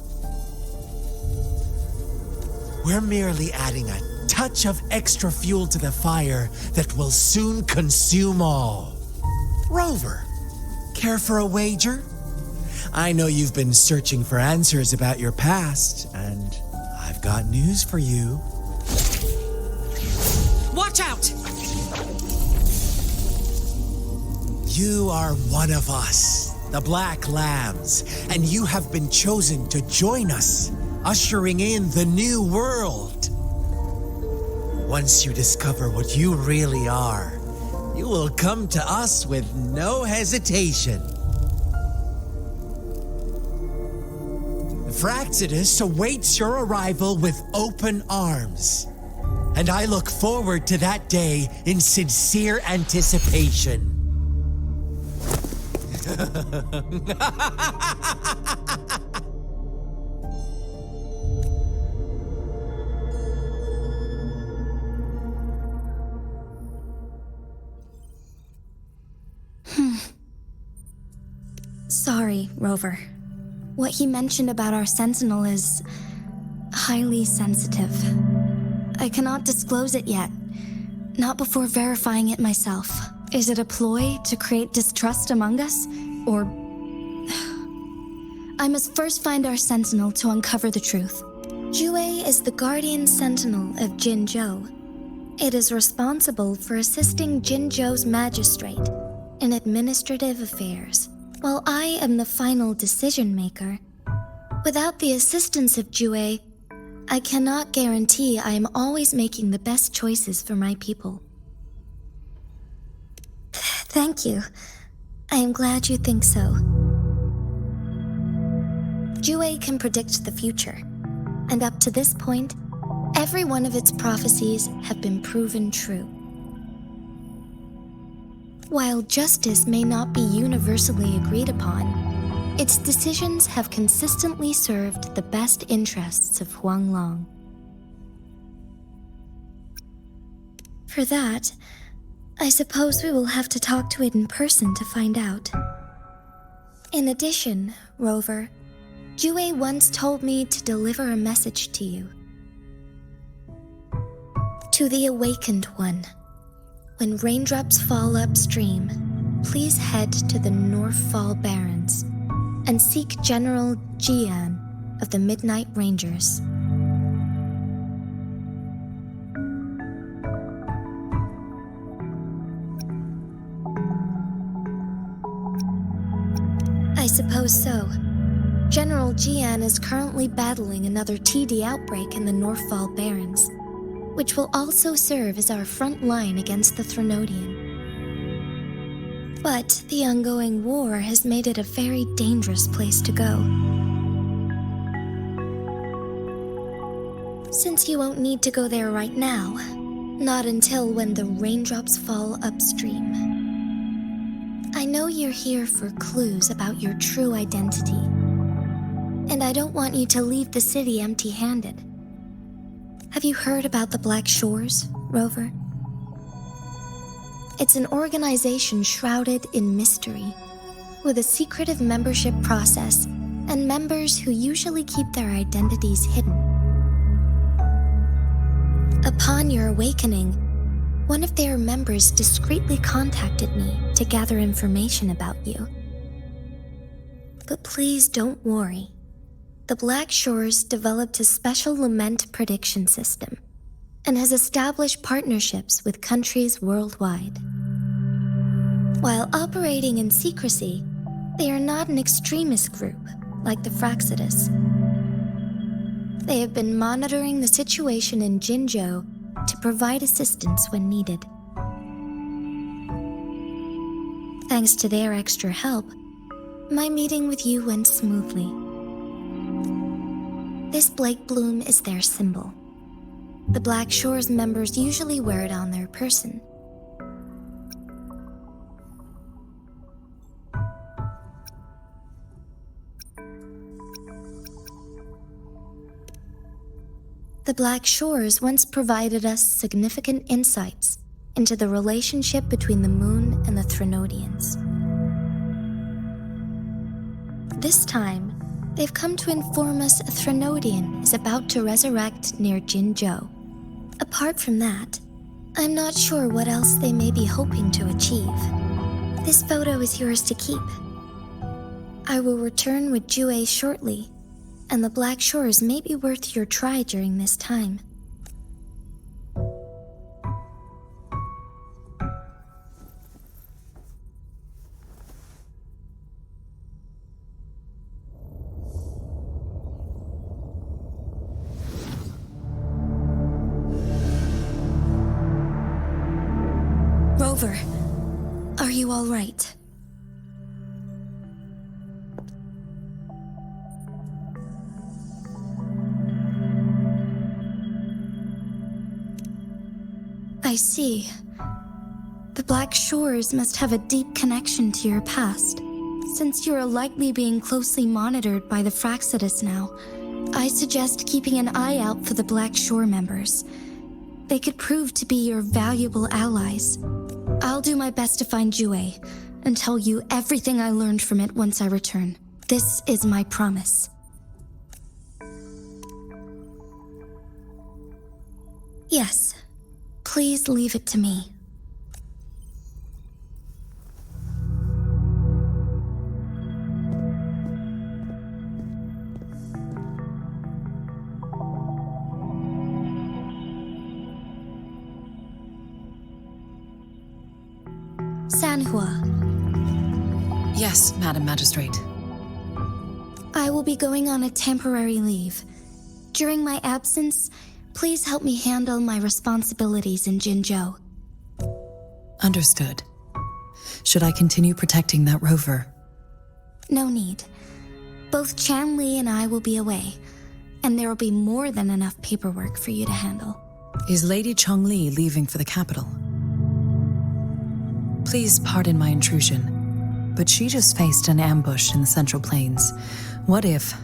Speaker 18: We're merely adding a touch of extra fuel to the fire that will soon consume all. Rover, care for a wager? I know you've been searching for answers about your past, and I've got news for you.
Speaker 19: watch out!
Speaker 18: You are one of us, the Black Lambs, and you have been chosen to join us, ushering in the new world. Once you discover what you really are, you will come to us with no hesitation. Fraxidus awaits your arrival with open arms, and I look forward to that day in sincere anticipation.
Speaker 6: Sorry, Rover. What he mentioned about our sentinel is highly sensitive. I cannot disclose it yet, not before verifying it myself. Is it a ploy to create distrust among us, or... I must first find our sentinel to uncover the truth. Jue is the guardian sentinel of Jinzhou. It is responsible for assisting Jinzhou's magistrate in administrative affairs, while I am the final decision maker. Without the assistance of Jue, I cannot guarantee I am always making the best choices for my people. Thank you. I am glad you think so.
Speaker 1: Jue can predict the future, and up to this point, every one of its prophecies have been proven true. While justice may not be universally agreed upon, its decisions have consistently served the best interests of Huanglong. For that, I suppose we will have to talk to it in person to find out. In addition, Rover, Jue once told me to deliver a message to you. To the Awakened One, when raindrops fall upstream, please head to the Northfall Barrens and seek General Jiyan of the Midnight Rangers. I suppose so. General Jiyan is currently battling another TD outbreak in the Northfall Barrens, which will also serve as our front line against the Threnodian. But the ongoing war has made it a very dangerous place to go. Since you won't need to go there right now, not until when the raindrops fall upstream. I know you're here for clues about your true identity, and I don't want you to leave the city empty-handed. Have you heard about the Black Shores, Rover? It's an organization shrouded in mystery, with a secretive membership process and members who usually keep their identities hidden. Upon your awakening, one of their members discreetly contacted me to gather information about you. But please don't worry. The Black Shores developed a special lament prediction system and has established partnerships with countries worldwide. While operating in secrecy, they are not an extremist group like the Fraxidus. They have been monitoring the situation in Jinzhou to provide assistance when needed. Thanks to their extra help, my meeting with you went smoothly. This Blake Bloom is their symbol. The Black Shores members usually wear it on their person. The Black Shores once provided us significant insights into the relationship between the moon and the Threnodians. This time, they've come to inform us a Threnodian is about to resurrect near Jinzhou. Apart from that, I'm not sure what else they may be hoping to achieve. This photo is yours to keep. I will return with Jue shortly, and the Black Shores may be worth your try during this time. Rover, are you all right? I see. The Black Shores must have a deep connection to your past. Since you are likely being closely monitored by the Fraxidus now, I suggest keeping an eye out for the Black Shore members. They could prove to be your valuable allies. I'll do my best to find Jue and tell you everything I learned from it once I return. This is my promise. Yes. Please leave it to me. Sanhua.
Speaker 8: Yes, Madam Magistrate.
Speaker 1: I will be going on a temporary leave. During my absence, please help me handle my responsibilities in Jinzhou.
Speaker 8: Understood. Should I continue protecting that rover?
Speaker 1: No need. Both Changli and I will be away, and there will be more than enough paperwork for you to handle.
Speaker 8: Is Lady Changli leaving for the capital? Please pardon my intrusion, but she just faced an ambush in the Central Plains. What if...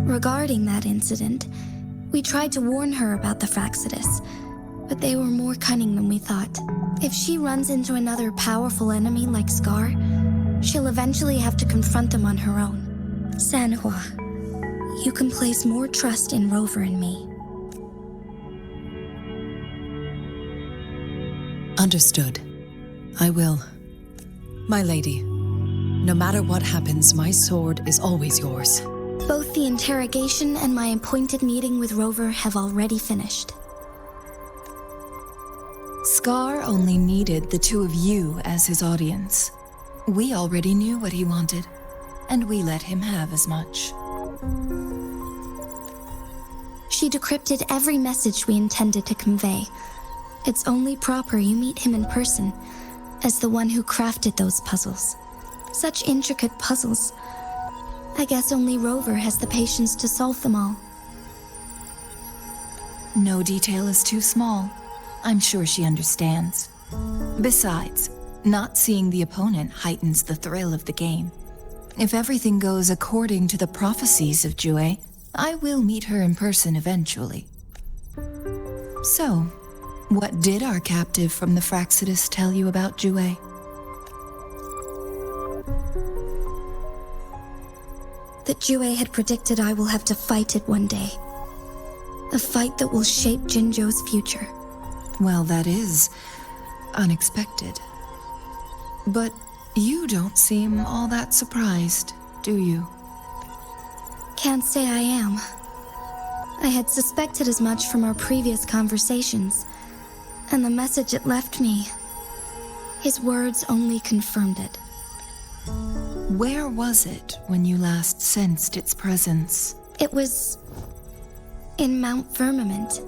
Speaker 1: Regarding that incident, we tried to warn her about the Fraxidus, but they were more cunning than we thought. If she runs into another powerful enemy like Scar, she'll eventually have to confront them on her own. Sanhua, you can place more trust in Rover and me.
Speaker 8: Understood. I will. My lady, no matter what happens, my sword is always yours.
Speaker 1: Both the interrogation and my appointed meeting with Rover have already finished.
Speaker 2: Scar only needed the two of you as his audience. We already knew what he wanted, and we let him have as much.
Speaker 1: She decrypted every message we intended to convey. It's only proper you meet him in person, as the one who crafted those puzzles. Such intricate puzzles. I guess only Rover has the patience to solve them all.
Speaker 2: No detail is too small. I'm sure she understands. Besides, not seeing the opponent heightens the thrill of the game. If everything goes according to the prophecies of Jue, I will meet her in person eventually. So, what did our captive from the Fraxidus tell you about Jue?
Speaker 1: That Jue had predicted I will have to fight it one day. A fight that will shape Jinzhou's future.
Speaker 2: Well, that is unexpected. But you don't seem all that surprised, do you?
Speaker 1: Can't say I am. I had suspected as much from our previous conversations, and the message it left me, his words only confirmed it.
Speaker 2: Where was it when you last sensed its presence?
Speaker 1: It was in Mount Firmament.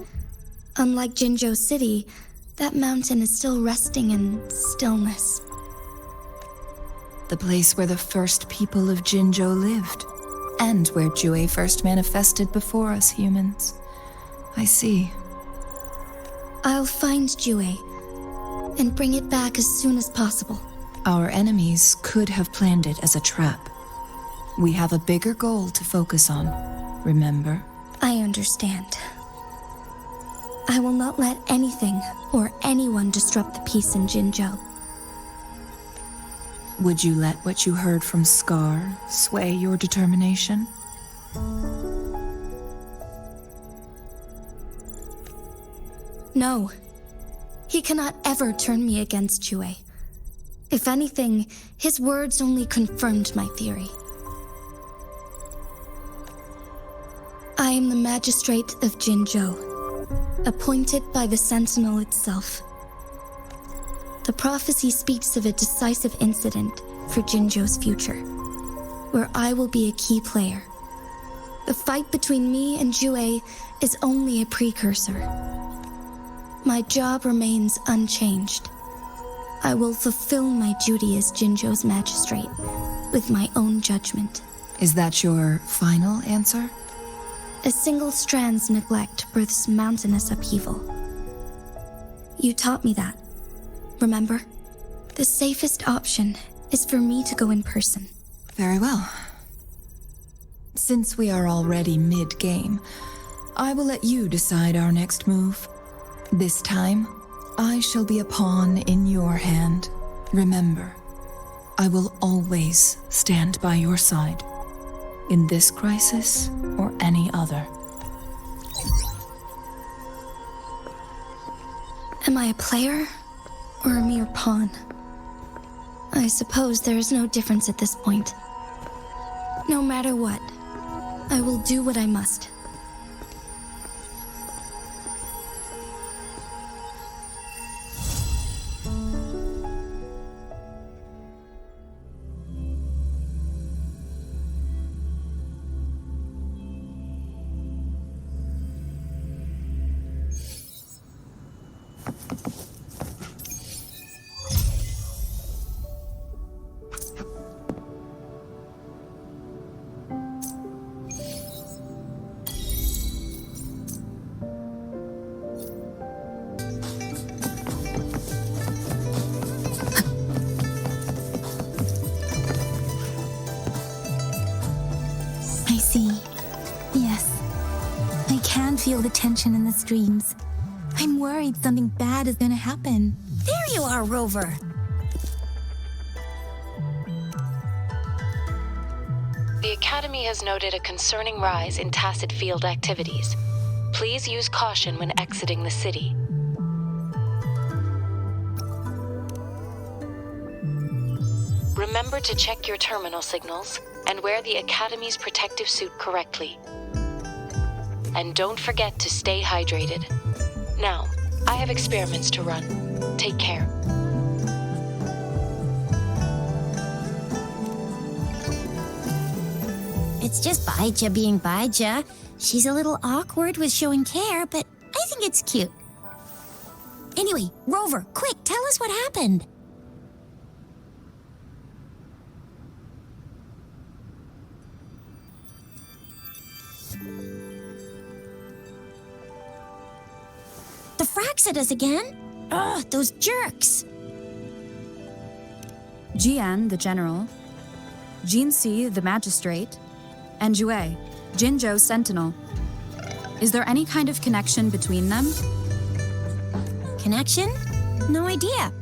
Speaker 1: Unlike Jinzhou City, that mountain is still resting in stillness.
Speaker 2: The place where the first people of Jinzhou lived, and where Jue first manifested before us humans. I see.
Speaker 1: I'll find Jue and bring it back as soon as possible.
Speaker 2: Our enemies could have planned it as a trap. We have a bigger goal to focus on, remember?
Speaker 1: I understand. I will not let anything or anyone disrupt the peace in Jinzhou.
Speaker 2: Would you let what you heard from Scar sway your determination?
Speaker 1: No. He cannot ever turn me against Jue. If anything, his words only confirmed my theory. I am the magistrate of Jinzhou, appointed by the Sentinel itself. The prophecy speaks of a decisive incident for Jinzhou's future, where I will be a key player. The fight between me and Jue is only a precursor. My job remains unchanged. I will fulfill my duty as Jinzhou's magistrate with my own judgment.
Speaker 2: Is that your final answer?
Speaker 1: A single strand's neglect births mountainous upheaval. You taught me that. Remember? The safest option is for me to go in person.
Speaker 2: Very well. Since we are already mid-game, I will let you decide our next move. This time, I shall be a pawn in your hand. Remember, I will always stand by your side, in this crisis or any other.
Speaker 1: Am I a player or a mere pawn? I suppose there is no difference at this point. No matter what, I will do what I must.
Speaker 2: feel the tension in the streams. I'm worried something bad is gonna happen.
Speaker 3: There you are, Rover.
Speaker 4: The Academy has noted a concerning rise in tacit field activities. Please use caution when exiting the city. Remember to check your terminal signals and wear the Academy's protective suit correctly. And don't forget to stay hydrated. Now, I have experiments to run. Take care.
Speaker 3: It's just Baija being Baija. She's a little awkward with showing care, but I think it's cute. Anyway, Rover, quick, tell us what happened. The fracks at us again? Ugh, those jerks.
Speaker 5: Jiyan, the general, Jinsi, the magistrate, and Jue, Jinzhou's sentinel. Is there any kind of connection between them?
Speaker 3: Connection? No idea.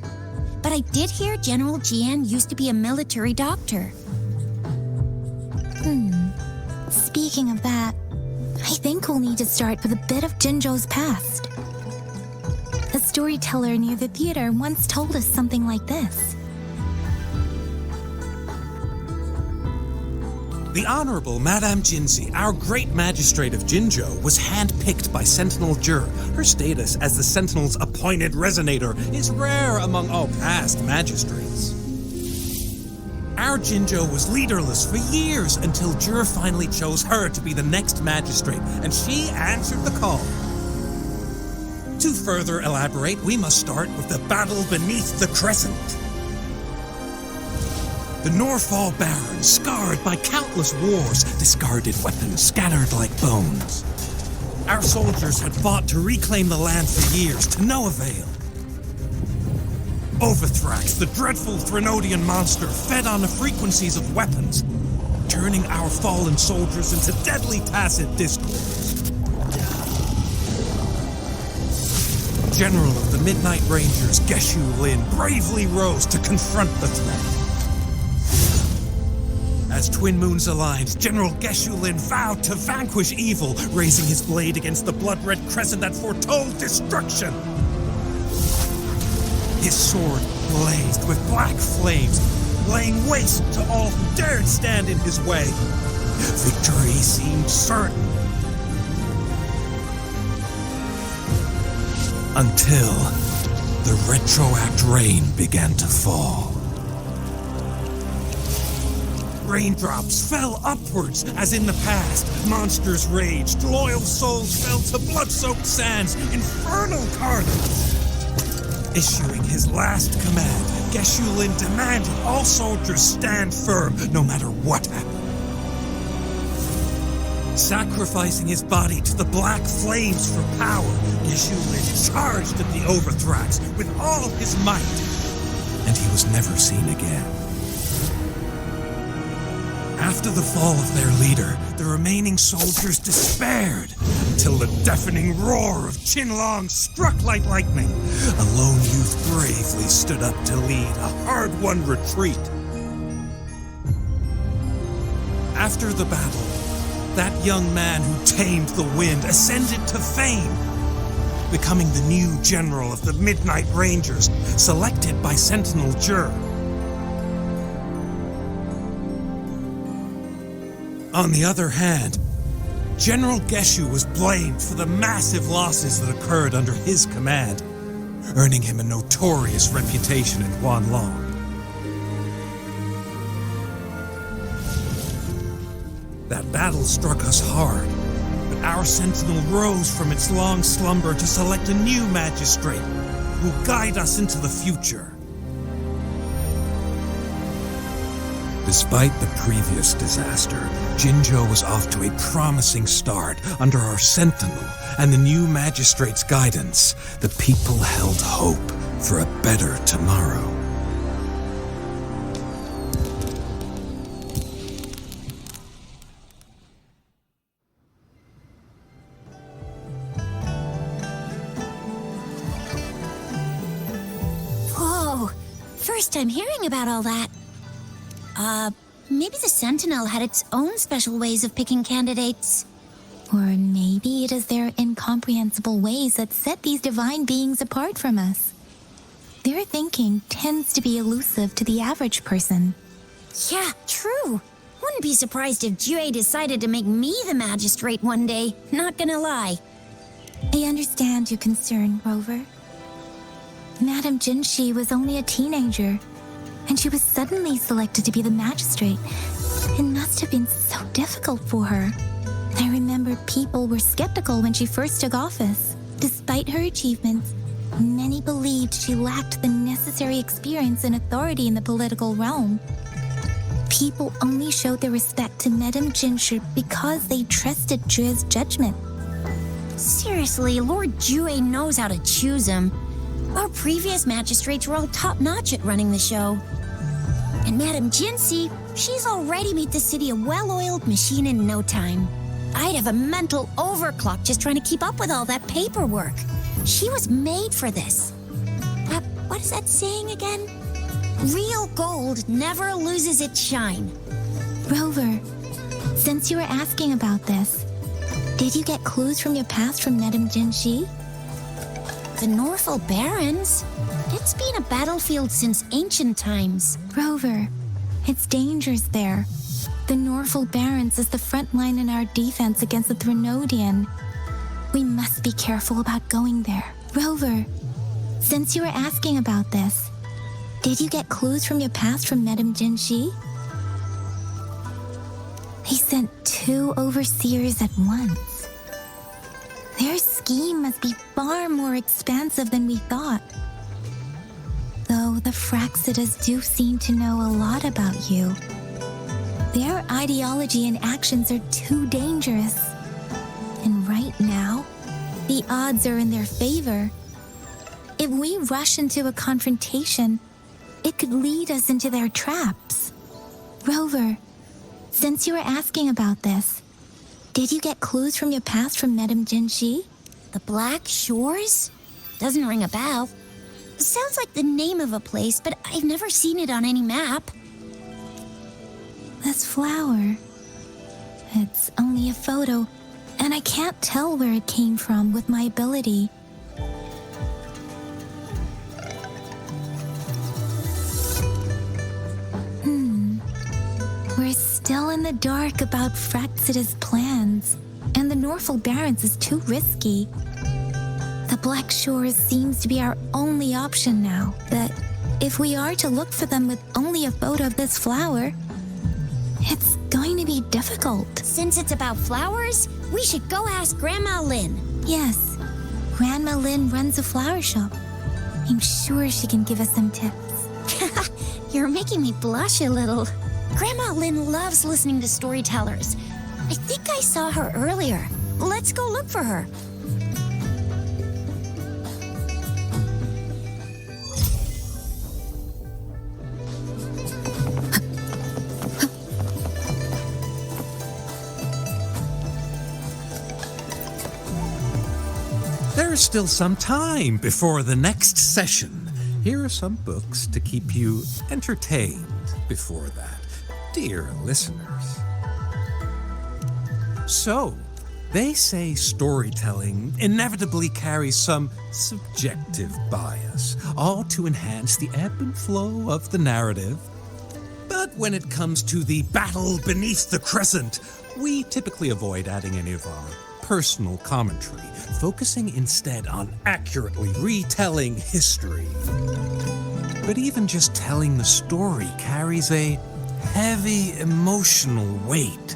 Speaker 3: But I did hear General Jiyan used to be a military doctor.
Speaker 2: Speaking of that, I think we'll need to start with a bit of Jinzhou's past. A storyteller near the theater once told us something like this.
Speaker 9: The Honorable Madame Jinzi, our great magistrate of Jinzhou, was handpicked by Sentinel Jur. Her status as the Sentinel's appointed resonator is rare among all past magistrates. Our Jinzhou was leaderless for years until Jur finally chose her to be the next magistrate, and she answered the call. To further elaborate, we must start with the battle beneath the crescent. The Norfall Barons, scarred by countless wars, discarded weapons scattered like bones. Our soldiers had fought to reclaim the land for years, to no avail. Overthrax, the dreadful Threnodian monster, fed on the frequencies of weapons, turning our fallen soldiers into deadly tacit discords. General of the Midnight Rangers, Geshu Lin, bravely rose to confront the threat. As twin moons aligned, General Geshu Lin vowed to vanquish evil, raising his blade against the blood-red crescent that foretold destruction. His sword blazed with black flames, laying waste to all who dared stand in his way. Victory seemed certain. Until the retroact rain began to fall. Raindrops fell upwards as in the past. Monsters raged, loyal souls fell to blood-soaked sands, infernal carnage. Issuing his last command, Geshu Lin demanded all soldiers stand firm no matter what happened. Sacrificing his body to the black flames for power, Geshu Lin charged at the Overthrax with all his might, and he was never seen again. After the fall of their leader, the remaining soldiers despaired, until the deafening roar of Qinlong struck like lightning. A lone youth bravely stood up to lead a hard-won retreat. After the battle, that young man who tamed the wind ascended to fame, becoming the new general of the Midnight Rangers, selected by Sentinel Jur. On the other hand, General Geshu was blamed for the massive losses that occurred under his command, earning him a notorious reputation in Huanlong. That battle struck us hard, but our sentinel rose from its long slumber to select a new magistrate who will guide us into the future. Despite the previous disaster, Jinzhou was off to a promising start under our sentinel and the new magistrate's guidance. The people held hope for a better tomorrow.
Speaker 3: first time hearing about all that. Maybe the Sentinel had its own special ways of picking candidates.
Speaker 2: Or maybe it is their incomprehensible ways that set these divine beings apart from us. Their thinking tends to be elusive to the average person.
Speaker 3: Yeah, true. Wouldn't be surprised if Jue decided to make me the magistrate one day. Not gonna lie.
Speaker 2: I understand your concern, Rover. Madame Jinshi was only a teenager, and she was suddenly selected to be the magistrate. It must have been so difficult for her. I remember people were skeptical when she first took office. Despite her achievements, many believed she lacked the necessary experience and authority in the political realm. People only showed their respect to Madame Jinshi because they trusted Jue's judgment.
Speaker 3: Seriously, Lord Jue knows how to choose him. Our previous magistrates were all top-notch at running the show. And Madame Jinshi, she's already made the city a well-oiled machine in no time. I'd have a mental overclock just trying to keep up with all that paperwork. She was made for this. What is that saying again? Real gold never loses its shine.
Speaker 2: Rover, since you were asking about this, did you get clues from your past from Madame Jinshi?
Speaker 3: The Norfolk Barrens? It's been a battlefield since ancient times.
Speaker 2: Rover, it's dangerous there. The Norfolk Barrens is the front line in our defense against the Threnodian. We must be careful about going there. Rover, since you were asking about this, did you get clues from your past from Madame Jinshi? They sent 2 overseers at once. Their scheme must be far more expansive than we thought. Though the Fraxidas do seem to know a lot about you. Their ideology and actions are too dangerous. And right now, the odds are in their favor. If we rush into a confrontation, it could lead us into their traps. Rover, since you were asking about this, did you get clues from your past from Madame Jinshi?
Speaker 3: The Black Shores? Doesn't ring a bell. Sounds like the name of a place, but I've never seen it on any map.
Speaker 2: This flower. It's only a photo, and I can't tell where it came from with my ability. We're still in the dark about Fraxida's plans, and the Norfolk Barrens is too risky. The Black Shores seems to be our only option now, but if we are to look for them with only a photo of this flower, it's going to be difficult.
Speaker 3: Since it's about flowers, we should go ask Grandma Lynn.
Speaker 2: Yes, Grandma Lynn runs a flower shop. I'm sure she can give us some tips.
Speaker 3: You're making me blush a little. Grandma Lynn loves listening to storytellers. I think I saw her earlier. Let's go look for her.
Speaker 9: There is still some time before the next session. Here are some books to keep you entertained before that, dear listeners. So, they say storytelling inevitably carries some subjective bias, all to enhance the ebb and flow of the narrative. But when it comes to the battle beneath the crescent, we typically avoid adding any of our personal commentary, focusing instead on accurately retelling history. But even just telling the story carries a heavy emotional weight.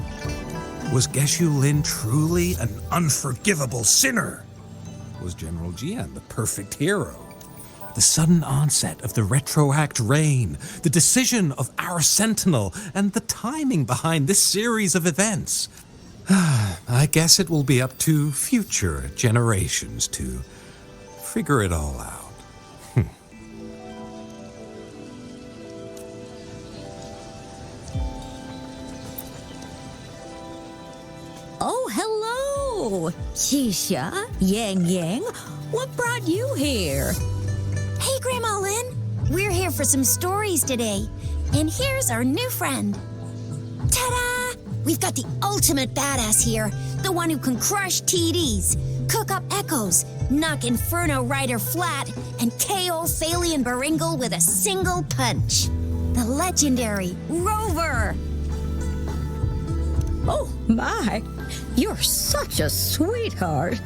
Speaker 9: Was Geshu Lin truly an unforgivable sinner? Was General Jiyan the perfect hero? The sudden onset of the Retroact reign, the decision of our Sentinel, and the timing behind this series of events. I guess it will be up to future generations to figure it all out.
Speaker 20: Oh, hello! Shisha, Yang Yang, what brought you here?
Speaker 3: Hey, Grandma Lynn. We're here for some stories today. And here's our new friend. Ta-da! We've got the ultimate badass here. The one who can crush TDs, cook up echoes, knock Inferno Rider flat, and KO Phalian Baringle with a single punch. The legendary Rover.
Speaker 20: Oh, my. You're such a sweetheart.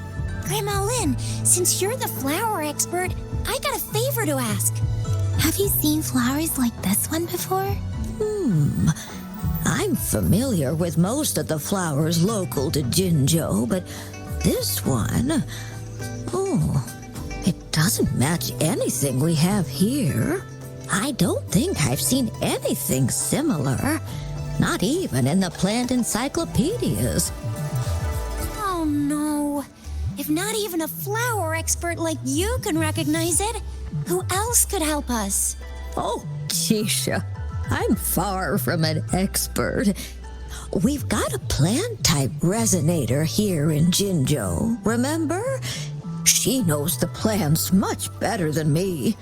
Speaker 3: Grandma Lynn, since you're the flower expert, I got a favor to ask.
Speaker 2: Have you seen flowers like this one before?
Speaker 20: I'm familiar with most of the flowers local to Jinzhou, but this one, it doesn't match anything we have here. I don't think I've seen anything similar, not even in the plant encyclopedias.
Speaker 3: Oh no. If not even a flower expert like you can recognize it, who else could help us?
Speaker 20: Oh, Tisha, I'm far from an expert. We've got a plant-type resonator here in Jinzhou, remember? She knows the plants much better than me.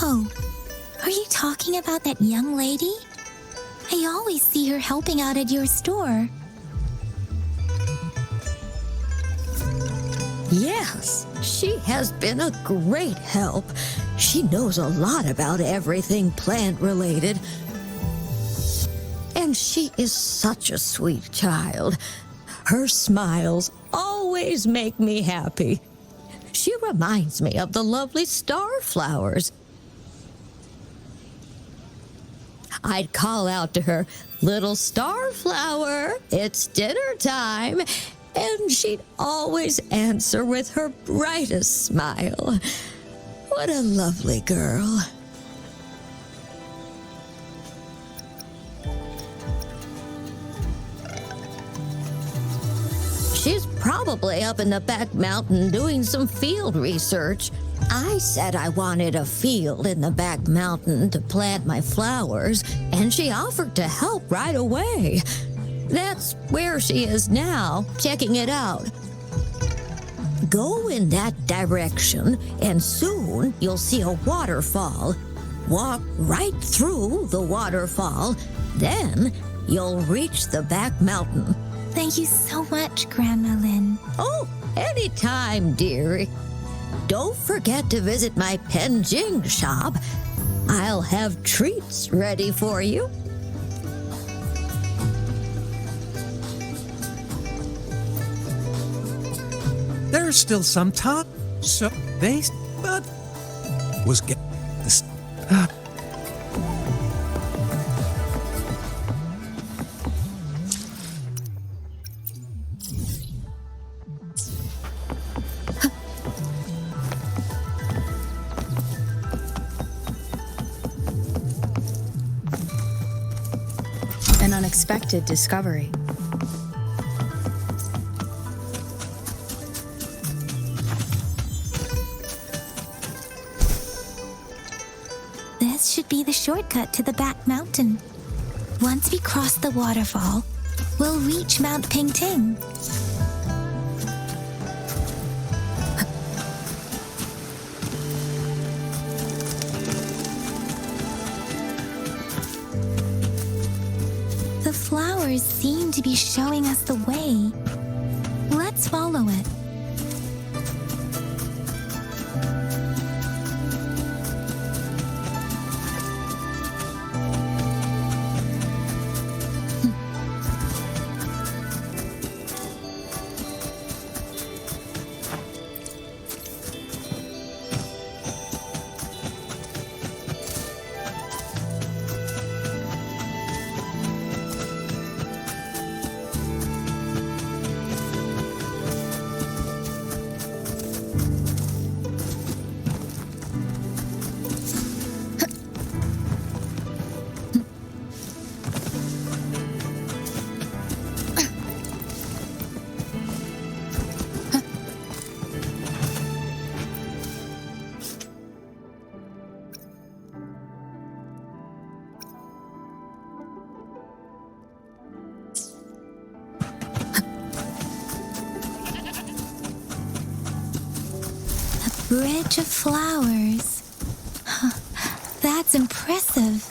Speaker 2: Oh, are you talking about that young lady? I always see her helping out at your store.
Speaker 20: Yes, she has been a great help. She knows a lot about everything plant-related. And she is such a sweet child. Her smiles always make me happy. She reminds me of the lovely star flowers. I'd call out to her, "Little star flower, it's dinner time." And she'd always answer with her brightest smile. What a lovely girl. She's probably up in the back mountain doing some field research. I said I wanted a field in the back mountain to plant my flowers, and she offered to help right away. That's where she is now, checking it out. Go in that direction, and soon you'll see a waterfall. Walk right through the waterfall, then you'll reach the back mountain.
Speaker 2: Thank you so much, Grandma Lynn.
Speaker 20: Oh, anytime, dearie. Don't forget to visit my Penjing shop. I'll have treats ready for you.
Speaker 18: There's still some time, so they but
Speaker 9: Was get this.
Speaker 5: An unexpected discovery.
Speaker 2: This should be the shortcut to the back mountain. Once we cross the waterfall, we'll reach Mount Pingting. The flowers seem to be showing us the way. Let's follow it. Bridge of flowers. That's impressive.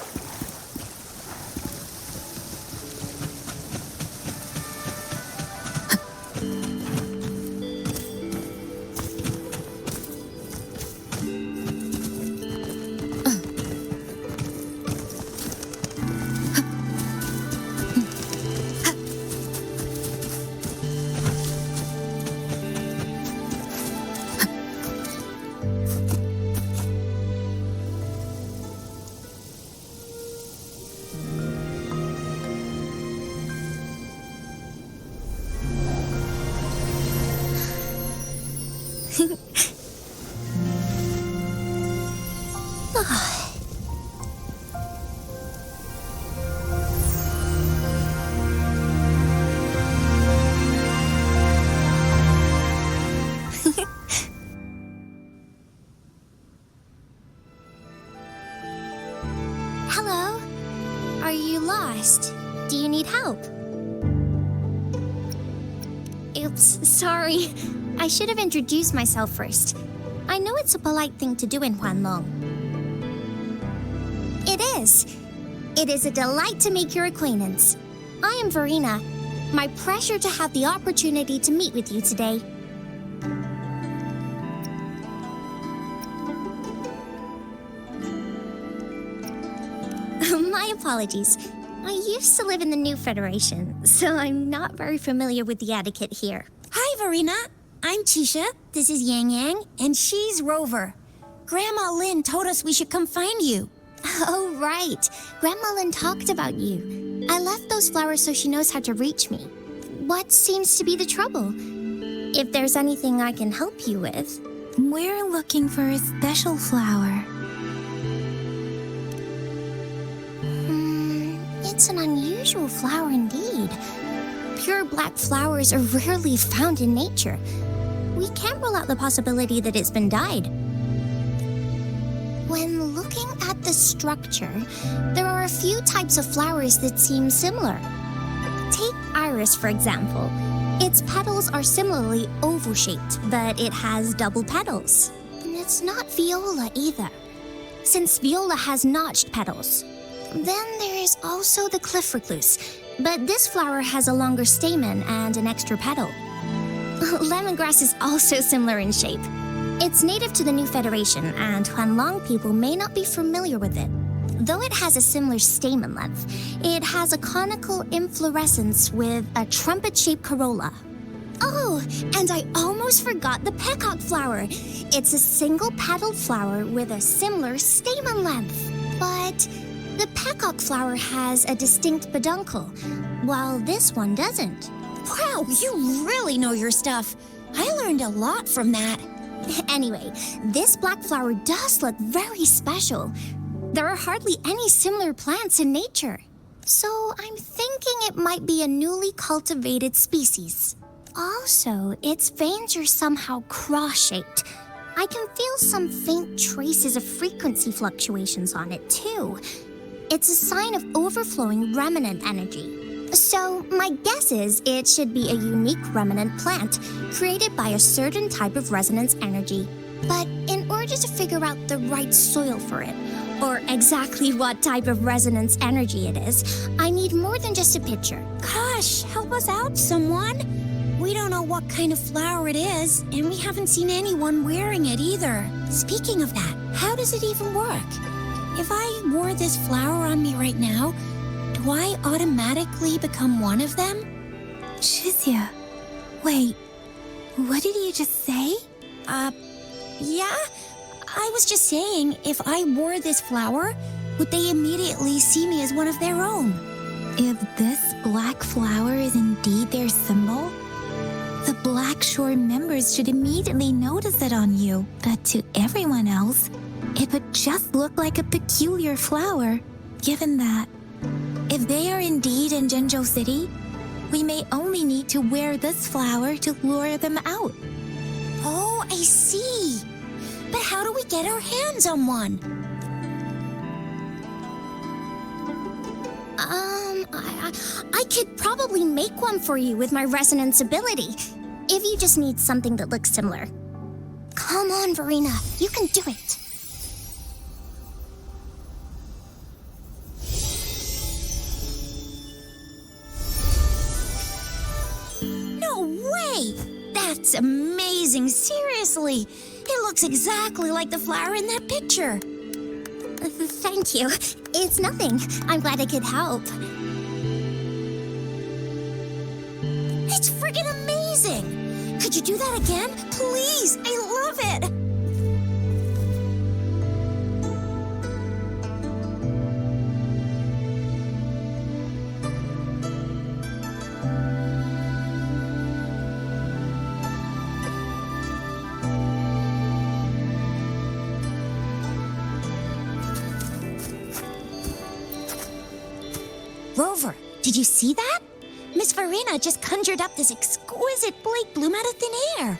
Speaker 3: Hello? Are you lost? Do you need help? Oops, sorry. I should have introduced myself first. I know it's a polite thing to do in Huanlong. It is. It is a delight to make your acquaintance. I am Verena. My pleasure to have the opportunity to meet with you today. My apologies. I used to live in the New Federation, so I'm not very familiar with the etiquette here.
Speaker 21: Hi, Verena. I'm Tisha. This is Yang Yang, and she's Rover. Grandma Lynn told us we should come find you.
Speaker 3: Oh, right. Grandma Lynn talked about you. I left those flowers so she knows how to reach me. What seems to be the trouble? If there's anything I can help you with.
Speaker 2: We're looking for a special flower.
Speaker 3: It's an unusual flower indeed. Pure black flowers are rarely found in nature. We can't rule out the possibility that it's been dyed. When looking at the structure, there are a few types of flowers that seem similar. Take iris, for example. Its petals are similarly oval-shaped, but it has double petals. And it's not viola either, since viola has notched petals. Then there is also the cliff recluse, but this flower has a longer stamen and an extra petal. Lemongrass is also similar in shape. It's native to the New Federation, and Huanlong people may not be familiar with it. Though it has a similar stamen length, it has a conical inflorescence with a trumpet-shaped corolla. Oh, and I almost forgot the peacock flower. It's a single-petaled flower with a similar stamen length, but the peacock flower has a distinct peduncle, while this one doesn't.
Speaker 21: Wow, you really know your stuff. I learned a lot from that.
Speaker 3: Anyway, this black flower does look very special. There are hardly any similar plants in nature. So I'm thinking it might be a newly cultivated species. Also, its veins are somehow cross-shaped. I can feel some faint traces of frequency fluctuations on it, too. It's a sign of overflowing remnant energy. So my guess is it should be a unique remnant plant created by a certain type of resonance energy. But in order to figure out the right soil for it, or exactly what type of resonance energy it is, I need more than just a picture.
Speaker 21: Gosh, help us out, someone. We don't know what kind of flower it is, and we haven't seen anyone wearing it either. Speaking of that, how does it even work? If I wore this flower on me right now, do I automatically become one of them?
Speaker 2: Shizia, wait, what did you just say?
Speaker 21: Yeah? I was just saying, if I wore this flower, would they immediately see me as one of their own?
Speaker 2: If this black flower is indeed their symbol, the Black Shore members should immediately notice it on you. But to everyone else, it would just look like a peculiar flower, given that if they are indeed in Jinzhou City, we may only need to wear this flower to lure them out.
Speaker 21: Oh, I see. But how do we get our hands on one?
Speaker 3: I could probably make one for you with my resonance ability, if you just need something that looks similar. Come on, Verena, you can do it.
Speaker 21: way! That's amazing, seriously! It looks exactly like the flower in that picture.
Speaker 3: Thank you. It's nothing. I'm glad I could help.
Speaker 21: It's friggin' amazing! Could you do that again? Please, I love it! Rover, did you see that? Miss Verena just conjured up this exquisite Blake bloom out of thin air.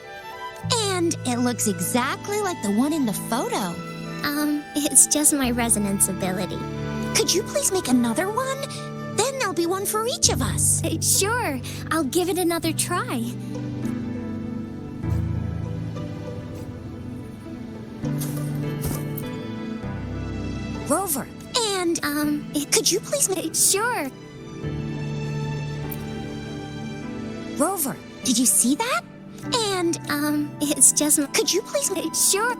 Speaker 21: And it looks exactly like the one in the photo.
Speaker 3: It's just my resonance ability.
Speaker 21: Could you please make another one? Then there'll be one for each of us.
Speaker 3: Sure, I'll give it another try.
Speaker 21: Rover, and, could you please make...
Speaker 3: Sure.
Speaker 21: Rover, did you see that? And,
Speaker 3: it's just...
Speaker 21: Could you please make...
Speaker 3: Sure.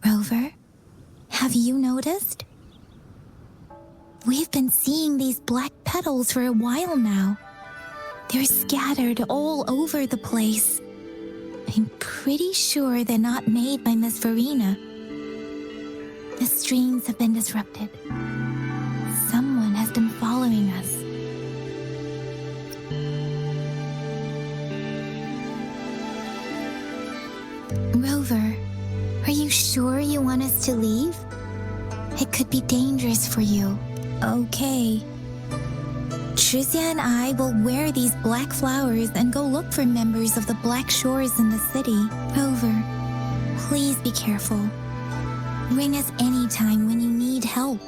Speaker 2: Rover, have you noticed? We've been seeing these black petals for a while now. They're scattered all over the place. I'm pretty sure they're not made by Miss Verena. The streams have been disrupted. Someone has been following us. Rover, are you sure you want us to leave? It could be dangerous for you. Okay. Tricia and I will wear these black flowers and go look for members of the Black Shores in the city. Rover, please be careful. Ring us anytime when you need help.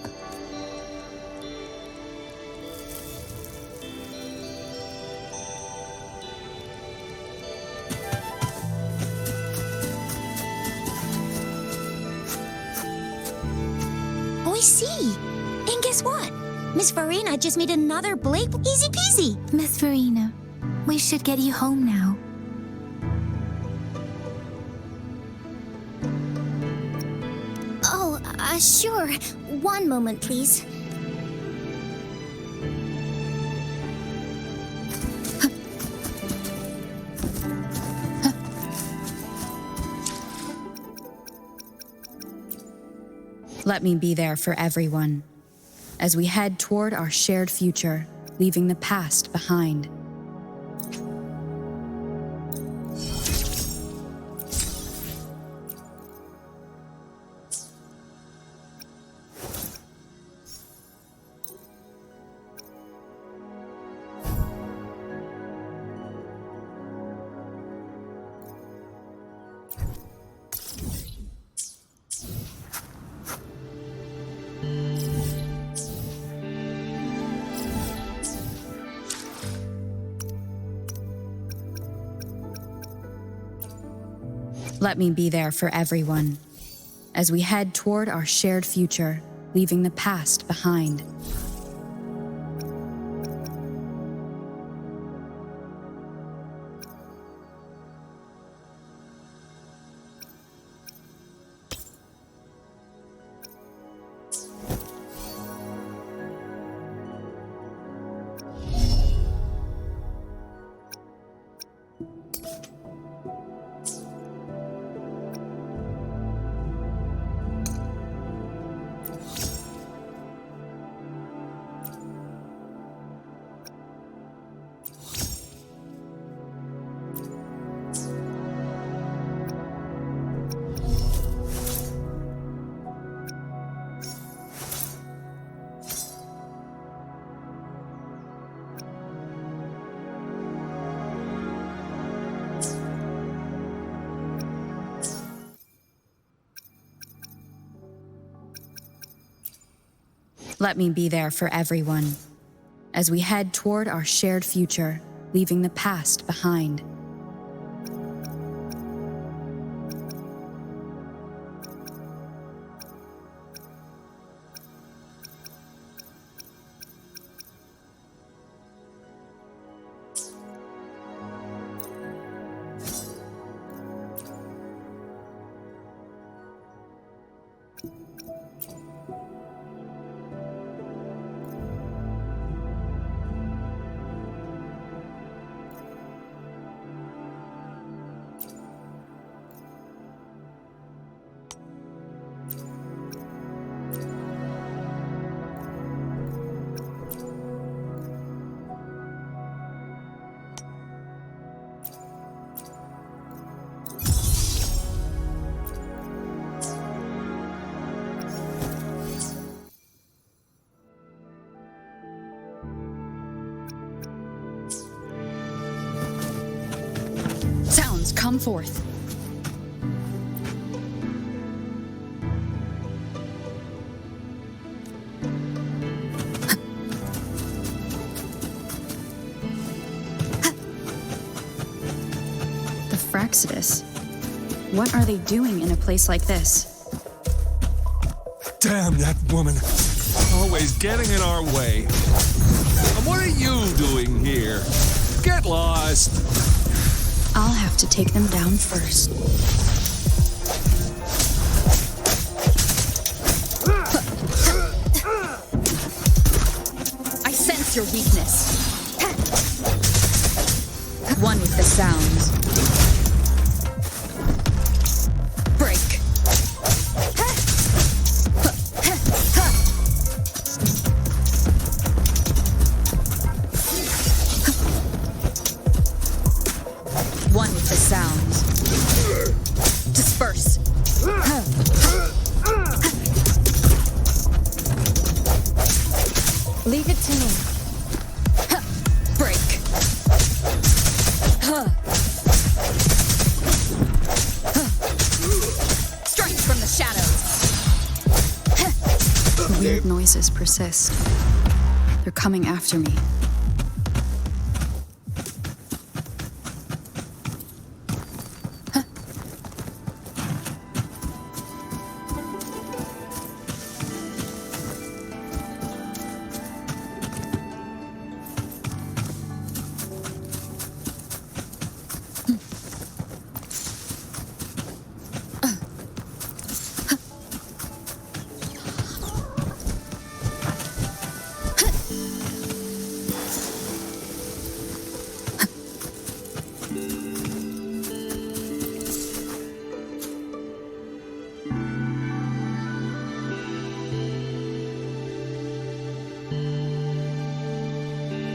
Speaker 21: Oh, I see. And guess what? Miss Verena just made another Blake. Easy peasy.
Speaker 2: Miss Verena, we should get you home now.
Speaker 3: Oh, sure. One moment, please.
Speaker 5: Let me be there for everyone as we head toward our shared future, leaving the past behind. Let me be there for everyone as we head toward our shared future, leaving the past behind. Let me be there for everyone as we head toward our shared future, leaving the past behind. Sounds, come forth. The Fraxidus. What are they doing in a place like this?
Speaker 13: Damn that woman. Always getting in our way. And what are you doing here? Get lost.
Speaker 5: I'll have to take them down first. I sense your weakness. One with the sounds. Break. One with the sounds. Disperse. Leave it to me. Break. Strike from the shadows. The weird noises persist. They're coming after me.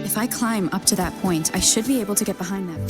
Speaker 5: If I climb up to that point, I should be able to get behind them.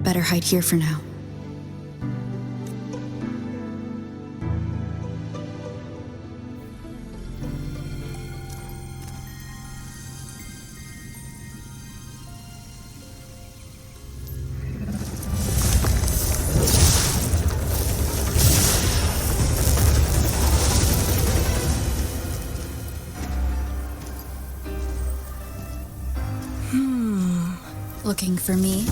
Speaker 5: Better hide here for now. Looking for me?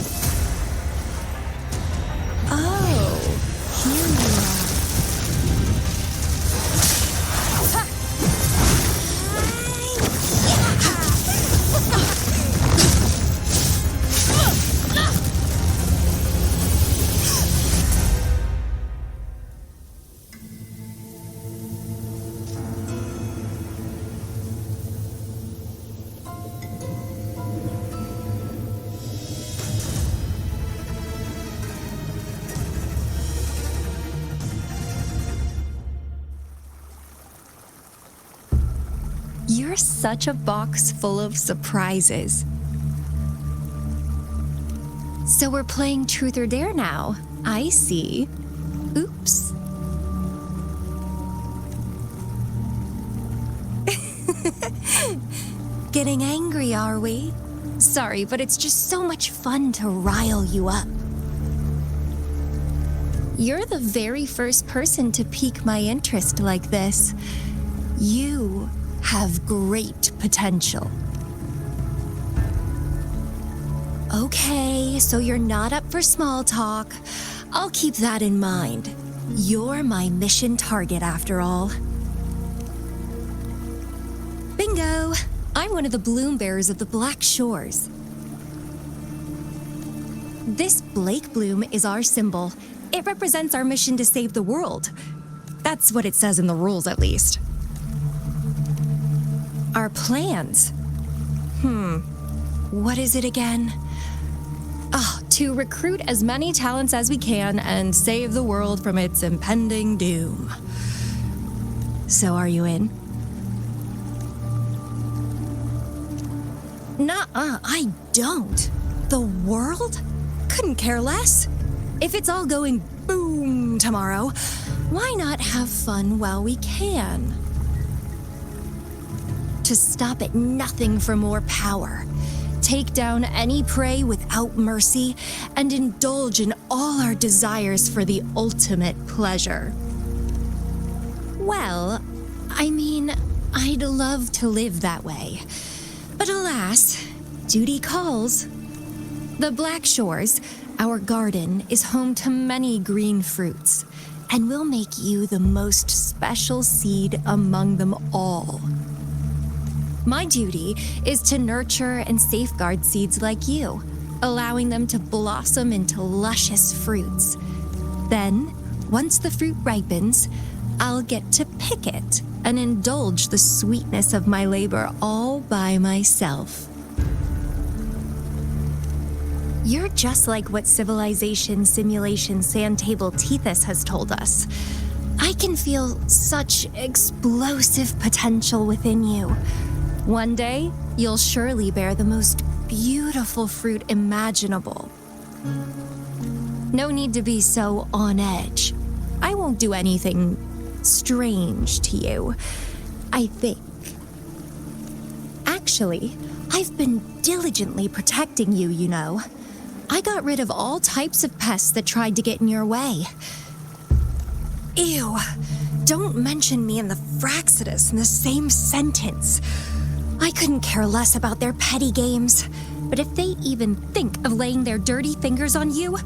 Speaker 11: You're such a box full of surprises. So we're playing Truth or Dare now. I see. Oops. Getting angry, are we? Sorry, but it's just so much fun to rile you up. You're the very first person to pique my interest like this. You have great potential. Okay, so you're not up for small talk. I'll keep that in mind. You're my mission target after all. Bingo! I'm one of the bloom bearers of the Black Shores. This Blake bloom is our symbol. It represents our mission to save the world. That's what it says in the rules, at least. Our plans? What is it again? To recruit as many talents as we can and save the world from its impending doom. So are you in? Nuh-uh, I don't. The world? Couldn't care less. If it's all going boom tomorrow, why not have fun while we can? To stop at nothing for more power. Take down any prey without mercy, and indulge in all our desires for the ultimate pleasure. Well, I mean, I'd love to live that way. But alas, duty calls. The Black Shores, our garden, is home to many green fruits, and will make you the most special seed among them all. My duty is to nurture and safeguard seeds like you, allowing them to blossom into luscious fruits. Then, once the fruit ripens, I'll get to pick it and indulge the sweetness of my labor all by myself. You're just like what Civilization Simulation Sandtable Tethys has told us. I can feel such explosive potential within you. One day, you'll surely bear the most beautiful fruit imaginable. No need to be so on edge. I won't do anything strange to you, I think. Actually, I've been diligently protecting you, you know. I got rid of all types of pests that tried to get in your way. Ew, don't mention me and the Fraxidus in the same sentence. I couldn't care less about their petty games, but if they even think of laying their dirty fingers on you,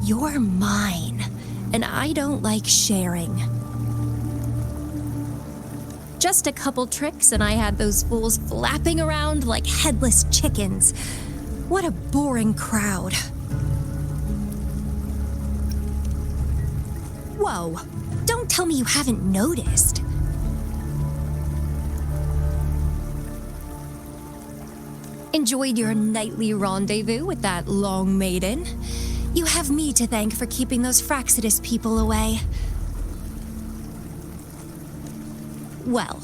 Speaker 11: you're mine, and I don't like sharing. Just a couple tricks and I had those fools flapping around like headless chickens. What a boring crowd. Whoa, don't tell me you haven't noticed. Enjoyed your nightly rendezvous with that long maiden. You have me to thank for keeping those Fraxidus people away. Well,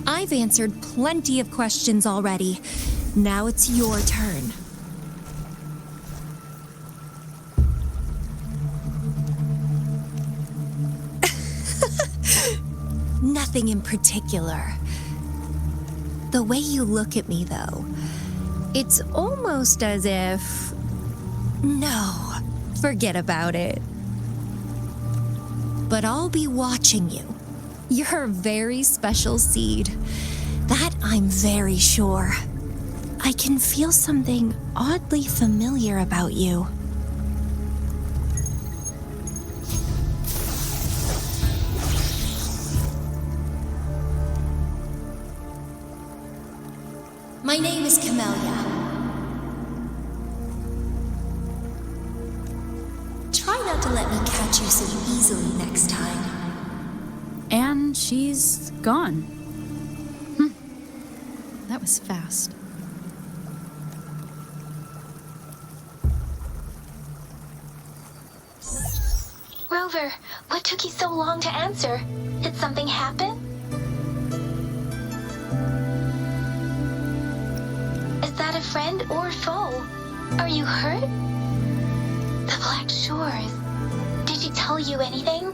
Speaker 11: I've answered plenty of questions already. Now it's your turn. Nothing in particular. The way you look at me, though, it's almost as if... No, forget about it. But I'll be watching you. You're a very special seed. That I'm very sure. I can feel something oddly familiar about you. My name is Camellia. Try not to let me catch you so easily next time.
Speaker 5: And she's gone. That was fast.
Speaker 1: Rover, what took you so long to answer? Did something happen? Is that a friend or foe? Are you hurt? The Black Shores. Did she tell you anything?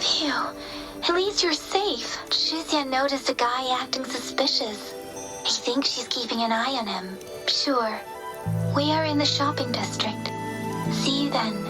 Speaker 1: Phew. At least you're safe. Jiyan noticed a guy acting suspicious. He thinks she's keeping an eye on him. Sure. We are in the shopping district. See you then.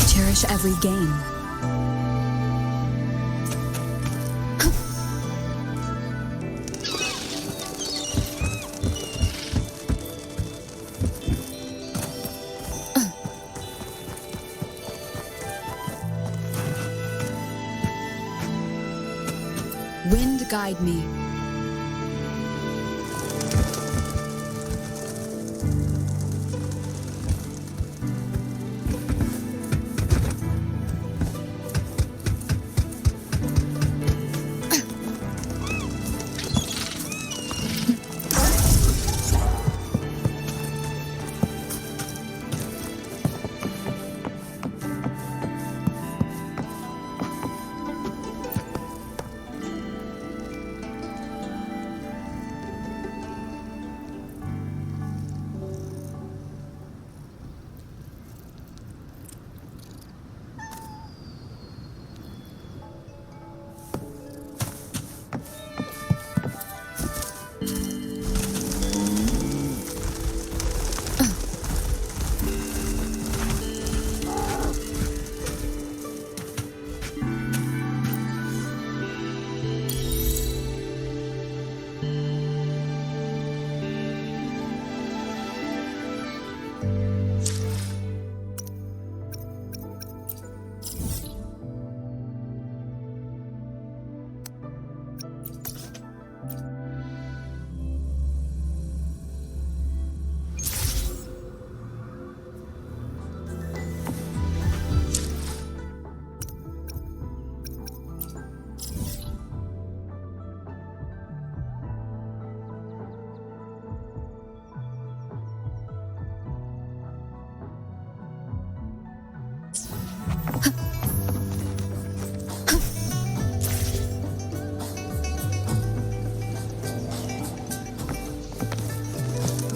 Speaker 5: Cherish every game. Wind guide me.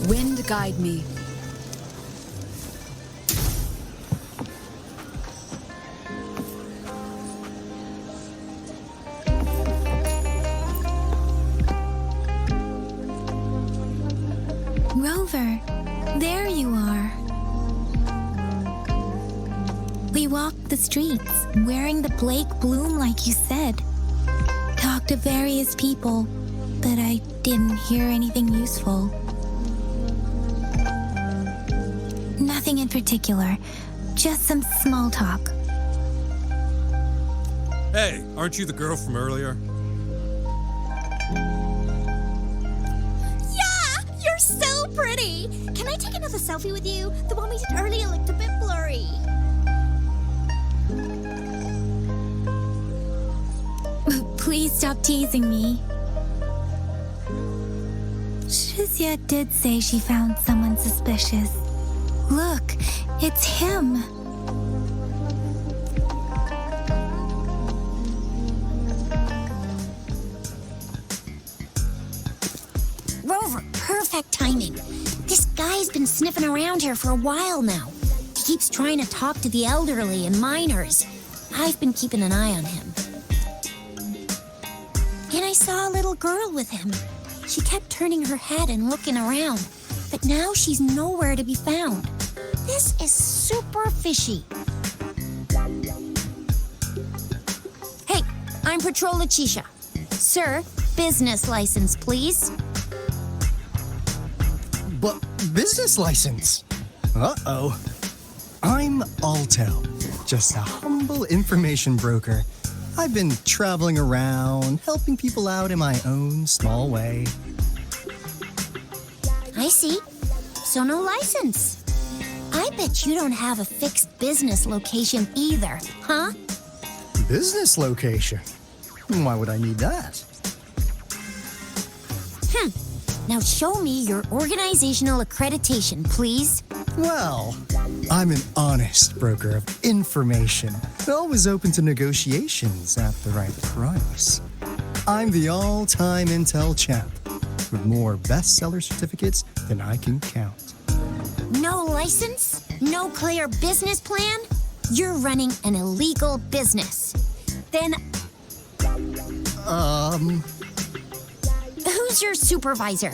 Speaker 5: Wind guide me.
Speaker 2: Rover, there you are. We walked the streets, wearing the Blake bloom like you said. talked to various people, but I didn't hear anything useful. Nothing in particular, just some small talk.
Speaker 9: Hey, aren't you the girl from earlier?
Speaker 6: Yeah! You're so pretty! Can I take another selfie with you? The one we did earlier looked a bit blurry.
Speaker 2: Please stop teasing me. Shizia did say she found someone suspicious. Look, it's him.
Speaker 21: Rover, perfect timing. This guy's been sniffing around here for a while now. He keeps trying to talk to the elderly and minors. I've been keeping an eye on him. And I saw a little girl with him. She kept turning her head and looking around, but now she's nowhere to be found. This is super fishy. Hey, I'm Patrol Letitia. Sir, business license, please.
Speaker 10: But business license? Uh-oh. I'm Alto, just a humble information broker. I've been traveling around, helping people out in my own small way.
Speaker 21: I see. So no license. I bet you don't have a fixed business location either, huh?
Speaker 10: Business location? Why would I need that?
Speaker 21: Now show me your organizational accreditation, please.
Speaker 10: Well, I'm an honest broker of information, always open to negotiations at the right price. I'm the all-time intel champ, with more bestseller certificates than I can count.
Speaker 21: No license? No clear business plan? You're running an illegal business. Then... Who's your supervisor?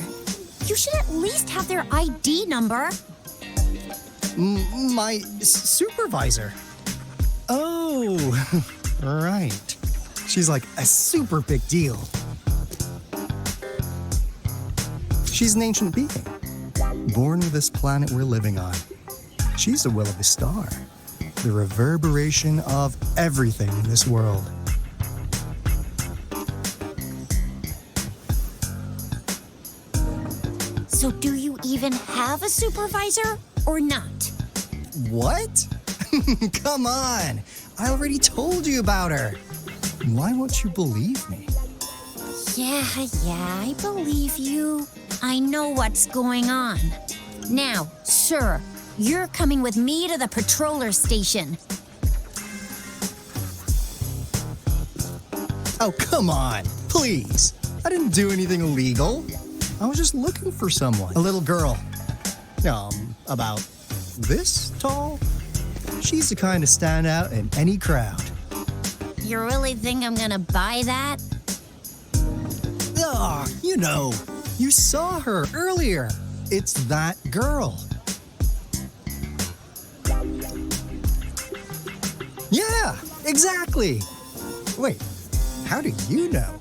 Speaker 21: You should at least have their ID number.
Speaker 10: My supervisor? Oh, right. She's like a super big deal. She's an ancient being, born with this planet we're living on. She's the will of the star, the reverberation of everything in this world.
Speaker 21: So do you even have a supervisor or not?
Speaker 10: What? Come on! I already told you about her. Why won't you believe me?
Speaker 21: Yeah, I believe you. I know what's going on. Now, sir, you're coming with me to the patroller station.
Speaker 10: Oh, come on, please. I didn't do anything illegal. I was just looking for someone. A little girl. About this tall? She's the kind to stand out in any crowd.
Speaker 21: You really think I'm gonna buy that?
Speaker 10: You saw her earlier. It's that girl. Yeah, exactly. Wait, how do you know?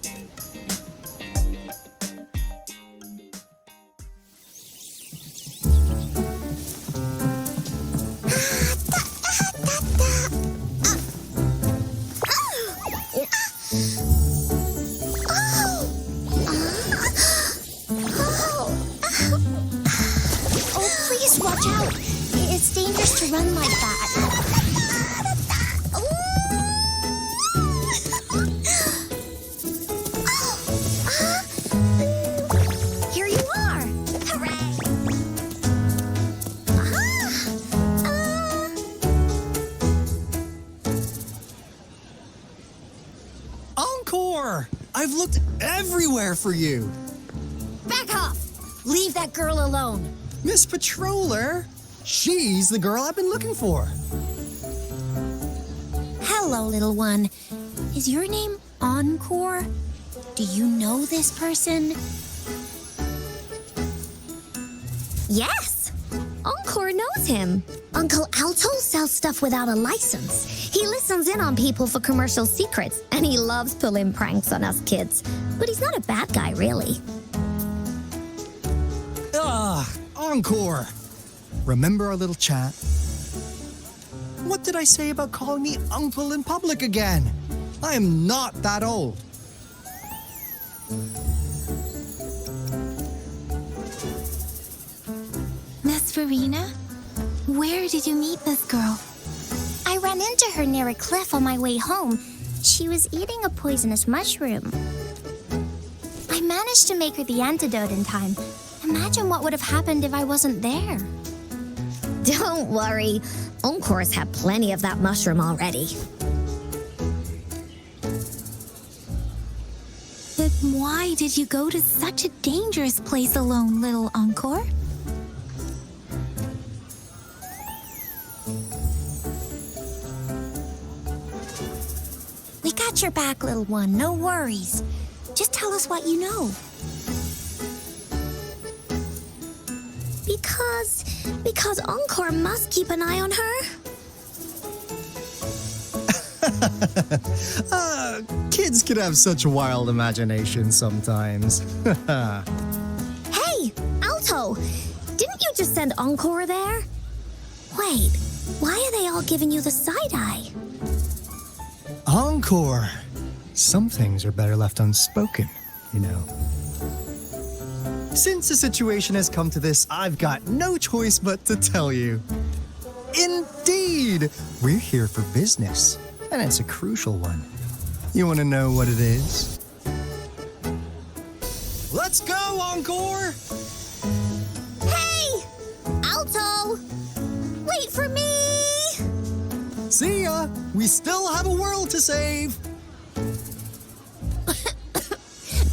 Speaker 21: Run like that. Here you are. Hooray.
Speaker 10: Encore! I've looked everywhere for you.
Speaker 21: Back off. Leave that girl alone.
Speaker 10: Miss Patroller? She's the girl I've been looking for.
Speaker 21: Hello, little one. Is your name Encore? Do you know this person?
Speaker 3: Yes! Encore knows him.
Speaker 21: Uncle Alto sells stuff without a license. He listens in on people for commercial secrets, and he loves pulling pranks on us kids. But he's not a bad guy, really.
Speaker 10: Encore! Remember our little chat? What did I say about calling me uncle in public again? I am not that old.
Speaker 2: Miss Verena? Where did you meet this girl?
Speaker 21: I ran into her near a cliff on my way home. She was eating a poisonous mushroom. I managed to make her the antidote in time. Imagine what would have happened if I wasn't there.
Speaker 3: Don't worry. Encore's had plenty of that mushroom already.
Speaker 2: But why did you go to such a dangerous place alone, little Encore?
Speaker 21: We got your back, little one. No worries. Just tell us what you know. Because Encore must keep an eye on her.
Speaker 10: Kids can have such wild imaginations sometimes.
Speaker 21: Hey, Alto! Didn't you just send Encore there? Wait, why are they all giving you the side eye?
Speaker 10: Encore! Some things are better left unspoken, you know. Since the situation has come to this, I've got no choice but to tell you. Indeed! We're here for business, and it's a crucial one. You want to know what it is? Let's go, Encore!
Speaker 21: Hey! Alto! Wait for me!
Speaker 10: See ya! We still have a world to save!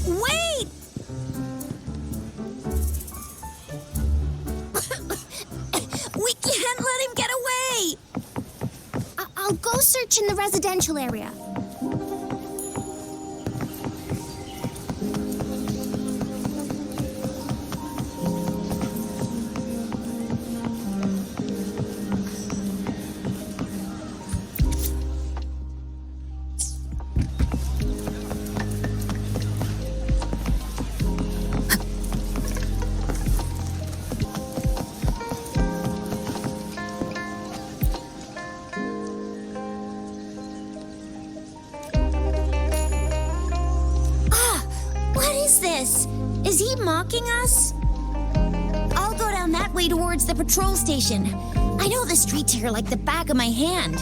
Speaker 21: Wait! We can't let him get away! I'll go search in the residential area. Is he mocking us? I'll go down that way towards the patrol station. I know the streets here like the back of my hand.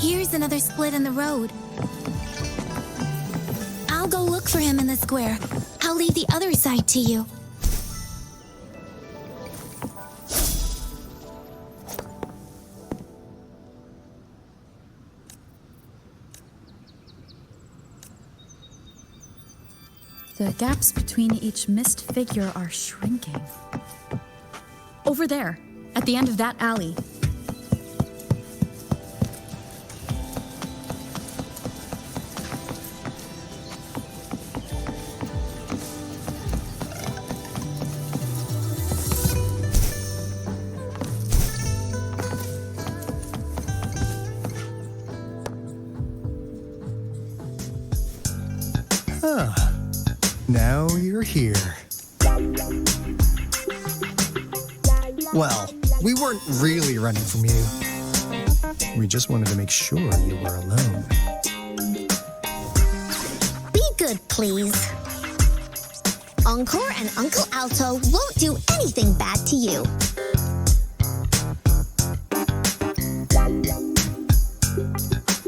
Speaker 2: Here's another split in the road. I'll go look for him in the square. I'll leave the other side to you.
Speaker 5: The gaps between each missed figure are shrinking. Over there, at the end of that alley.
Speaker 10: Now you're here. Well, we weren't really running from you. We just wanted to make sure you were alone.
Speaker 21: Be good, please. Encore and Uncle Alto won't do anything bad to you.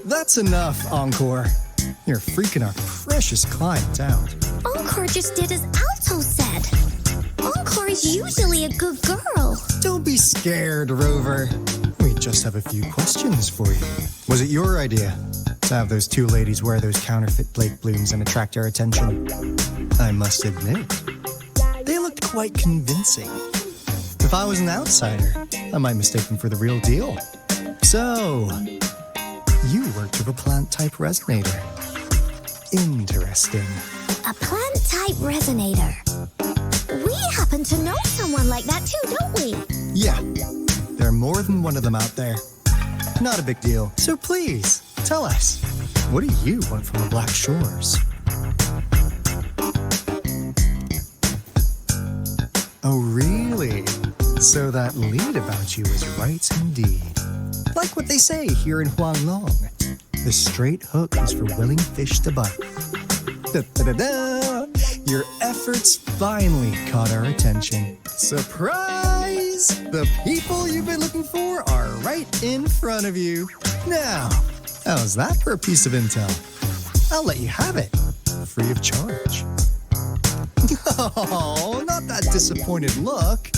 Speaker 10: That's enough, Encore. You're freaking our precious client out.
Speaker 21: Encore just did as Alto said. Encore is usually a good girl.
Speaker 10: Don't be scared, Rover. We just have a few questions for you. Was it your idea? have those two ladies wear those counterfeit Blake blooms and attract our attention. I must admit, they looked quite convincing. If I was an outsider, I might mistake them for the real deal. So, you worked with a plant-type resonator. Interesting.
Speaker 21: A plant-type resonator. We happen to know someone like that too, don't we?
Speaker 10: Yeah, there are more than one of them out there. Not a big deal. So please, tell us, what do you want from the Black Shores? Oh, really? So that lead about you is right indeed. Like what they say here in Huanglong, the straight hook is for willing fish to bite. Da-da-da-da! Your efforts finally caught our attention. Surprise! The people you've been looking for are right in front of you. Now, how's that for a piece of intel? I'll let you have it, free of charge. Oh, not that disappointed look.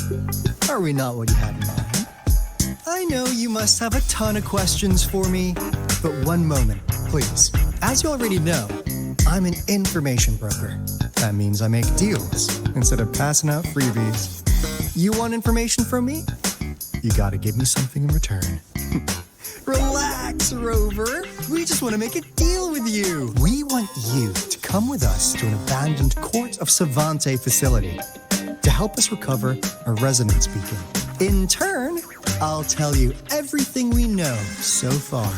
Speaker 10: Are we not what you had in mind? I know you must have a ton of questions for me, but one moment, please. As you already know, I'm an information broker. That means I make deals instead of passing out freebies. You want information from me? You gotta give me something in return. Relax, Rover. We just want to make a deal with you. We want you to come with us to an abandoned Court of Savante facility to help us recover a resonance beacon. In turn, I'll tell you everything we know so far.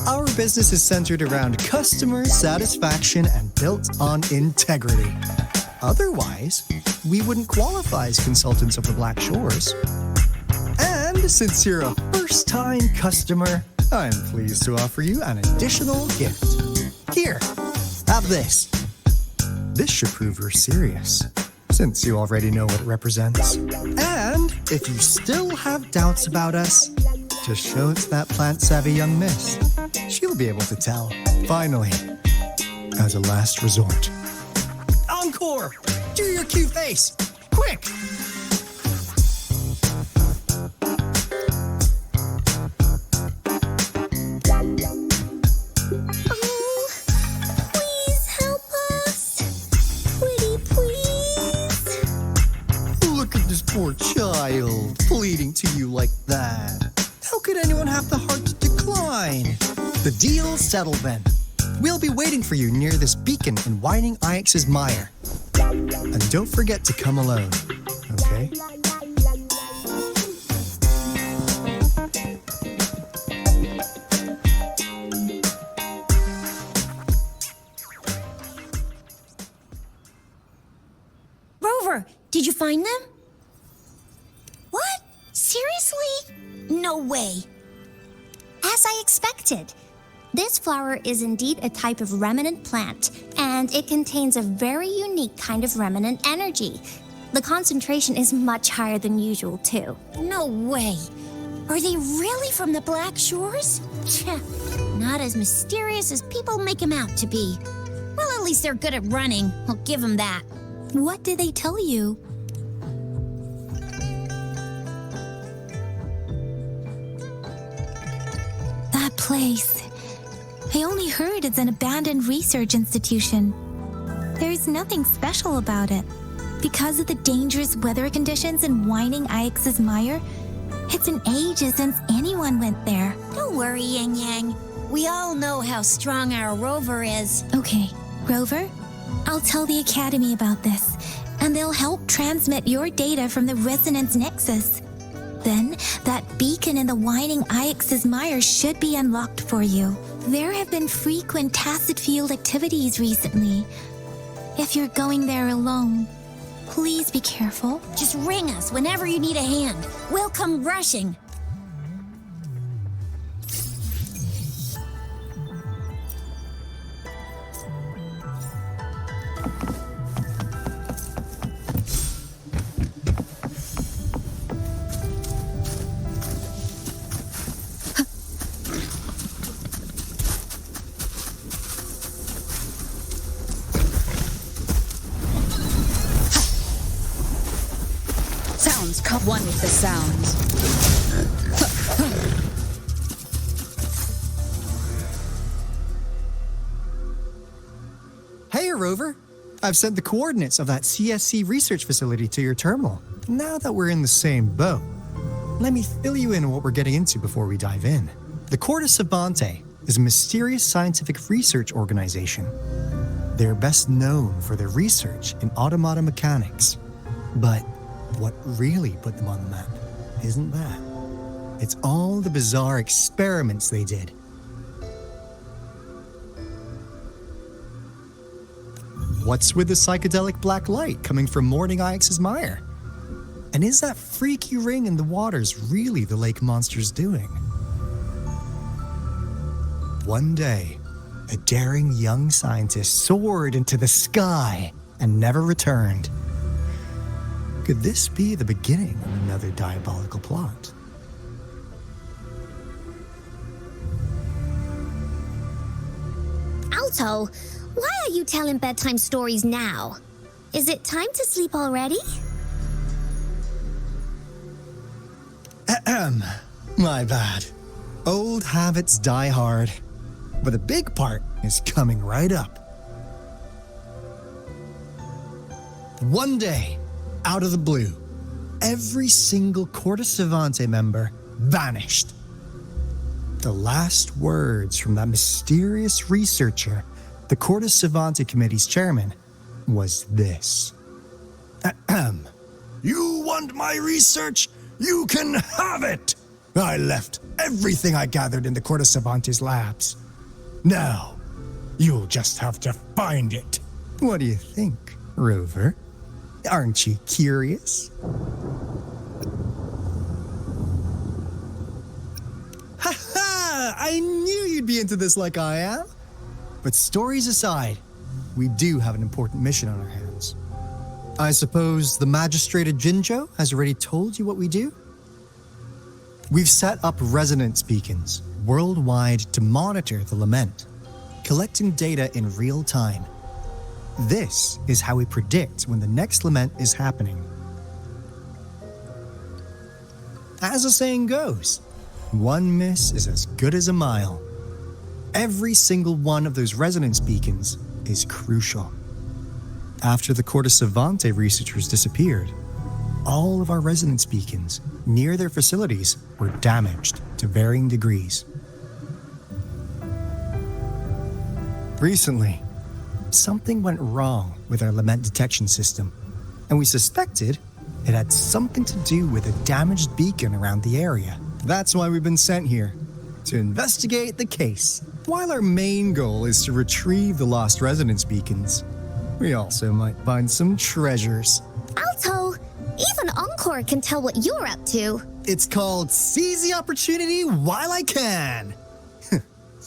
Speaker 10: Our business is centered around customer satisfaction and built on integrity. Otherwise, we wouldn't qualify as consultants of the Black Shores. And since you're a first-time customer, I'm pleased to offer you an additional gift. Here, have this. This should prove you're serious, since you already know what it represents. And if you still have doubts about us, just show it to that plant-savvy young miss. She'll be able to tell. Finally, as a last resort. Encore! Do your cute face! Quick! Poor child, pleading to you like that. How could anyone have the heart to decline? The deal's settled then. We'll be waiting for you near this beacon in Whining Ix's mire. And don't forget to come alone, okay?
Speaker 21: Rover, did you find them? What? Seriously? No way. As I expected. This flower is indeed a type of remnant plant, and it contains a very unique kind of remnant energy. The concentration is much higher than usual, too. No way. Are they really from the Black Shores? Not as mysterious as people make them out to be. Well, at least they're good at running. I'll give them that.
Speaker 2: What did they tell you? That place. I only heard it's an abandoned research institution. There's nothing special about it. Because of the dangerous weather conditions in Whining Ix's mire, it's been ages since anyone went there.
Speaker 21: Don't worry, Yang Yang. We all know how strong our Rover is.
Speaker 2: Okay, Rover, I'll tell the Academy about this, and they'll help transmit your data from the Resonance Nexus. Then, that beacon in the Whining Ix's mire should be unlocked for you. There have been frequent tacit field activities recently. If you're going there alone, please be careful.
Speaker 21: Just ring us whenever you need a hand. We'll come rushing.
Speaker 5: Sounds come one with the sounds.
Speaker 10: Hey, Rover. I've sent the coordinates of that CSC research facility to your terminal. Now that we're in the same boat, let me fill you in on what we're getting into before we dive in. The Corte Savante is a mysterious scientific research organization. They're best known for their research in automata mechanics. But what really put them on the map isn't that. It's all the bizarre experiments they did. What's with the psychedelic black light coming from Morning Ix's mire? And is that freaky ring in the waters really the lake monster's doing? One day, a daring young scientist soared into the sky and never returned. Could this be the beginning of another diabolical plot?
Speaker 21: Alto, why are you telling bedtime stories now? Is it time to sleep already?
Speaker 10: My bad. Old habits die hard. But the big part is coming right up. One day, out of the blue, every single Corte Savante member vanished. The last words from that mysterious researcher, the Corte Savante Committee's chairman, was this.
Speaker 17: You want my research? You can have it!
Speaker 10: I left everything I gathered in the Corte Savante's labs. Now, you'll just have to find it. What do you think, Rover? Aren't you curious? Ha-ha! I knew you'd be into this like I am. But stories aside, we do have an important mission on our hands. I suppose the magistrate at Jinjo has already told you what we do? We've set up resonance beacons worldwide to monitor the lament, collecting data in real time. This is how we predict when the next lament is happening. As the saying goes, one miss is as good as a mile. Every single one of those resonance beacons is crucial. After the Corte Savante researchers disappeared, all of our resonance beacons near their facilities were damaged to varying degrees. Recently, something went wrong with our lament detection system, and we suspected it had something to do with a damaged beacon around the area. That's why we've been sent here, to investigate the case. While our main goal is to retrieve the lost resonance beacons, we also might find some treasures.
Speaker 21: Alto, even Encore can tell what you're up to.
Speaker 10: It's called seize the opportunity while I can.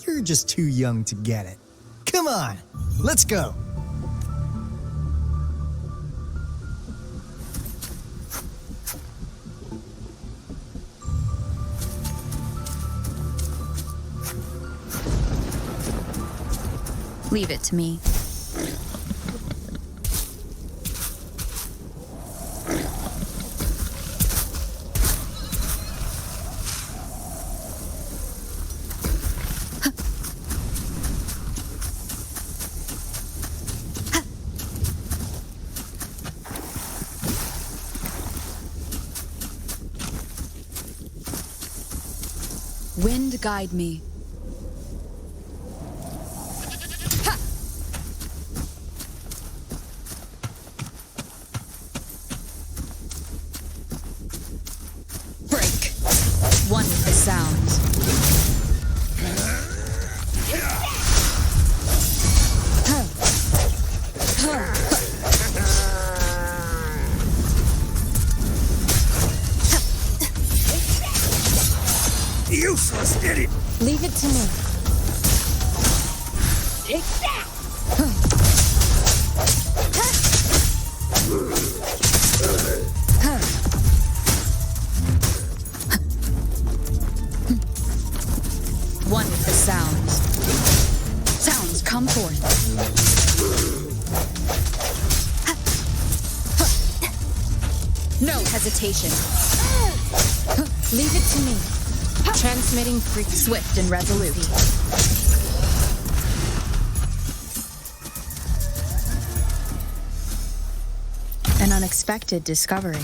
Speaker 10: You're just too young to get it. Come on, let's go.
Speaker 5: Leave it to me. Wind guide me. Break. One with the sound.
Speaker 17: Useless idiot!
Speaker 11: Leave it to me.
Speaker 5: One with the sound. Sounds come forth. No hesitation.
Speaker 11: Leave it to me.
Speaker 5: Transmitting swift and resolute. unexpected discovery.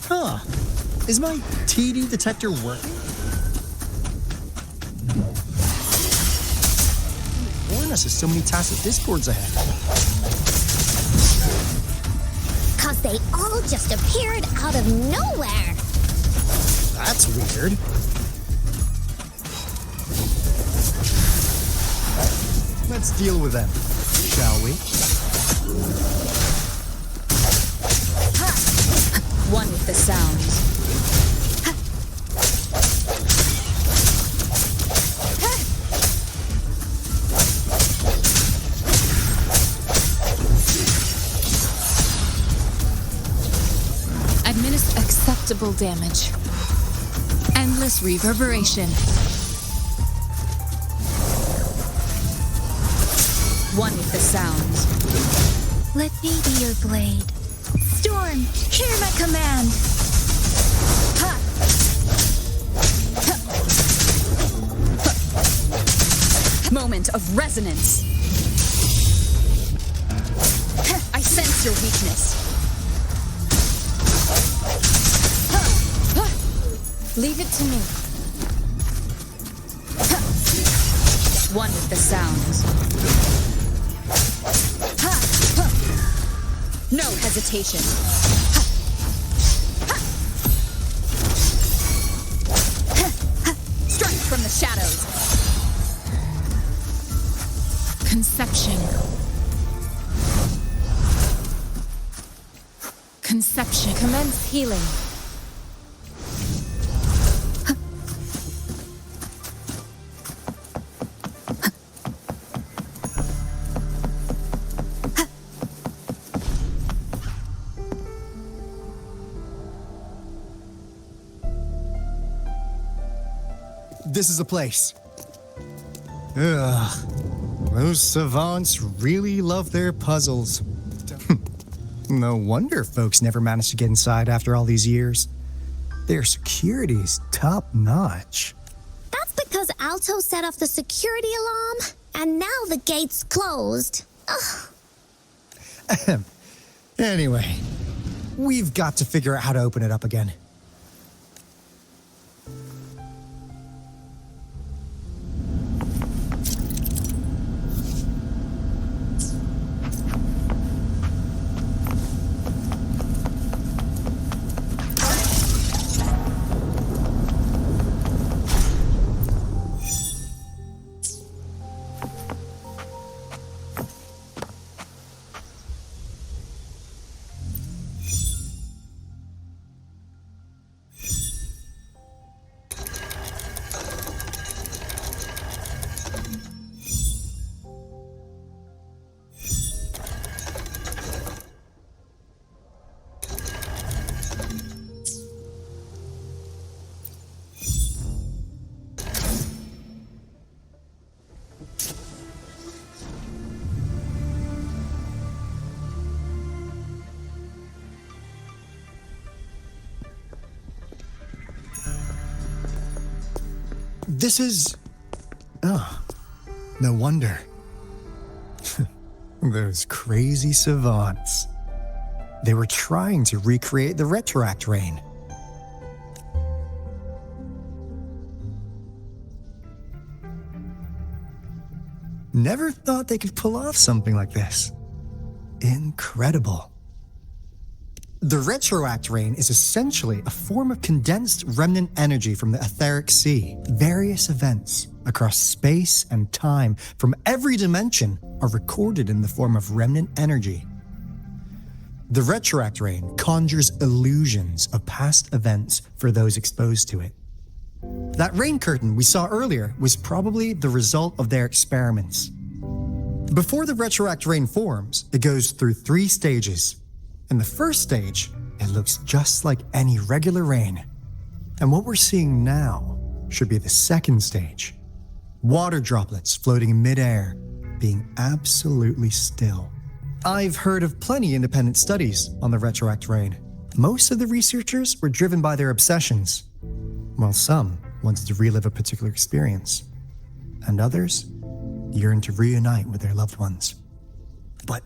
Speaker 10: Huh. Is my TD detector working? Warn us of so many tacit discords ahead.
Speaker 21: 'Cause they all just appeared out of nowhere.
Speaker 10: That's weird. Let's deal with them, shall we?
Speaker 5: One with the sounds.
Speaker 4: Administer acceptable damage. Endless reverberation.
Speaker 5: One with the sounds.
Speaker 2: Let me be your blade. Storm, hear my command. Ha!
Speaker 5: Moment of resonance. I sense your weakness.
Speaker 4: Leave it to me.
Speaker 5: One with the sounds. No hesitation. Strike from the shadows.
Speaker 4: Conception. Conception. Commence healing.
Speaker 10: This is a place. Ugh. Those savants really love their puzzles. No wonder folks never managed to get inside after all these years. Their security's top-notch.
Speaker 21: That's because Alto set off the security alarm, and now the gate's closed. Ugh.
Speaker 10: Anyway, we've got to figure out how to open it up again. This is... Oh, no wonder. Those crazy savants. They were trying to recreate the retroact rain. Never thought they could pull off something like this. Incredible. The retroact rain is essentially a form of condensed remnant energy from the etheric sea. Various events across space and time from every dimension are recorded in the form of remnant energy. The retroact rain conjures illusions of past events for those exposed to it. That rain curtain we saw earlier was probably the result of their experiments. Before the retroact rain forms, it goes through 3 stages. In the first stage, it looks just like any regular rain. And what we're seeing now should be the second stage. Water droplets floating in midair, being absolutely still. I've heard of plenty independent studies on the retroact rain. Most of the researchers were driven by their obsessions, while some wanted to relive a particular experience. And others yearn to reunite with their loved ones. But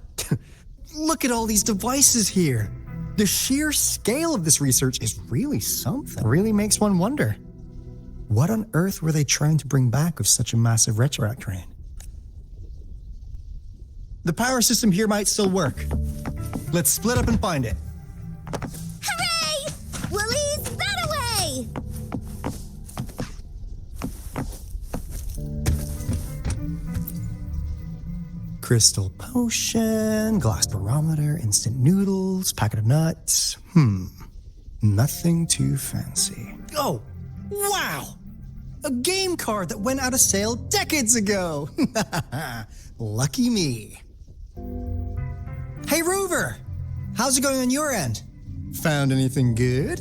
Speaker 10: look at all these devices here. The sheer scale of this research is really something. It really makes one wonder. What on earth were they trying to bring back with such a massive retroact rain? The power system here might still work. Let's split up and find it.
Speaker 21: Hooray! Willie's that away!
Speaker 10: Crystal potion, glass barometer, instant noodles, packet of nuts. Nothing too fancy. Oh, wow! A game card that went out of sale decades ago! Lucky me. Hey, Rover! How's it going on your end? Found anything good?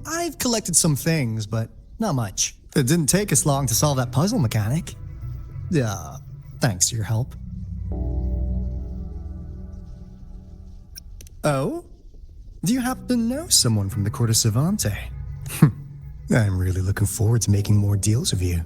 Speaker 10: I've collected some things, but not much. It didn't take us long to solve that puzzle mechanic. Thanks to your help. Oh? Do you happen to know someone from the Court of Savante? I'm really looking forward to making more deals with you.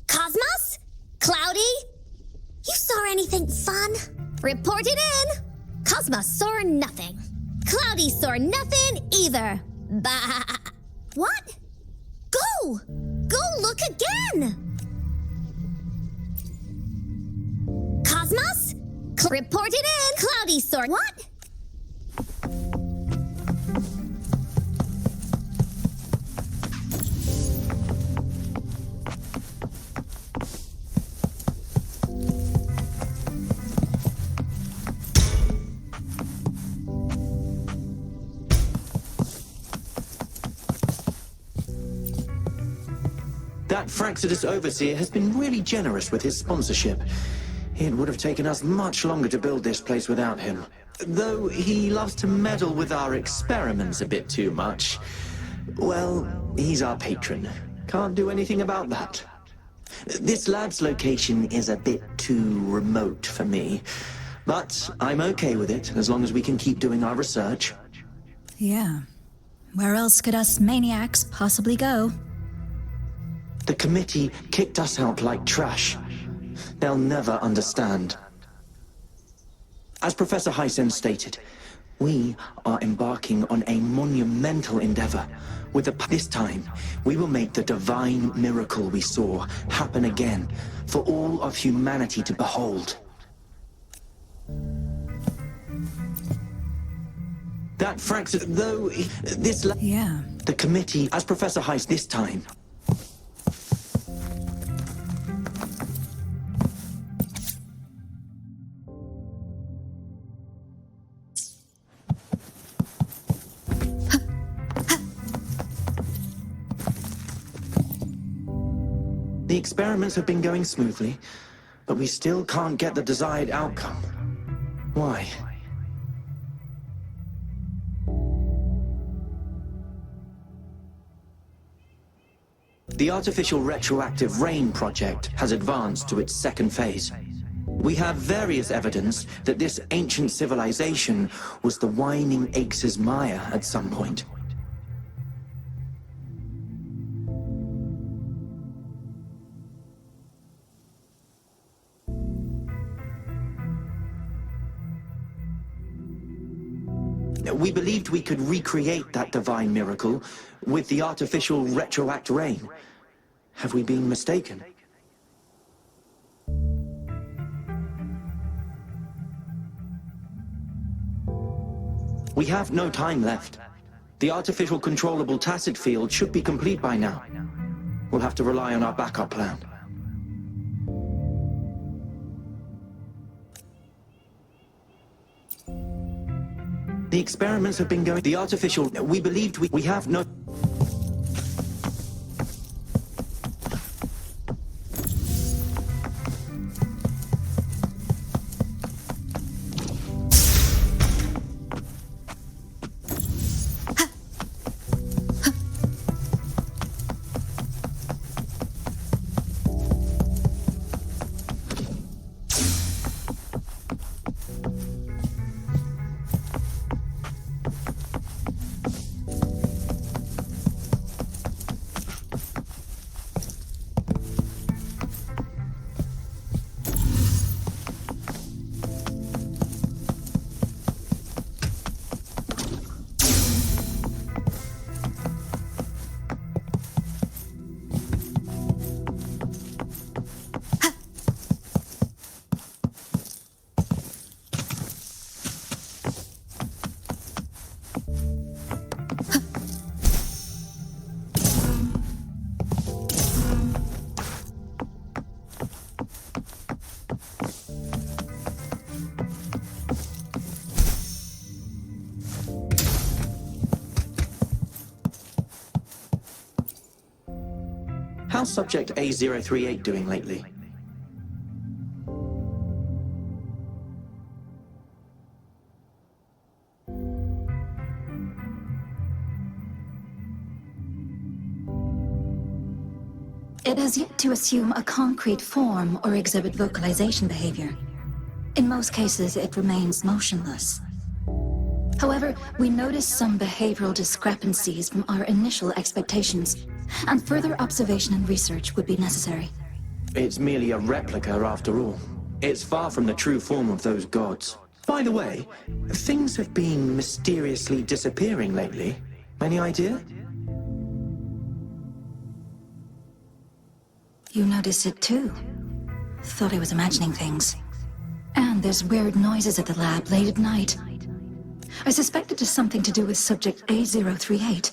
Speaker 21: Cosmos? Cloudy? You saw anything fun? Report it in. Cosmos saw nothing. Cloudy saw nothing either. Bah. What? Go! Go look again! Cosmos? Report it in. Cloudy saw what?
Speaker 14: That Fraxidus overseer has been really generous with his sponsorship. It would have taken us much longer to build this place without him. Though he loves to meddle with our experiments a bit too much. Well, he's our patron. Can't do anything about that. This lab's location is a bit too remote for me. But I'm okay with it, as long as we can keep doing our research.
Speaker 6: Yeah. Where else could us maniacs possibly go?
Speaker 14: The committee kicked us out like trash. They'll never understand. As Professor Hysen stated, we are embarking on a monumental endeavor. This time, we will make the divine miracle we saw happen again for all of humanity to behold. That Fraxid, though,
Speaker 6: Yeah.
Speaker 14: The committee, as Professor Hysen this time, the experiments have been going smoothly, but we still can't get the desired outcome. Why? The artificial retroactive rain project has advanced to its second phase. We have various evidence that this ancient civilization was the Whining Aches' Maya at some point. We believed we could recreate that divine miracle with the artificial retroact rain. Have we been mistaken? We have no time left. The artificial controllable tacit field should be complete by now. We'll have to rely on our backup plan. The experiments have been going... The artificial... We believed we have no... subject A038 doing lately?
Speaker 2: It has yet to assume a concrete form or exhibit vocalization behavior. In most cases, it remains motionless. However, we notice some behavioral discrepancies from our initial expectations, and further observation and research would be necessary.
Speaker 14: It's merely a replica after all. It's far from the true form of those gods. By the way, things have been mysteriously disappearing lately. Any idea?
Speaker 2: You notice it too. Thought I was imagining things. And there's weird noises at the lab late at night. I suspect it is something to do with subject A038.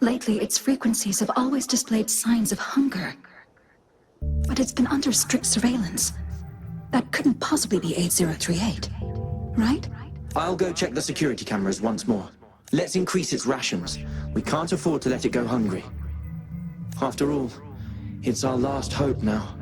Speaker 2: Lately, its frequencies have always displayed signs of hunger. But it's been under strict surveillance. That couldn't possibly be A038, right?
Speaker 14: I'll go check the security cameras once more. Let's increase its rations. We can't afford to let it go hungry. After all, it's our last hope now.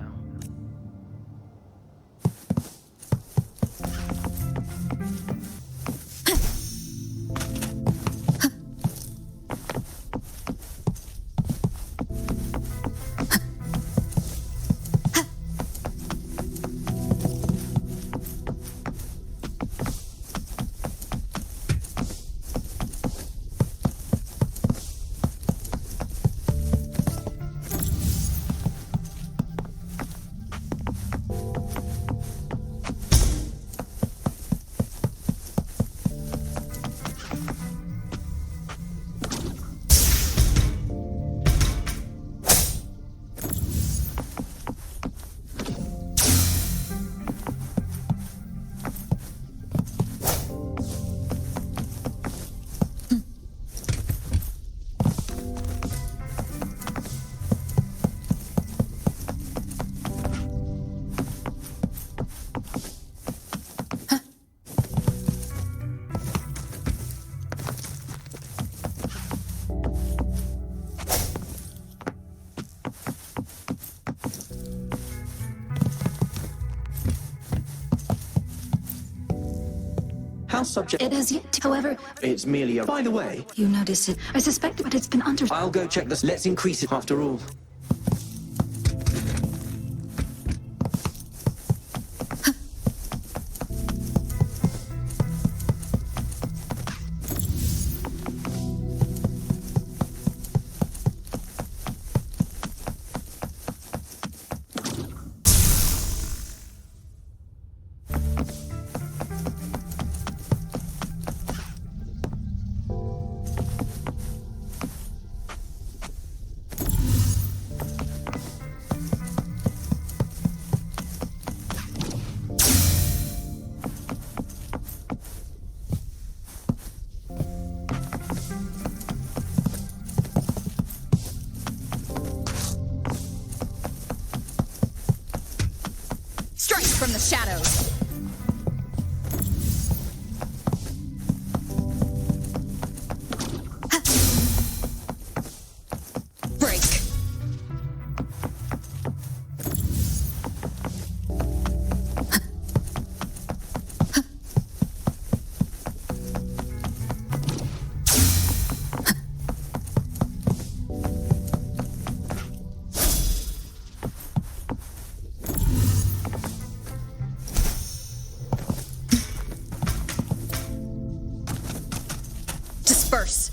Speaker 14: Subject.
Speaker 2: It has yet to, however...
Speaker 14: It's merely a... By the way...
Speaker 2: You notice it. I suspect but it's been under...
Speaker 14: I'll go check this. Let's increase it after all.
Speaker 5: From the shadows. Break. Disperse.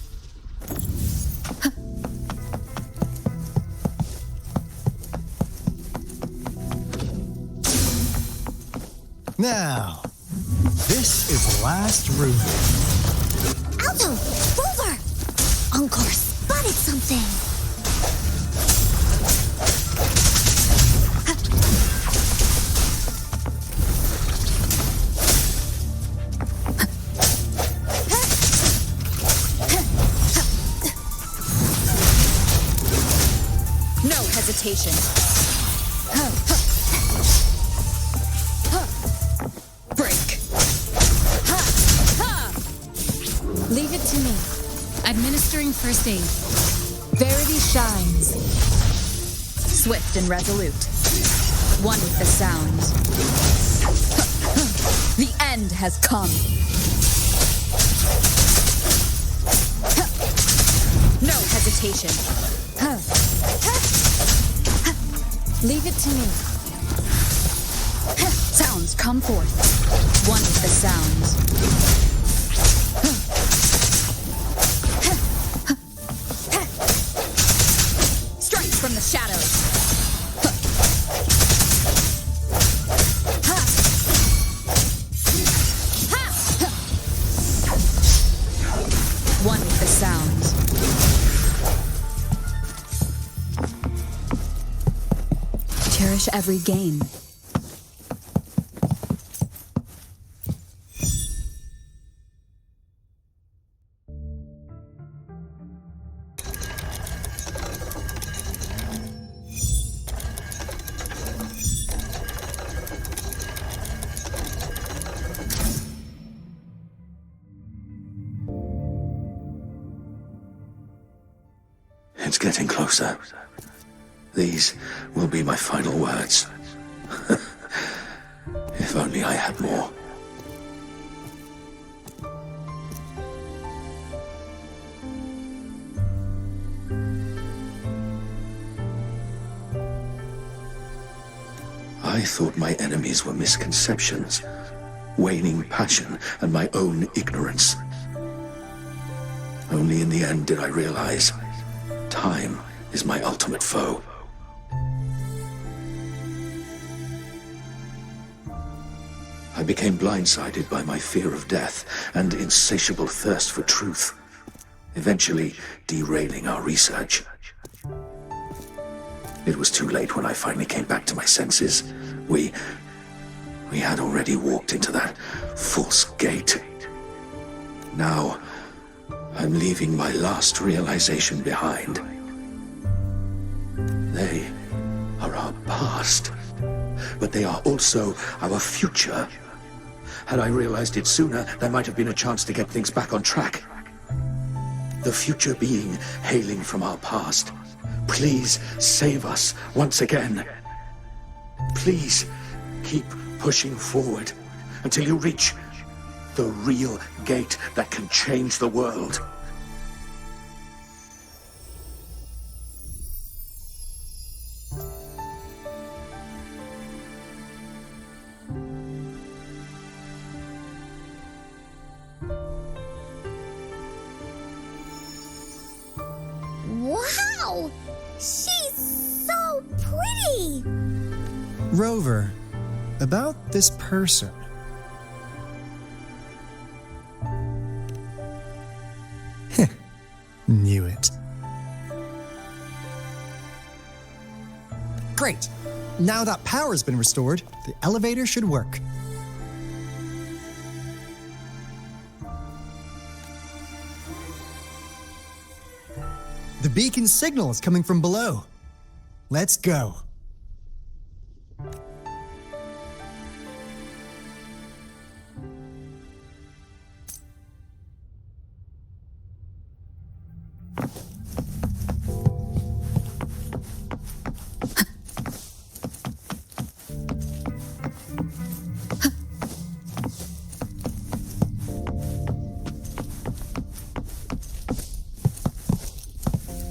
Speaker 10: Now, this is last room.
Speaker 21: Alto! Over! Encore spotted something!
Speaker 5: No hesitation. Break. Leave it to me. Administering first aid. Verity shines. Swift and resolute. One with the sounds. The end has come. No hesitation.
Speaker 11: Leave it to me.
Speaker 5: Sounds come forth. One with the sounds. Strikes from the shadows. One with the sounds. Cherish every gain.
Speaker 7: It's getting closer. These will be my final words. If only I had more. I thought my enemies were misconceptions, waning passion, and my own ignorance. Only in the end did I realize time is my ultimate foe. I became blindsided by my fear of death and insatiable thirst for truth, eventually derailing our research. It was too late when I finally came back to my senses. We had already walked into that false gate. Now, I'm leaving my last realization behind. They are our past, but they are also our future. Had I realized it sooner, there might have been a chance to get things back on track. The future being hailing from our past. Please save us once again. Please keep pushing forward until you reach the real gate that can change the world.
Speaker 21: Wow! She's so pretty!
Speaker 10: Rover, about this person. Knew it. Great. Now that power's been restored, the elevator should work. The beacon signal is coming from below. Let's go.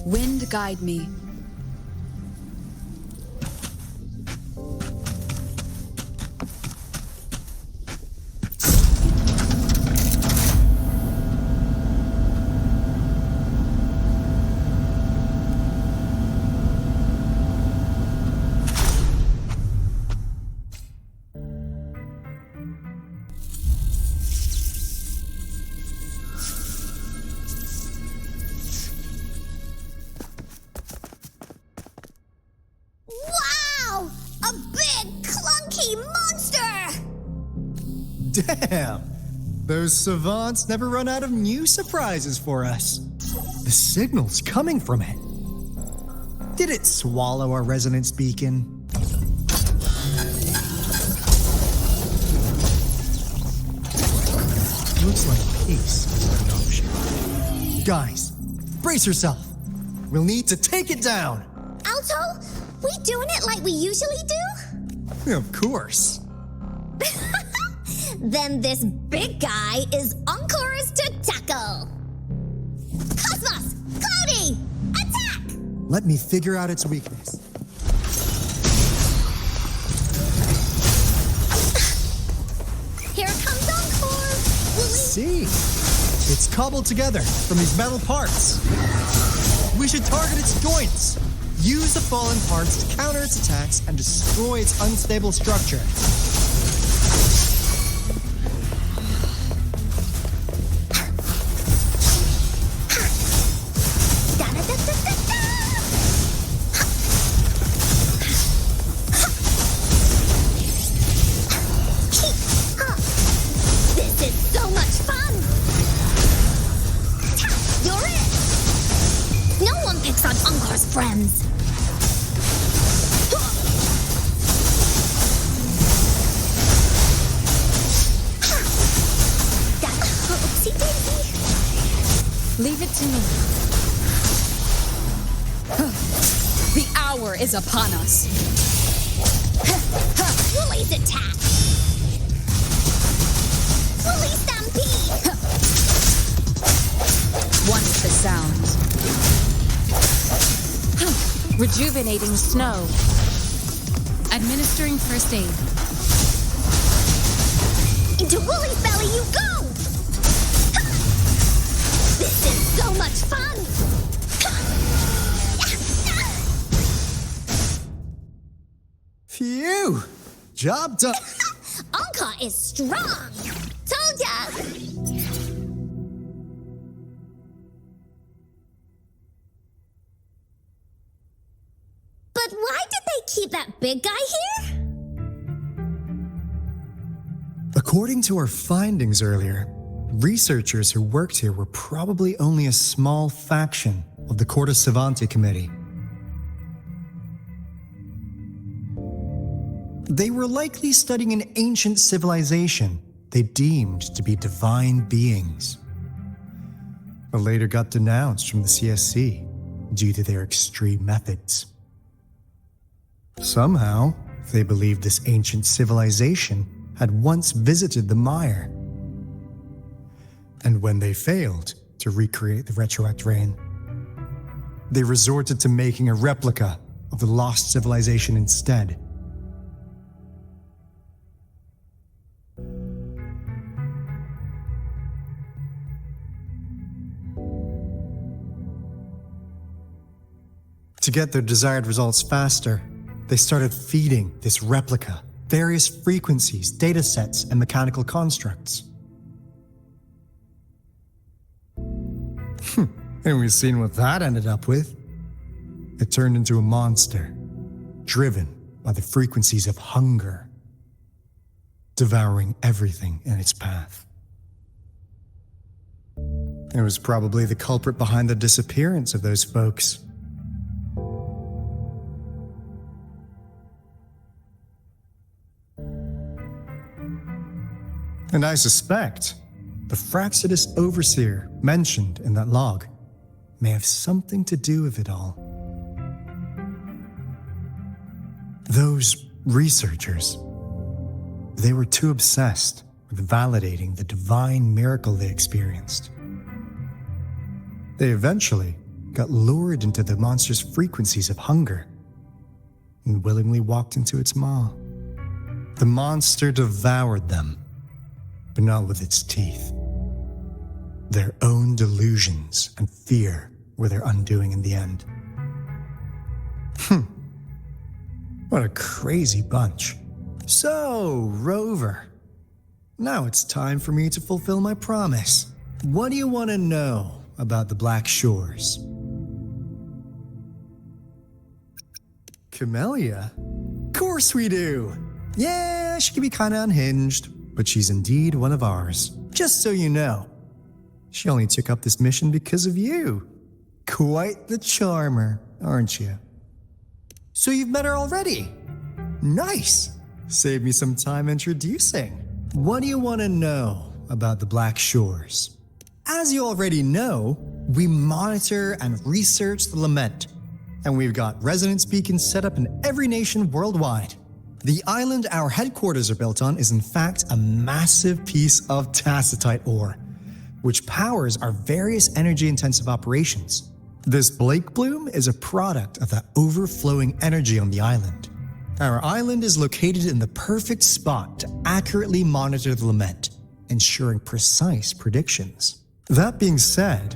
Speaker 5: Wind guide me.
Speaker 21: Wow! A big, clunky monster!
Speaker 10: Damn! Those savants never run out of new surprises for us. The signal's coming from it. Did it swallow our resonance beacon? Looks like peace is an option. Guys, brace yourself. We'll need to take it down.
Speaker 21: Alto, We doing it like we usually do?
Speaker 10: Of course.
Speaker 21: Then this big guy is Encore's to tackle. Cosmos! Cloudy! Attack!
Speaker 10: Let me figure out its weakness.
Speaker 21: Here comes Encore!
Speaker 10: See? It's cobbled together from these metal parts. We should target its joints. Use the fallen parts to counter its attacks and destroy its unstable structure.
Speaker 21: This is so much fun! You're it! No one picks on Encore's friends! Oopsie daisy!
Speaker 19: Leave it to me. The hour is upon us.
Speaker 21: Woolly's attack! Woolly stampede!
Speaker 19: One with the sound.
Speaker 4: Rejuvenating snow.
Speaker 5: Administering first aid.
Speaker 21: Into Woolly's belly you go! This is so much fun!
Speaker 10: Phew! Job done.
Speaker 21: Encore is strong! Told ya! But why did they keep that big guy here?
Speaker 10: According to our findings earlier, researchers who worked here were probably only a small faction of the Corte Savante Committee. They were likely studying an ancient civilization they deemed to be divine beings, but later got denounced from the CSC due to their extreme methods. Somehow, they believed this ancient civilization had once visited the mire. And when they failed to recreate the retroact rain, they resorted to making a replica of the lost civilization instead. To get their desired results faster, they started feeding this replica various frequencies, data sets, and mechanical constructs. And we've seen what that ended up with. It turned into a monster, driven by the frequencies of hunger, devouring everything in its path. It was probably the culprit behind the disappearance of those folks. And I suspect the Fraxidus Overseer mentioned in that log may have something to do with it all. Those researchers, they were too obsessed with validating the divine miracle they experienced. They eventually got lured into the monster's frequencies of hunger and willingly walked into its maw. The monster devoured them, but not with its teeth. Their own delusions and fear were their undoing in the end. What a crazy bunch. So, Rover, now it's time for me to fulfill my promise. What do you want to know about the Black Shores? Camellia? Of course we do! Yeah, she can be kinda unhinged, but she's indeed one of ours. Just so you know, she only took up this mission because of you. Quite the charmer, aren't you? So you've met her already? Nice! Save me some time introducing. What do you want to know about the Black Shores? As you already know, we monitor and research the Lament, and we've got resonance beacons set up in every nation worldwide. The island our headquarters are built on is in fact a massive piece of tacitite ore, which powers our various energy-intensive operations. This Blake Bloom is a product of that overflowing energy on the island. Our island is located in the perfect spot to accurately monitor the lament, ensuring precise predictions. That being said,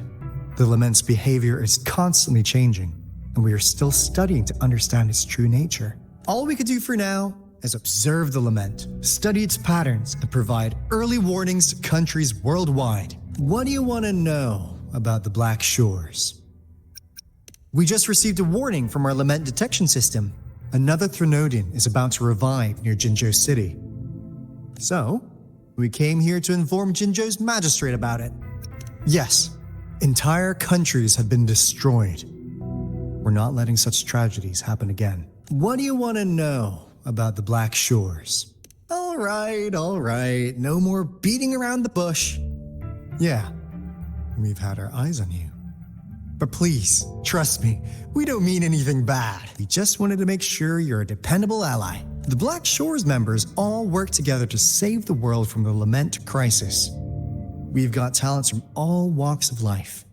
Speaker 10: the lament's behavior is constantly changing, and we are still studying to understand its true nature. All we could do for now is observe the lament, study its patterns, and provide early warnings to countries worldwide. What do you want to know about the Black Shores? We just received a warning from our lament detection system. Another Threnodian is about to revive near Jinzhou City. So, we came here to inform Jinzhou's magistrate about it. Yes, entire countries have been destroyed. We're not letting such tragedies happen again. What do you want to know about the Black Shores? All right, no more beating around the bush. Yeah, we've had our eyes on you. But please, trust me, we don't mean anything bad. We just wanted to make sure you're a dependable ally. The Black Shores members all work together to save the world from the lament crisis. We've got talents from all walks of life,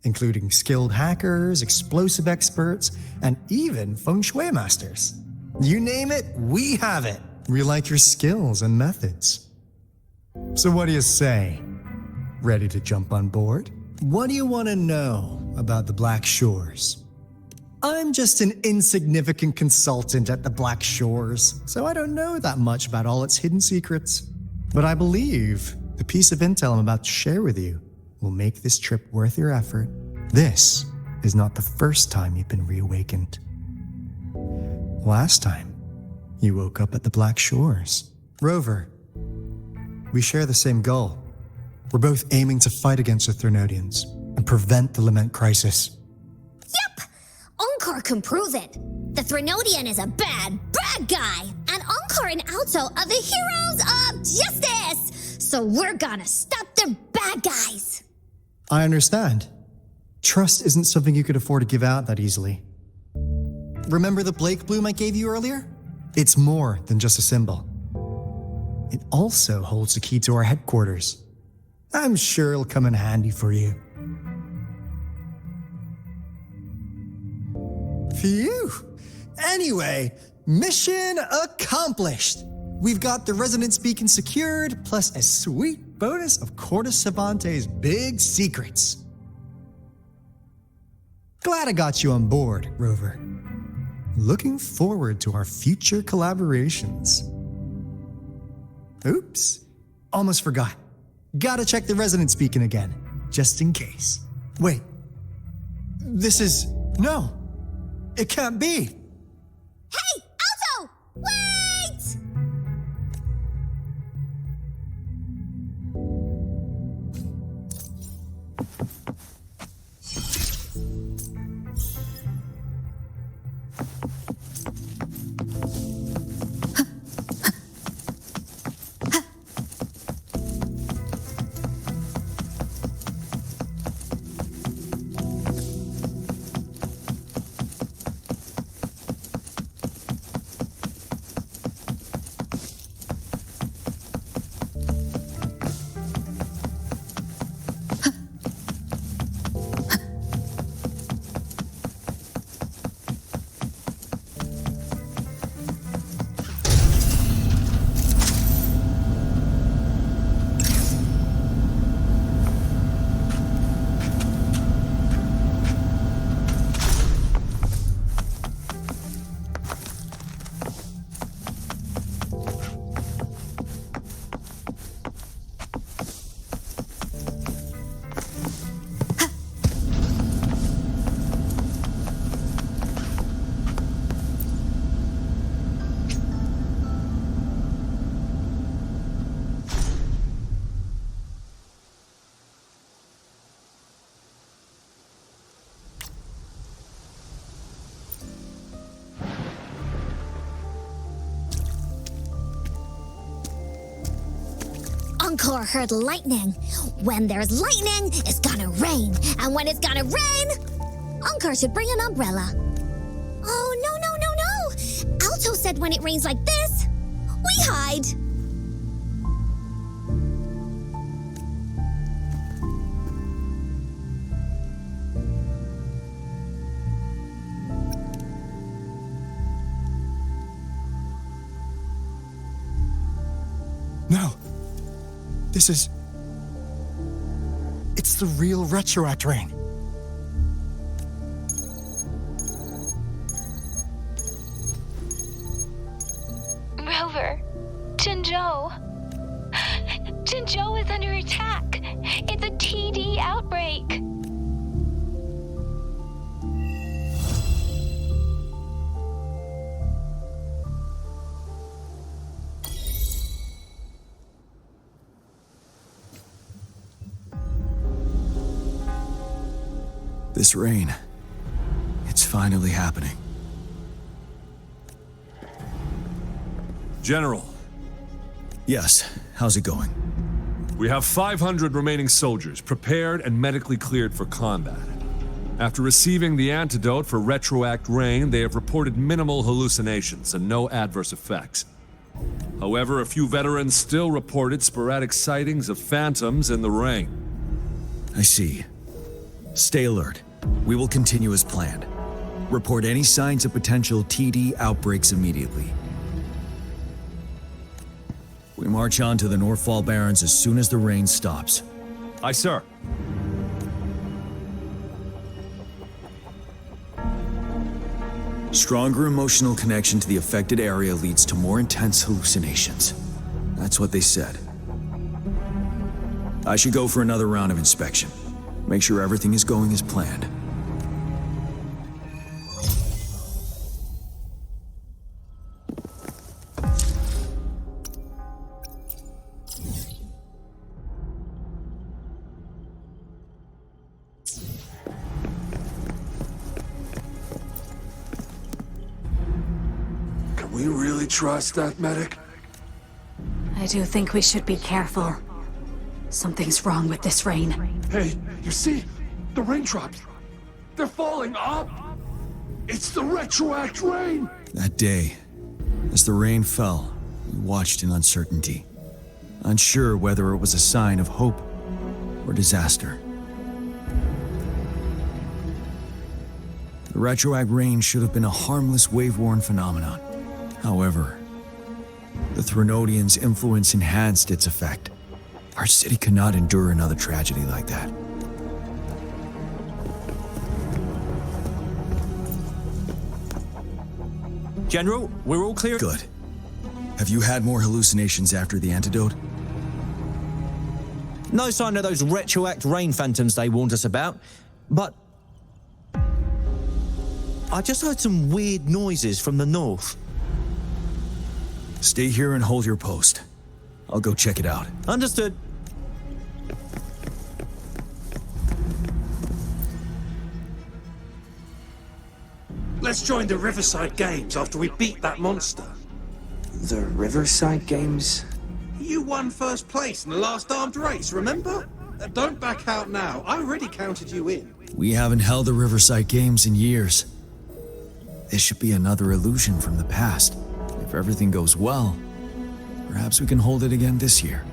Speaker 10: including skilled hackers, explosive experts, and even feng shui masters. You name it, we have it. We like your skills and methods. So what do you say? Ready to jump on board? What do you want to know about the Black Shores? I'm just an insignificant consultant at the Black Shores, so I don't know that much about all its hidden secrets. But I believe the piece of intel I'm about to share with you will make this trip worth your effort. This is not the first time you've been reawakened. Last time, you woke up at the Black Shores. Rover, we share the same goal. We're both aiming to fight against the Threnodians and prevent the lament crisis.
Speaker 21: Yep! Onkar can prove it. The Threnodian is a bad guy, and Onkar and Alto are the heroes of justice! So we're gonna stop the bad guys!
Speaker 10: I understand. Trust isn't something you could afford to give out that easily. Remember the Blake Bloom I gave you earlier? It's more than just a symbol. It also holds the key to our headquarters. I'm sure it'll come in handy for you. Phew! Anyway, mission accomplished! We've got the resonance beacon secured, plus a sweet bonus of Cortes Cervantes' big secrets. Glad I got you on board, Rover. Looking forward to our future collaborations. Oops, almost forgot. Gotta check the resonance beacon again, just in case. Wait, no, it can't be.
Speaker 21: Hey, Alto! Wait! Onkar heard lightning. When there's lightning, it's gonna rain. And when it's gonna rain, Onkar should bring an umbrella. Oh, no. Alto said when it rains like this, we hide.
Speaker 10: No. It's the real retroact rain.
Speaker 1: Rover, Jinzhou. Jinzhou is under attack. It's a TD outbreak.
Speaker 17: This rain, it's finally happening.
Speaker 13: General.
Speaker 17: Yes, how's it going?
Speaker 13: We have 500 remaining soldiers prepared and medically cleared for combat. After receiving the antidote for retroact rain, they have reported minimal hallucinations and no adverse effects. However, a few veterans still reported sporadic sightings of phantoms in the rain.
Speaker 17: I see. Stay alert. We will continue as planned. Report any signs of potential TD outbreaks immediately. We march on to the Northfall Barrens as soon as the rain stops.
Speaker 13: Aye, sir.
Speaker 17: Stronger emotional connection to the affected area leads to more intense hallucinations. That's what they said. I should go for another round of inspection. Make sure everything is going as planned.
Speaker 7: Can we really trust that medic?
Speaker 15: I do think we should be careful. Something's wrong with this rain.
Speaker 7: Hey, you see? The raindrops. They're falling up. It's the retroact rain.
Speaker 17: That day, as the rain fell, we watched in uncertainty, unsure whether it was a sign of hope or disaster. The retroact rain should have been a harmless wave-worn phenomenon. However, the Threnodians' influence enhanced its effect. Our city could not endure another tragedy like that.
Speaker 22: General, we're all clear?
Speaker 17: Good. Have you had more hallucinations after the antidote?
Speaker 22: No sign of those retroact rain phantoms they warned us about, but I just heard some weird noises from the north.
Speaker 17: Stay here and hold your post. I'll go check it out.
Speaker 22: Understood.
Speaker 7: Let's join the Riverside Games after we beat that monster.
Speaker 23: The Riverside Games?
Speaker 7: You won first place in the last armed race, remember? Don't back out now. I already counted you in.
Speaker 17: We haven't held the Riverside Games in years. This should be another illusion from the past. If everything goes well, perhaps we can hold it again this year.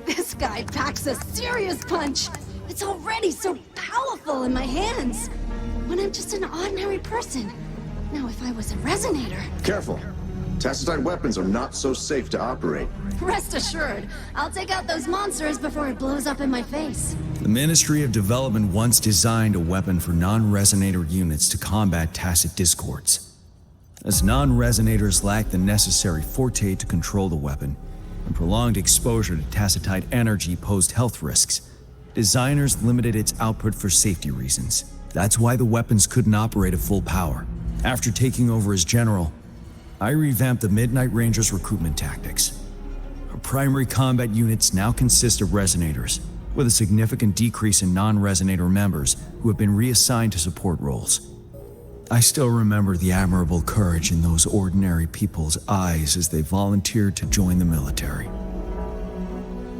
Speaker 6: This guy packs a serious punch. It's already so powerful in my hands. When I'm just an ordinary person. Now, if I was a resonator...
Speaker 24: Careful. Tacitite weapons are not so safe to operate.
Speaker 6: Rest assured, I'll take out those monsters before it blows up in my face.
Speaker 17: The Ministry of Development once designed a weapon for non-resonator units to combat tacit discords. As non-resonators lack the necessary forte to control the weapon, and prolonged exposure to tacitite energy posed health risks, designers limited its output for safety reasons. That's why the weapons couldn't operate at full power. After taking over as general, I revamped the Midnight Rangers' recruitment tactics. Our primary combat units now consist of resonators, with a significant decrease in non-resonator members who have been reassigned to support roles. I still remember the admirable courage in those ordinary people's eyes as they volunteered to join the military.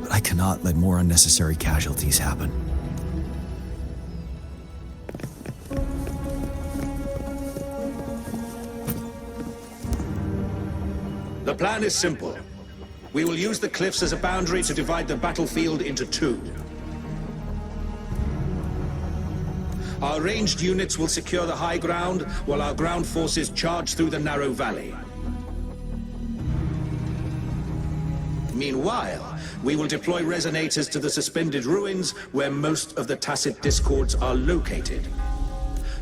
Speaker 17: but I cannot let more unnecessary casualties happen.
Speaker 7: The plan is simple. We will use the cliffs as a boundary to divide the battlefield into two. Our ranged units will secure the high ground, while our ground forces charge through the narrow valley. Meanwhile, we will deploy resonators to the suspended ruins where most of the Tacit Discords are located.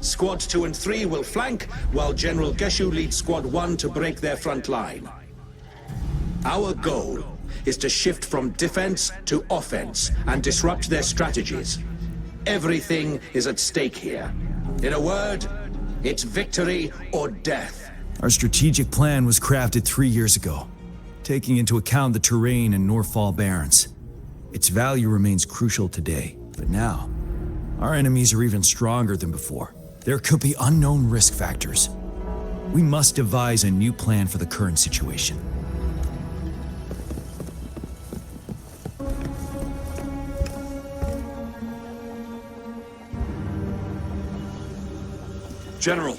Speaker 7: Squads 2 and 3 will flank, while General Geshu leads Squad 1 to break their front line. Our goal is to shift from defense to offense and disrupt their strategies. Everything is at stake here. In a word, it's victory or death.
Speaker 17: Our strategic plan was crafted 3 years ago, taking into account the terrain in Northfall Barrens. Its value remains crucial today, but now, our enemies are even stronger than before. There could be unknown risk factors. We must devise a new plan for the current situation.
Speaker 13: General,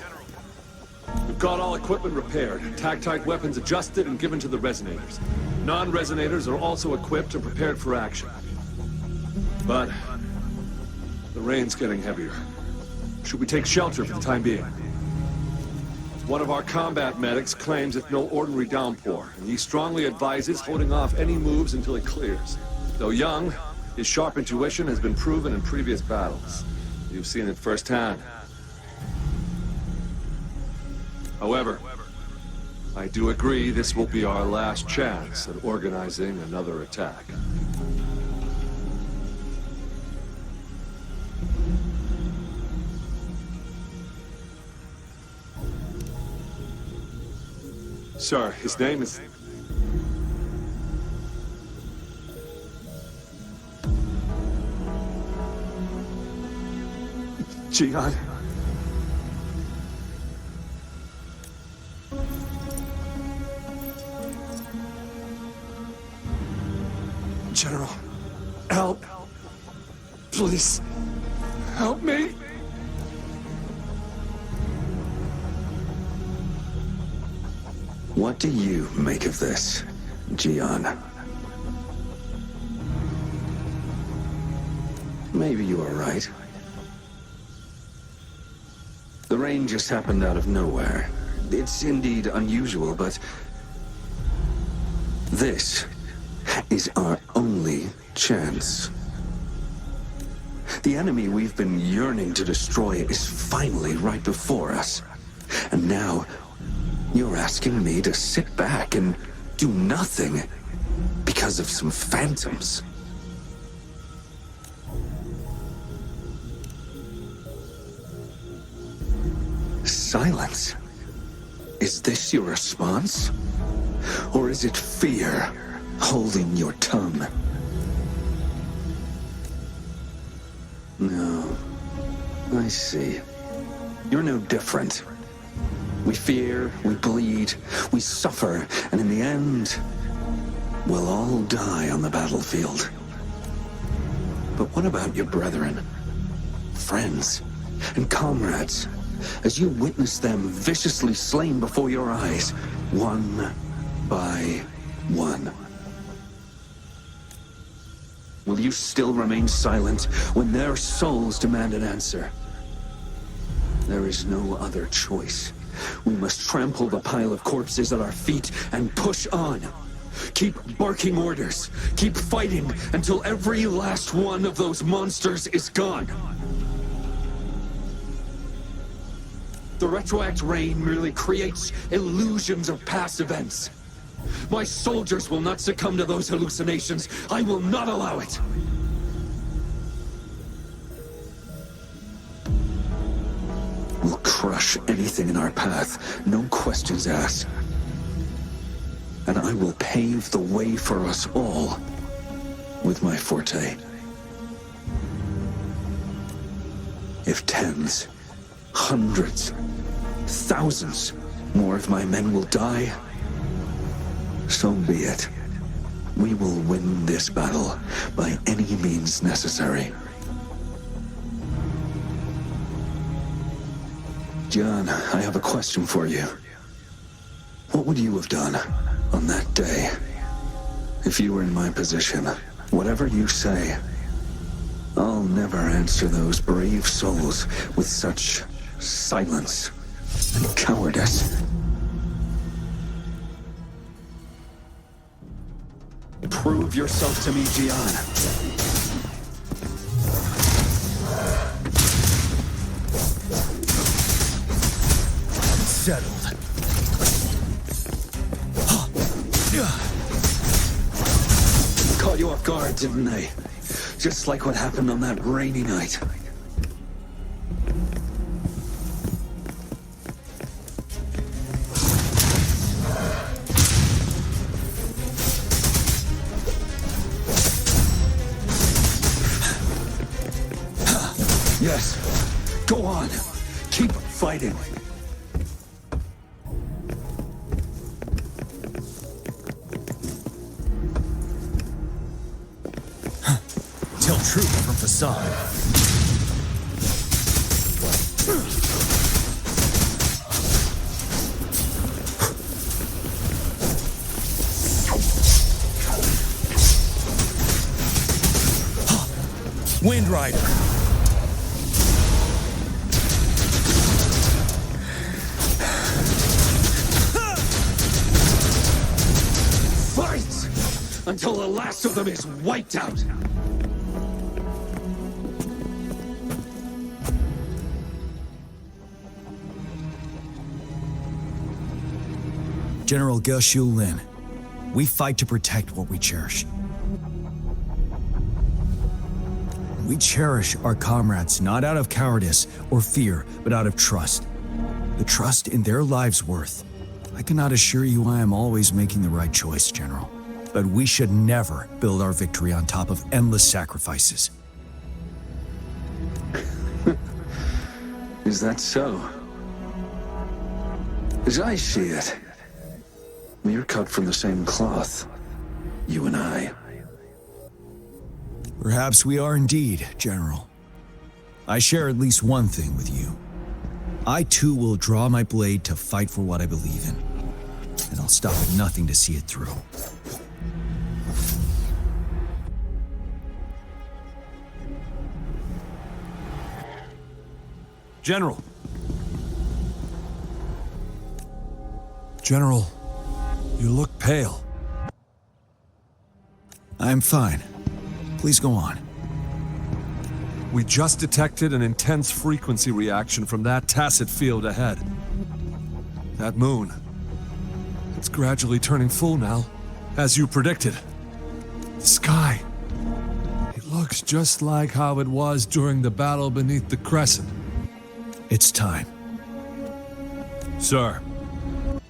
Speaker 13: we've got all equipment repaired, tactite weapons adjusted and given to the resonators. Non-resonators are also equipped and prepared for action. But the rain's getting heavier. Should we take shelter for the time being? One of our combat medics claims it's no ordinary downpour, and he strongly advises holding off any moves until it clears. Though young, his sharp intuition has been proven in previous battles. You've seen it firsthand. However, I do agree this will be our last chance at organizing another attack. Sir, his name is... Jiyan. General, help. Please, help me.
Speaker 7: What do you make of this, Jiyan? Maybe you are right. The rain just happened out of nowhere. It's indeed unusual, but this is our only chance. The enemy we've been yearning to destroy is finally right before us. And now, you're asking me to sit back and do nothing because of some phantoms. Silence. Is this your response? Or is it fear holding your tongue? No. I see. You're no different. We fear, we bleed, we suffer, and in the end, we'll all die on the battlefield. But what about your brethren, friends, and comrades, as you witness them viciously slain before your eyes, one by one? Will you still remain silent when their souls demand an answer? There is no other choice. We must trample the pile of corpses at our feet and push on. Keep barking orders. Keep fighting until every last one of those monsters is gone. The retroact rain merely creates illusions of past events. My soldiers will not succumb to those hallucinations. I will not allow it. We'll crush anything in our path, no questions asked. And I will pave the way for us all with my forte. If tens, hundreds, thousands more of my men will die, so be it. We will win this battle by any means necessary. Jiyan, I have a question for you. What would you have done on that day if you were in my position? Whatever you say, I'll never answer those brave souls with such silence and cowardice. Prove yourself to me, Jiyan.
Speaker 8: Settled.
Speaker 7: Caught you off guard, didn't they? Just like what happened on that rainy night. Yes. Go on. Keep fighting.
Speaker 8: Tell truth from facade. Wind Rider.
Speaker 7: Fight until the last of them is wiped out.
Speaker 17: General Ge Lin, we fight to protect what we cherish. We cherish our comrades not out of cowardice or fear, but out of trust. The trust in their lives' worth. I cannot assure you I am always making the right choice, General. But we should never build our victory on top of endless sacrifices.
Speaker 7: Is that so? As I see it, we're cut from the same cloth, you and I.
Speaker 17: Perhaps we are indeed, General. I share at least one thing with you. I too will draw my blade to fight for what I believe in. And I'll stop at nothing to see it through.
Speaker 13: General. General, you look pale.
Speaker 17: I'm fine. Please go on.
Speaker 13: We just detected an intense frequency reaction from that tacit field ahead. That moon. It's gradually turning full now, as you predicted. The sky. It looks just like how it was during the battle beneath the crescent.
Speaker 17: It's time.
Speaker 13: Sir,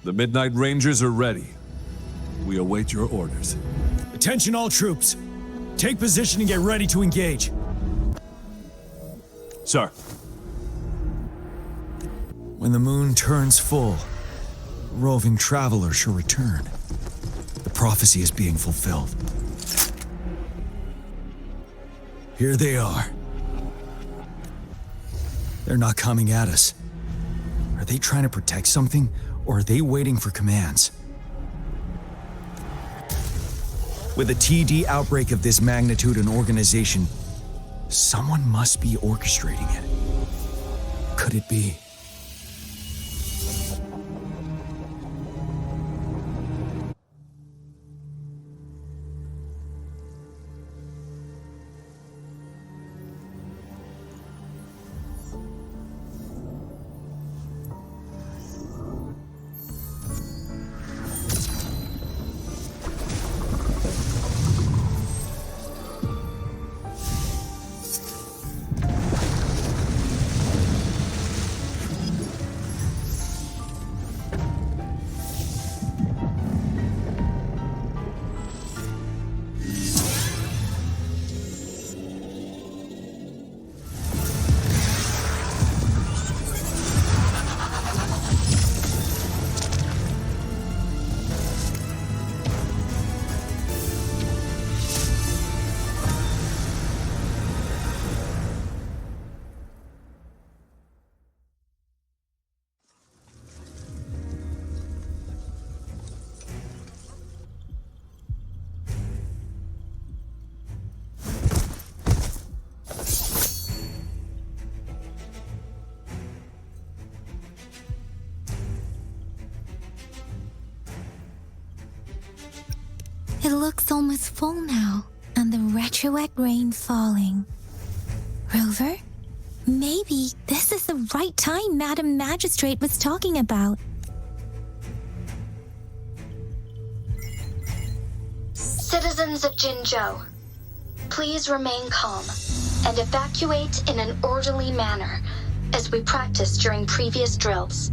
Speaker 13: the Midnight Rangers are ready. We await your orders.
Speaker 17: Attention all troops. Take position and get ready to engage.
Speaker 13: Sir.
Speaker 17: When the moon turns full, a roving traveler shall return. The prophecy is being fulfilled. Here they are. They're not coming at us. Are they trying to protect something, or are they waiting for commands? With a TD outbreak of this magnitude and organization, someone must be orchestrating it. Could it be?
Speaker 2: It looks almost full now, and the retroact rain falling. Rover, maybe this is the right time Madam Magistrate was talking about.
Speaker 1: Citizens of Jinzhou, please remain calm and evacuate in an orderly manner as we practiced during previous drills.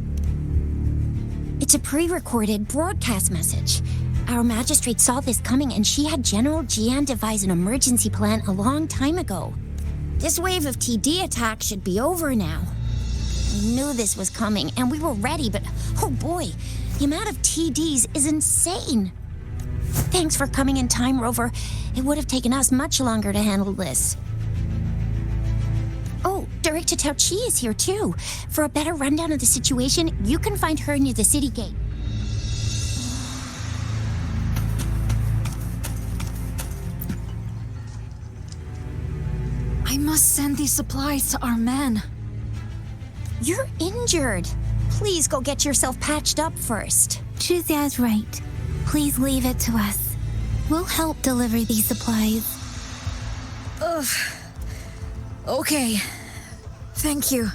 Speaker 3: It's a pre-recorded broadcast message. Our magistrate saw this coming and she had General Jiyan devise an emergency plan a long time ago. This wave of TD attacks should be over now. We knew this was coming and we were ready, but oh boy, the amount of TDs is insane. Thanks for coming in time, Rover. It would have taken us much longer to handle this. Oh, Director Tao Chi is here too. For a better rundown of the situation, you can find her near the city gate.
Speaker 12: I must send these supplies to our men.
Speaker 3: You're injured. Please go get yourself patched up first.
Speaker 2: Zhuxia's right. Please leave it to us. We'll help deliver these supplies.
Speaker 12: Ugh. Okay. Thank you.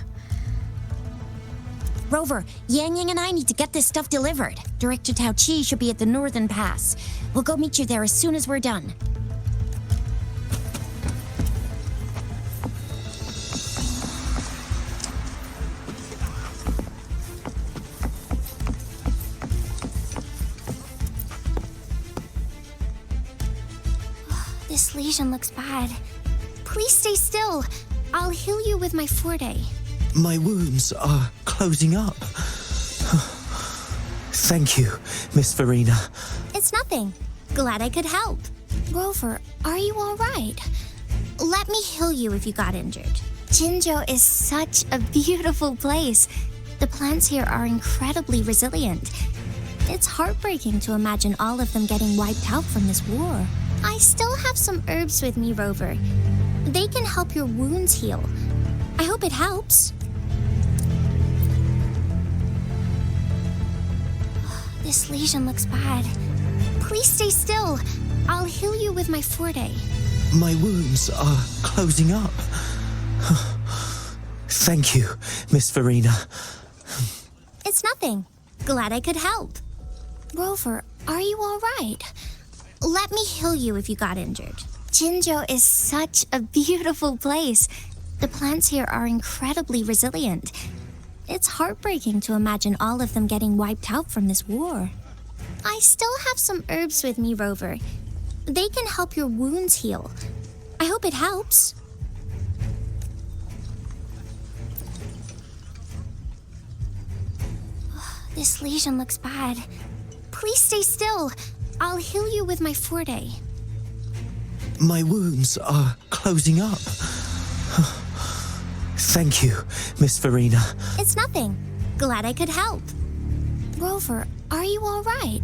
Speaker 3: Rover, Yang Yang and I need to get this stuff delivered. Director Tao Chi should be at the Northern Pass. We'll go meet you there as soon as we're done.
Speaker 21: This lesion looks bad. Please stay still. I'll heal you with my forte.
Speaker 22: My wounds are closing up. Thank you, Miss Verena.
Speaker 21: It's nothing. Glad I could help. Rover, are you all right? Let me heal you if you got injured. Jinzhou is such a beautiful place. The plants here are incredibly resilient. It's heartbreaking to imagine all of them getting wiped out from this war. I still have some herbs with me, Rover. They can help your wounds heal. I hope it helps. This lesion looks bad. Please stay still. I'll heal you with my forte.
Speaker 22: My wounds are closing up. Thank you, Miss Verena.
Speaker 21: It's nothing. Glad I could help. Rover, are you all right? Let me heal you if you got injured. Jinzhou is such a beautiful place. The plants here are incredibly resilient. It's heartbreaking to imagine all of them getting wiped out from this war. I still have some herbs with me, Rover. They can help your wounds heal. I hope it helps. This lesion looks bad. Please stay still. I'll heal you with my forte.
Speaker 22: My wounds are closing up. Thank you, Miss Verena.
Speaker 21: It's nothing. Glad I could help. Rover, are you all right?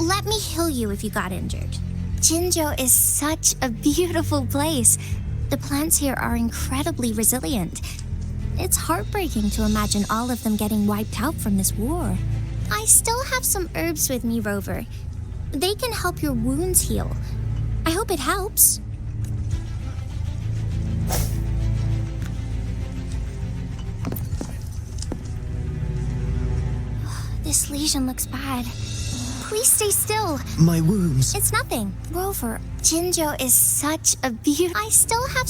Speaker 21: Let me heal you if you got injured. Jinzhou is such a beautiful place. The plants here are incredibly resilient. It's heartbreaking to imagine all of them getting wiped out from this war. I still have some herbs with me, Rover. They can help your wounds heal. I hope it helps. This lesion looks bad. Please stay still.
Speaker 22: My wounds.
Speaker 21: It's nothing. Rover, Jinzhou is such a beautiful... I still have...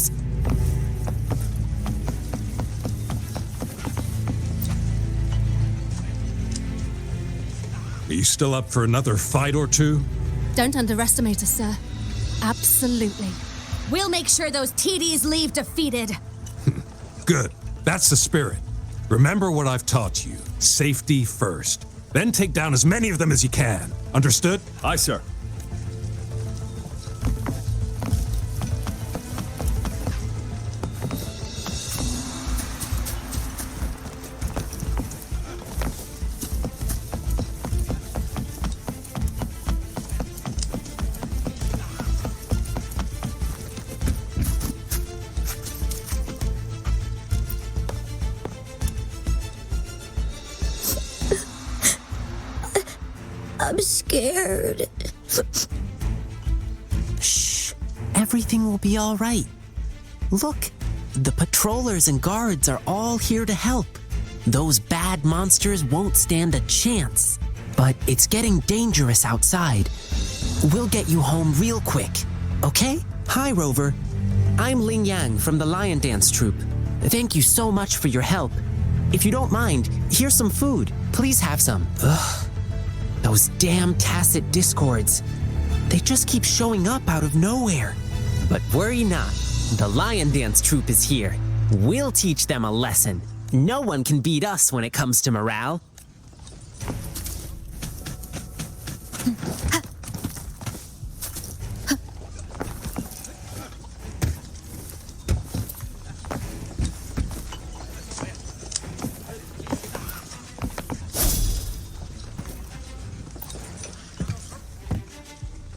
Speaker 9: Are you still up for another fight or two?
Speaker 12: Don't underestimate us, sir. Absolutely. We'll make sure those TDs leave defeated.
Speaker 9: Good. That's the spirit. Remember what I've taught you. Safety first. Then take down as many of them as you can. Understood?
Speaker 13: Aye, sir.
Speaker 21: I'm scared.
Speaker 14: everything will be all right. Look, the patrollers and guards are all here to help. Those bad monsters won't stand a chance. But it's getting dangerous outside. We'll get you home real quick, okay? Hi, Rover. I'm Ling Yang from the Lion Dance Troupe. Thank you so much for your help. If you don't mind, here's some food. Please have some. Ugh. Those damn tacit discords. They just keep showing up out of nowhere. But worry not. The Lion Dance Troupe is here. We'll teach them a lesson. No one can beat us when it comes to morale.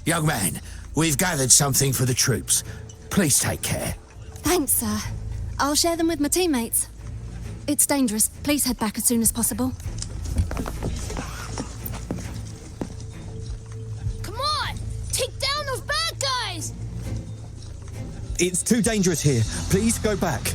Speaker 16: Young man, we've gathered something for the troops. Please take care.
Speaker 12: Thanks, sir. I'll share them with my teammates. It's dangerous. Please head back as soon as possible.
Speaker 18: Come on! Take down those bad guys!
Speaker 22: It's too dangerous here. Please go back.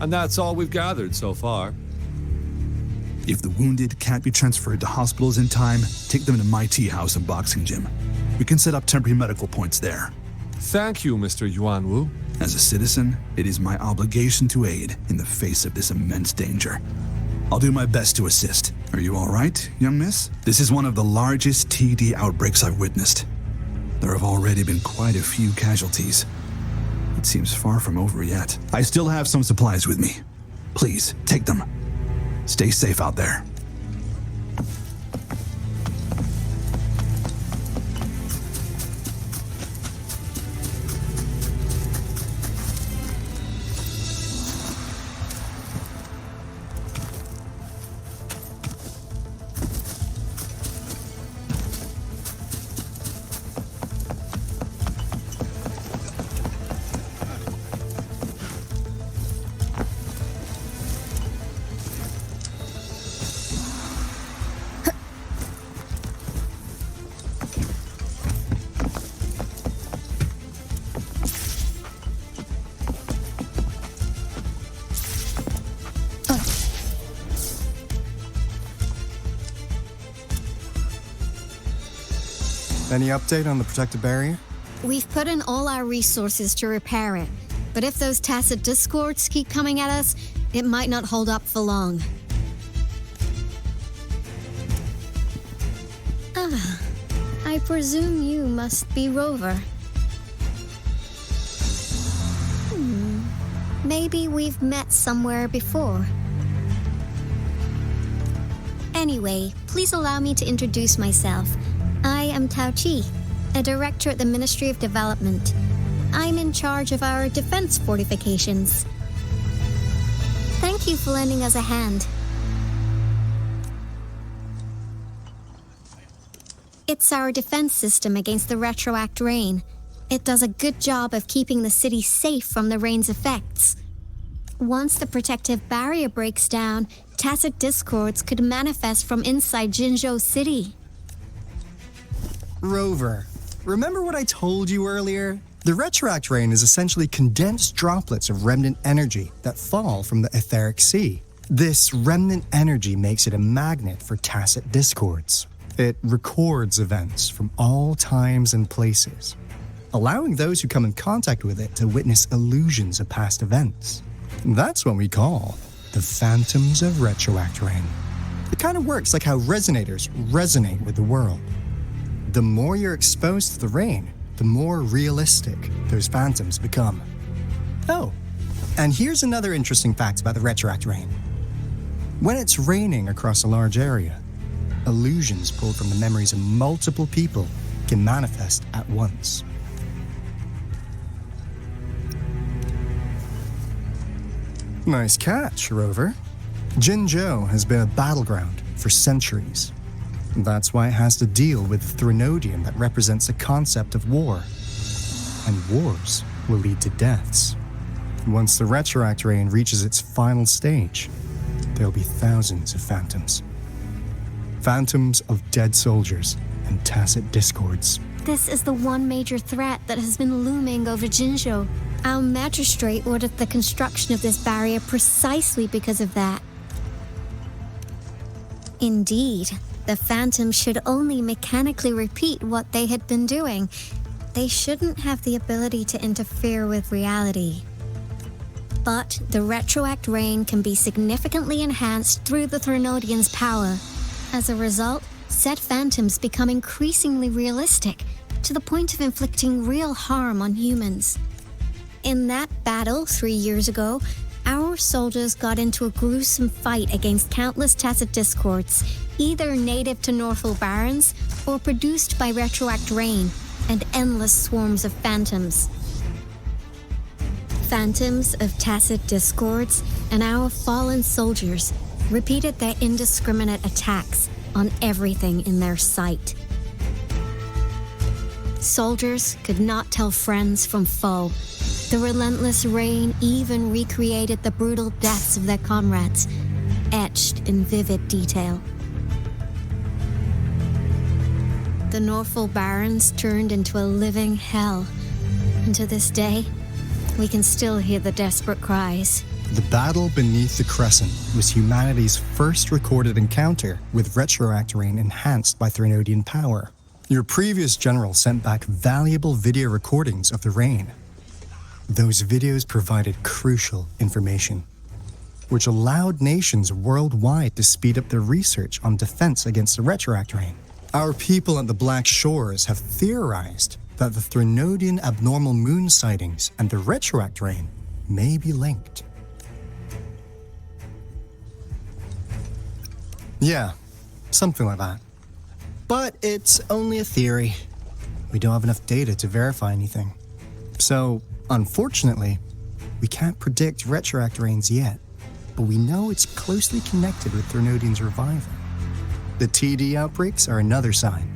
Speaker 13: And that's all we've gathered so far.
Speaker 8: If the wounded can't be transferred to hospitals in time, take them to my tea house and boxing gym. We can set up temporary medical points there.
Speaker 13: Thank you, Mr. Yuanwu.
Speaker 8: As a citizen, it is my obligation to aid in the face of this immense danger. I'll do my best to assist. Are you all right, young miss? This is one of the largest TD outbreaks I've witnessed. There have already been quite a few casualties. It seems far from over yet. I still have some supplies with me. Please, take them. Stay safe out there.
Speaker 10: Any update on the protective barrier?
Speaker 3: We've put in all our resources to repair it, but if those tacit discords keep coming at us, it might not hold up for long.
Speaker 1: Ah, I presume you must be Rover. Maybe we've met somewhere before. Anyway, please allow me to introduce myself. I am Tao Chi, a director at the Ministry of Development. I'm in charge of our defense fortifications. Thank you for lending us a hand. It's our defense system against the retroact rain. It does a good job of keeping the city safe from the rain's effects. Once the protective barrier breaks down, tacit discords could manifest from inside Jinzhou City.
Speaker 10: Rover, remember what I told you earlier? The retroact rain is essentially condensed droplets of remnant energy that fall from the etheric sea. This remnant energy makes it a magnet for tacit discords. It records events from all times and places, allowing those who come in contact with it to witness illusions of past events. That's what we call the phantoms of retroact rain. It kind of works like how resonators resonate with the world. The more you're exposed to the rain, the more realistic those phantoms become. Oh, and here's another interesting fact about the retroact rain. When it's raining across a large area, illusions pulled from the memories of multiple people can manifest at once. Nice catch, Rover. Jinzhou has been a battleground for centuries. That's why it has to deal with the Threnodium that represents the concept of war. And wars will lead to deaths. Once the retroact rain reaches its final stage, there'll be thousands of phantoms. Phantoms of dead soldiers and tacit discords.
Speaker 21: This is the one major threat that has been looming over Jinzhou. Our magistrate ordered the construction of this barrier precisely because of that. Indeed, the phantoms should only mechanically repeat what they had been doing. They shouldn't have the ability to interfere with reality. But the retroact rain can be significantly enhanced through the Threnodian's power. As a result, said phantoms become increasingly realistic, to the point of inflicting real harm on humans. In that battle 3 years ago, our soldiers got into a gruesome fight against countless tacit discords, either native to Northall Barrens or produced by retroact rain and endless swarms of phantoms. Phantoms of tacit discords and our fallen soldiers repeated their indiscriminate attacks on everything in their sight. Soldiers could not tell friends from foe. The relentless rain even recreated the brutal deaths of their comrades, etched in vivid detail. The Northall Barrens turned into a living hell, and to this day, we can still hear the desperate cries.
Speaker 10: The battle beneath the Crescent was humanity's first recorded encounter with retroact rain enhanced by Threnodian power. Your previous general sent back valuable video recordings of the rain. Those videos provided crucial information, which allowed nations worldwide to speed up their research on defense against the retroact rain. Our people at the Black Shores have theorized that the Threnodian abnormal moon sightings and the retroact rain may be linked. Yeah, something like that. But it's only a theory. We don't have enough data to verify anything. So, unfortunately, we can't predict retroact rains yet, but we know it's closely connected with Threnodian's revival. The TD outbreaks are another sign.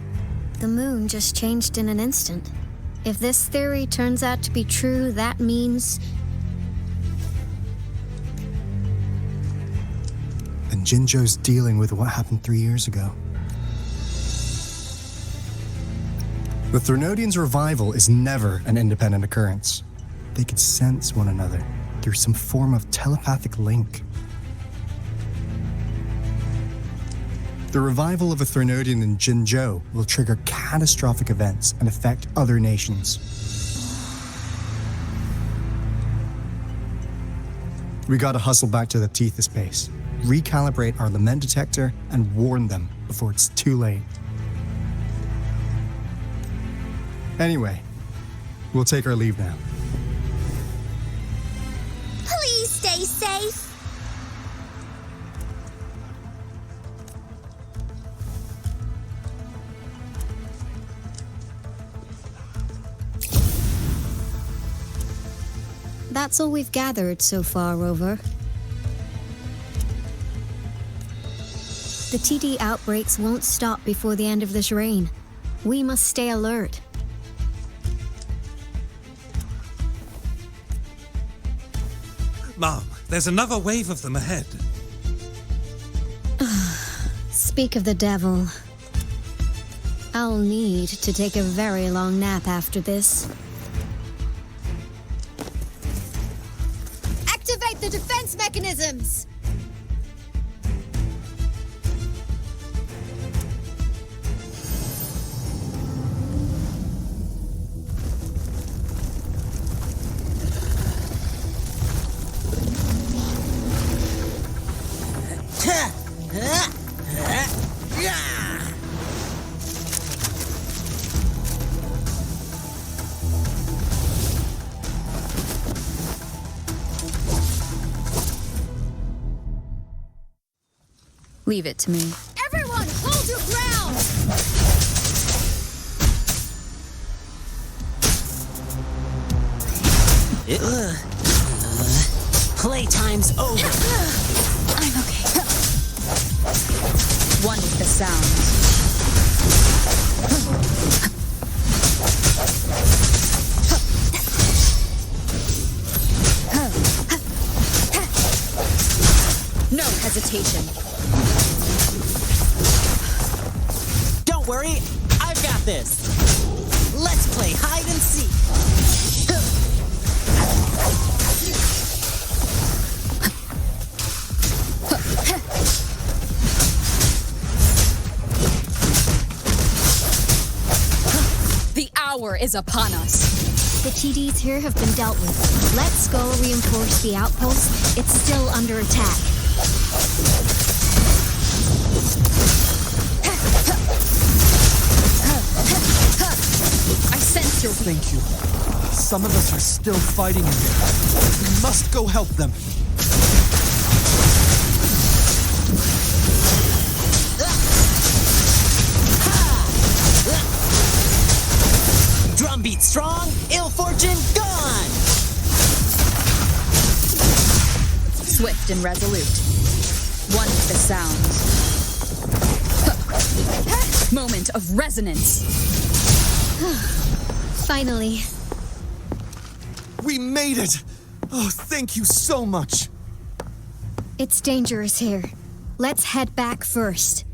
Speaker 21: The moon just changed in an instant. If this theory turns out to be true, that means...
Speaker 10: And Jinzhou's dealing with what happened 3 years ago. The Threnodian's revival is never an independent occurrence. They could sense one another through some form of telepathic link. The revival of a Threnodian in Jinzhou will trigger catastrophic events and affect other nations. We gotta hustle back to the Tethys base, recalibrate our lament detector, and warn them before it's too late. Anyway, we'll take our leave now.
Speaker 21: Please stay safe. That's all we've gathered so far, Rover. The TD outbreaks won't stop before the end of this reign. We must stay alert.
Speaker 9: Mom, there's another wave of them ahead.
Speaker 21: Speak of the devil. I'll need to take a very long nap after this.
Speaker 6: Activate the defense mechanisms!
Speaker 5: Leave it to me.
Speaker 6: Everyone, hold your ground!
Speaker 14: Playtime's over.
Speaker 5: I'm okay. One with the sound.
Speaker 12: hesitation.
Speaker 14: Don't worry, I've got this. Let's play hide and seek.
Speaker 12: The hour is upon us.
Speaker 21: The TDs here have been dealt with. Let's go reinforce the outpost. It's still under attack.
Speaker 12: I sense your...
Speaker 4: Thank you. Some of us are still fighting in there. We must go help them.
Speaker 14: Drumbeat strong, ill fortune gone!
Speaker 12: Swift and resolute. One with the sound. Moment of resonance.
Speaker 21: Finally.
Speaker 4: We made it! Oh, thank you so much.
Speaker 21: It's dangerous here. Let's head back first.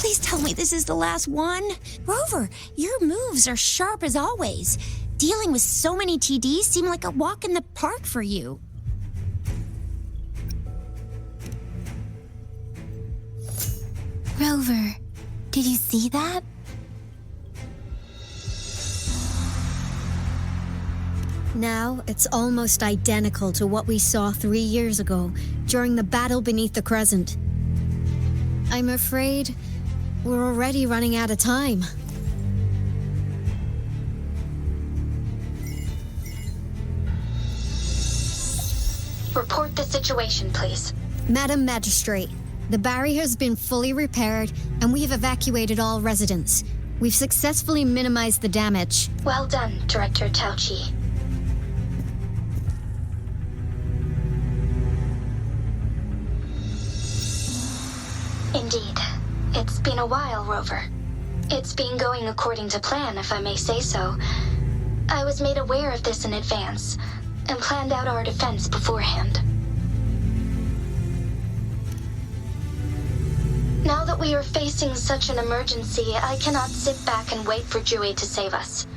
Speaker 3: Please tell me this is the last one. Rover, your moves are sharp as always. Dealing with so many TDs seem like a walk in the park for you.
Speaker 2: Rover, did you see that?
Speaker 21: Now, it's almost identical to what we saw 3 years ago, during the battle beneath the Crescent. I'm afraid we're already running out of time.
Speaker 1: Report the situation, please.
Speaker 21: Madam Magistrate, the barrier has been fully repaired, and we have evacuated all residents. We've successfully minimized the damage.
Speaker 1: Well done, Director Tauchi. Indeed. It's been a while, Rover. It's been going according to plan, if I may say so. I was made aware of this in advance, and planned out our defense beforehand. Now that we are facing such an emergency, I cannot sit back and wait for Jue to save us.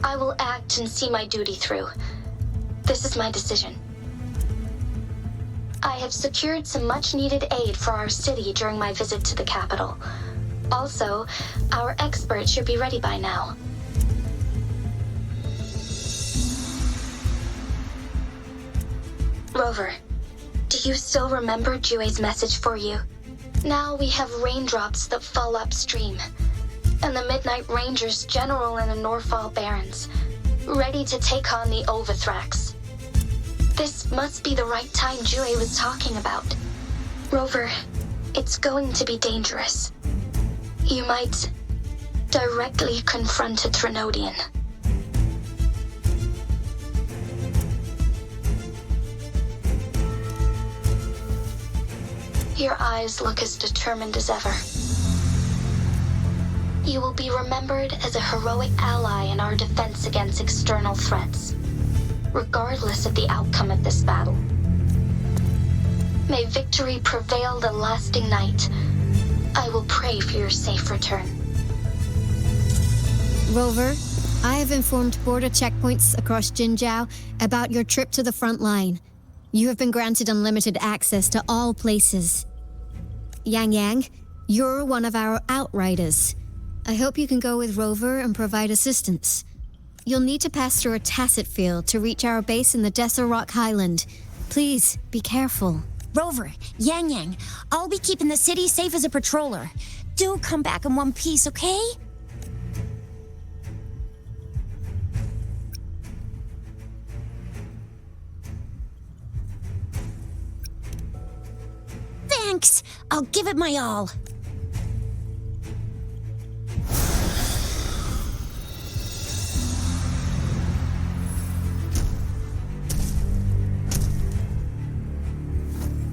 Speaker 1: I will act and see my duty through. This is my decision. I have secured some much-needed aid for our city during my visit to the capital. Also, our expert should be ready by now. Rover, do you still remember Jue's message for you? Now we have raindrops that fall upstream, and the Midnight Rangers general in the Norfall Barrens, ready to take on the Overthrax. This must be the right time Jue was talking about. Rover, it's going to be dangerous. You might directly confront a Trinodian. Your eyes look as determined as ever. You will be remembered as a heroic ally in our defense against external threats, regardless of the outcome of this battle. May victory prevail the lasting night. I will pray for your safe return.
Speaker 21: Rover, I have informed border checkpoints across Jinjiao about your trip to the front line. You have been granted unlimited access to all places. Yang Yang, you're one of our outriders. I hope you can go with Rover and provide assistance. You'll need to pass through a tacit field to reach our base in the Desert Rock Highland. Please, be careful.
Speaker 3: Rover, Yang Yang, I'll be keeping the city safe as a patroller. Do come back in one piece, okay? Thanks! I'll give it my all.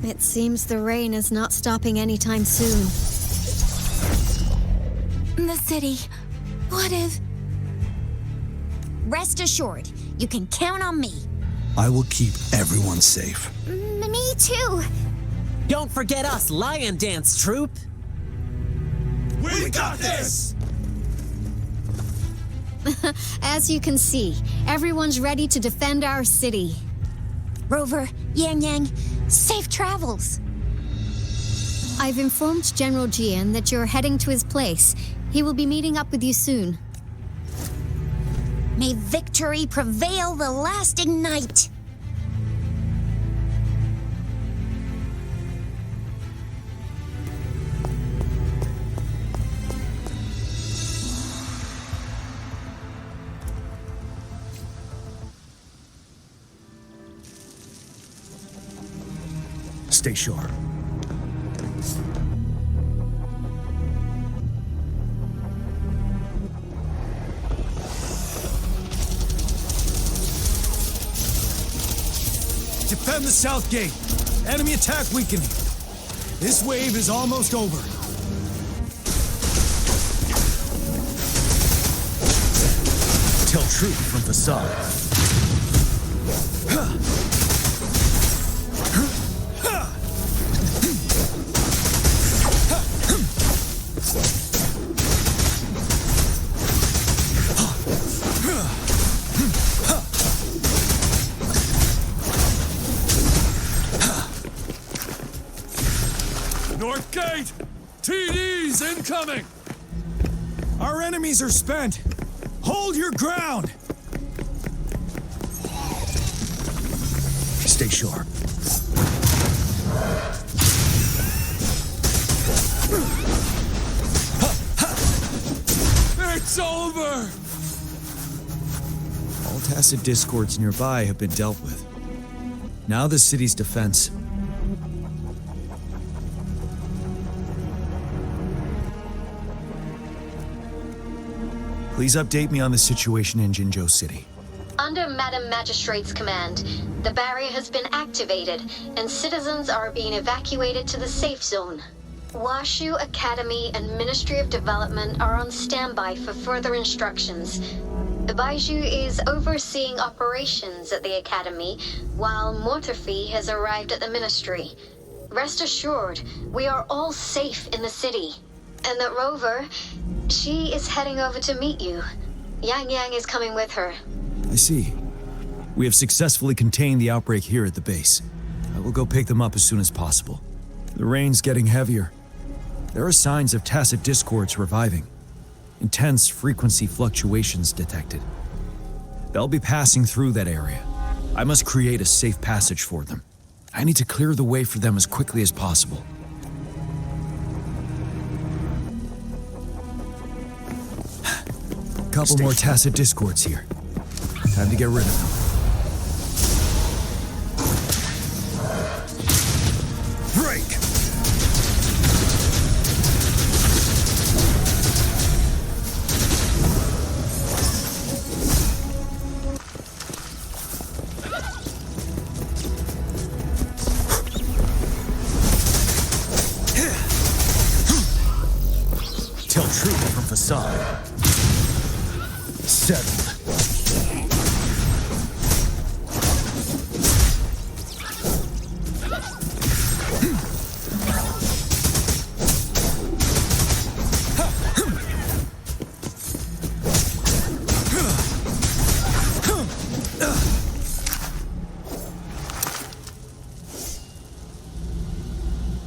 Speaker 21: It seems the rain is not stopping anytime soon.
Speaker 2: The city. What if...
Speaker 21: Rest assured, you can count on me.
Speaker 8: I will keep everyone safe.
Speaker 21: Me too.
Speaker 14: Don't forget us, Lion Dance Troupe!
Speaker 4: We got this!
Speaker 12: As you can see, everyone's ready to defend our city.
Speaker 21: Rover, Yang Yang, safe travels.
Speaker 12: I've informed General Jiyan that you're heading to his place. He will be meeting up with you soon.
Speaker 21: May victory prevail the lasting night.
Speaker 17: Stay sharp.
Speaker 4: Defend the south gate. Enemy attack weakening. This wave is almost over.
Speaker 17: Tell truth from facade.
Speaker 4: North gate! TDs incoming! Our enemies are spent. Hold your ground!
Speaker 17: Stay sharp.
Speaker 4: It's over!
Speaker 17: All tacit discords nearby have been dealt with. Now the city's defense. Please update me on the situation in Jinzhou City.
Speaker 1: Under Madam Magistrate's command, the barrier has been activated, and citizens are being evacuated to the safe zone. Washu Academy and Ministry of Development are on standby for further instructions. Baiju is overseeing operations at the Academy, while Mortarfi has arrived at the Ministry. Rest assured, we are all safe in the city. And that Rover, she is heading over to meet you. Yang Yang is coming with her.
Speaker 17: I see. We have successfully contained the outbreak here at the base. I will go pick them up as soon as possible. The rain's getting heavier. There are signs of tacit discords reviving. Intense frequency fluctuations detected. They'll be passing through that area. I must create a safe passage for them. I need to clear the way for them as quickly as possible. Couple more tacit discords here. Time to get rid of them.
Speaker 4: Break!
Speaker 17: Tell truth from facade. Settled.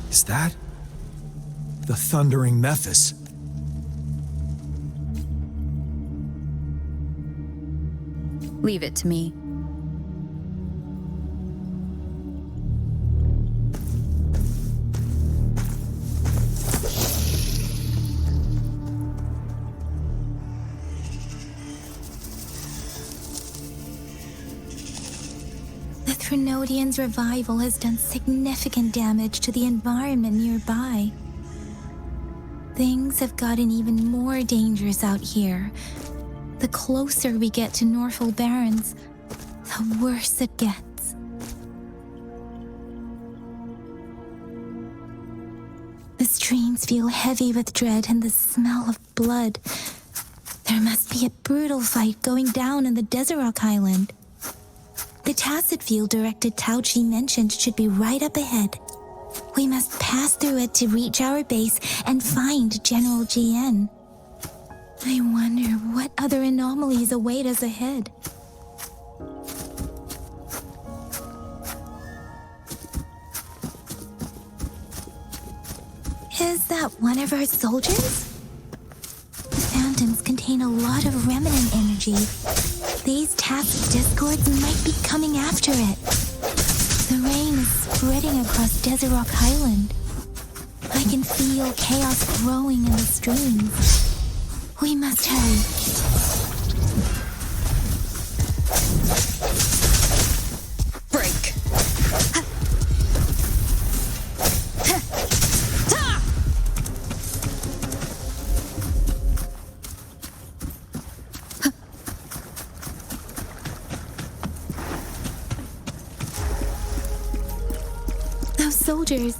Speaker 17: Is that the thundering Memphis?
Speaker 5: Leave it to me.
Speaker 2: The Threnodian's revival has done significant damage to the environment nearby. Things have gotten even more dangerous out here. The closer we get to Norfolk Barrens, the worse it gets. The streams feel heavy with dread and the smell of blood. There's There must be a brutal fight going down in the Desert Rock Highland. The tacit field directed Tao Chi mentioned should be right up ahead. We must pass through it to reach our base and find General Jiyan. I wonder what other anomalies await us ahead. Is that one of our soldiers? The phantoms contain a lot of remnant energy. These tacit discords might be coming after it. The rain is spreading across Desert Rock Highland. I can feel chaos growing in the streams. We must hurry.
Speaker 5: Break.
Speaker 2: Those soldiers,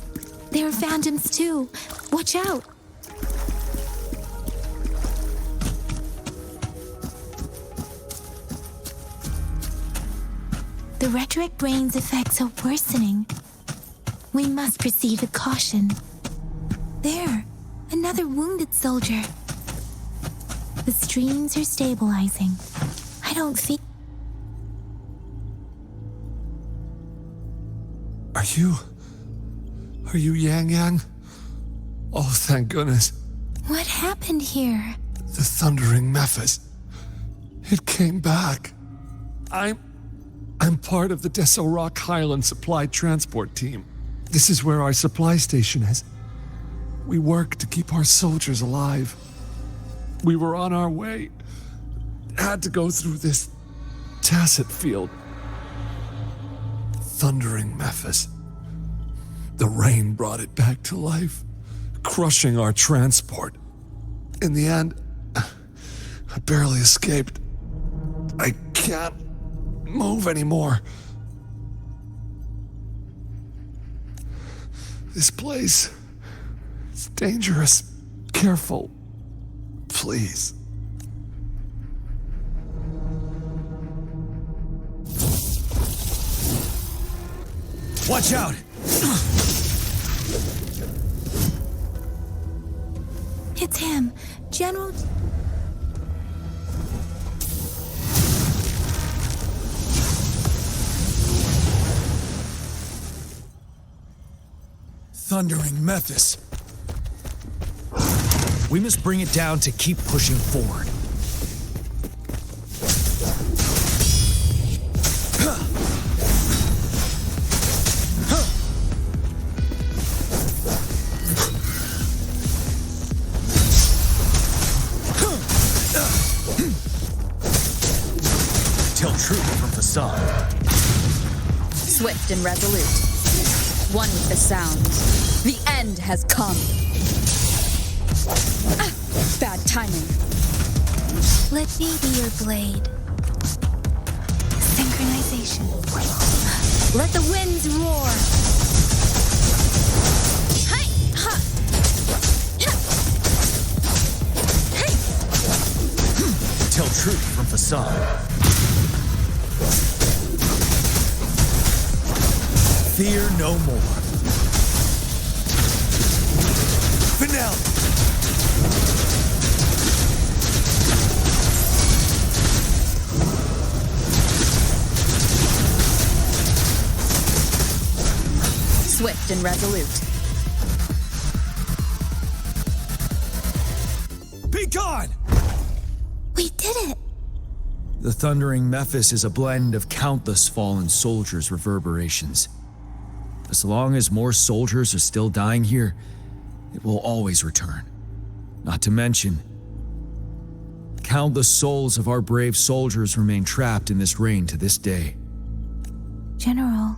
Speaker 2: they're phantoms too. Watch out. The rhetoric brain's effects are worsening. We must proceed with caution. There, another wounded soldier. The streams are stabilizing. I don't feel...
Speaker 13: Are you Yang Yang? Oh, thank goodness.
Speaker 2: What happened here?
Speaker 13: The thundering Mephis. It came back. I'm part of the Desert Rock Highland supply transport team. This is where our supply station is. We work to keep our soldiers alive. We were on our way. Had to go through this tacit field. Thundering Mephis. The rain brought it back to life, crushing our transport. In the end, I barely escaped. I can't move anymore. This place is dangerous. Careful. Please.
Speaker 4: Watch out!
Speaker 2: It's him, General...
Speaker 4: Thundering Mephis. We must bring it down to keep pushing forward. Tell truth from facade.
Speaker 5: Swift and resolute. One with the sound. The end has come. Bad timing.
Speaker 2: Let me be your blade. Synchronization.
Speaker 5: Let the winds roar. Hey! Ha! Hey!
Speaker 4: Tell truth from facade. Fear no more. Finale!
Speaker 5: Swift and resolute.
Speaker 4: Be gone!
Speaker 2: We did it!
Speaker 17: The thundering Mephis is a blend of countless fallen soldiers' reverberations. As long as more soldiers are still dying here, it will always return. Not to mention, countless souls of our brave soldiers remain trapped in this rain to this day.
Speaker 2: General.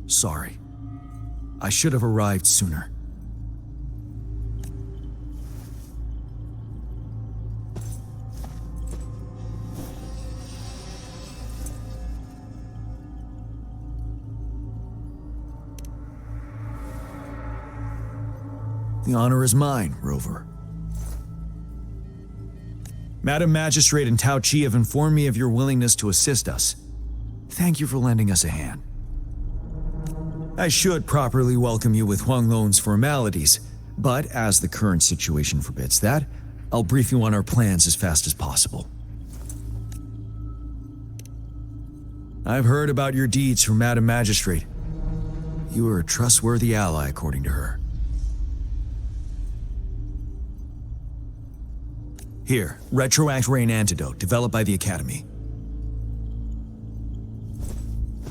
Speaker 17: Sorry. I should have arrived sooner. The honor is mine, Rover. Madam Magistrate and Tao Chi have informed me of your willingness to assist us. Thank you for lending us a hand. I should properly welcome you with Huang Lon's formalities, but as the current situation forbids that, I'll brief you on our plans as fast as possible. I've heard about your deeds from Madam Magistrate. You are a trustworthy ally, according to her. Here, Retroact Rain Antidote, developed by the Academy.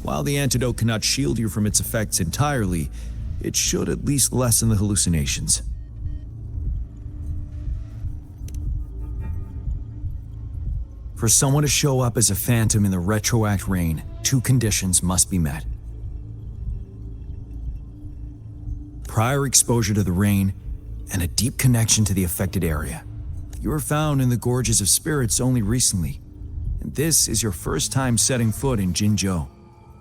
Speaker 17: While the antidote cannot shield you from its effects entirely, it should at least lessen the hallucinations. For someone to show up as a phantom in the Retroact Rain, 2 conditions must be met. Prior exposure to the rain, and a deep connection to the affected area. You were found in the Gorges of Spirits only recently, and this is your first time setting foot in Jinzhou,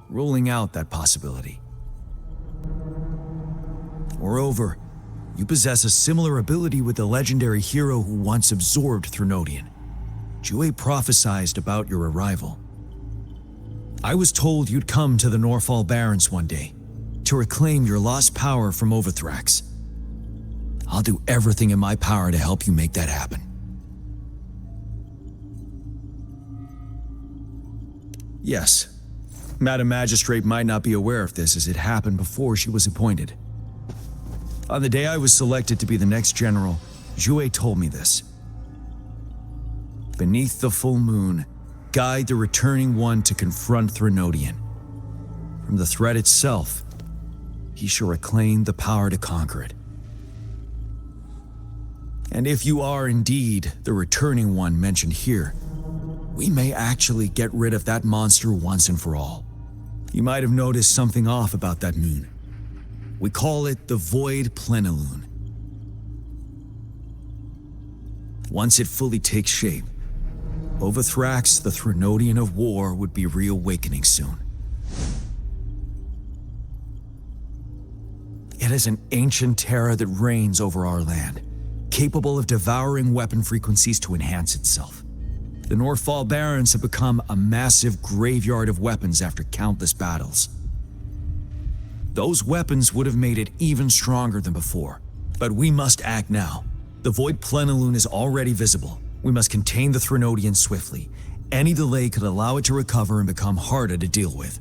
Speaker 17: ruling out that possibility. Moreover, you possess a similar ability with the legendary hero who once absorbed Threnodian. Jue prophesied about your arrival. I was told you'd come to the Norfall Barrens one day, to reclaim your lost power from Overthrax. I'll do everything in my power to help you make that happen. Yes, Madam Magistrate might not be aware of this as it happened before she was appointed. On the day I was selected to be the next general, Jue told me this. Beneath the full moon, guide the returning one to confront Threnodian. From the threat itself, he shall reclaim the power to conquer it. And if you are indeed the returning one mentioned here, we may actually get rid of that monster once and for all. You might have noticed something off about that moon. We call it the Void Plenilune. Once it fully takes shape, Overthrax, the Threnodian of War, would be reawakening soon. It is an ancient terror that reigns over our land, capable of devouring weapon frequencies to enhance itself. The Norfall Barrens have become a massive graveyard of weapons after countless battles. Those weapons would have made it even stronger than before, but we must act now. The Void Plenilune is already visible. We must contain the Threnodian swiftly. Any delay could allow it to recover and become harder to deal with.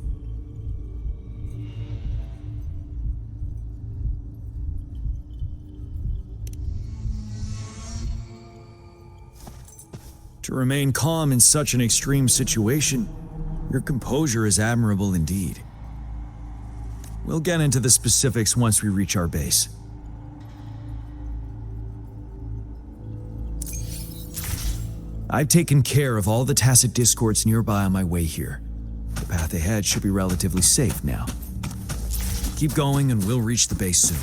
Speaker 17: To remain calm in such an extreme situation, your composure is admirable indeed. We'll get into the specifics once we reach our base. I've taken care of all the tacit discords nearby on my way here. The path ahead should be relatively safe now. Keep going and we'll reach the base soon.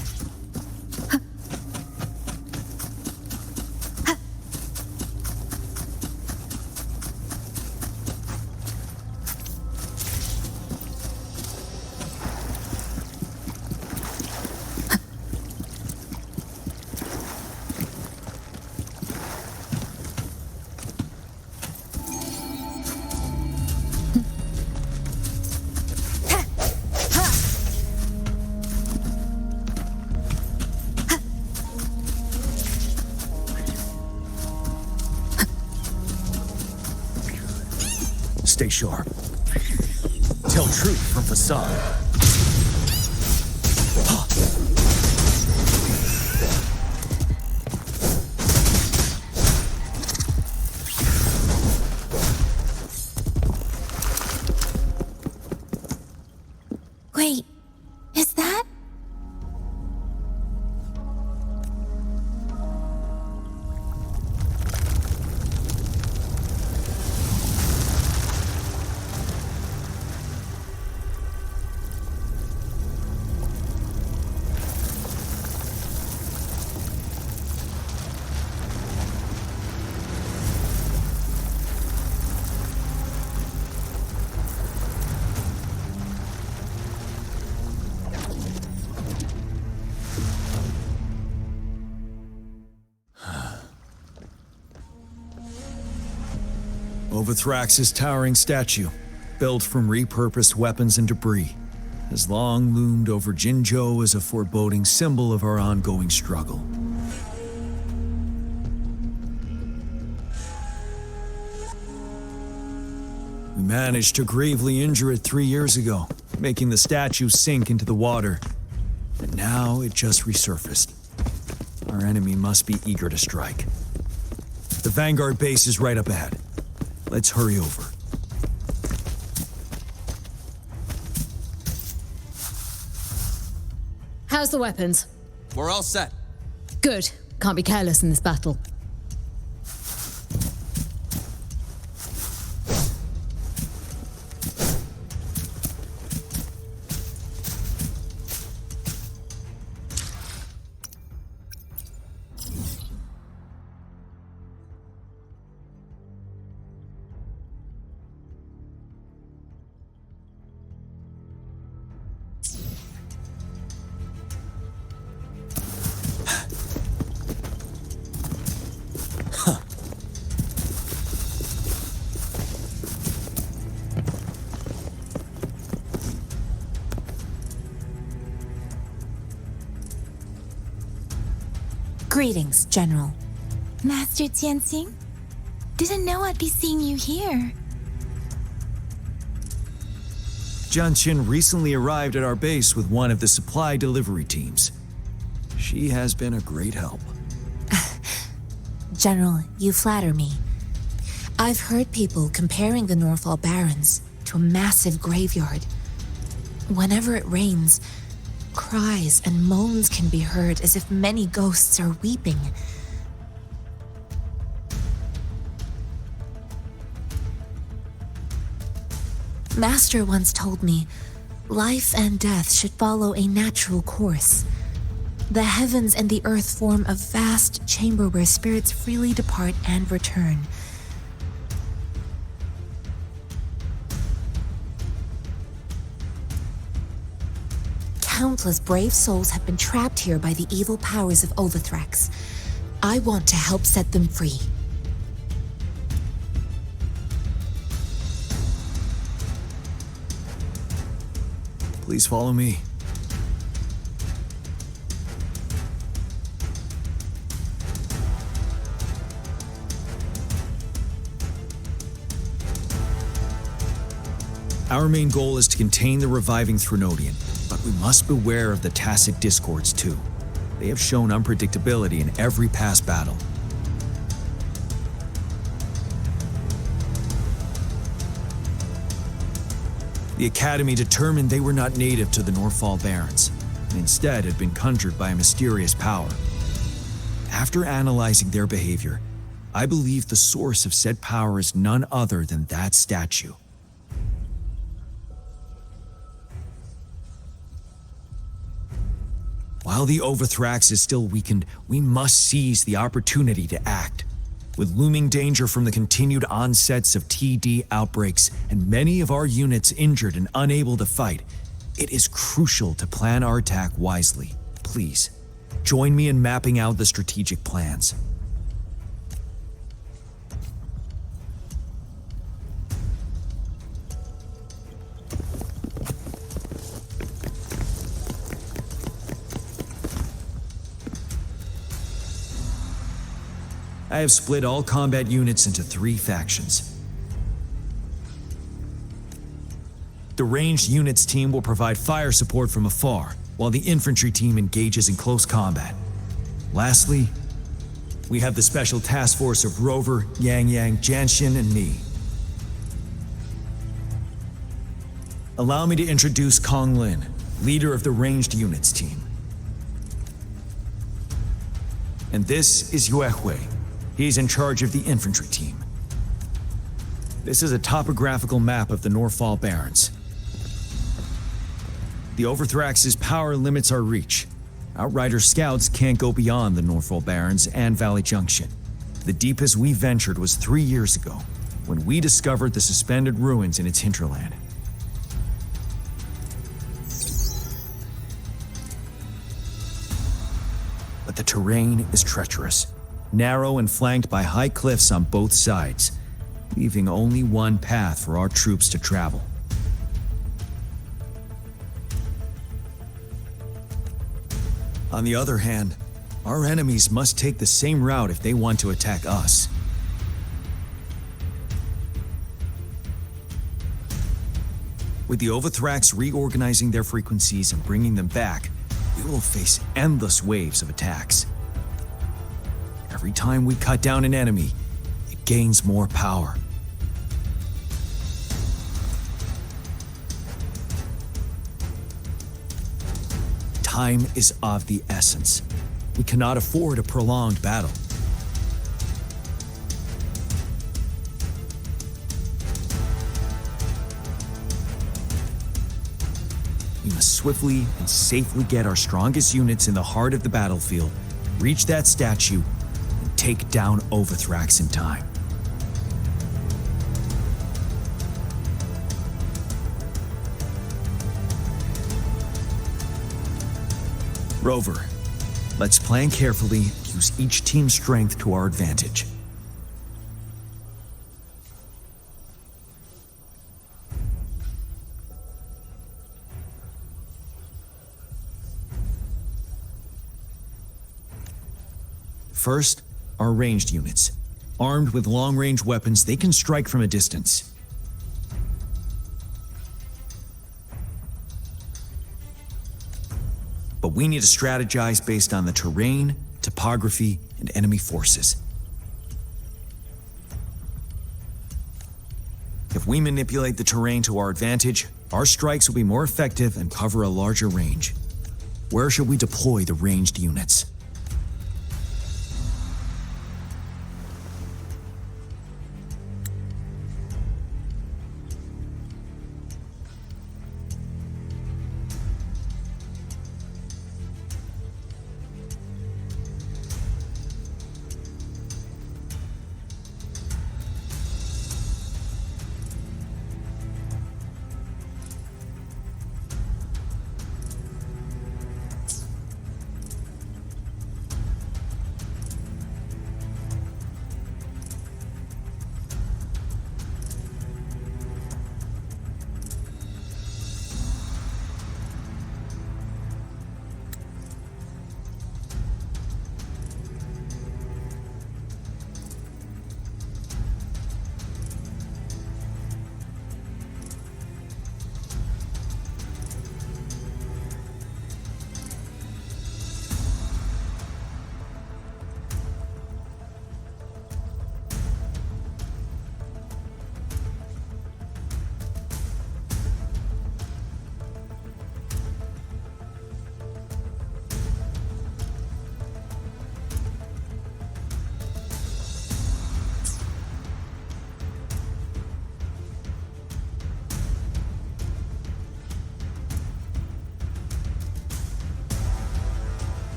Speaker 17: Stay sharp. Tell truth from facade.
Speaker 2: Wait, is that?
Speaker 17: Overthrax's towering statue, built from repurposed weapons and debris, has long loomed over Jinzhou as a foreboding symbol of our ongoing struggle. We managed to gravely injure it 3 years ago, making the statue sink into the water. And now it just resurfaced. Our enemy must be eager to strike. The Vanguard base is right up ahead. Let's hurry over.
Speaker 12: How's the weapons?
Speaker 11: We're all set.
Speaker 12: Good. Can't be careless in this battle.
Speaker 2: Greetings, General. Master Tianxing? Didn't know I'd be seeing you here.
Speaker 17: Jian recently arrived at our base with one of the supply delivery teams. She has been a great help.
Speaker 2: General, you flatter me. I've heard people comparing the Norfall Barrens to a massive graveyard. Whenever it rains, cries and moans can be heard as if many ghosts are weeping. Master once told me, life and death should follow a natural course. The heavens and the earth form a vast chamber where spirits freely depart and return. Countless brave souls have been trapped here by the evil powers of Overthrax. I want to help set them free.
Speaker 17: Please follow me. Our main goal is to contain the reviving Threnodian, but we must beware of the Tacit Discords too. They have shown unpredictability in every past battle. The Academy determined they were not native to the Norfall Barrens, and instead had been conjured by a mysterious power. After analyzing their behavior, I believe the source of said power is none other than that statue. While the Overthrax is still weakened, we must seize the opportunity to act. With looming danger from the continued onsets of TD outbreaks and many of our units injured and unable to fight, it is crucial to plan our attack wisely. Please, join me in mapping out the strategic plans. I have split all combat units into 3 factions. The ranged units team will provide fire support from afar, while the infantry team engages in close combat. Lastly, we have the special task force of Rover, Yang, Jian, and me. Allow me to introduce Kong Lin, leader of the ranged units team. And this is Yue Hui. He's in charge of the infantry team. This is a topographical map of the Norfall Barrens. The Overthrax's power limits our reach. Outrider scouts can't go beyond the Norfall Barrens and Valley Junction. The deepest we ventured was 3 years ago, when we discovered the suspended ruins in its hinterland. But the terrain is treacherous, narrow and flanked by high cliffs on both sides. leaving only one path for our troops to travel. On the other hand, our enemies must take the same route if they want to attack us. With the Overthrax reorganizing their frequencies and bringing them back, we will face endless waves of attacks. Every time we cut down an enemy, it gains more power. Time is of the essence. We cannot afford a prolonged battle. We must swiftly and safely get our strongest units in the heart of the battlefield, reach that statue, and take down Overthrax in time. Rover, let's plan carefully and use each team's strength to our advantage. First, our ranged units. Armed with long-range weapons, they can strike from a distance. But we need to strategize based on the terrain, topography, and enemy forces. If we manipulate the terrain to our advantage, our strikes will be more effective and cover a larger range. Where should we deploy the ranged units?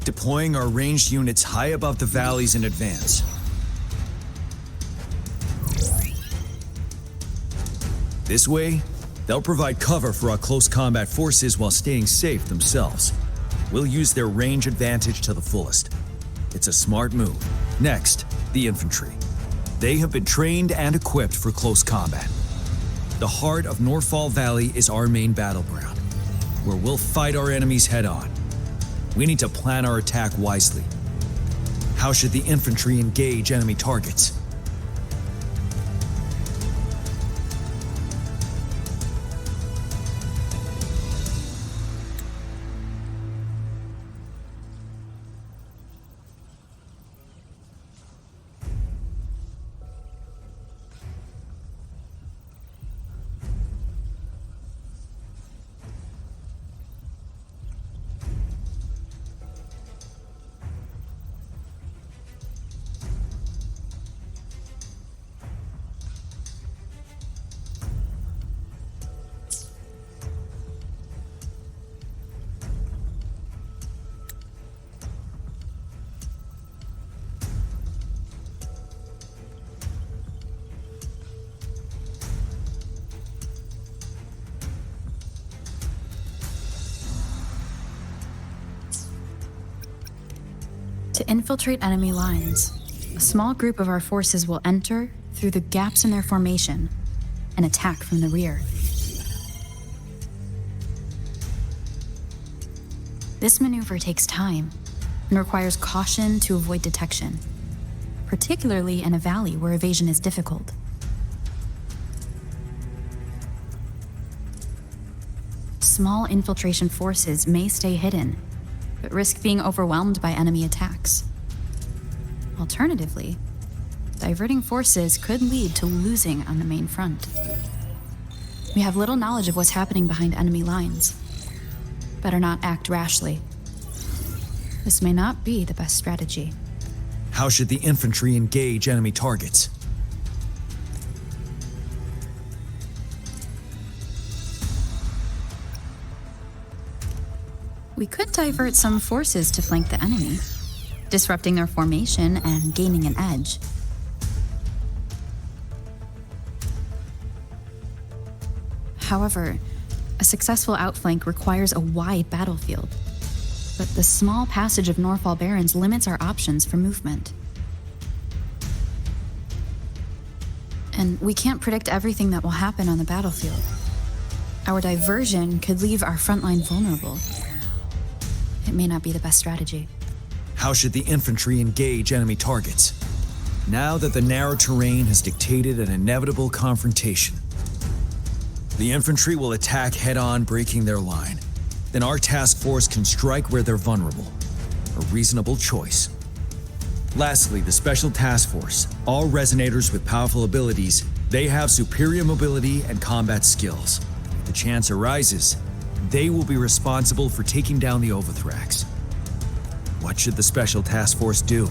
Speaker 17: Deploying our ranged units high above the valleys in advance. This way, they'll provide cover for our close combat forces while staying safe themselves. We'll use their range advantage to the fullest. It's a smart move. Next, the infantry. They have been trained and equipped for close combat. The heart of Norfall Valley is our main battleground, where we'll fight our enemies head-on. We need to plan our attack wisely. How should the infantry engage enemy targets?
Speaker 5: To infiltrate enemy lines, a small group of our forces will enter through the gaps in their formation and attack from the rear. This maneuver takes time and requires caution to avoid detection, particularly in a valley where evasion is difficult. Small infiltration forces may stay hidden, but risk being overwhelmed by enemy attacks. Alternatively, diverting forces could lead to losing on the main front. We have little knowledge of what's happening behind enemy lines. Better not act rashly. This may not be the best strategy.
Speaker 17: How should the infantry engage enemy targets?
Speaker 5: We could divert some forces to flank the enemy, disrupting their formation and gaining an edge. However, a successful outflank requires a wide battlefield, but the small passage of Norfall Barrens limits our options for movement. And we can't predict everything that will happen on the battlefield. Our diversion could leave our frontline vulnerable. It may not be the best strategy.
Speaker 17: How should the infantry engage enemy targets? Now that the narrow terrain has dictated an inevitable confrontation, the infantry will attack head-on, breaking their line. Then our task force can strike where they're vulnerable. A reasonable choice. Lastly, the Special Task Force. All resonators with powerful abilities, they have superior mobility and combat skills. If the chance arises, they will be responsible for taking down the Overthrax. What should the Special Task Force do?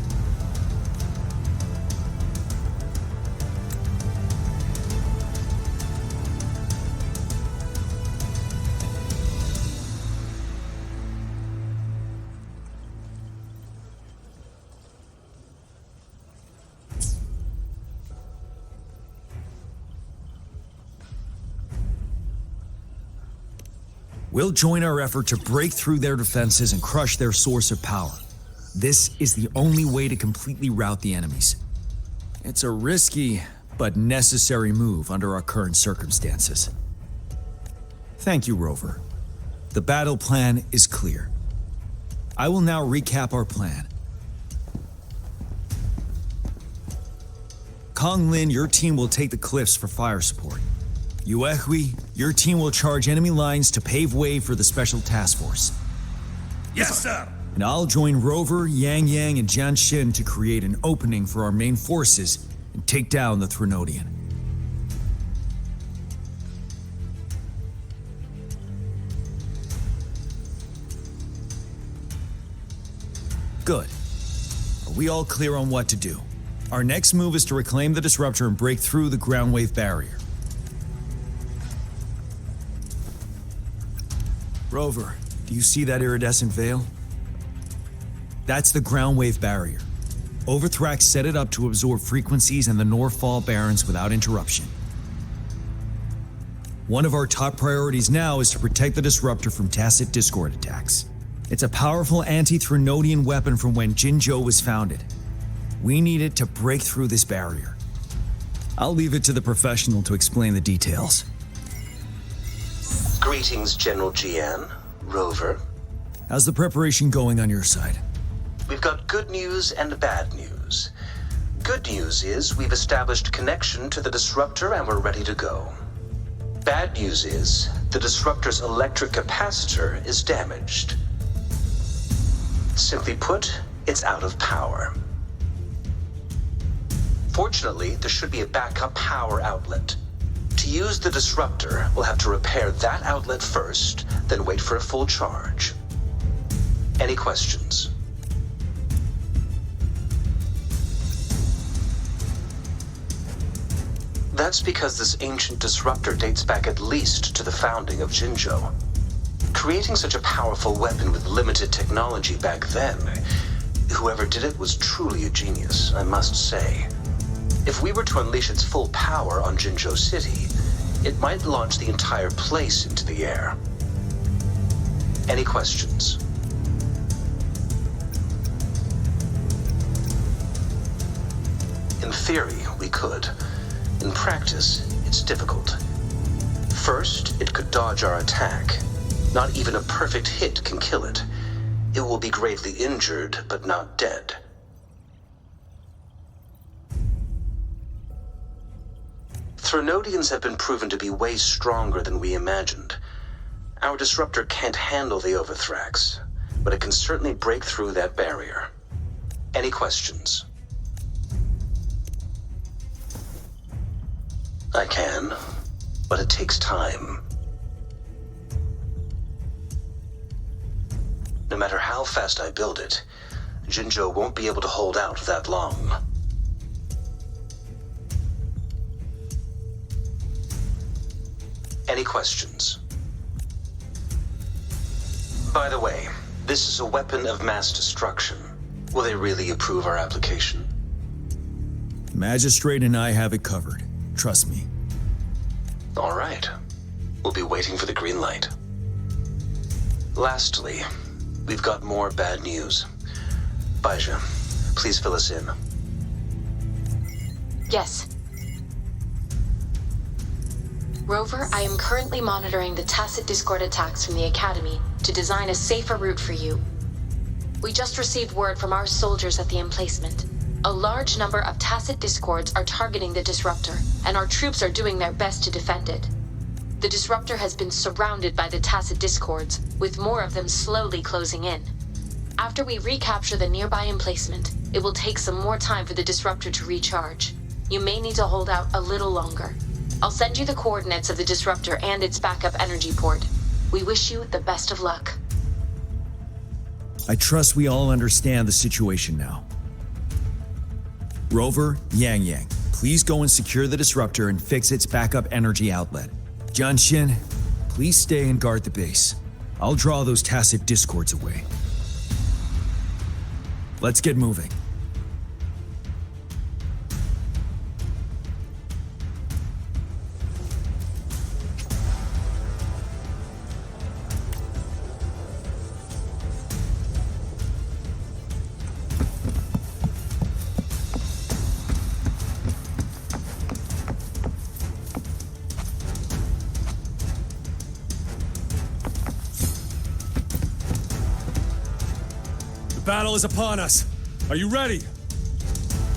Speaker 17: We'll join our effort to break through their defenses and crush their source of power. This is the only way to completely rout the enemies. It's a risky but necessary move under our current circumstances. Thank you, Rover. The battle plan is clear. I will now recap our plan. Kong Lin, your team will take the cliffs for fire support. Yuehui, your team will charge enemy lines to pave way for the Special Task Force.
Speaker 9: Yes, sir!
Speaker 17: And I'll join Rover, Yang Yang, and Jian Xin to create an opening for our main forces and take down the Threnodian. Good. Are we all clear on what to do? Our next move is to reclaim the disruptor and break through the ground wave barrier. Rover, do you see that iridescent veil? That's the ground wave barrier. Overthrax set it up to absorb frequencies in the Norfall Barrens without interruption. One of our top priorities now is to protect the disruptor from tacit discord attacks. It's a powerful anti-Threnodian weapon from when Jinzhou was founded. We need it to break through this barrier. I'll leave it to the professional to explain the details.
Speaker 11: Greetings, General Jiyan, Rover.
Speaker 17: How's the preparation going on your side?
Speaker 11: We've got good news and bad news. Good news is we've established connection to the disruptor and we're ready to go. Bad news is the disruptor's electric capacitor is damaged. Simply put, it's out of power. Fortunately, there should be a backup power outlet. To use the disruptor, we'll have to repair that outlet first, then wait for a full charge. Any questions? That's because this ancient disruptor dates back at least to the founding of Jinzhou. Creating such a powerful weapon with limited technology back then, whoever did it was truly a genius, I must say. If we were to unleash its full power on Jinzhou City, it might launch the entire place into the air. Any questions? In theory, we could. In practice, it's difficult. First, it could dodge our attack. Not even a perfect hit can kill it. It will be gravely injured, but not dead. Threnodians have been proven to be way stronger than we imagined. Our disruptor can't handle the Overthrax, but it can certainly break through that barrier. Any questions? I can, but it takes time. No matter how fast I build it, Jinzhou won't be able to hold out that long. Any questions? By the way, this is a weapon of mass destruction. Will they really approve our application?
Speaker 17: Magistrate and I have it covered. Trust me.
Speaker 11: All right. We'll be waiting for the green light. Lastly, we've got more bad news. Baija, please fill us in.
Speaker 15: Yes. Rover, I am currently monitoring the tacit discord attacks from the Academy to design a safer route for you. We just received word from our soldiers at the emplacement. A large number of tacit discords are targeting the disruptor, and our troops are doing their best to defend it. The disruptor has been surrounded by the tacit discords, with more of them slowly closing in. After we recapture the nearby emplacement, it will take some more time for the disruptor to recharge. You may need to hold out a little longer. I'll send you the coordinates of the disruptor and its backup energy port. We wish you the best of luck.
Speaker 17: I trust we all understand the situation now. Rover, Yang, please go and secure the disruptor and fix its backup energy outlet. Jianshin, please stay and guard the base. I'll draw those tacit discords away. Let's get moving.
Speaker 4: The battle is upon us. Are you ready?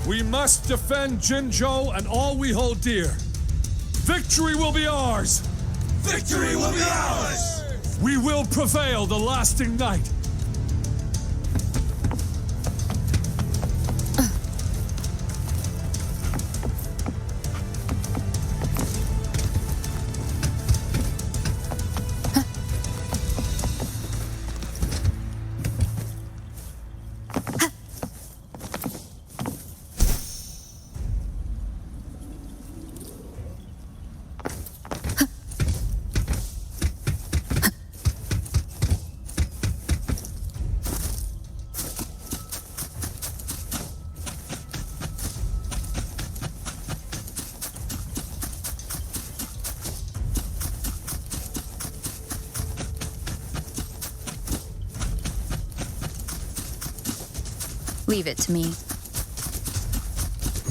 Speaker 4: We must defend Jinzhou and all we hold dear. Victory will be ours! Victory will be ours! We will prevail the lasting night.
Speaker 5: Leave it to me.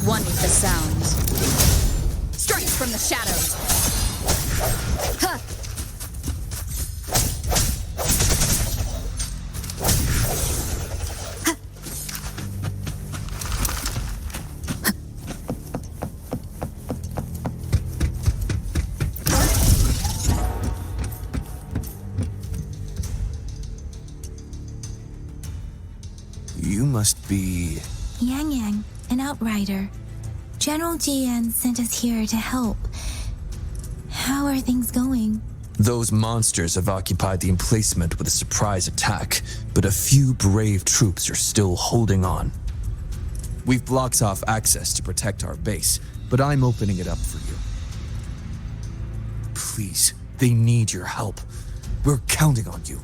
Speaker 5: One with the sounds. Strike from the shadows. Huh.
Speaker 17: You must be...
Speaker 2: Yang, an outrider. General Jiyan sent us here to help. How are things going?
Speaker 19: Those monsters have occupied the emplacement with a surprise attack, but a few brave troops are still holding on. We've blocked off access to protect our base, but I'm opening it up for you. Please, they need your help. We're counting on you.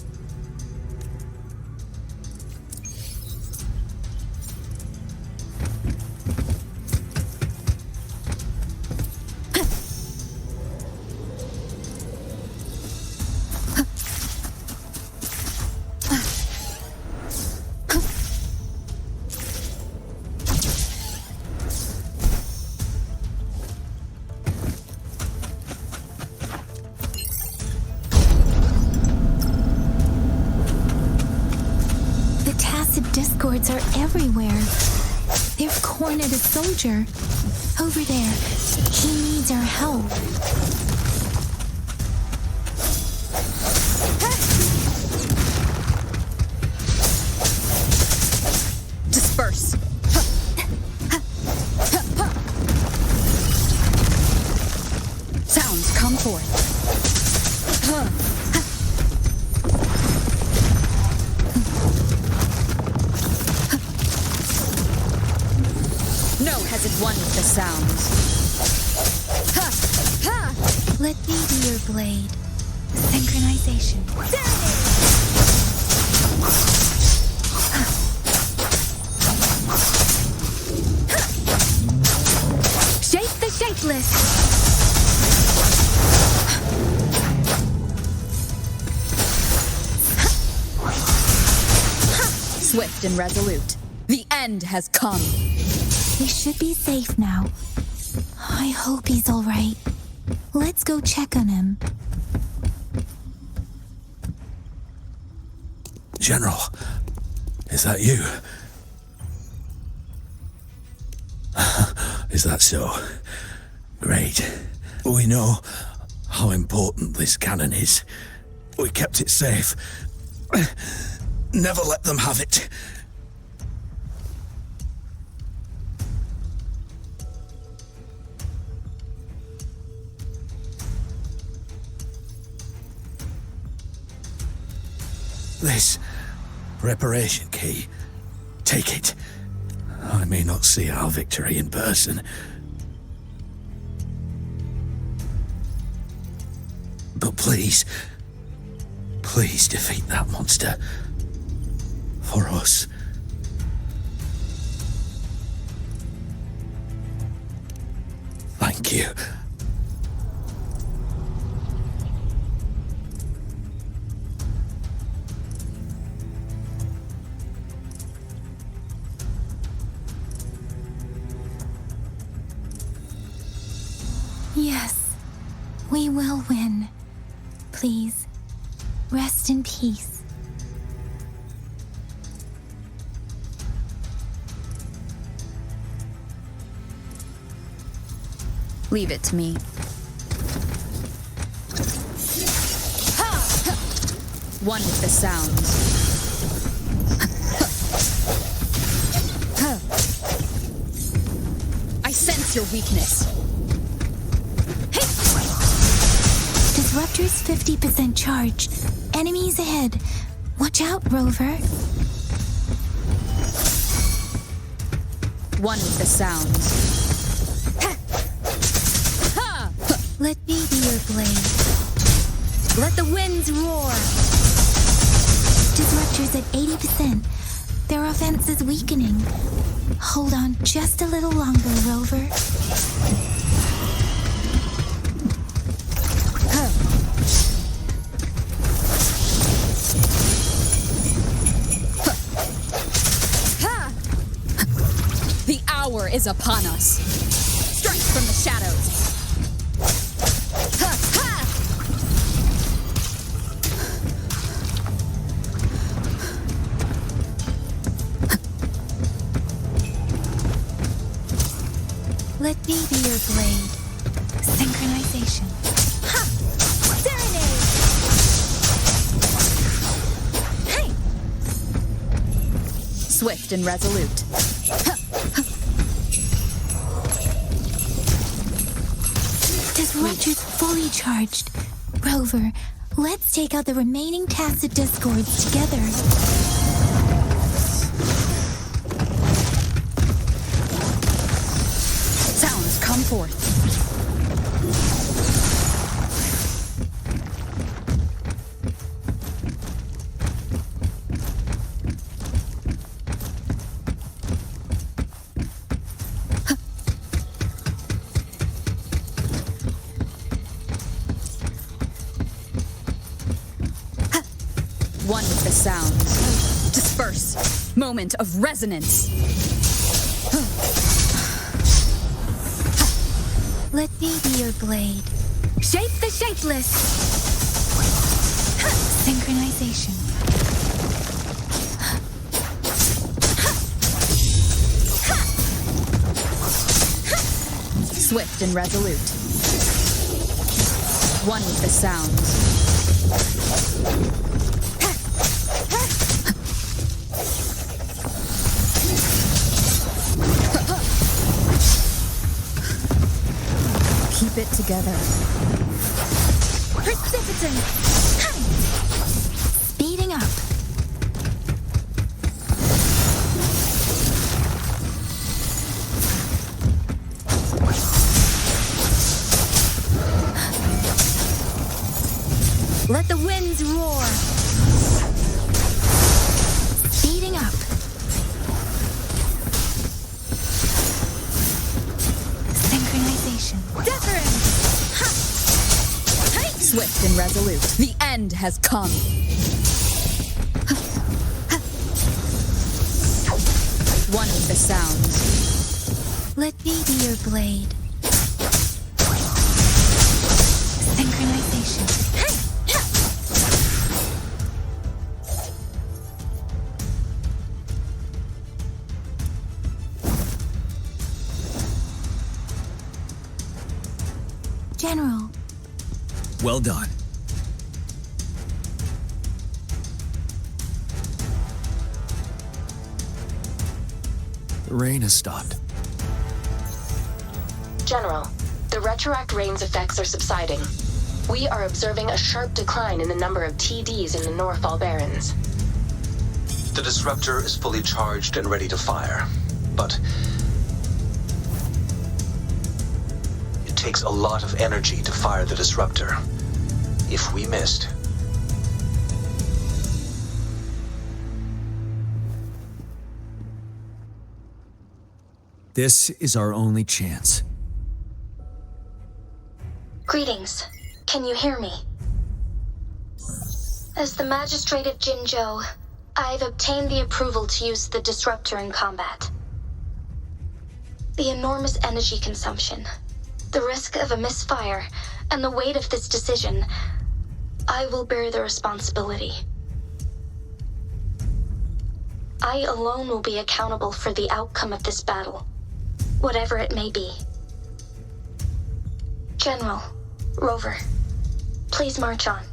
Speaker 2: targets are everywhere. They've cornered a soldier. Over there. He needs our help.
Speaker 5: Disperse. Sounds come forth. No has it won with the sounds.
Speaker 2: Let me be your blade. Synchronization.
Speaker 5: Shape the shapeless. Swift and resolute. The end has come.
Speaker 2: We should be safe now. I hope he's all right. Let's go check on him.
Speaker 16: General, is that you? Is that so? Great. We know how important this cannon is. We kept it safe. Never let them have it. This reparation key. Take it. I may not see our victory in person. But please defeat that monster. For us. Thank you.
Speaker 2: Yes, we will win. Please, rest in peace.
Speaker 5: Leave it to me. One with the sounds. I sense your weakness.
Speaker 2: Disruptor's 50% charged. Enemies ahead. Watch out, Rover.
Speaker 5: One with the sounds.
Speaker 2: Let me be your blade.
Speaker 5: Let the winds roar.
Speaker 2: Disruptor's at 80%. Their offense is weakening. Hold on just a little longer, Rover.
Speaker 5: The hour is upon us. Strike from the shadows.
Speaker 2: Let me be your blade. Synchronization. Ha! Serenade!
Speaker 5: Hey! Swift and resolute.
Speaker 2: Disruptor's fully charged. Rover, let's take out the remaining tacit discords together.
Speaker 5: Sounds come forth. One with the sounds. Disperse. Moment of resonance.
Speaker 2: Let me be your blade.
Speaker 5: Shape the shapeless.
Speaker 2: Synchronization.
Speaker 5: Swift and resolute. One with the sounds. Keep it together.
Speaker 2: Precipitant! Speeding up. Let the winds roar. Speeding up. Synchronization.
Speaker 5: Wuthering! Swift and resolute. The end has come. One with the sounds.
Speaker 2: Let me be your blade. Synchronization. General.
Speaker 17: Well done. The rain has stopped.
Speaker 15: General, the retroact rain's effects are subsiding. We are observing a sharp decline in the number of TDs in the Norfall Barrens.
Speaker 11: The disruptor is fully charged and ready to fire, but it takes a lot of energy to fire the disruptor. If we missed,
Speaker 17: This is our only chance.
Speaker 1: Greetings. Can you hear me? As the Magistrate of Jinzhou, I've obtained the approval to use the disruptor in combat. The enormous energy consumption, the risk of a misfire, and the weight of this decision, I will bear the responsibility. I alone will be accountable for the outcome of this battle, whatever it may be. General, Rover, please march on.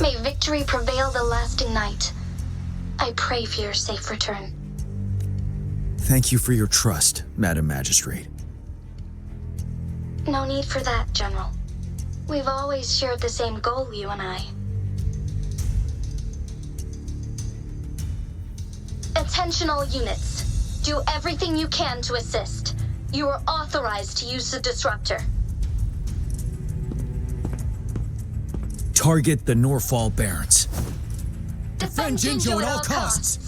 Speaker 1: May victory prevail the lasting night. I pray for your safe return.
Speaker 17: Thank you for your trust, Madam Magistrate.
Speaker 1: No need for that, General. We've always shared the same goal, you and I. Attention all units. Do everything you can to assist. You are authorized to use the disruptor.
Speaker 17: Target the Norfall Barrens.
Speaker 1: Defend Jinzhou at all costs.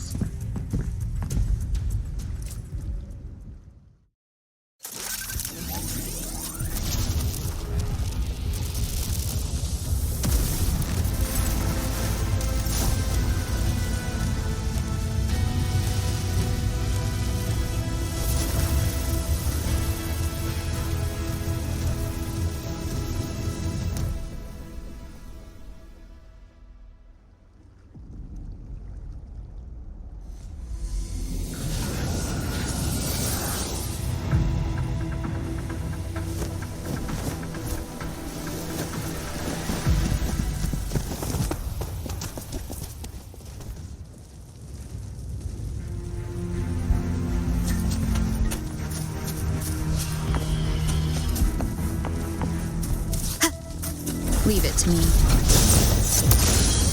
Speaker 5: Leave it to me.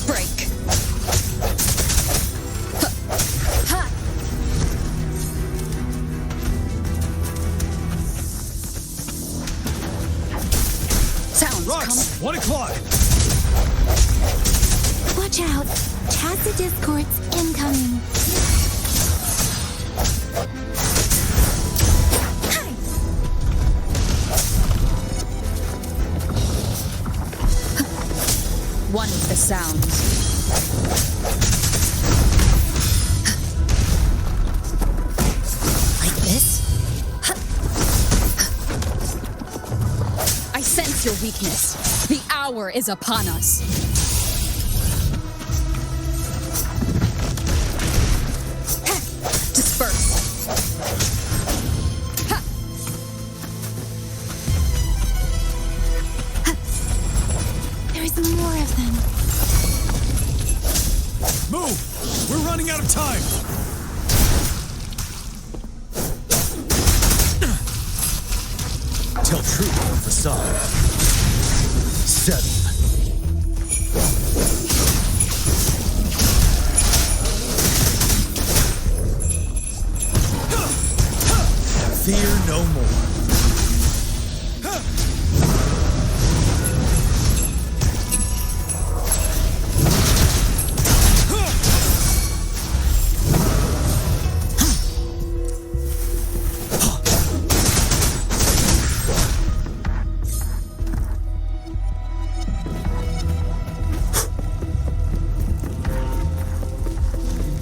Speaker 5: Break. Ha! Sounds
Speaker 4: Rocks, 1 o'clock.
Speaker 2: Watch out. Tacit discords incoming.
Speaker 5: One with the sounds.
Speaker 2: Like this?
Speaker 5: I sense your weakness. The hour is upon us. Disperse.
Speaker 2: of them.
Speaker 16: Move! We're running out of time! Tell truth on facade. 7. Fear no more.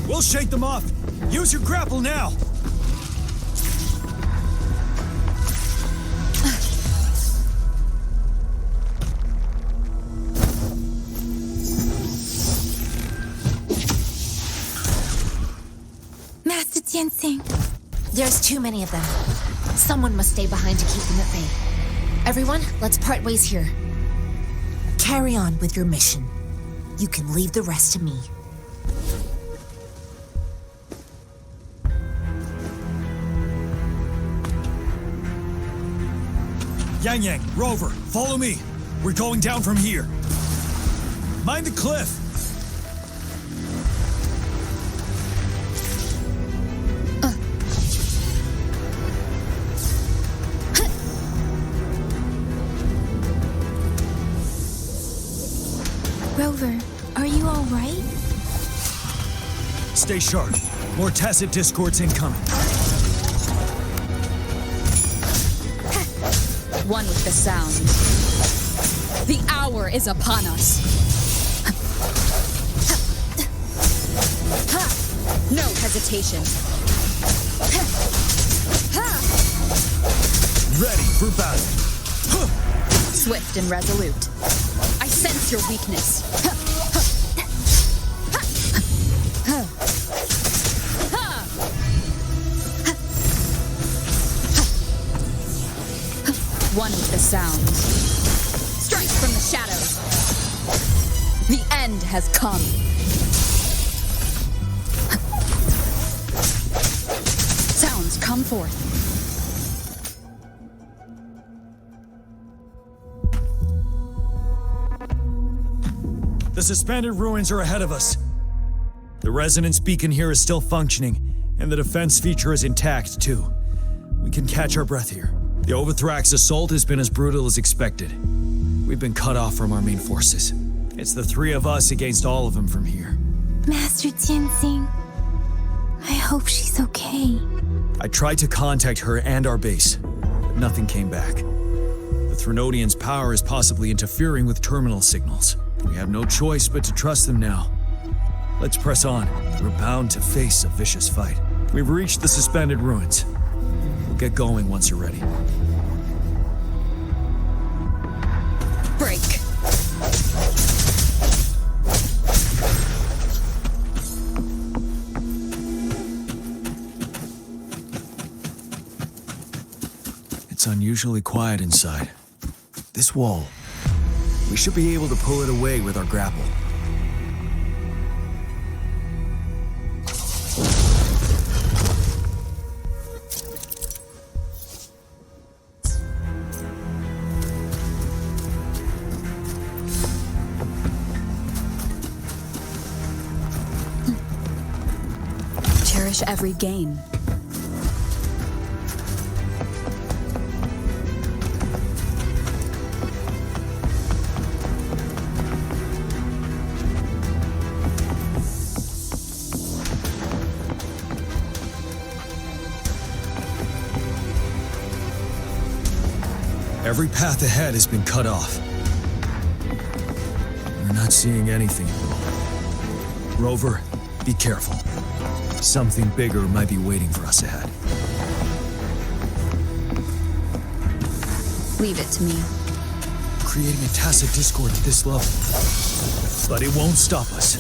Speaker 16: We'll shake them off. Use your grapple now.
Speaker 2: Master Jian.
Speaker 7: There's too many of them. Someone must stay behind to keep them at bay. Everyone, let's part ways here. Carry on with your mission. You can leave the rest to me.
Speaker 16: Yang, Rover, follow me. We're going down from here. Mind the cliff.
Speaker 2: Rover, are you all right?
Speaker 16: Stay sharp. More tacit discords incoming.
Speaker 5: One with the sound. The hour is upon us. No hesitation.
Speaker 16: Ready for battle.
Speaker 5: Swift and resolute. I sense your weakness. One with the sound. Strike from the shadows. The end has come. Sounds come forth.
Speaker 16: The suspended ruins are ahead of us. The resonance beacon here is still functioning, and the defense feature is intact, too. We can catch our breath here. The Overthrax assault has been as brutal as expected. We've been cut off from our main forces. It's the 3 of us against all of them from here.
Speaker 2: Master Jian, I hope she's okay.
Speaker 16: I tried to contact her and our base, but nothing came back. The Threnodians' power is possibly interfering with terminal signals. We have no choice but to trust them now. Let's press on. We're bound to face a vicious fight. We've reached the suspended ruins. We'll get going once you're ready.
Speaker 5: Break.
Speaker 16: It's unusually quiet inside. This wall. We should be able to pull it away with our grapple.
Speaker 5: Cherish every gain.
Speaker 16: Every path ahead has been cut off. We're not seeing anything. Rover, be careful. Something bigger might be waiting for us ahead.
Speaker 5: Leave it to me.
Speaker 16: Creating a tacit discord to this level. But it won't stop us.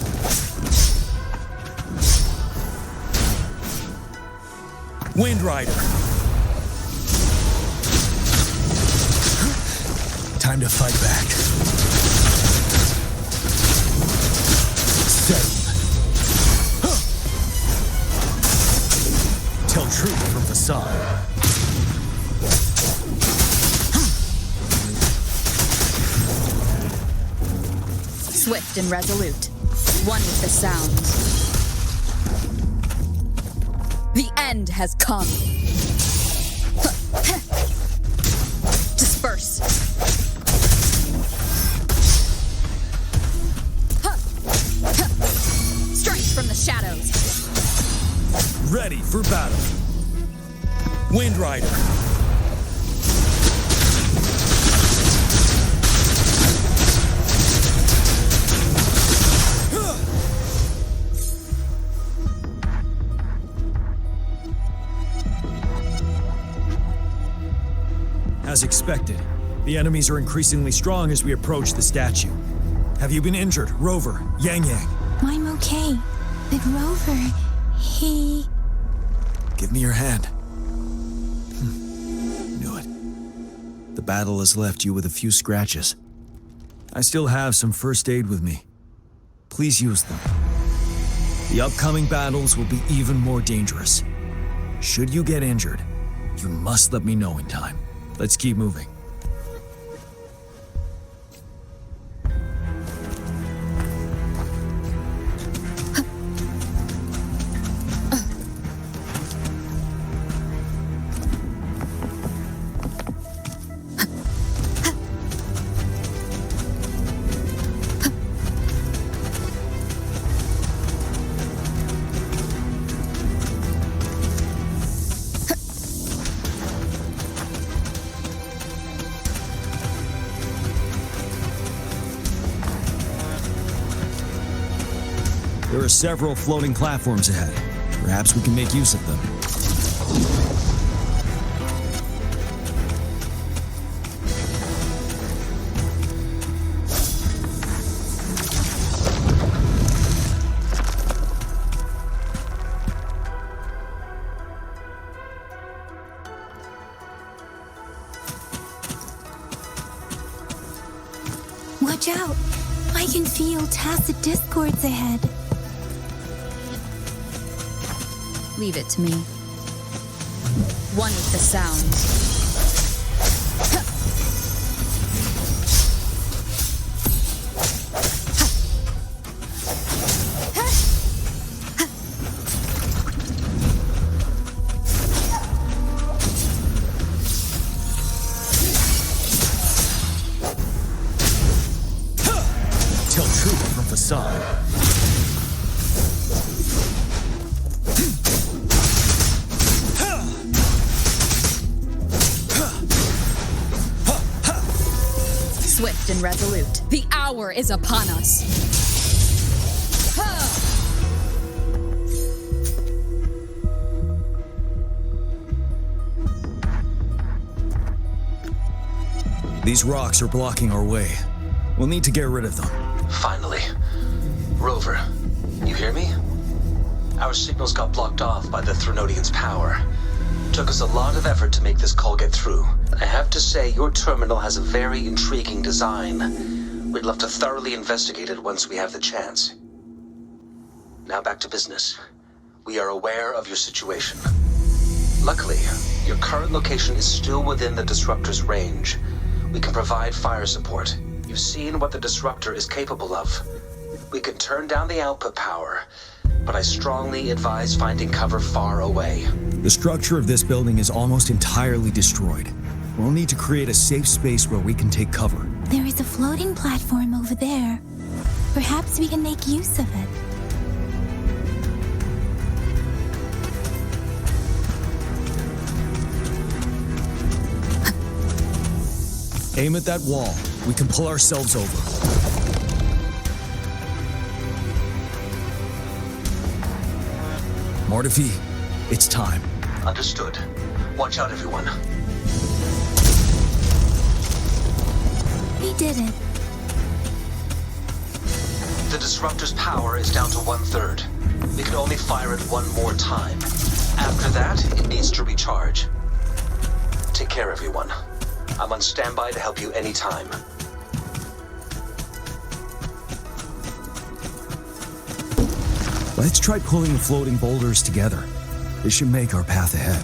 Speaker 16: Wind Rider. Time to fight back. Steady. Tell truth from facade.
Speaker 5: Swift and resolute, one with the sounds. The end has come. Disperse. Strike from the shadows.
Speaker 16: Ready for battle. Wind Rider. As expected, the enemies are increasingly strong as we approach the statue. Have you been injured, Rover, Yang Yang?
Speaker 2: I'm okay, but Rover, he...
Speaker 17: Give me your hand. Knew it. The battle has left you with a few scratches. I still have some first aid with me. Please use them. The upcoming battles will be even more dangerous. Should you get injured, you must let me know in time. Let's keep moving. There are several floating platforms ahead. Perhaps we can make use of them.
Speaker 2: Watch out! I can feel tacit discords ahead.
Speaker 5: Leave it to me. One with the sounds.
Speaker 16: Tell truth from facade.
Speaker 5: Swift and resolute. The hour is upon us.
Speaker 17: These rocks are blocking our way. We'll need to get rid of them.
Speaker 11: Finally. Rover, you hear me? Our signals got blocked off by the Threnodian's power. Took us a lot of effort to make this call get through. I have to say, your terminal has a very intriguing design. We'd love to thoroughly investigate it once we have the chance. Now back to business. We are aware of your situation. Luckily, your current location is still within the Disruptor's range. We can provide fire support. You've seen what the Disruptor is capable of. We can turn down the output power, but I strongly advise finding cover far away.
Speaker 17: The structure of this building is almost entirely destroyed. We'll need to create a safe space where we can take cover.
Speaker 2: There is a floating platform over there. Perhaps we can make use of it.
Speaker 17: Aim at that wall. We can pull ourselves over. Mortefi, it's time.
Speaker 11: Understood. Watch out, everyone.
Speaker 2: We did it.
Speaker 11: The Disruptor's power is down to 1/3. We can only fire it one more time. After that, it needs to recharge. Take care, everyone. I'm on standby to help you anytime.
Speaker 17: Let's try pulling the floating boulders together. This should make our path ahead.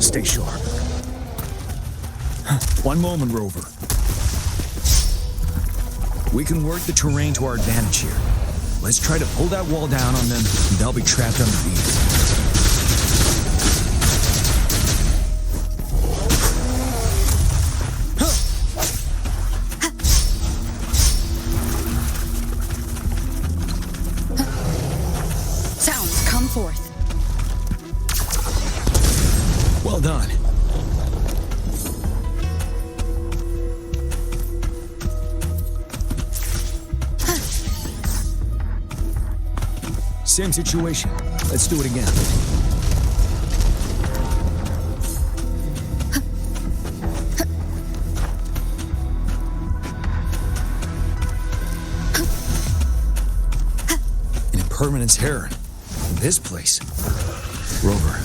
Speaker 17: Stay sharp. One moment, Rover. We can work the terrain to our advantage here. Let's try to pull that wall down on them, and they'll be trapped underneath.
Speaker 5: Sounds, come forth.
Speaker 17: Well done. Same situation. Let's do it again. An impermanence heron. In this place. Rover,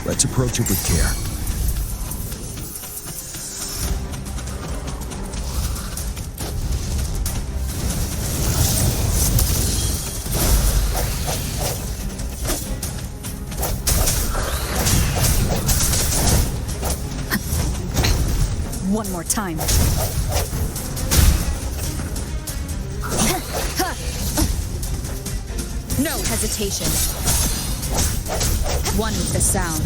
Speaker 17: let's approach it with care.
Speaker 5: One more time. No hesitation. One with the sound.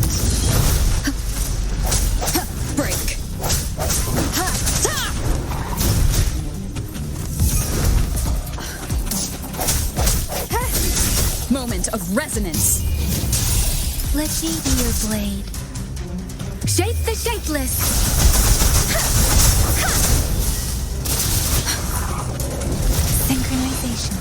Speaker 5: Break. Moment of resonance.
Speaker 21: Let me be your blade. Shape the shapeless. Synchronization.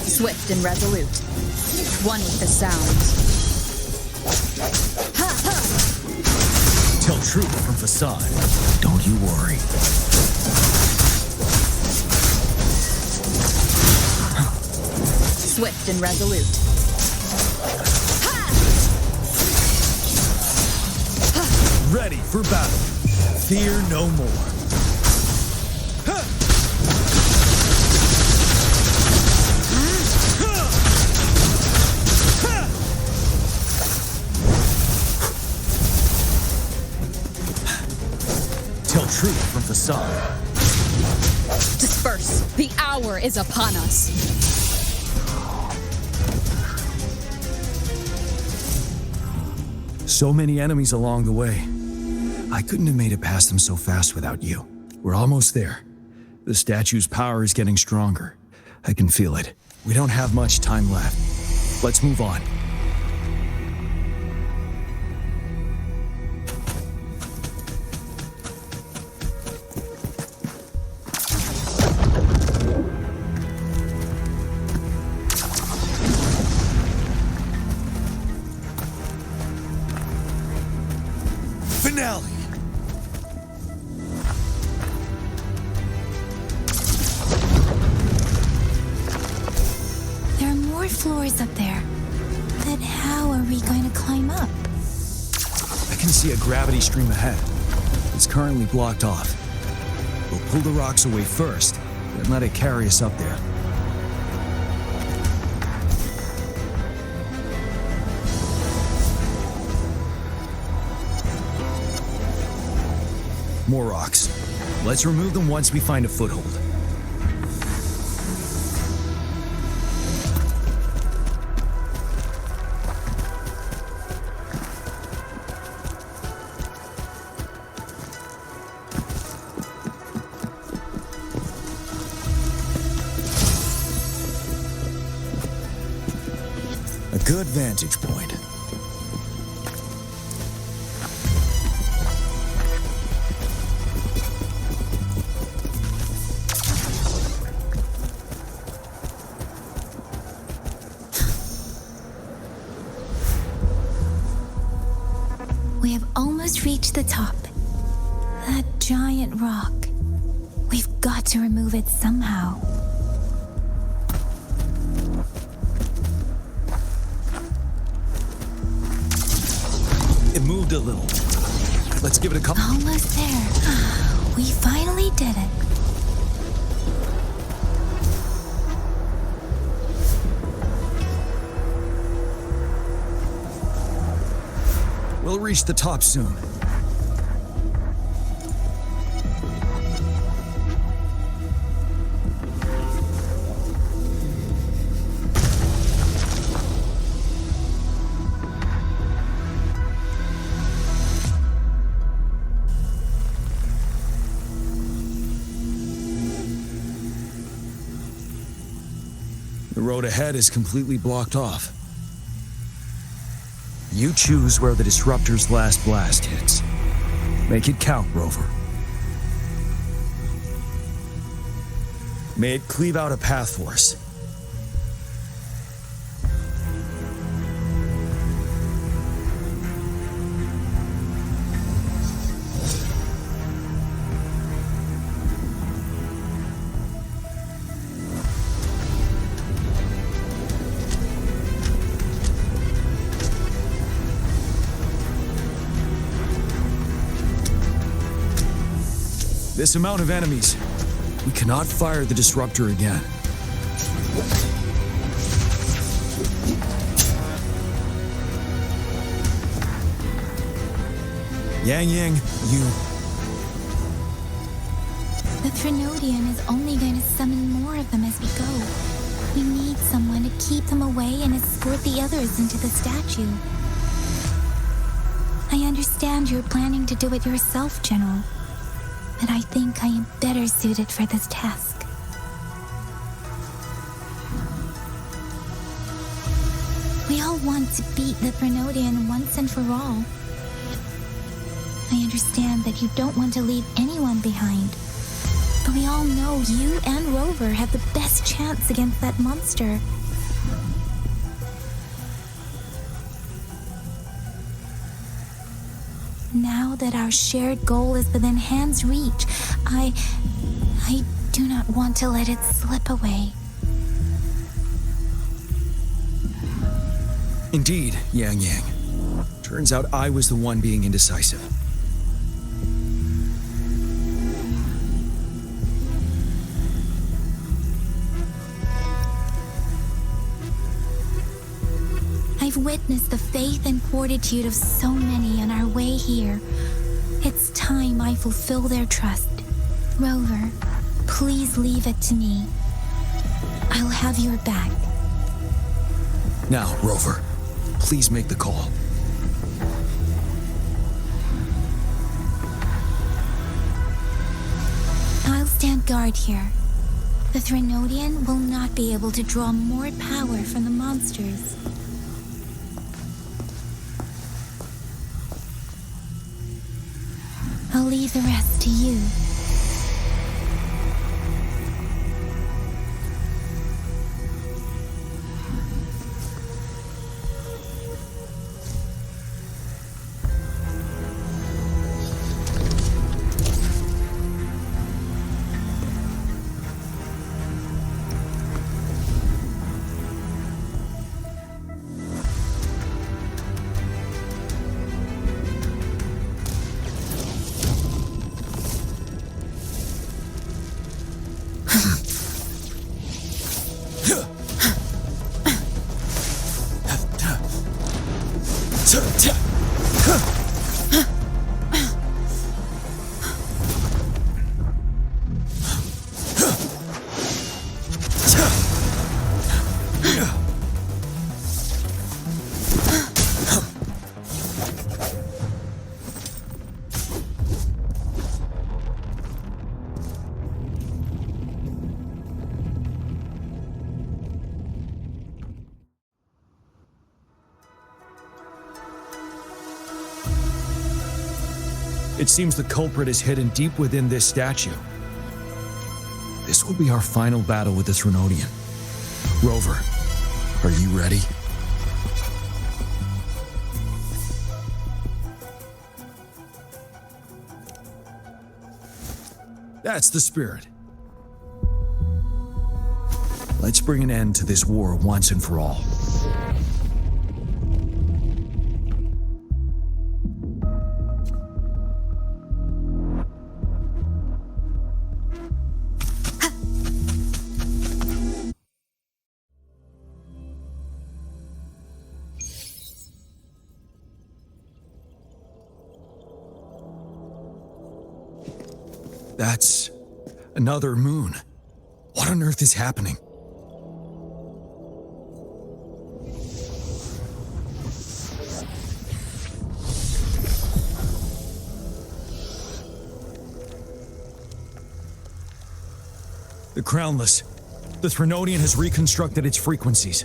Speaker 5: Swift and resolute. One with the sound.
Speaker 17: Tell truth from facade. Don't you worry.
Speaker 5: Swift and resolute.
Speaker 16: Ready for battle. Fear no more.
Speaker 17: Tell truth from facade.
Speaker 5: Disperse. The hour is upon us.
Speaker 17: So many enemies along the way. I couldn't have made it past them so fast without you. We're almost there. The statue's power is getting stronger. I can feel it. We don't have much time left. Let's move on.
Speaker 16: Finale!
Speaker 2: There are more floors up there. But how are we going to climb up?
Speaker 17: I can see a gravity stream ahead. It's currently blocked off. We'll pull the rocks away first, then let it carry us up there. More rocks. Let's remove them once we find a foothold. A good vantage point.
Speaker 2: We have almost reached the top. That giant rock. We've got to remove it somehow.
Speaker 17: It moved a little. Let's give it a couple.
Speaker 2: Almost there. We finally did it.
Speaker 17: We'll reach the top soon. The road ahead is completely blocked off. You choose where the Disruptor's last blast hits. Make it count, Rover. May it cleave out a path for us. This amount of enemies. We cannot fire the Disruptor again. Yang, you...
Speaker 2: The Trinodian is only going to summon more of them as we go. We need someone to keep them away and escort the others into the statue. I understand you're planning to do it yourself, General. But I think I am better suited for this task. We all want to beat the Trinodian once and for all. I understand that you don't want to leave anyone behind. But we all know you and Rover have the best chance against that monster. Now that our shared goal is within hand's reach, I do not want to let it slip away.
Speaker 17: Indeed, Yang. Turns out I was the one being indecisive.
Speaker 2: I've witnessed the faith and fortitude of so many on our way here. It's time I fulfill their trust. Rover, please leave it to me. I'll have your back.
Speaker 17: Now, Rover, please make the call.
Speaker 2: I'll stand guard here. The Trinodian will not be able to draw more power from the monsters. I'll leave the rest to you.
Speaker 17: It seems the culprit is hidden deep within this statue. This will be our final battle with the Trinodian. Rover, are you ready?
Speaker 16: That's the spirit. Let's bring an end to this war once and for all. That's another moon. What on earth is happening? The Crownless. The Threnodian has reconstructed its frequencies.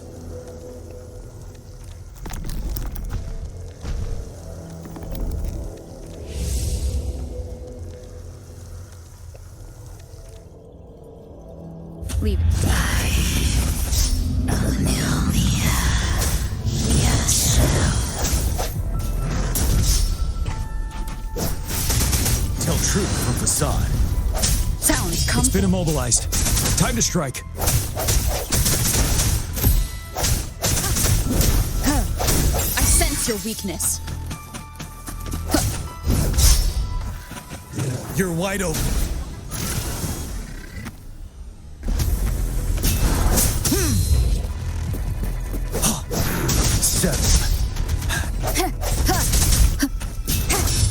Speaker 5: Leave it.
Speaker 16: Tell truth from facade.
Speaker 5: Sounds come.
Speaker 16: It's been immobilized. Time to strike.
Speaker 5: I sense your weakness.
Speaker 16: You're wide open.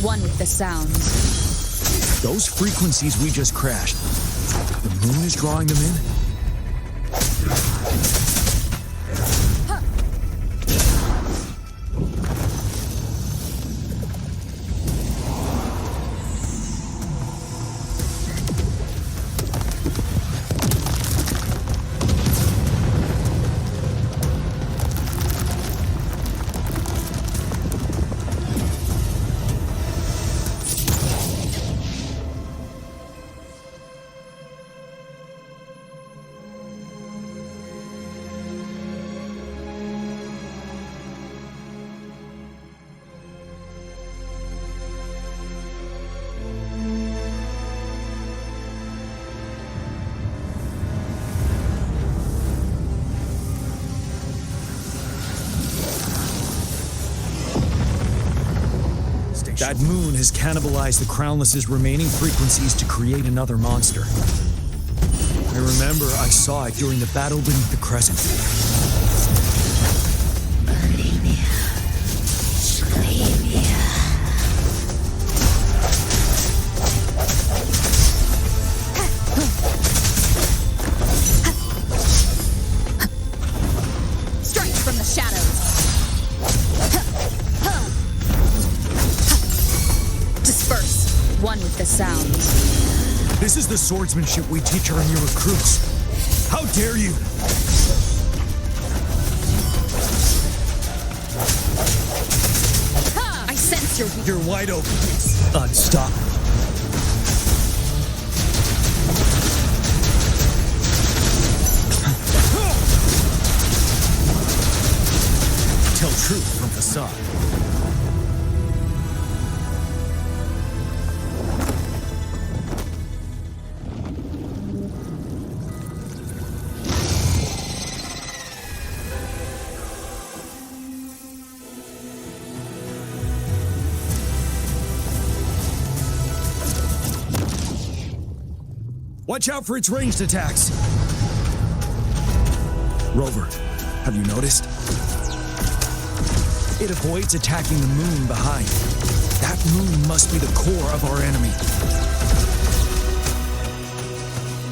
Speaker 5: One with the sounds.
Speaker 16: Those frequencies we just crashed. The moon is drawing them in? That moon has cannibalized the Crownless's remaining frequencies to create another monster. I remember I saw it during the battle beneath the Crescent.
Speaker 5: Strike from the shadows. Disperse. One with the sounds.
Speaker 16: This is the swordsmanship we teach our new recruits. How dare you!
Speaker 5: I sense your...
Speaker 16: You're wide open. Unstoppable. Tell truth from facade. Watch out for its ranged attacks! Rover, have you noticed? It avoids attacking the moon behind. That moon must be the core of our enemy.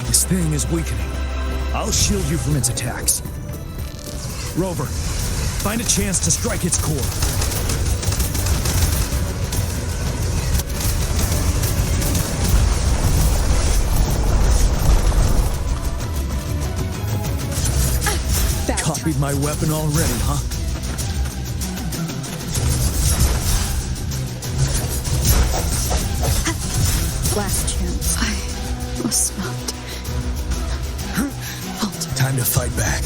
Speaker 16: This thing is weakening. I'll shield you from its attacks. Rover, find a chance to strike its core. Copied my weapon already, huh?
Speaker 5: Last chance. I must not. Halt.
Speaker 16: Time to fight back.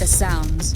Speaker 5: the sounds.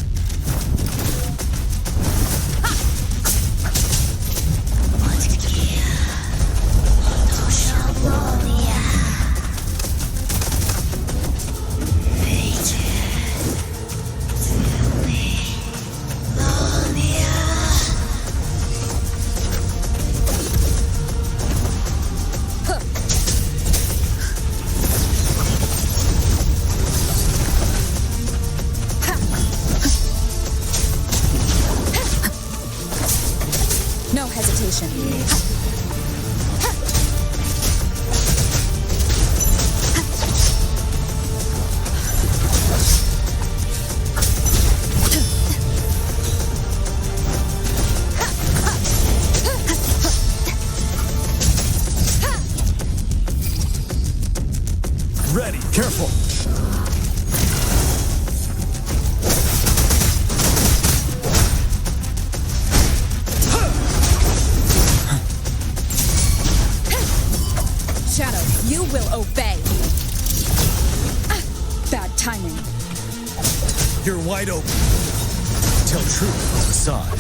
Speaker 5: No hesitation.
Speaker 16: Ready, careful.
Speaker 5: Shadow, you will obey. Bad timing.
Speaker 16: You're wide open. Tell truth from facade.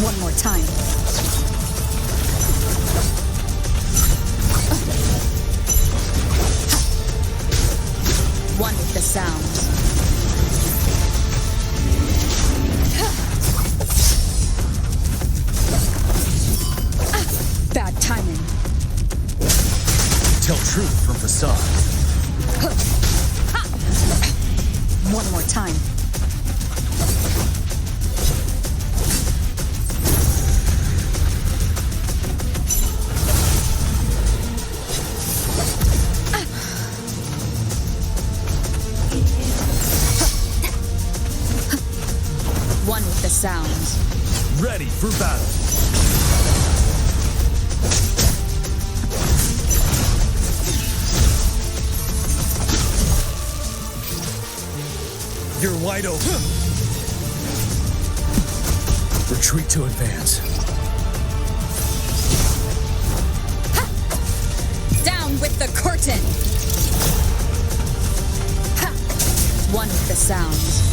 Speaker 5: One more time. One with the sounds. Bad timing.
Speaker 16: Tell truth from facade.
Speaker 5: One more time. One with the sounds.
Speaker 16: Ready for battle. You're wide open. Retreat to advance.
Speaker 5: Down with the curtain. One with the sounds.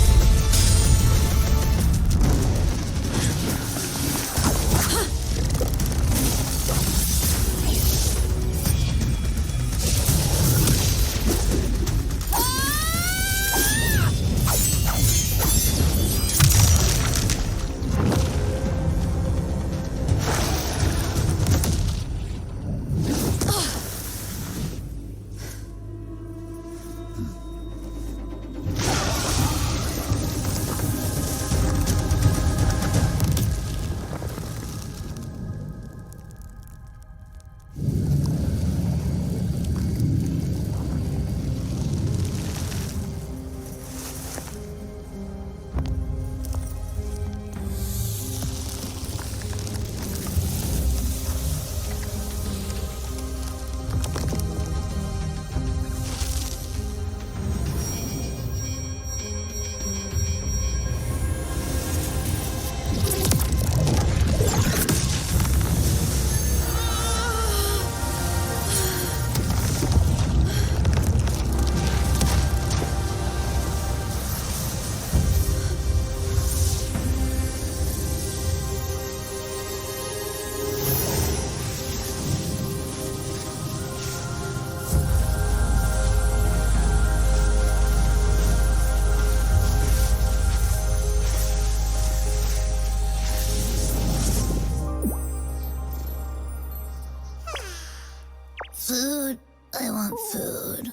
Speaker 21: Food. I want food.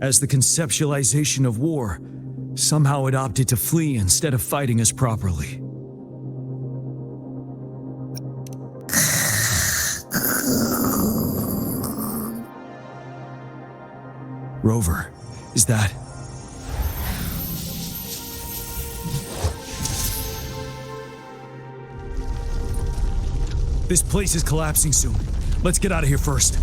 Speaker 16: As the conceptualization of war, somehow it opted to flee instead of fighting us properly.
Speaker 8: Rover, is that...
Speaker 16: This place is collapsing soon. Let's get out of here first.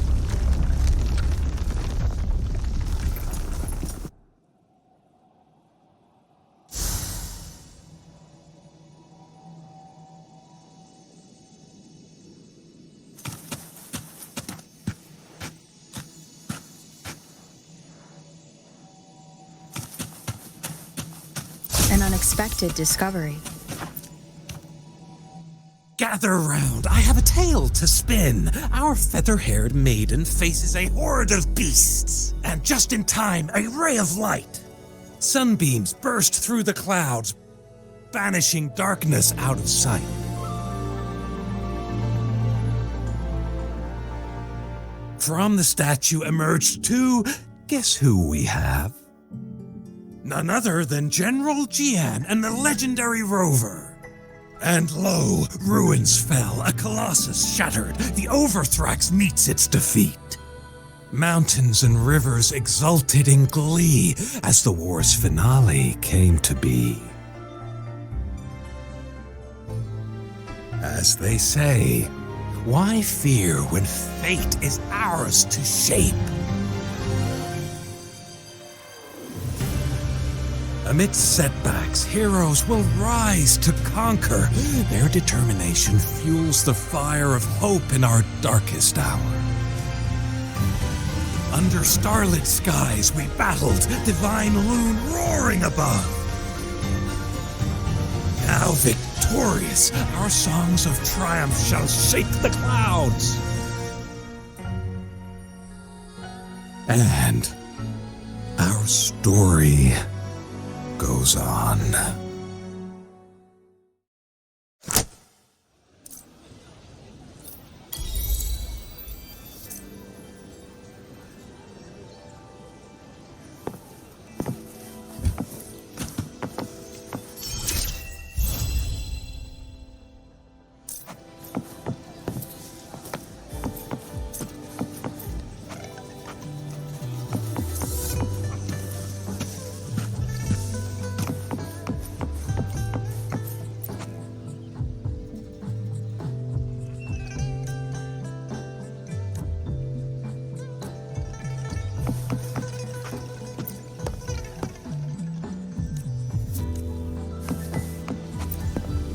Speaker 5: An unexpected discovery.
Speaker 9: Gather round, I have a tale to spin. Our feather-haired maiden faces a horde of beasts. And just in time, a ray of light. Sunbeams burst through the clouds, banishing darkness out of sight. From the statue emerged two, guess who we have? None other than General Jiyan and the legendary Rover. And lo, ruins fell, a colossus shattered, the Overthrax meets its defeat. Mountains and rivers exulted in glee as the war's finale came to be. As they say, why fear when fate is ours to shape? Amidst setbacks, heroes will rise to conquer. Their determination fuels the fire of hope in our darkest hour. Under starlit skies we battled, divine loon roaring above. Now victorious, our songs of triumph shall shake the clouds. And our story goes on.